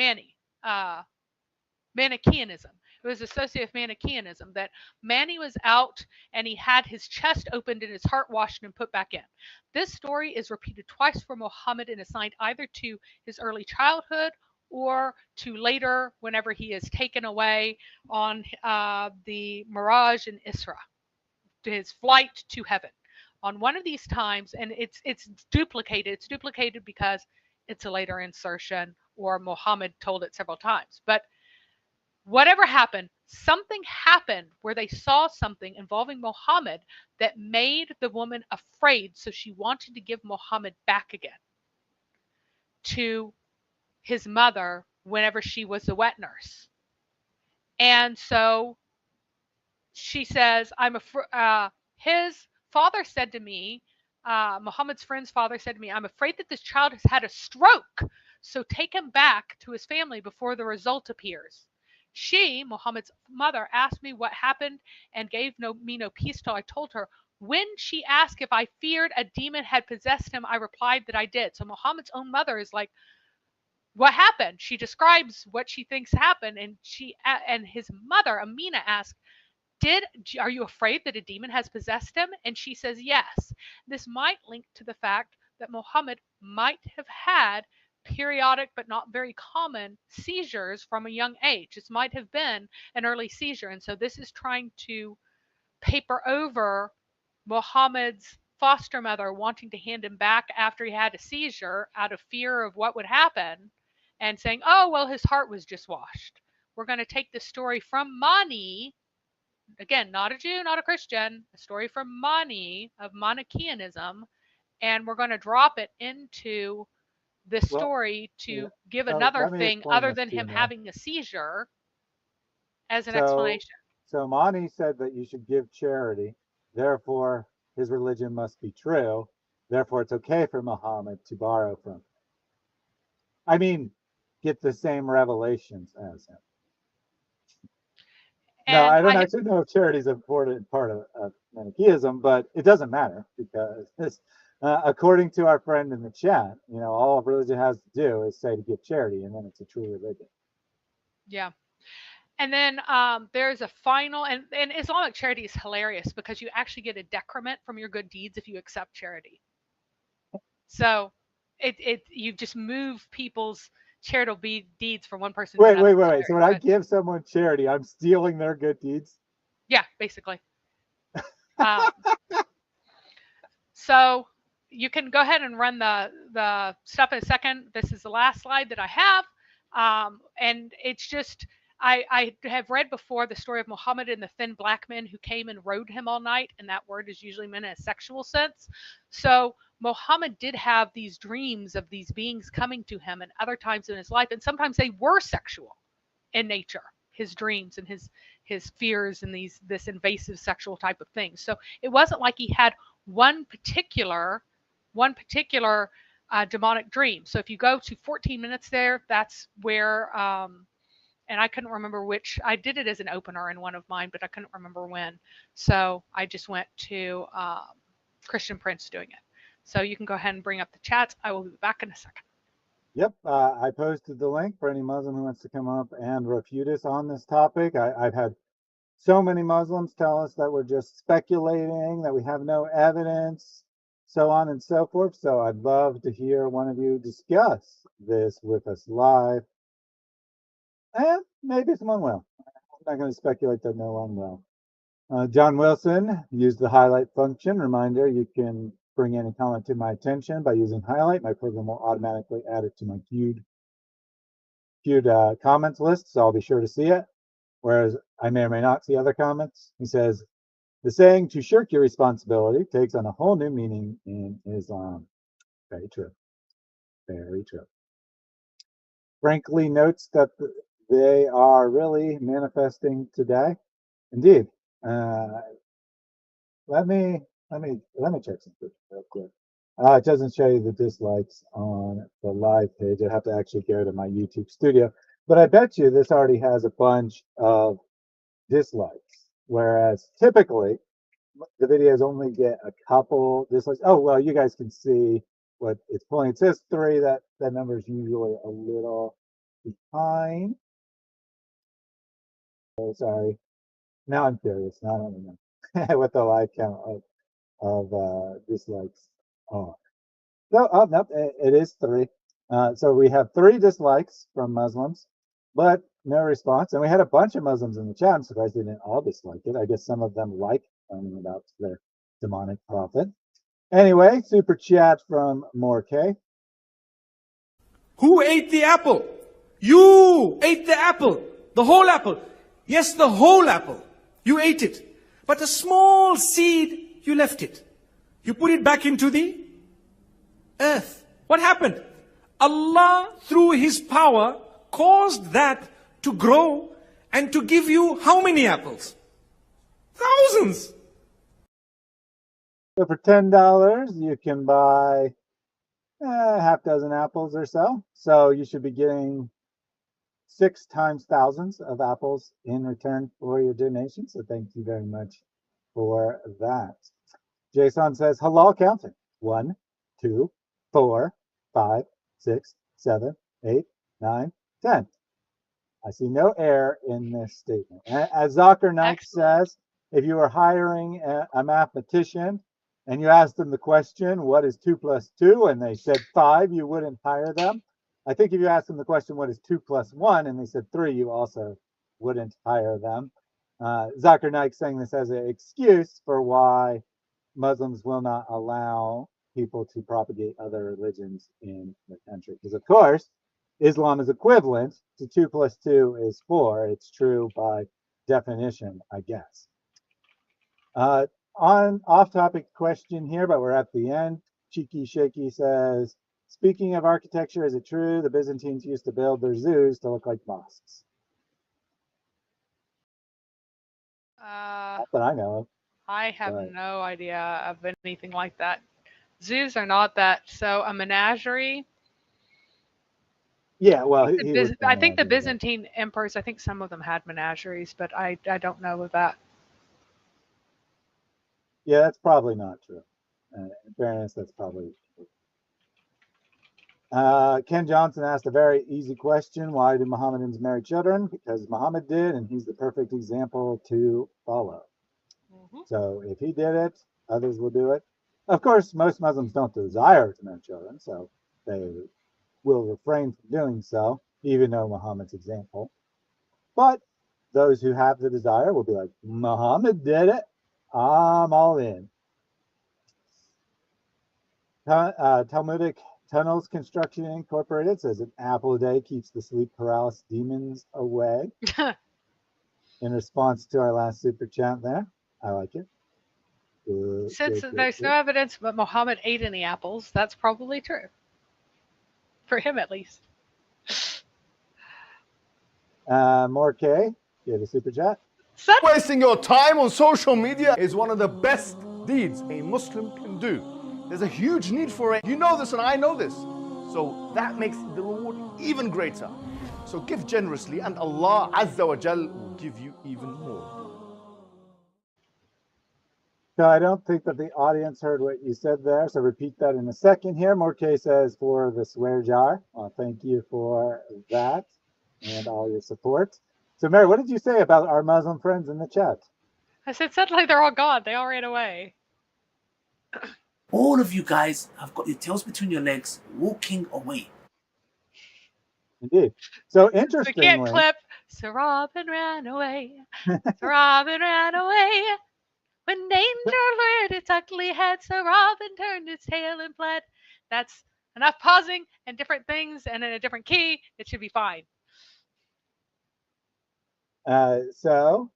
Manichaeanism. It was associated with Manichaeanism, that Mani was out and he had his chest opened and his heart washed and put back in. This story is repeated twice for Muhammad and assigned either to his early childhood or to later whenever he is taken away on the Miraj and Isra, to his flight to heaven. On one of these times, and it's duplicated. It's duplicated because it's a later insertion, or Muhammad told it several times. But whatever happened, something happened where they saw something involving Muhammad that made the woman afraid, so she wanted to give Muhammad back again to his mother whenever she was the wet nurse. And so she says, his father said to me, Muhammad's friend's father said to me, I'm afraid that this child has had a stroke, so take him back to his family before the result appears. She, Muhammad's mother, asked me what happened and gave me no peace till I told her. When she asked if I feared a demon had possessed him, I replied that I did. So Muhammad's own mother is like, what happened? She describes what she thinks happened, and his mother, Amina, asked, are you afraid that a demon has possessed him? And she says yes. This might link to the fact that Muhammad might have had periodic but not very common seizures from a young age. This might have been an early seizure. And so this is trying to paper over Muhammad's foster mother wanting to hand him back after he had a seizure out of fear of what would happen, and saying, oh, well, his heart was just washed. We're going to take this story from Mani, again, not a Jew, not a Christian, a story from Mani of Manichaeanism, and we're going to drop it into this story to give another thing other than him having a seizure as an explanation. So Mani said that you should give charity, therefore his religion must be true, therefore it's okay for Muhammad to borrow from him. I mean, get the same revelations as him. No, I don't actually know if charity is an important part of Manichaeism, but it doesn't matter because according to our friend in the chat, all religion has to do is say to give charity, and then it's a true religion. Yeah. And then there's a final, and Islamic charity is hilarious because you actually get a decrement from your good deeds if you accept charity. So you just move people's charitable deeds from one person to another. Wait. So when I give someone charity, I'm stealing their good deeds? Yeah, basically. So you can go ahead and run the stuff in a second. This is the last slide that I have. And it's just, I have read before the story of Muhammad and the thin black men who came and rode him all night, and that word is usually meant in a sexual sense. So Muhammad did have these dreams of these beings coming to him and other times in his life, and sometimes they were sexual in nature, his dreams and his fears and this invasive sexual type of thing. So it wasn't like he had one particular demonic dream. So if you go to 14 minutes there, that's where and I couldn't remember which. I did it as an opener in one of mine, but I couldn't remember when. So I just went to Christian Prince doing it. So you can go ahead and bring up the chats. I will be back in a second. Yep, I posted the link for any Muslim who wants to come up and refute us on this topic. I've had so many Muslims tell us that we're just speculating, that we have no evidence, so on and so forth. So I'd love to hear one of you discuss this with us live. And maybe someone will. I'm not going to speculate that no one will. John Wilson used the highlight function. Reminder, you can bring any comment to my attention by using highlight. My program will automatically add it to my queued comments list, so I'll be sure to see it. Whereas I may or may not see other comments. He says, the saying to shirk your responsibility takes on a whole new meaning in Islam. Very true. Very true. Frankly notes that they are really manifesting today. Indeed. Let me check something real quick. It doesn't show you the dislikes on the live page. I have to actually go to my YouTube studio. But I bet you this already has a bunch of dislikes, whereas typically the videos only get a couple dislikes. Oh, well, you guys can see what it's pulling. It says 3. That number is usually a little behind. sorry. Now I'm curious. Now I don't know what the like count of dislikes are. No, oh, nope, it is 3. So we have 3 dislikes from Muslims, but no response. And we had a bunch of Muslims in the chat. I'm surprised they didn't all dislike it. I guess some of them like learning about their demonic prophet. Anyway, super chat from Morkay. Who ate the apple? You ate the apple. The whole apple. Yes, the whole apple. You ate it. But a small seed, you left it. You put it back into the earth. What happened? Allah, through His power, caused that to grow and to give you how many apples? Thousands. So for $10, you can buy half dozen apples or so. So you should be getting 6 times thousands of apples in return for your donation. So thank you very much for that. Jason says halal counting. 1, 2, 4, 5, 6, 7, 8, 9, 10. I see no error in this statement. As Zakir Naik says, if you were hiring a mathematician and you asked them the question, what is 2 plus 2? And they said 5, you wouldn't hire them. I think if you asked them the question, what is 2 plus 1? And they said 3, you also wouldn't hire them. Zakir Naik saying this as an excuse for why Muslims will not allow people to propagate other religions in the country. Because, of course, Islam is equivalent to 2 plus 2 is 4. It's true by definition, I guess. On off-topic question here, but we're at the end. Cheeky Shaky says, speaking of architecture, is it true the Byzantines used to build their zoos to look like mosques? Not that I know of. I have no idea of anything like that. Zoos are not that. So a menagerie. Yeah, well, I think the Byzantine emperors, I think some of them had menageries, but I don't know of that. Yeah, that's probably not true. In fairness, that's probably true. Ken Johnson asked a very easy question. Why do Mohammedans marry children? Because Muhammad did, and he's the perfect example to follow. So if he did it, others will do it. Of course, most Muslims don't desire to marry children, so they will refrain from doing so, even though Muhammad's example. But those who have the desire will be like, Muhammad did it. I'm all in. Talmudic Tunnels Construction Incorporated says an apple a day keeps the sleep paralysis demons away. In response to our last super chat there. I like it. Since there's no evidence that Muhammad ate any apples, that's probably true. For him, at least. More K, get a super chat. Wasting your time on social media is one of the best deeds a Muslim can do. There's a huge need for it. You know this and I know this. So that makes the reward even greater. So give generously and Allah Azza wa Jal will give you even more. So I don't think that the audience heard what you said there. So repeat that in a second here. Morkay says for the swear jar. Well, thank you for that and all your support. So Mary, what did you say about our Muslim friends in the chat? I said suddenly they're all gone. They all ran away. All of you guys have got your tails between your legs, walking away. Indeed. So interestingly, we can't clip. Sir Robin ran away. Sir Robin ran away. When danger reared its ugly head, Sir Robin turned its tail and fled. That's enough pausing and different things, and in a different key. It should be fine. So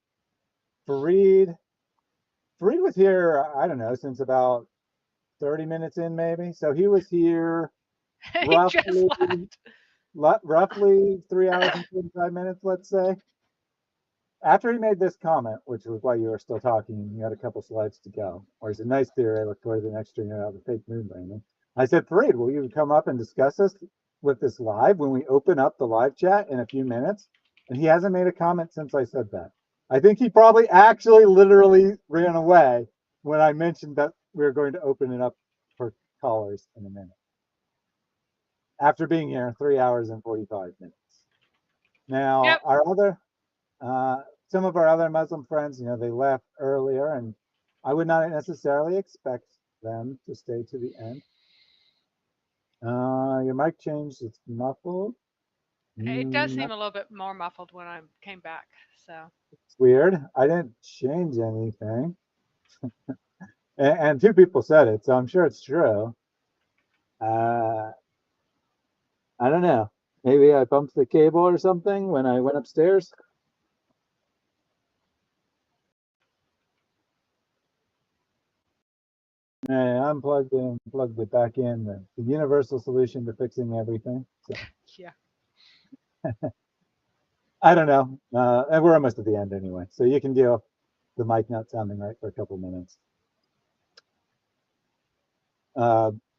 Fareed was here, I don't know, since about 30 minutes in maybe. So he was here roughly 3 hours and 45 minutes, let's say. After he made this comment, which was why you were still talking, you had a couple slides to go. Or it's a nice theory. I look forward to the next string out of the fake moon landing. I said, Fareed, will you come up and discuss this with this live when we open up the live chat in a few minutes? And he hasn't made a comment since I said that. I think he probably actually literally ran away when I mentioned that we were going to open it up for callers in a minute. After being here 3 hours and 45 minutes. Now, our other, some of our other Muslim friends, they left earlier, and I would not necessarily expect them to stay to the end. Your mic changed. It's muffled. It does seem a little bit more muffled when I came back. So it's weird. I didn't change anything. And two people said it, so I'm sure it's true. I don't know. Maybe I bumped the cable or something when I went upstairs. I unplugged it and plugged it back in. The universal solution to fixing everything. So. Yeah. I don't know. And we're almost at the end anyway, so you can deal with the mic not sounding right for a couple minutes.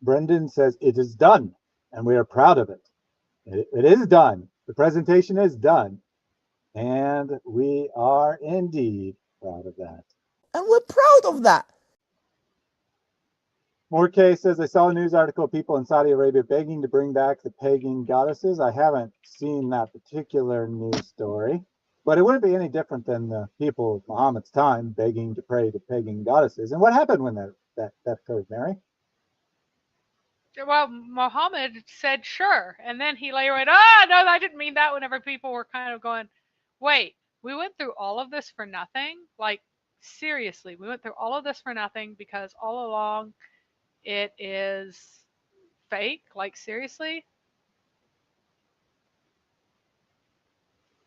Brendan says it is done, and we are proud of it. It is done. The presentation is done, and we are indeed proud of that. And we're proud of that. Morkay says, I saw a news article of people in Saudi Arabia begging to bring back the pagan goddesses. I haven't seen that particular news story, but it wouldn't be any different than the people of Muhammad's time begging to pray to pagan goddesses. And what happened when that occurred, Mary? Well, Muhammad said sure, and then he later went, no, I didn't mean that, whenever people were kind of going, wait, we went through all of this for nothing? Like, seriously, we went through all of this for nothing because all along it is fake? Like, seriously?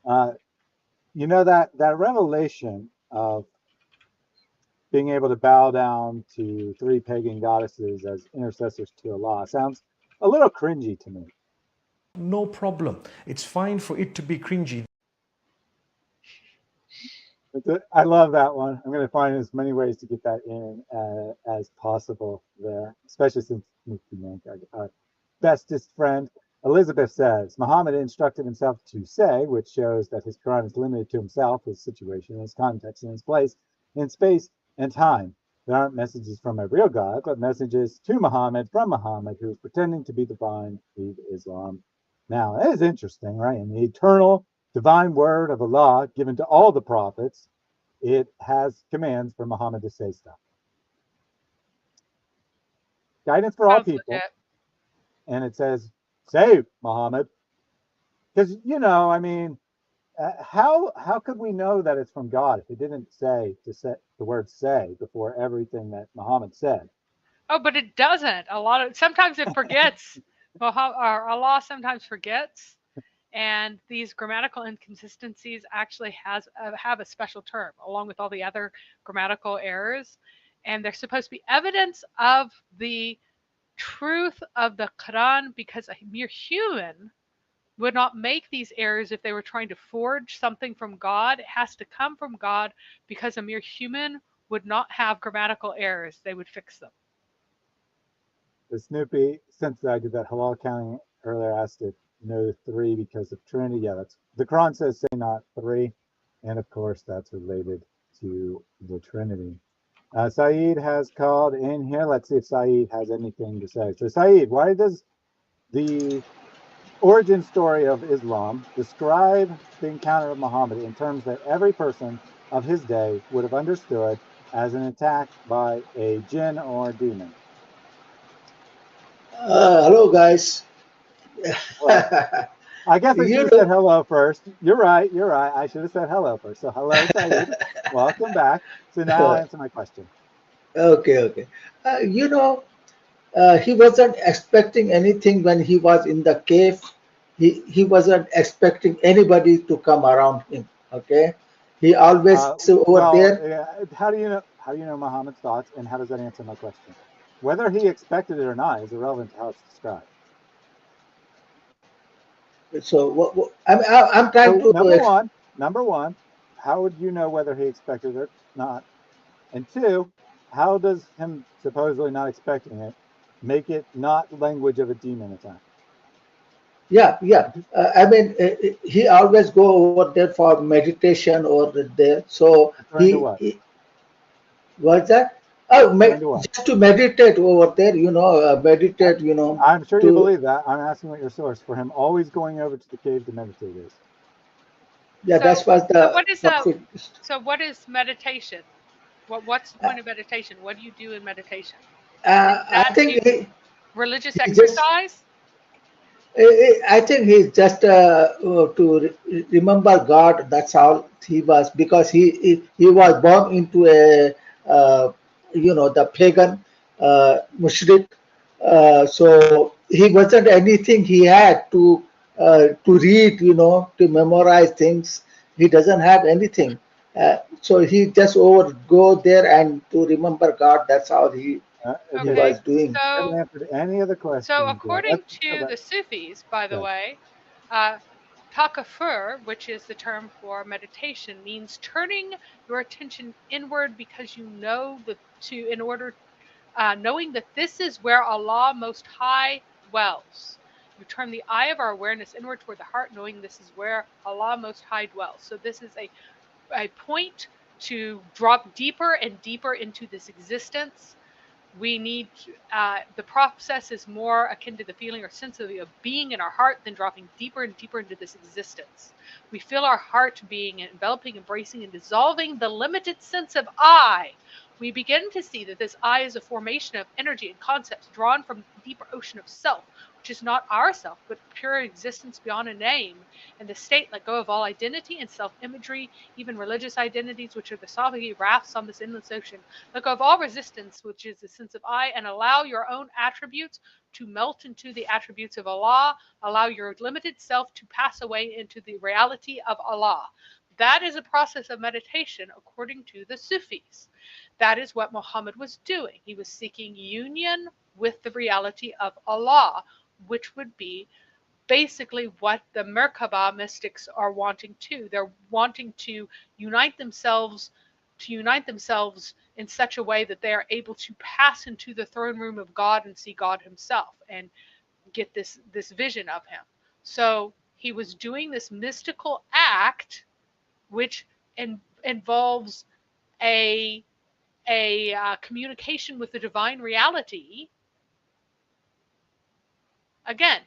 That revelation of being able to bow down to three pagan goddesses as intercessors to Allah sounds a little cringy to me. No problem. It's fine for it to be cringy. I love that one. I'm going to find as many ways to get that in as possible there, especially since our bestest friend Elizabeth says, Muhammad instructed himself to say, which shows that his Quran is limited to himself, his situation, his context, and his place in space and time. There aren't messages from a real God, but messages to Muhammad from Muhammad, who is pretending to be divine, leave Islam. Now, that is interesting, right? In the eternal divine word of Allah given to all the prophets, it has commands for Muhammad to say stuff. Guidance for all people. Legit. And it says, say, Muhammad. Because, how could we know that it's from God if it didn't say the word say before everything that Muhammad said? Oh, but it doesn't. Sometimes it forgets. Allah sometimes forgets. And these grammatical inconsistencies actually have a special term, along with all the other grammatical errors. And they're supposed to be evidence of the truth of the Quran, because a mere human would not make these errors if they were trying to forge something from God. It has to come from God, because a mere human would not have grammatical errors. They would fix them. The Snoopy, since I did that halal counting earlier, asked if no three because of Trinity. Yeah, the Quran says say not three, and of course that's related to the Trinity. Saeed has called in here. Let's see if Saeed has anything to say. So Saeed, why does the origin story of Islam describe the encounter of Muhammad in terms that every person of his day would have understood as an attack by a jinn or demon? Hello, guys. Well, I guess I should have said hello first. You're right. I should have said hello first. So hello, Saeed. Welcome back. So now I'll answer my question. Okay. He wasn't expecting anything when he was in the cave. He wasn't expecting anybody to come around him. Okay. He always there. How do you know Muhammad's thoughts, and how does that answer my question? Whether he expected it or not is irrelevant to how it's described. So I'm trying to. Number one, how would you know whether he expected it or not? And two, how does him supposedly not expecting it make it not language of a demon attack? Yeah. He always go over there for meditation or there. So what's that? Just to meditate over there, meditate, I'm sure you believe that. I'm asking what your source for him always going over to the cave to meditate is. Yeah, So, that was so the what is profit. so what is meditation? What's the point of meditation? What do you do in meditation? Is I that think religious he just exercise? I think he's just to remember God. That's all he was, because he was born into a the pagan mushrik. So he wasn't anything. He had to read, to memorize things. He doesn't have anything. So he just over go there and to remember God. That's all he Okay, was doing. I haven't so answered any of the so questions yet. according to the Sufis, by the Good. way, uh, takafur, which is the term for meditation, means turning your attention inward because you know in order knowing that this is where Allah Most High dwells. We turn the eye of our awareness inward toward the heart, knowing this is where Allah Most High dwells. So this is a point to drop deeper and deeper into this existence. We need the process is more akin to the feeling or sense of being in our heart than dropping deeper and deeper into this existence. We feel our heart being enveloping, embracing, and dissolving the limited sense of I. We begin to see that this I is a formation of energy and concepts drawn from the deeper ocean of self, which is not our self, but pure existence beyond a name. And the state let go of all identity and self-imagery, even religious identities, which are the solitary rafts on this endless ocean. Let go of all resistance, which is the sense of I, and allow your own attributes to melt into the attributes of Allah. Allow your limited self to pass away into the reality of Allah. That is a process of meditation according to the Sufis. That is what Muhammad was doing. He was seeking union with the reality of Allah, which would be basically what the Merkaba mystics are wanting to. They're wanting to unite themselves in such a way that they are able to pass into the throne room of God and see God himself and get this vision of him. So he was doing this mystical act which involves a communication with the divine reality. Again,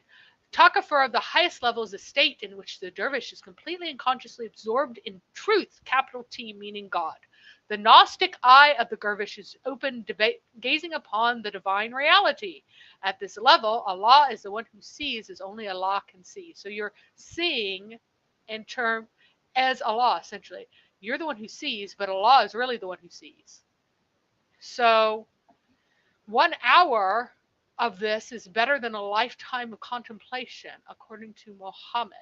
Takafur of the highest level is a state in which the dervish is completely and consciously absorbed in truth, capital T, meaning God. The Gnostic eye of the dervish is open, gazing upon the divine reality. At this level, Allah is the one who sees as only Allah can see. So you're seeing in term as Allah, essentially. You're the one who sees, but Allah is really the one who sees. So 1 hour of this is better than a lifetime of contemplation, according to Muhammad.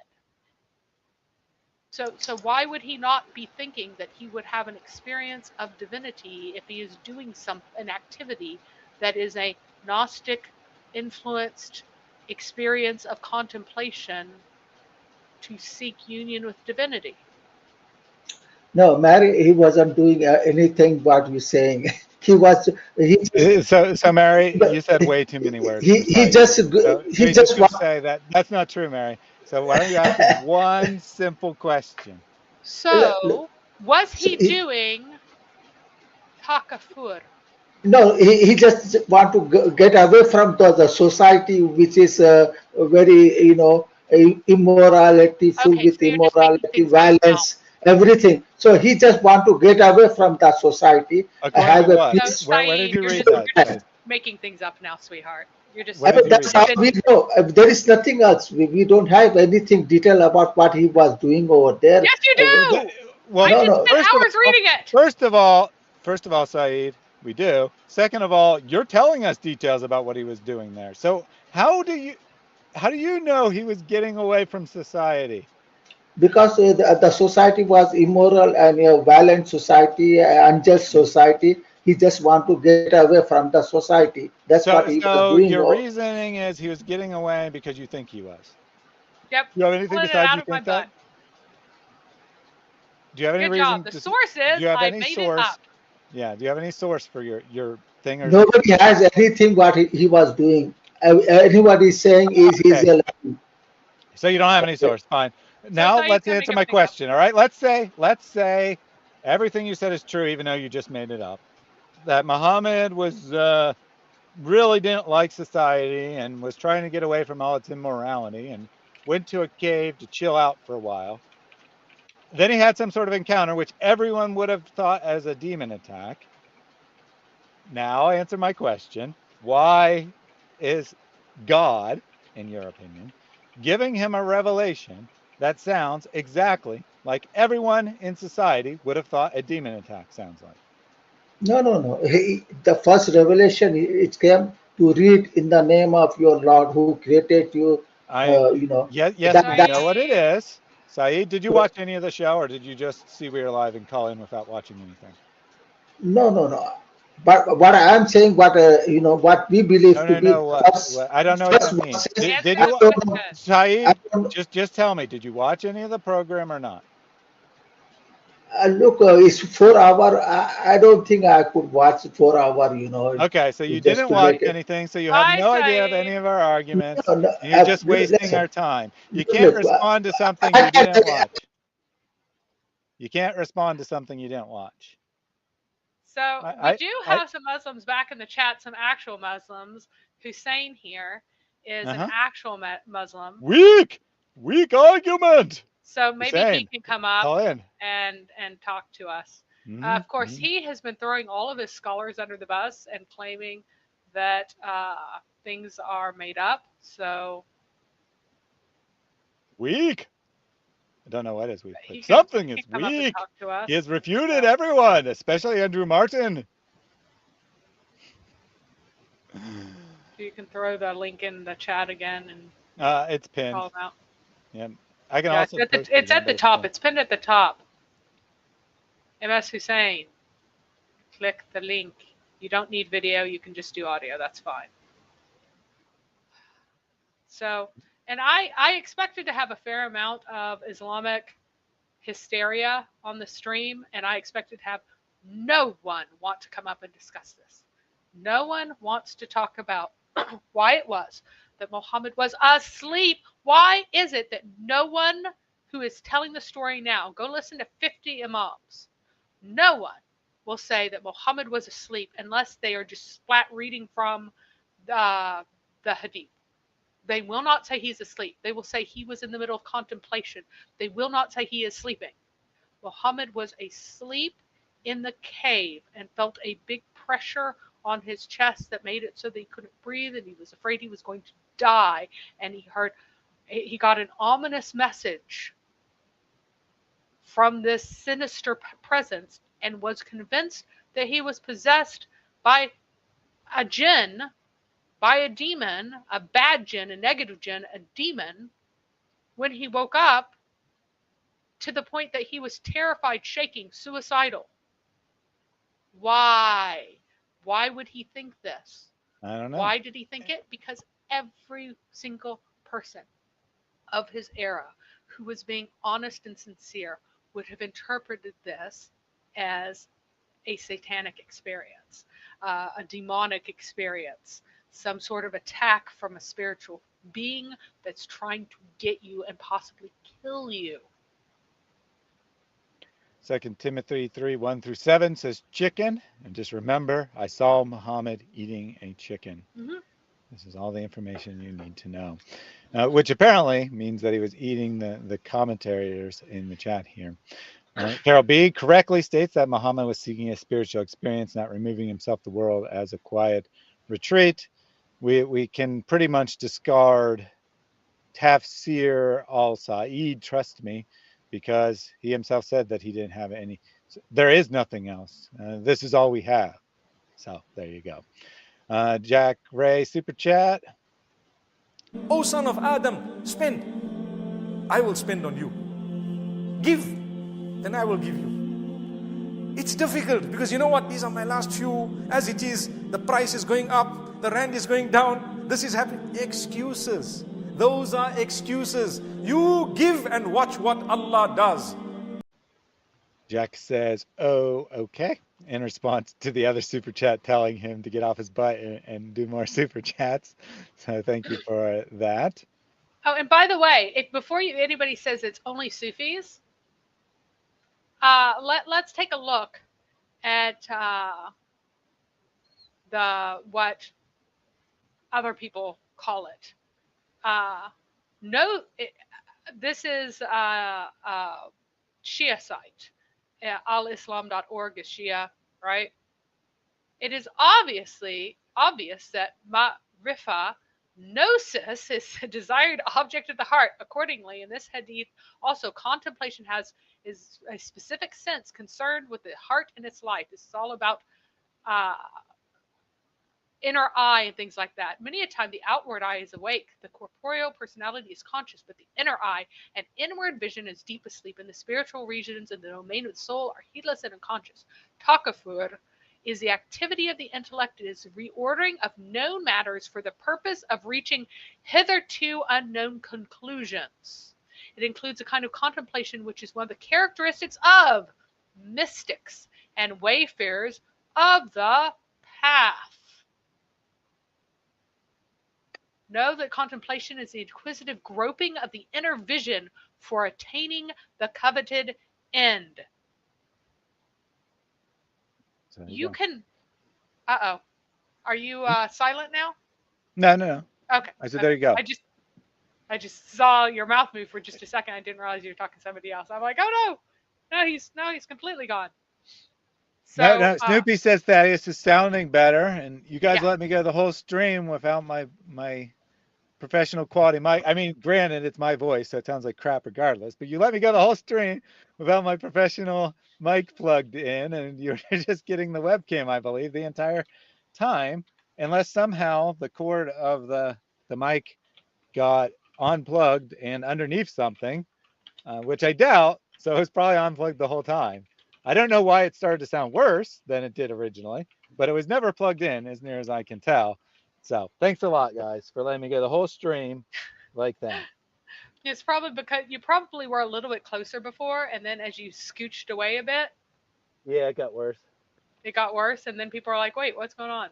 So why would he not be thinking that he would have an experience of divinity if he is doing an activity that is a Gnostic influenced experience of contemplation to seek union with divinity? No, Mary, he wasn't doing anything what you're saying. So Mary, you said way too many words. He just So he let me just say that that's not true, Mary. So why don't you ask him one simple question? So was he doing takafur? No, he just want to get away from the society, which is very, immorality, full Okay, so with you're just making immorality, things up now. violence, everything. So he just want to get away from that society, According to have a what? peace. Where did you read You're that? just making things up now, sweetheart. You're just Where did you read That's how that? we know. There is nothing else. We don't have anything detail about what he was doing over there. Yes, you do. Well, I just spent first of hours reading it. first of all, Saeed, we do. Second of all, you're telling us details about what he was doing there. So how do you know he was getting away from society? Because the society was immoral and a violent society, unjust society. He just want to get away from the society. That's what he was So doing. your reasoning is he was getting away because you think he was. Yep. Do you have anything Pulling it besides out you of my think that? butt. Do you have any Good reason? job. The source Do is you have I any made source? it up. Yeah. Do you have any source for your thing? Or Nobody has anything what he was doing. Anybody is saying is he's okay. a So you don't have any source. Fine. Now let's answer my question. All right. Let's say everything you said is true, even though you just made it up. That Muhammad was really didn't like society and was trying to get away from all its immorality and went to a cave to chill out for a while. then he had some sort of encounter, which everyone would have thought as a demon attack. Now answer my question. Why is God, in your opinion, giving him a revelation that sounds exactly like everyone in society would have thought a demon attack sounds like? No, no, no. The first revelation, it came to read in the name of your Lord who created you. You know Yes, we know what it is. Saeed, did you watch any of the show, or did you just see we were live and call in without watching anything? No, no, no. But what I am saying, what what we believe to be first, I don't know what first that means. verses. Did I you, don't know. I Saeed? don't, Just tell me. Did you watch any of the program or not? look, it's 4 hour. I don't think I could watch 4 hour. Okay, so you Just didn't to watch make it. anything, so you have Bye, no idea of any Saeed. of our arguments, No, no, and you're just wasting listen. our time. You can't Look, respond to something I you can. didn't watch. You can't respond to something you didn't watch. So we do have some Muslims back in the chat, some actual Muslims. Hussein here is an actual Muslim. Weak argument. So maybe Hussein, he can come up call in. and talk to us. Of course, he has been throwing all of his scholars under the bus and claiming that things are made up. So weak. I don't know what is weak, but can, something is come up and weak. talk to us. He has refuted everyone, especially Andrew Martin. You can throw the link in the chat again and it's pinned. call him out. Yeah, I can also. It's at the top. It's pinned at the top. MS Hussein. Click the link. You don't need video. You can just do audio. That's fine. So, and I expected to have a fair amount of Islamic hysteria on the stream, and I expected to have no one want to come up and discuss this. No one wants to talk about why it was that Muhammad was asleep. Why is it that no one who is telling the story now, go listen to 50 imams, no one will say that Muhammad was asleep unless they are just splat reading from the hadith. They will not say he's asleep. They will say he was in the middle of contemplation. They will not say he is sleeping. Muhammad was asleep in the cave and felt a big pressure on his chest that made it so that he couldn't breathe, and he was afraid he was going to die. And he got an ominous message from this sinister presence and was convinced that he was possessed by a jinn, by a demon, a bad jinn, a negative jinn, a demon, when he woke up, to the point that he was terrified, shaking, suicidal. Why? Why would he think this? I don't know. Why did he think it? Because every single person of his era who was being honest and sincere would have interpreted this as a satanic experience, a demonic experience, some sort of attack from a spiritual being that's trying to get you and possibly kill you. 2 Timothy 3:1-7 says chicken. And just remember, I saw Muhammad eating a chicken. This is all the information you need to know. Which apparently means that he was eating the commentators in the chat here. Carol B correctly states that Muhammad was seeking a spiritual experience, not removing himself the world as a quiet retreat. We can pretty much discard Tafsir al-Sa'id, trust me, because he himself said that he didn't have any. There is nothing else. This is all we have. So there you go. Jack Ray, super chat. O son of Adam, spend. I will spend on you. Give, then I will give you. It's difficult because you know what? These are my last few. As it is, the price is going up, the rand is going down, this is happening. Excuses. Those are excuses. You give and watch what Allah does. Jack says, oh, okay, in response to the other super chat telling him to get off his butt and do more super chats. So thank you for that. Oh, and by the way, before anybody says it's only Sufis, let's take a look at what other people call it. This is Shia site. Alislam.org is Shia, right? It is obviously obvious that ma'rifa, gnosis, is a desired object of the heart. Accordingly, in this hadith, also contemplation is a specific sense concerned with the heart and its life. This is all about uh, inner eye and things like that. Many a time the outward eye is awake, the corporeal personality is conscious, but the inner eye and inward vision is deep asleep, and the spiritual regions in the domain of the soul are heedless and unconscious. Takafur is the activity of the intellect. It is the reordering of known matters for the purpose of reaching hitherto unknown conclusions. It includes a kind of contemplation which is one of the characteristics of mystics and wayfarers of the path. Know that contemplation is the inquisitive groping of the inner vision for attaining the coveted end. So You can. Uh-oh. Are you silent now? No. Okay. I said, there you go. I just saw your mouth move for just a second. I didn't realize you were talking to somebody else. I'm like, oh no, he's completely gone. So, no. Snoopy says Thaddeus is sounding better, and you guys yeah. let me go the whole stream without my professional quality mic. I mean, granted, it's my voice, so it sounds like crap regardless. But you let me go the whole stream without my professional mic plugged in, and you're just getting the webcam, I believe, the entire time, unless somehow the cord of the mic got unplugged and underneath something, which I doubt. So it's probably unplugged the whole time. I don't know why it started to sound worse than it did originally, but it was never plugged in as near as I can tell. So thanks a lot, guys, for letting me go the whole stream like that. It's probably because you probably were a little bit closer before, and then as you scooched away a bit, yeah, it got worse. It got worse, and then people are like, "Wait, what's going on?"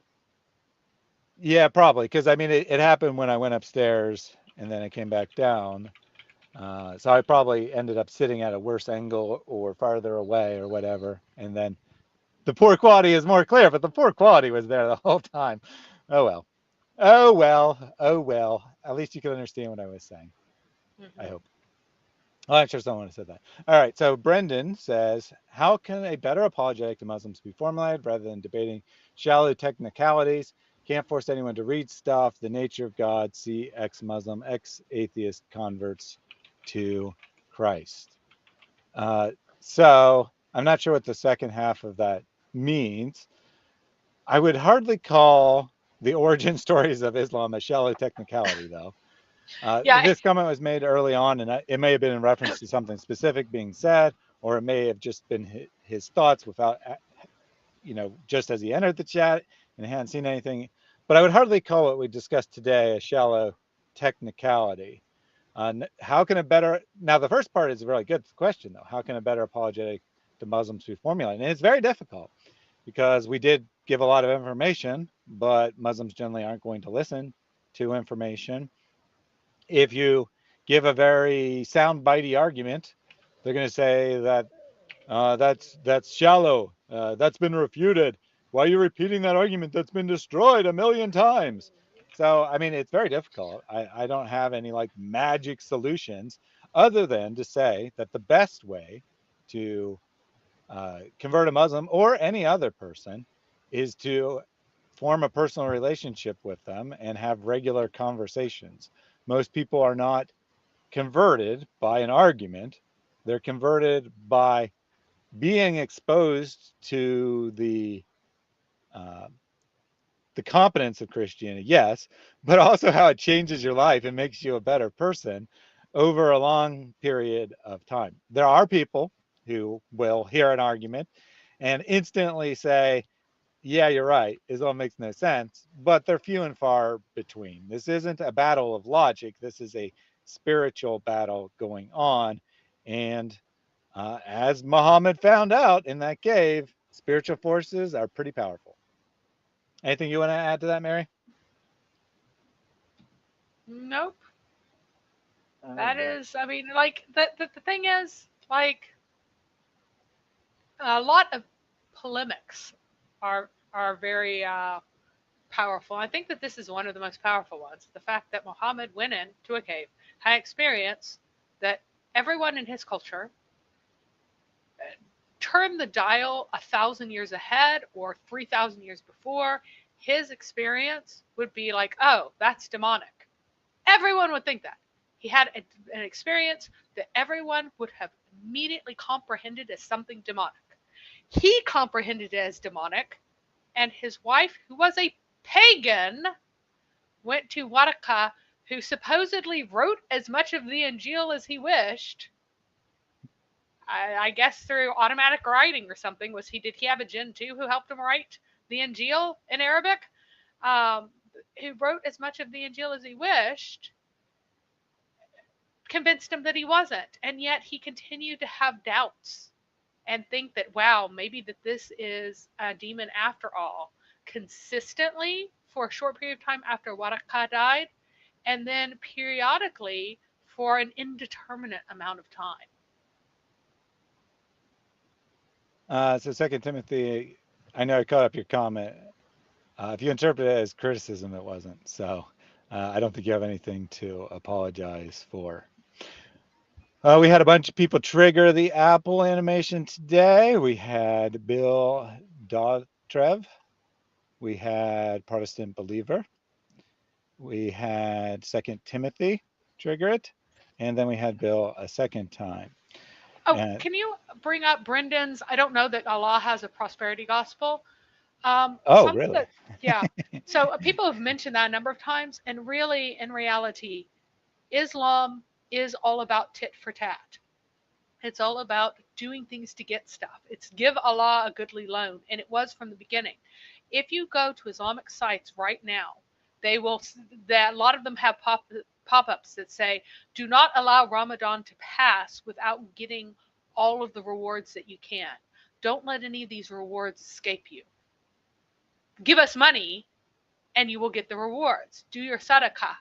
Yeah, probably, because I mean, it happened when I went upstairs and then I came back down. So I probably ended up sitting at a worse angle or farther away or whatever, and then the poor quality is more clear, but the poor quality was there the whole time. Oh well. Oh well. Oh well. At least you can understand what I was saying. Mm-hmm. I hope. Well, I'm sure someone said that. All right. So Brendan says, how can a better apologetic to Muslims be formulated rather than debating shallow technicalities? Can't force anyone to read stuff. The nature of God. See ex-Muslim, ex-atheist converts to Christ. So I'm not sure what the second half of that means. I would hardly call the origin stories of Islam a shallow technicality, though. This comment was made early on, and it may have been in reference to something specific being said, or it may have just been his thoughts without, just as he entered the chat and hadn't seen anything. But I would hardly call what we discussed today a shallow technicality. How can a better, now the first part is a really good question, though. How can a better apologetic to Muslims be formulated? And it's very difficult because we did give a lot of information, but Muslims generally aren't going to listen to information. If you give a very soundbitey argument, they're going to say that that's shallow. That's been refuted. Why are you repeating that argument that's been destroyed 1,000,000 times? So, I mean, it's very difficult. I don't have any like magic solutions other than to say that the best way to convert a Muslim or any other person is to form a personal relationship with them and have regular conversations. Most people are not converted by an argument. They're converted by being exposed to the competence of Christianity, yes, but also how it changes your life and makes you a better person over a long period of time. There are people who will hear an argument and instantly say, yeah, you're right, Islam makes no sense, but they're few and far between. This isn't a battle of logic. This is a spiritual battle going on. And as Muhammad found out in that cave, spiritual forces are pretty powerful. Anything you want to add to that, Mary? Nope. That is, I mean, like, the thing is, like, a lot of polemics are very powerful. I think that this is one of the most powerful ones. The fact that Muhammad went into a cave, had experience that everyone in his culture turn the dial 1,000 years ahead or 3,000 years before, his experience would be like, oh, that's demonic. Everyone would think that. He had an experience that everyone would have immediately comprehended as something demonic. He comprehended it as demonic, and his wife, who was a pagan, went to Wahi, who supposedly wrote as much of the Injil as he wished. I guess through automatic writing or something. Did he have a jinn too who helped him write the Injil in Arabic? Who wrote as much of the Injil as he wished, convinced him that he wasn't, and yet he continued to have doubts and think that, wow, maybe that this is a demon after all, consistently for a short period of time after Wahi died, and then periodically for an indeterminate amount of time. So 2 Timothy, I know I caught up your comment. If you interpret it as criticism, it wasn't. So I don't think you have anything to apologize for. We had a bunch of people trigger the Apple animation today. We had Bill Daughtrev. We had Protestant Believer. We had 2 Timothy trigger it. And then we had Bill a second time. Oh, can you bring up Brendan's? I don't know that Allah has a prosperity gospel. Oh, really? Yeah. So people have mentioned that a number of times, and really, in reality, Islam is all about tit for tat. It's all about doing things to get stuff. It's give Allah a goodly loan, and it was from the beginning. If you go to Islamic sites right now, a lot of them have pop-ups that say, do not allow Ramadan to pass without getting all of the rewards that you can. Don't let any of these rewards escape you. Give us money and you will get the rewards. Do your sadaqah,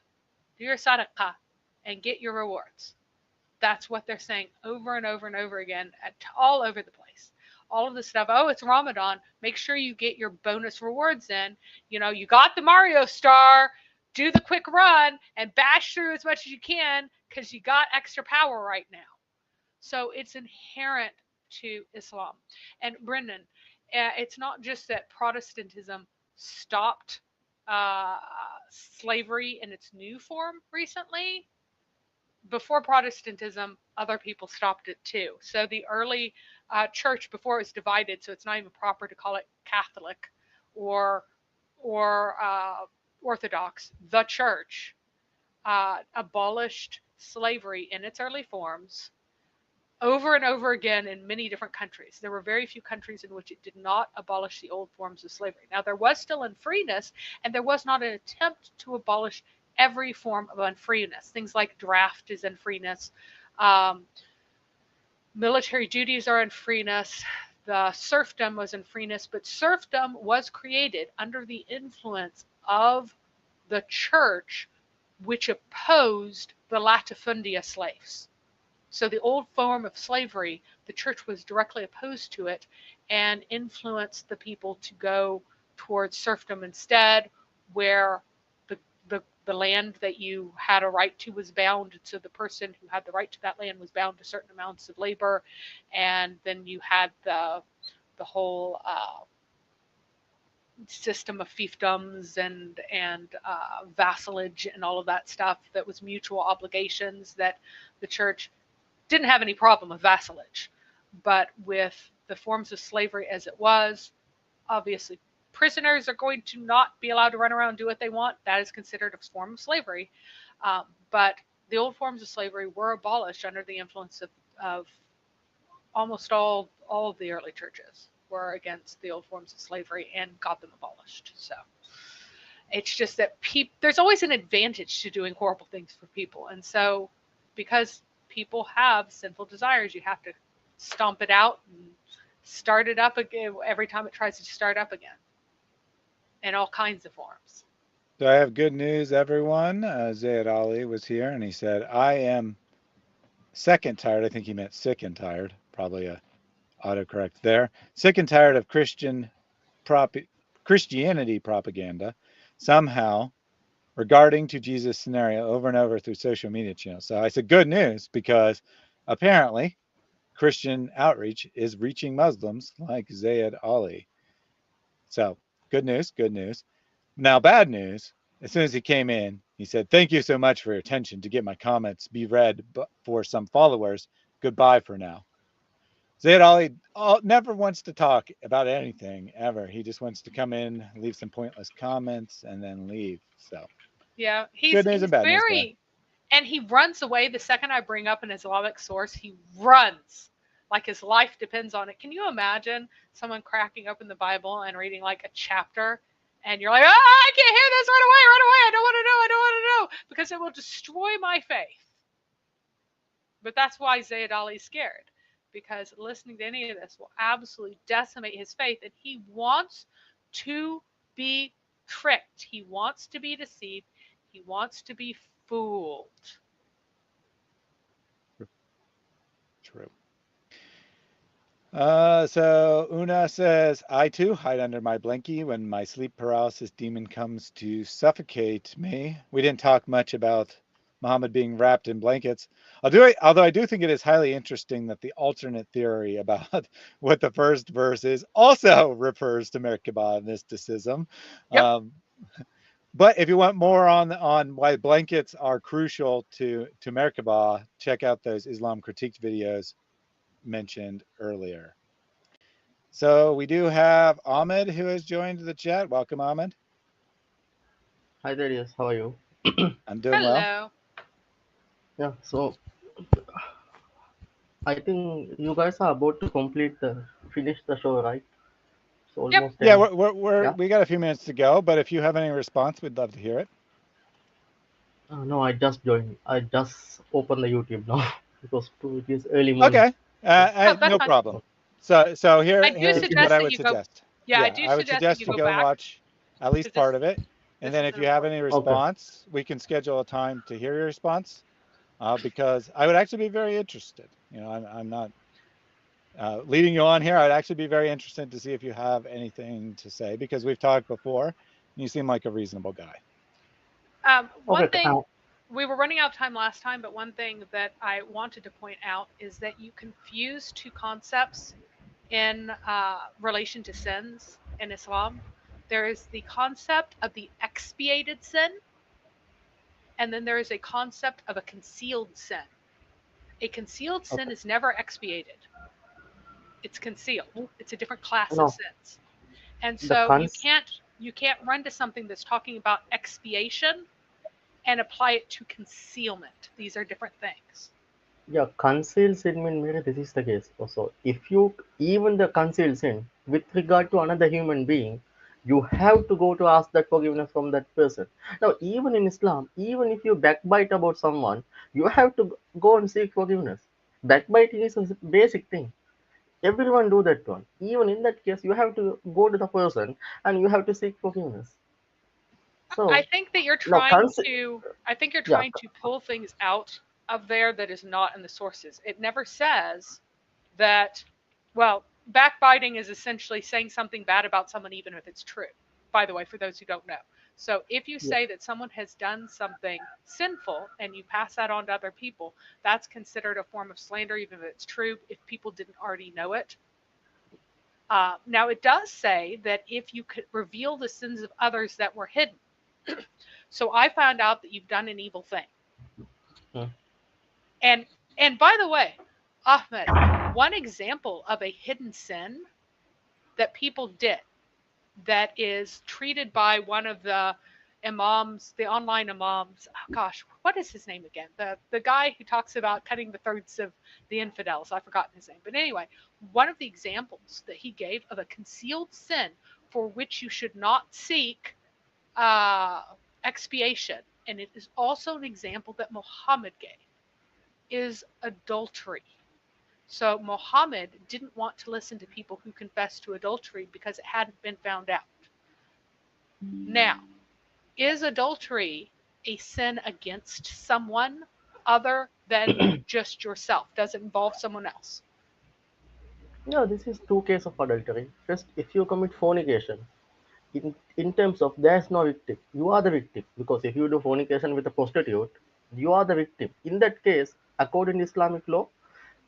and get your rewards. That's what they're saying over and over and over again, all over the place. All of this stuff. Oh, it's Ramadan. Make sure you get your bonus rewards in. You know, you got the Mario star. Do the quick run and bash through as much as you can because you got extra power right now. So it's inherent to Islam. And Brendan, it's not just that Protestantism stopped slavery in its new form recently. Before Protestantism, other people stopped it too. So the early church, before it was divided, so it's not even proper to call it Catholic or Orthodox, the church abolished slavery in its early forms over and over again in many different countries. There were very few countries in which it did not abolish the old forms of slavery. Now, there was still unfreeness, and there was not an attempt to abolish every form of unfreeness. Things like draft is unfreeness. Military duties are unfreeness. The serfdom was unfreeness, but serfdom was created under the influence of the church, which opposed the latifundia slaves. So the old form of slavery, the church was directly opposed to it and influenced the people to go towards serfdom instead, where the land that you had a right to was bound. So the person who had the right to that land was bound to certain amounts of labor. And then you had the whole system of fiefdoms and vassalage and all of that stuff that was mutual obligations, that the church didn't have any problem with vassalage. But with the forms of slavery as it was, obviously prisoners are going to not be allowed to run around and do what they want. That is considered a form of slavery. But the old forms of slavery were abolished under the influence of almost all of the early churches were against the old forms of slavery and got them abolished. So it's just that there's always an advantage to doing horrible things for people. And so because people have sinful desires, you have to stomp it out and start it up again every time it tries to start up again in all kinds of forms. So I have good news, everyone. Zayd Ali was here and he said, I am sick and tired. I think he meant sick and tired. Probably a autocorrect there. Sick and tired of Christianity propaganda somehow regarding to Jesus scenario over and over through social media channels. So I said good news because apparently Christian outreach is reaching Muslims like Zayed Ali. So good news, good news. Now bad news. As soon as he came in, he said, "Thank you so much for your attention to get my comments be read for some followers. Goodbye for now." Zayed Ali never wants to talk about anything ever. He just wants to come in, leave some pointless comments, and then leave. So yeah, good news and bad news there. And he runs away the second I bring up an Islamic source. He runs like his life depends on it. Can you imagine someone cracking open the Bible and reading like a chapter, and you're like, "Oh, I can't hear this! Run away! Run away! I don't want to know! I don't want to know!" Because it will destroy my faith. But that's why Zayed Ali's scared, because listening to any of this will absolutely decimate his faith, and he wants to be tricked. He wants to be deceived. He wants to be fooled. True. So Una says, "I too hide under my blankie when my sleep paralysis demon comes to suffocate me." We didn't talk much about Muhammad being wrapped in blankets. Although I do think it is highly interesting that the alternate theory about what the first verse is also refers to Merkabah mysticism. Yep. But if you want more on why blankets are crucial to Merkabah, check out those Islam critiqued videos mentioned earlier. So we do have Ahmed who has joined the chat. Welcome, Ahmed. Hi there, yes. How are you? I'm doing well. Yeah, so I think you guys are about to finish the show, right? It's almost Yeah, end. we got a few minutes to go, but if you have any response, we'd love to hear it. No, I just joined. I just opened the YouTube now because it is early morning. Okay, no problem. So here's what I would suggest. I would suggest you go and watch at least part of it, and then if you have any response, we can schedule a time to hear your response, because I would actually be very interested. You know, I'm not leading you on here. I'd actually be very interested to see if you have anything to say, because we've talked before, and you seem like a reasonable guy. One thing, we were running out of time last time, but one thing that I wanted to point out is that you confuse two concepts in relation to sins in Islam. There is the concept of the expiated sin, and then there is a concept of a concealed sin. A concealed sin is never expiated. It's concealed. It's a different class of sins. And so you can't run to something that's talking about expiation and apply it to concealment. These are different things. Yeah, concealed sin means maybe this is the case. Also, if you even the concealed sin with regard to another human being, you have to go to ask that forgiveness from that person. Now, even in Islam, even if you backbite about someone, you have to go and seek forgiveness. Backbiting is a basic thing. Everyone do that one. Even in that case, you have to go to the person and you have to seek forgiveness. So I think that you're trying to pull things out of there that is not in the sources. It never says that, well, backbiting is essentially saying something bad about someone even if it's true, by the way, for those who don't know. So if you say that someone has done something sinful and you pass that on to other people, that's considered a form of slander, even if it's true, if people didn't already know it. Now, it does say that if you could reveal the sins of others that were hidden. So I found out that you've done an evil thing. And by the way, Ahmed, one example of a hidden sin that people did that is treated by one of the imams, the online imams. Oh gosh, what is his name again? The guy who talks about cutting the throats of the infidels. I've forgotten his name. But anyway, one of the examples that he gave of a concealed sin for which you should not seek expiation, and it is also an example that Muhammad gave, is adultery. So Muhammad didn't want to listen to people who confessed to adultery because it hadn't been found out. Now, is adultery a sin against someone other than just yourself? Does it involve someone else? No, this is two cases of adultery. First, if you commit fornication, in terms of there's no victim, you are the victim, because if you do fornication with a prostitute, you are the victim. In that case, according to Islamic law,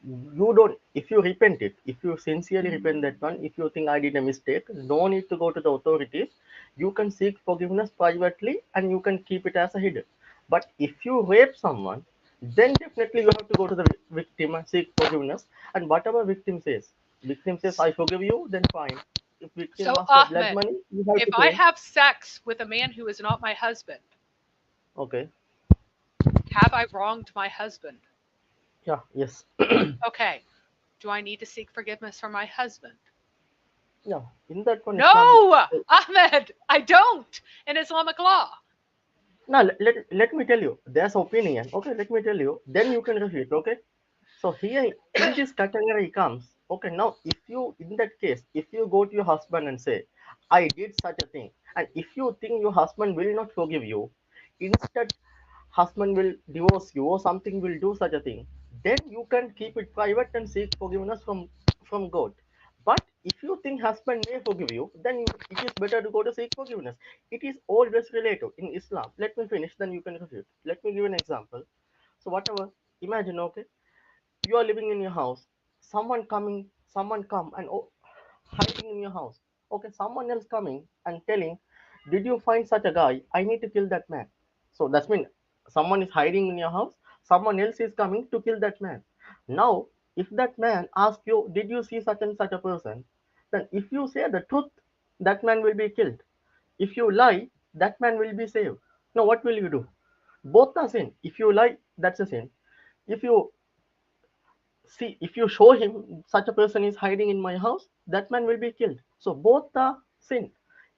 You don't, if you repent it, if you sincerely repent that one, if you think I did a mistake, no need to go to the authorities. You can seek forgiveness privately and you can keep it as a hidden. But if you rape someone, then definitely you have to go to the victim and seek forgiveness. And whatever victim says I forgive you, then fine. If victim So asks for blood Ahmed, money, you have if to I pay. have sex with a man who is not my husband, Okay. have I wronged my husband? Yeah. Yes. Okay. Do I need to seek forgiveness from my husband? Yeah. In that one, Islam. No, Ahmed, I don't in Islamic law. Now let me tell you. There's opinion. Okay. Let me tell you. Then you can refute. Okay. So here in this category comes, okay, now if you, in that case, if you go to your husband and say, I did such a thing, and if you think your husband will not forgive you, instead husband will divorce you or something will do such a thing, then you can keep it private and seek forgiveness from God. But if you think husband may forgive you, then it is better to go to seek forgiveness. It is always related in Islam. Let me finish, then you can refute. Let me give an example. So whatever, imagine, okay, you are living in your house, someone come and hiding in your house, okay, someone else coming and telling, did you find such a guy, I need to kill that man. So that's mean someone is hiding in your house, someone else is coming to kill that man. Now if that man asks you, did you see such and such a person, then if you say the truth, that man will be killed. If you lie, that man will be saved. Now what will you do? Both are sin. If you lie, that's a sin. If you see, if you show him such a person is hiding in my house, that man will be killed. So both are sin.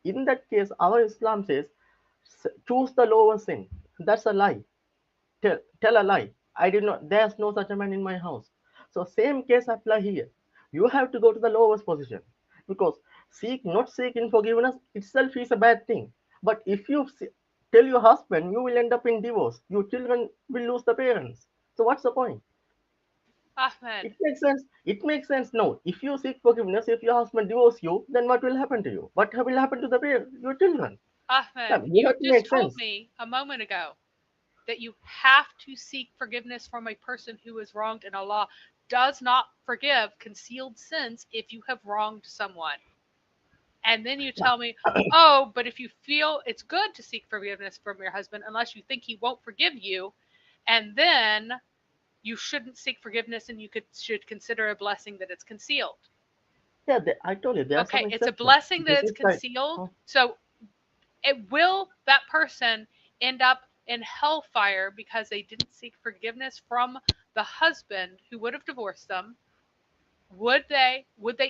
In that case, our Islam says, choose the lower sin. That's a lie. Tell a lie. I did not, there's no such a man in my house. So same case apply here. You have to go to the lowest position, because not seeking forgiveness itself is a bad thing. But if you tell your husband, you will end up in divorce. Your children will lose the parents. So what's the point? Ahmed, It makes sense. It makes sense. No, if you seek forgiveness, if your husband divorce you, then what will happen to you? What will happen to your children? Ahmed, You you have to just make told sense. me a moment ago that you have to seek forgiveness from a person who is wronged, and Allah does not forgive concealed sins if you have wronged someone. And then you tell me, oh, but if you feel it's good to seek forgiveness from your husband, unless you think he won't forgive you, and then you shouldn't seek forgiveness, and should consider a blessing that it's concealed. Yeah, I told you there are some Okay, it's a exceptions. blessing that This it's is like, concealed. So will that person end up in hellfire because they didn't seek forgiveness from the husband who would have divorced them? Would they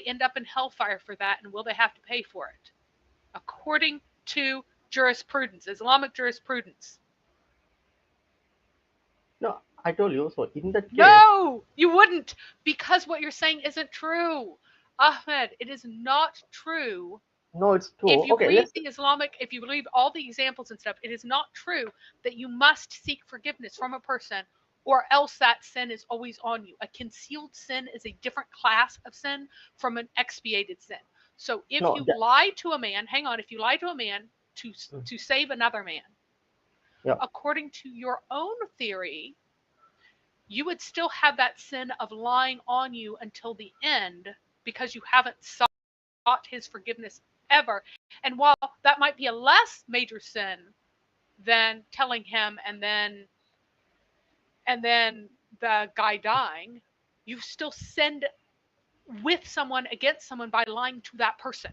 end up in hellfire for that, and will they have to pay for it? According to jurisprudence, Islamic jurisprudence. no, I told you. So in that case, No, you wouldn't, because what you're saying isn't true. Ahmed, it is not true. no, it's If true. you Okay, read if you read all the examples and stuff, it is not true that you must seek forgiveness from a person, or else that sin is always on you. A concealed sin is a different class of sin from an expiated sin. So if no, you lie to a man, hang on, if you lie to a man to save another man, yeah, according to your own theory, you would still have that sin of lying on you until the end, because you haven't sought his forgiveness ever. And while that might be a less major sin than telling him and then the guy dying, you still sinned with someone against someone by lying to that person.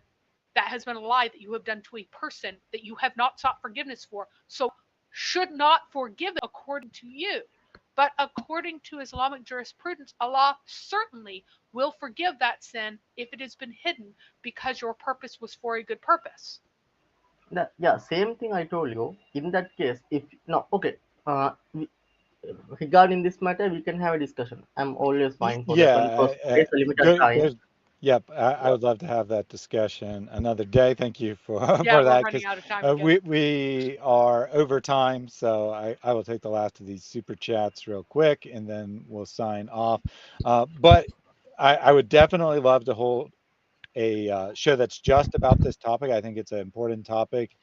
That has been a lie that you have done to a person that you have not sought forgiveness for. So should not forgive it according to you. But according to Islamic jurisprudence, Allah certainly will forgive that sin if it has been hidden because your purpose was for a good purpose. yeah, same thing I told you. In that case, if no, okay, regarding this matter, we can have a discussion. I'm always fine for that one, because Yeah, there's a limited good. time. Yep, I would love to have that discussion another day. Thank you for Yeah, for we're that, running because out of time again. we are over time, so I will take the last of these super chats real quick, and then we'll sign off. But I would definitely love to hold a show that's just about this topic. I think it's an important topic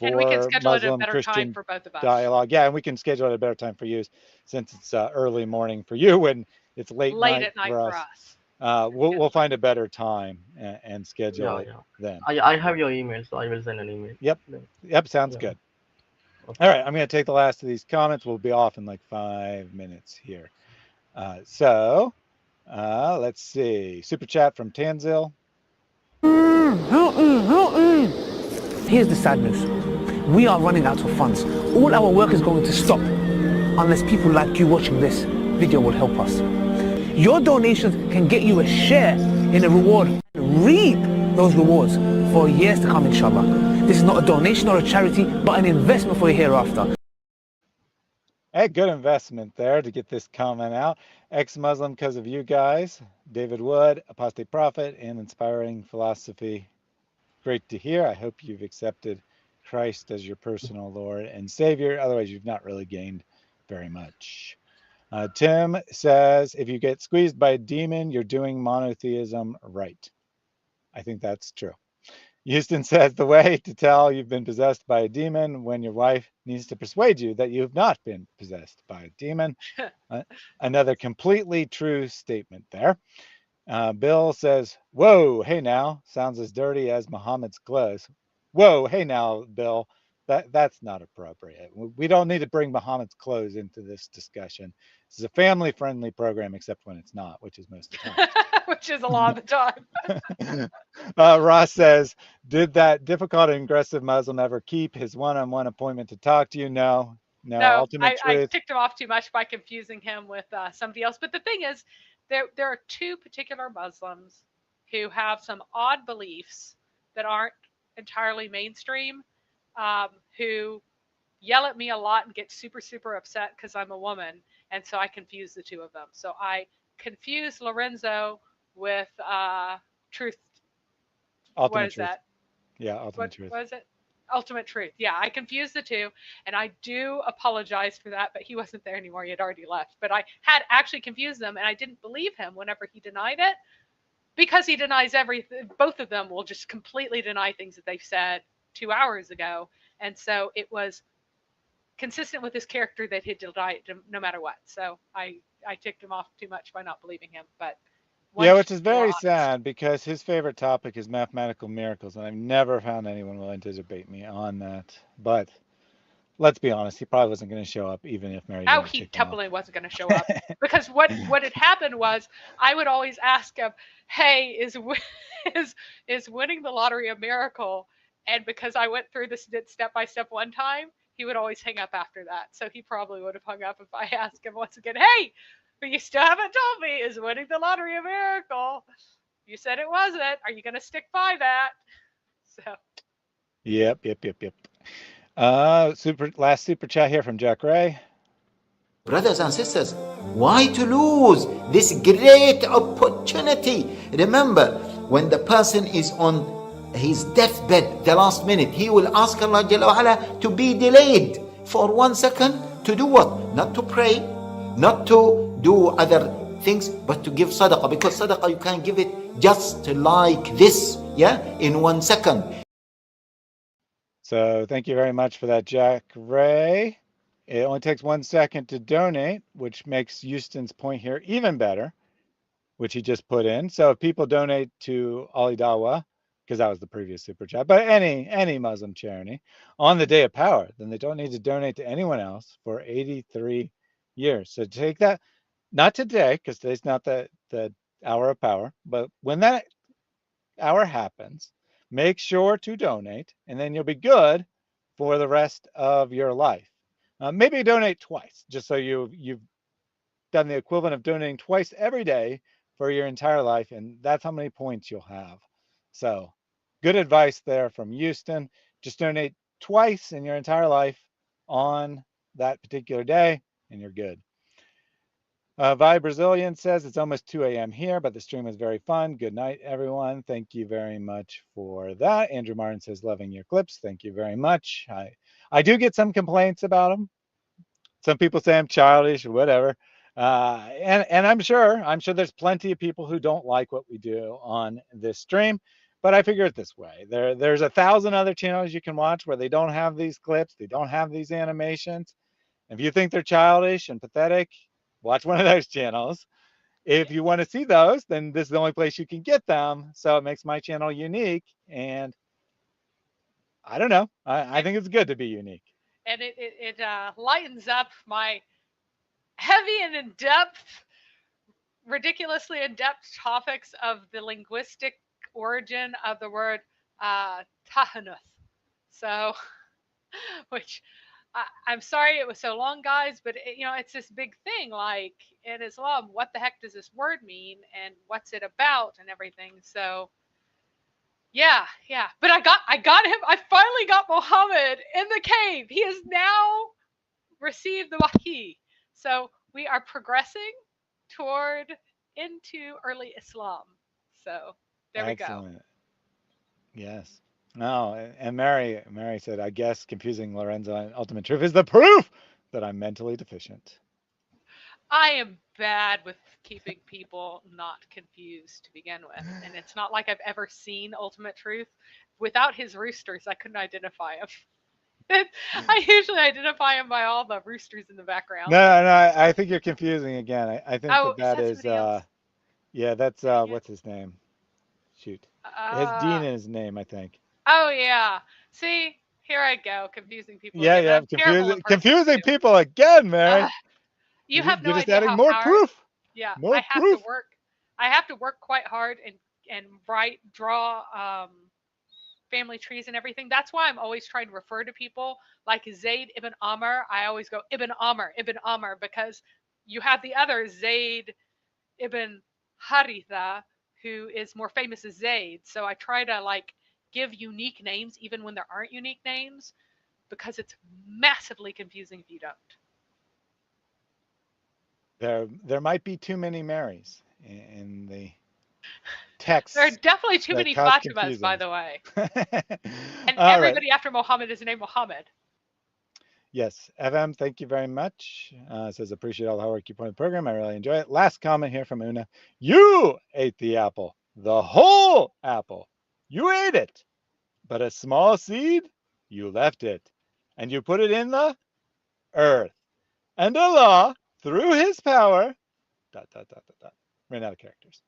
And we can for schedule it at a Muslim better time Christian for both of us. dialogue. Yeah, and we can schedule it at a better time for you, since it's early morning for you, and it's late Late night at night for for us. us. We'll find a better time and schedule Yeah, it yeah. then. I have your email, so I will send an email. Yep, sounds Yeah. good. Okay. All right, I'm going to take the last of these comments. We'll be off in like 5 minutes here. So let's see. Super chat from Tanzil. Here's the sadness. We are running out of funds. All our work is going to stop unless people like you watching this video will help us. Your donations can get you a share in a reward and reap those rewards for years to come, inshallah. This is not a donation or a charity, but an investment for your hereafter. Hey, good investment there to get this comment out. Ex-Muslim because of you guys. David Wood, apostate prophet, and inspiring philosophy. Great to hear. I hope you've accepted Christ as your personal Lord and Savior. Otherwise, you've not really gained very much. Tim says, if you get squeezed by a demon, you're doing monotheism right. I think that's true. Houston says, the way to tell you've been possessed by a demon when your wife needs to persuade you that you've not been possessed by a demon. Another completely true statement there. Bill says, whoa, hey now, sounds as dirty as Muhammad's clothes. Whoa, hey now, Bill, that's not appropriate. We don't need to bring Muhammad's clothes into this discussion. This is a family-friendly program, except when it's not, which is most of the time. Which is a lot of the time. Ross says, did that difficult and aggressive Muslim ever keep his one-on-one appointment to talk to you? No, ultimate I truth. ticked him off too much by confusing him with somebody else. But the thing is, there are two particular Muslims who have some odd beliefs that aren't entirely mainstream, who yell at me a lot and get super, super upset because I'm a woman. And so I confuse the two of them. So I confuse Lorenzo with truth. Ultimate what is truth. that? Yeah, ultimate truth. What is it? Ultimate truth. Yeah, I confused the two, and I do apologize for that, but he wasn't there anymore. He had already left. But I had actually confused them, and I didn't believe him whenever he denied it, because he denies everything. Both of them will just completely deny things that they've said 2 hours ago, and so it was consistent with his character that he'd deny it no matter what. So I ticked him off too much by not believing him, but yeah, which is very sad because his favorite topic is mathematical miracles, and I've never found anyone willing to debate me on that. But let's be honest, he probably wasn't going to show up even if Mary. Oh, he definitely wasn't going to show up because what had happened was I would always ask him, "Hey, is winning the lottery a miracle?" And because I went through this step by step one time, he would always hang up after that. So he probably would have hung up if I asked him once again, "Hey, but you still haven't told me, is winning the lottery a miracle? You said it wasn't. Are you going to stick by that?" So. Yep. Last super chat here from Jack Ray. Brothers and sisters, why to lose this great opportunity? Remember, when the person is on his deathbed, the last minute, he will ask Allah Jalla wa'ala to be delayed for 1 second to do what? Not to pray, not to do other things, but to give sadaqah, because sadaqah you can give it just like this, in 1 second. So thank you very much for that, Jack Ray. It only takes 1 second to donate, which makes Houston's point here even better, which he just put in. So if people donate to Ali Dawah, because that was the previous super chat, but any Muslim charity on the day of power, then they don't need to donate to anyone else for 83 years. So take that, not today, because today's not the hour of power, but when that hour happens, make sure to donate, and then you'll be good for the rest of your life. Maybe donate twice, just so you've done the equivalent of donating twice every day for your entire life, and that's how many points you'll have. So good advice there from Houston. Just donate twice in your entire life on that particular day, and you're good. Vi Brazilian says it's almost 2 a.m. here, but the stream was very fun. Good night, everyone. Thank you very much for that. Andrew Martin says, loving your clips. Thank you very much. I do get some complaints about them. Some people say I'm childish or whatever. And I'm sure there's plenty of people who don't like what we do on this stream, but I figure it this way. There's 1,000 other channels you can watch where they don't have these clips. They don't have these animations. If you think they're childish and pathetic, watch one of those channels. if you want to see those, then this is the only place you can get them. So it makes my channel unique. And I don't know. I think it's good to be unique. And it lightens up my heavy and in-depth, ridiculously in-depth topics of the linguistic origin of the word tahanuth. So, which I'm sorry it was so long, guys, but it's this big thing. Like in Islam, what the heck does this word mean, and what's it about, and everything. So, yeah. But I got him. I finally got Muhammad in the cave. He has now received the Wahi. So we are progressing toward into early Islam. So there Excellent. we go. Yes. No, and Mary said, I guess confusing Lorenzo and Ultimate Truth is the proof that I'm mentally deficient. I am bad with keeping people not confused to begin with. And it's not like I've ever seen Ultimate Truth. Without his roosters, I couldn't identify him. I usually identify him by all the roosters in the background. No, I think you're confusing again. I think that is yeah, that's what's his name? Shoot. It has Dean in his name, I think. Oh yeah. See, here I go, confusing people. Yeah, confusing people again, Mary. You have no You're just idea adding how more hard. proof. Yeah, more I have proof. to work. I have to work quite hard and draw family trees and everything. That's why I'm always trying to refer to people like Zayd ibn Amr. I always go Ibn Amr, because you have the other Zayd ibn Haritha, who is more famous as Zayd. So I try to give unique names even when there aren't unique names, because it's massively confusing if you don't. There might be too many Marys in the text. There are definitely too many Fatimas, by the way. And everybody after Muhammad is named Muhammad. Yes, FM, thank you very much. Says, appreciate all the hard work you put in the program. I really enjoy it. Last comment here from Una. You ate the apple, the whole apple. You ate it, but a small seed, you left it, and you put it in the earth. And Allah, through his power, ... Ran out of characters.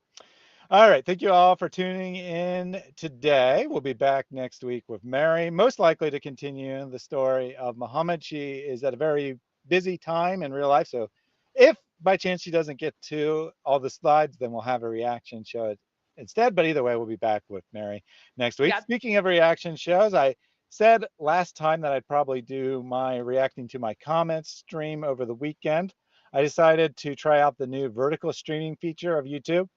All right. Thank you all for tuning in today. We'll be back next week with Mary, most likely to continue the story of Muhammad. She is at a very busy time in real life. So if by chance she doesn't get to all the slides, then we'll have a reaction show it instead. But either way, we'll be back with Mary next week. Yep. Speaking of reaction shows, I said last time that I'd probably do my reacting to my comments stream over the weekend. I decided to try out the new vertical streaming feature of YouTube,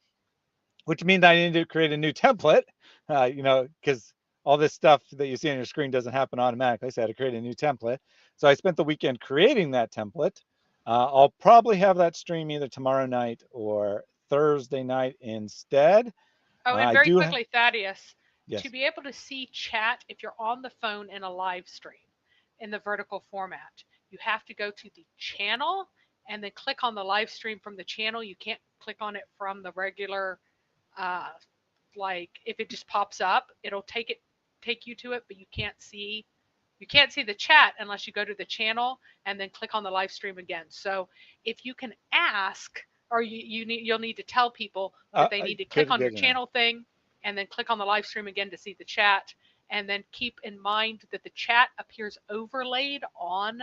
which means I need to create a new template, because all this stuff that you see on your screen doesn't happen automatically. So I had to create a new template. So I spent the weekend creating that template. I'll probably have that stream either tomorrow night or Thursday night instead. Oh, and very quickly, Thaddeus, yes. To be able to see chat if you're on the phone in a live stream in the vertical format, you have to go to the channel and then click on the live stream from the channel. You can't click on it from the regular, if it just pops up, it'll take you to it, but you can't see the chat unless you go to the channel and then click on the live stream again. So if you can ask, or you'll need to tell people that they need to click on your channel thing and then click on the live stream again to see the chat. And then keep in mind that the chat appears overlaid on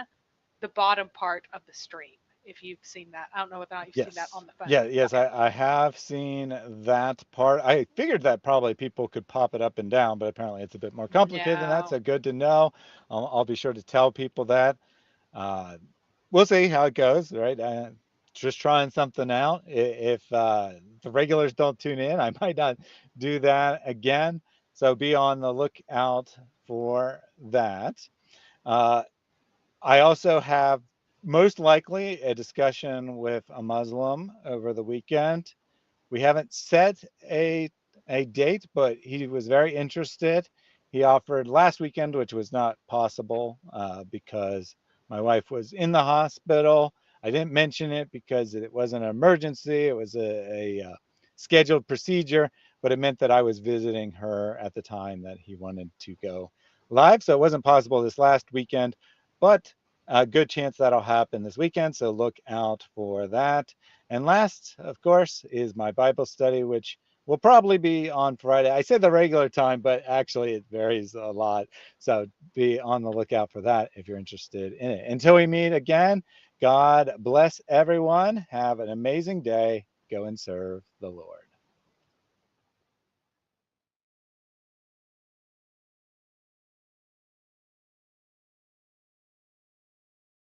the bottom part of the stream. If you've seen that. I don't know whether you've seen that on the phone. Yes, okay. I have seen that part. I figured that probably people could pop it up and down, but apparently it's a bit more complicated than that, so good to know. I'll be sure to tell people that. We'll see how it goes, right? Just trying something out. If the regulars don't tune in, I might not do that again. So be on the lookout for that. I also have most likely a discussion with a Muslim over the weekend. We haven't set a date, but he was very interested. He offered last weekend, which was not possible because my wife was in the hospital. I didn't mention it because it wasn't an emergency. It was a scheduled procedure, but it meant that I was visiting her at the time that he wanted to go live. So it wasn't possible this last weekend, but a good chance that'll happen this weekend, so look out for that. And last, of course, is my Bible study, which will probably be on Friday. I say the regular time, but actually it varies a lot. So be on the lookout for that if you're interested in it. Until we meet again, God bless everyone. Have an amazing day. Go and serve the Lord.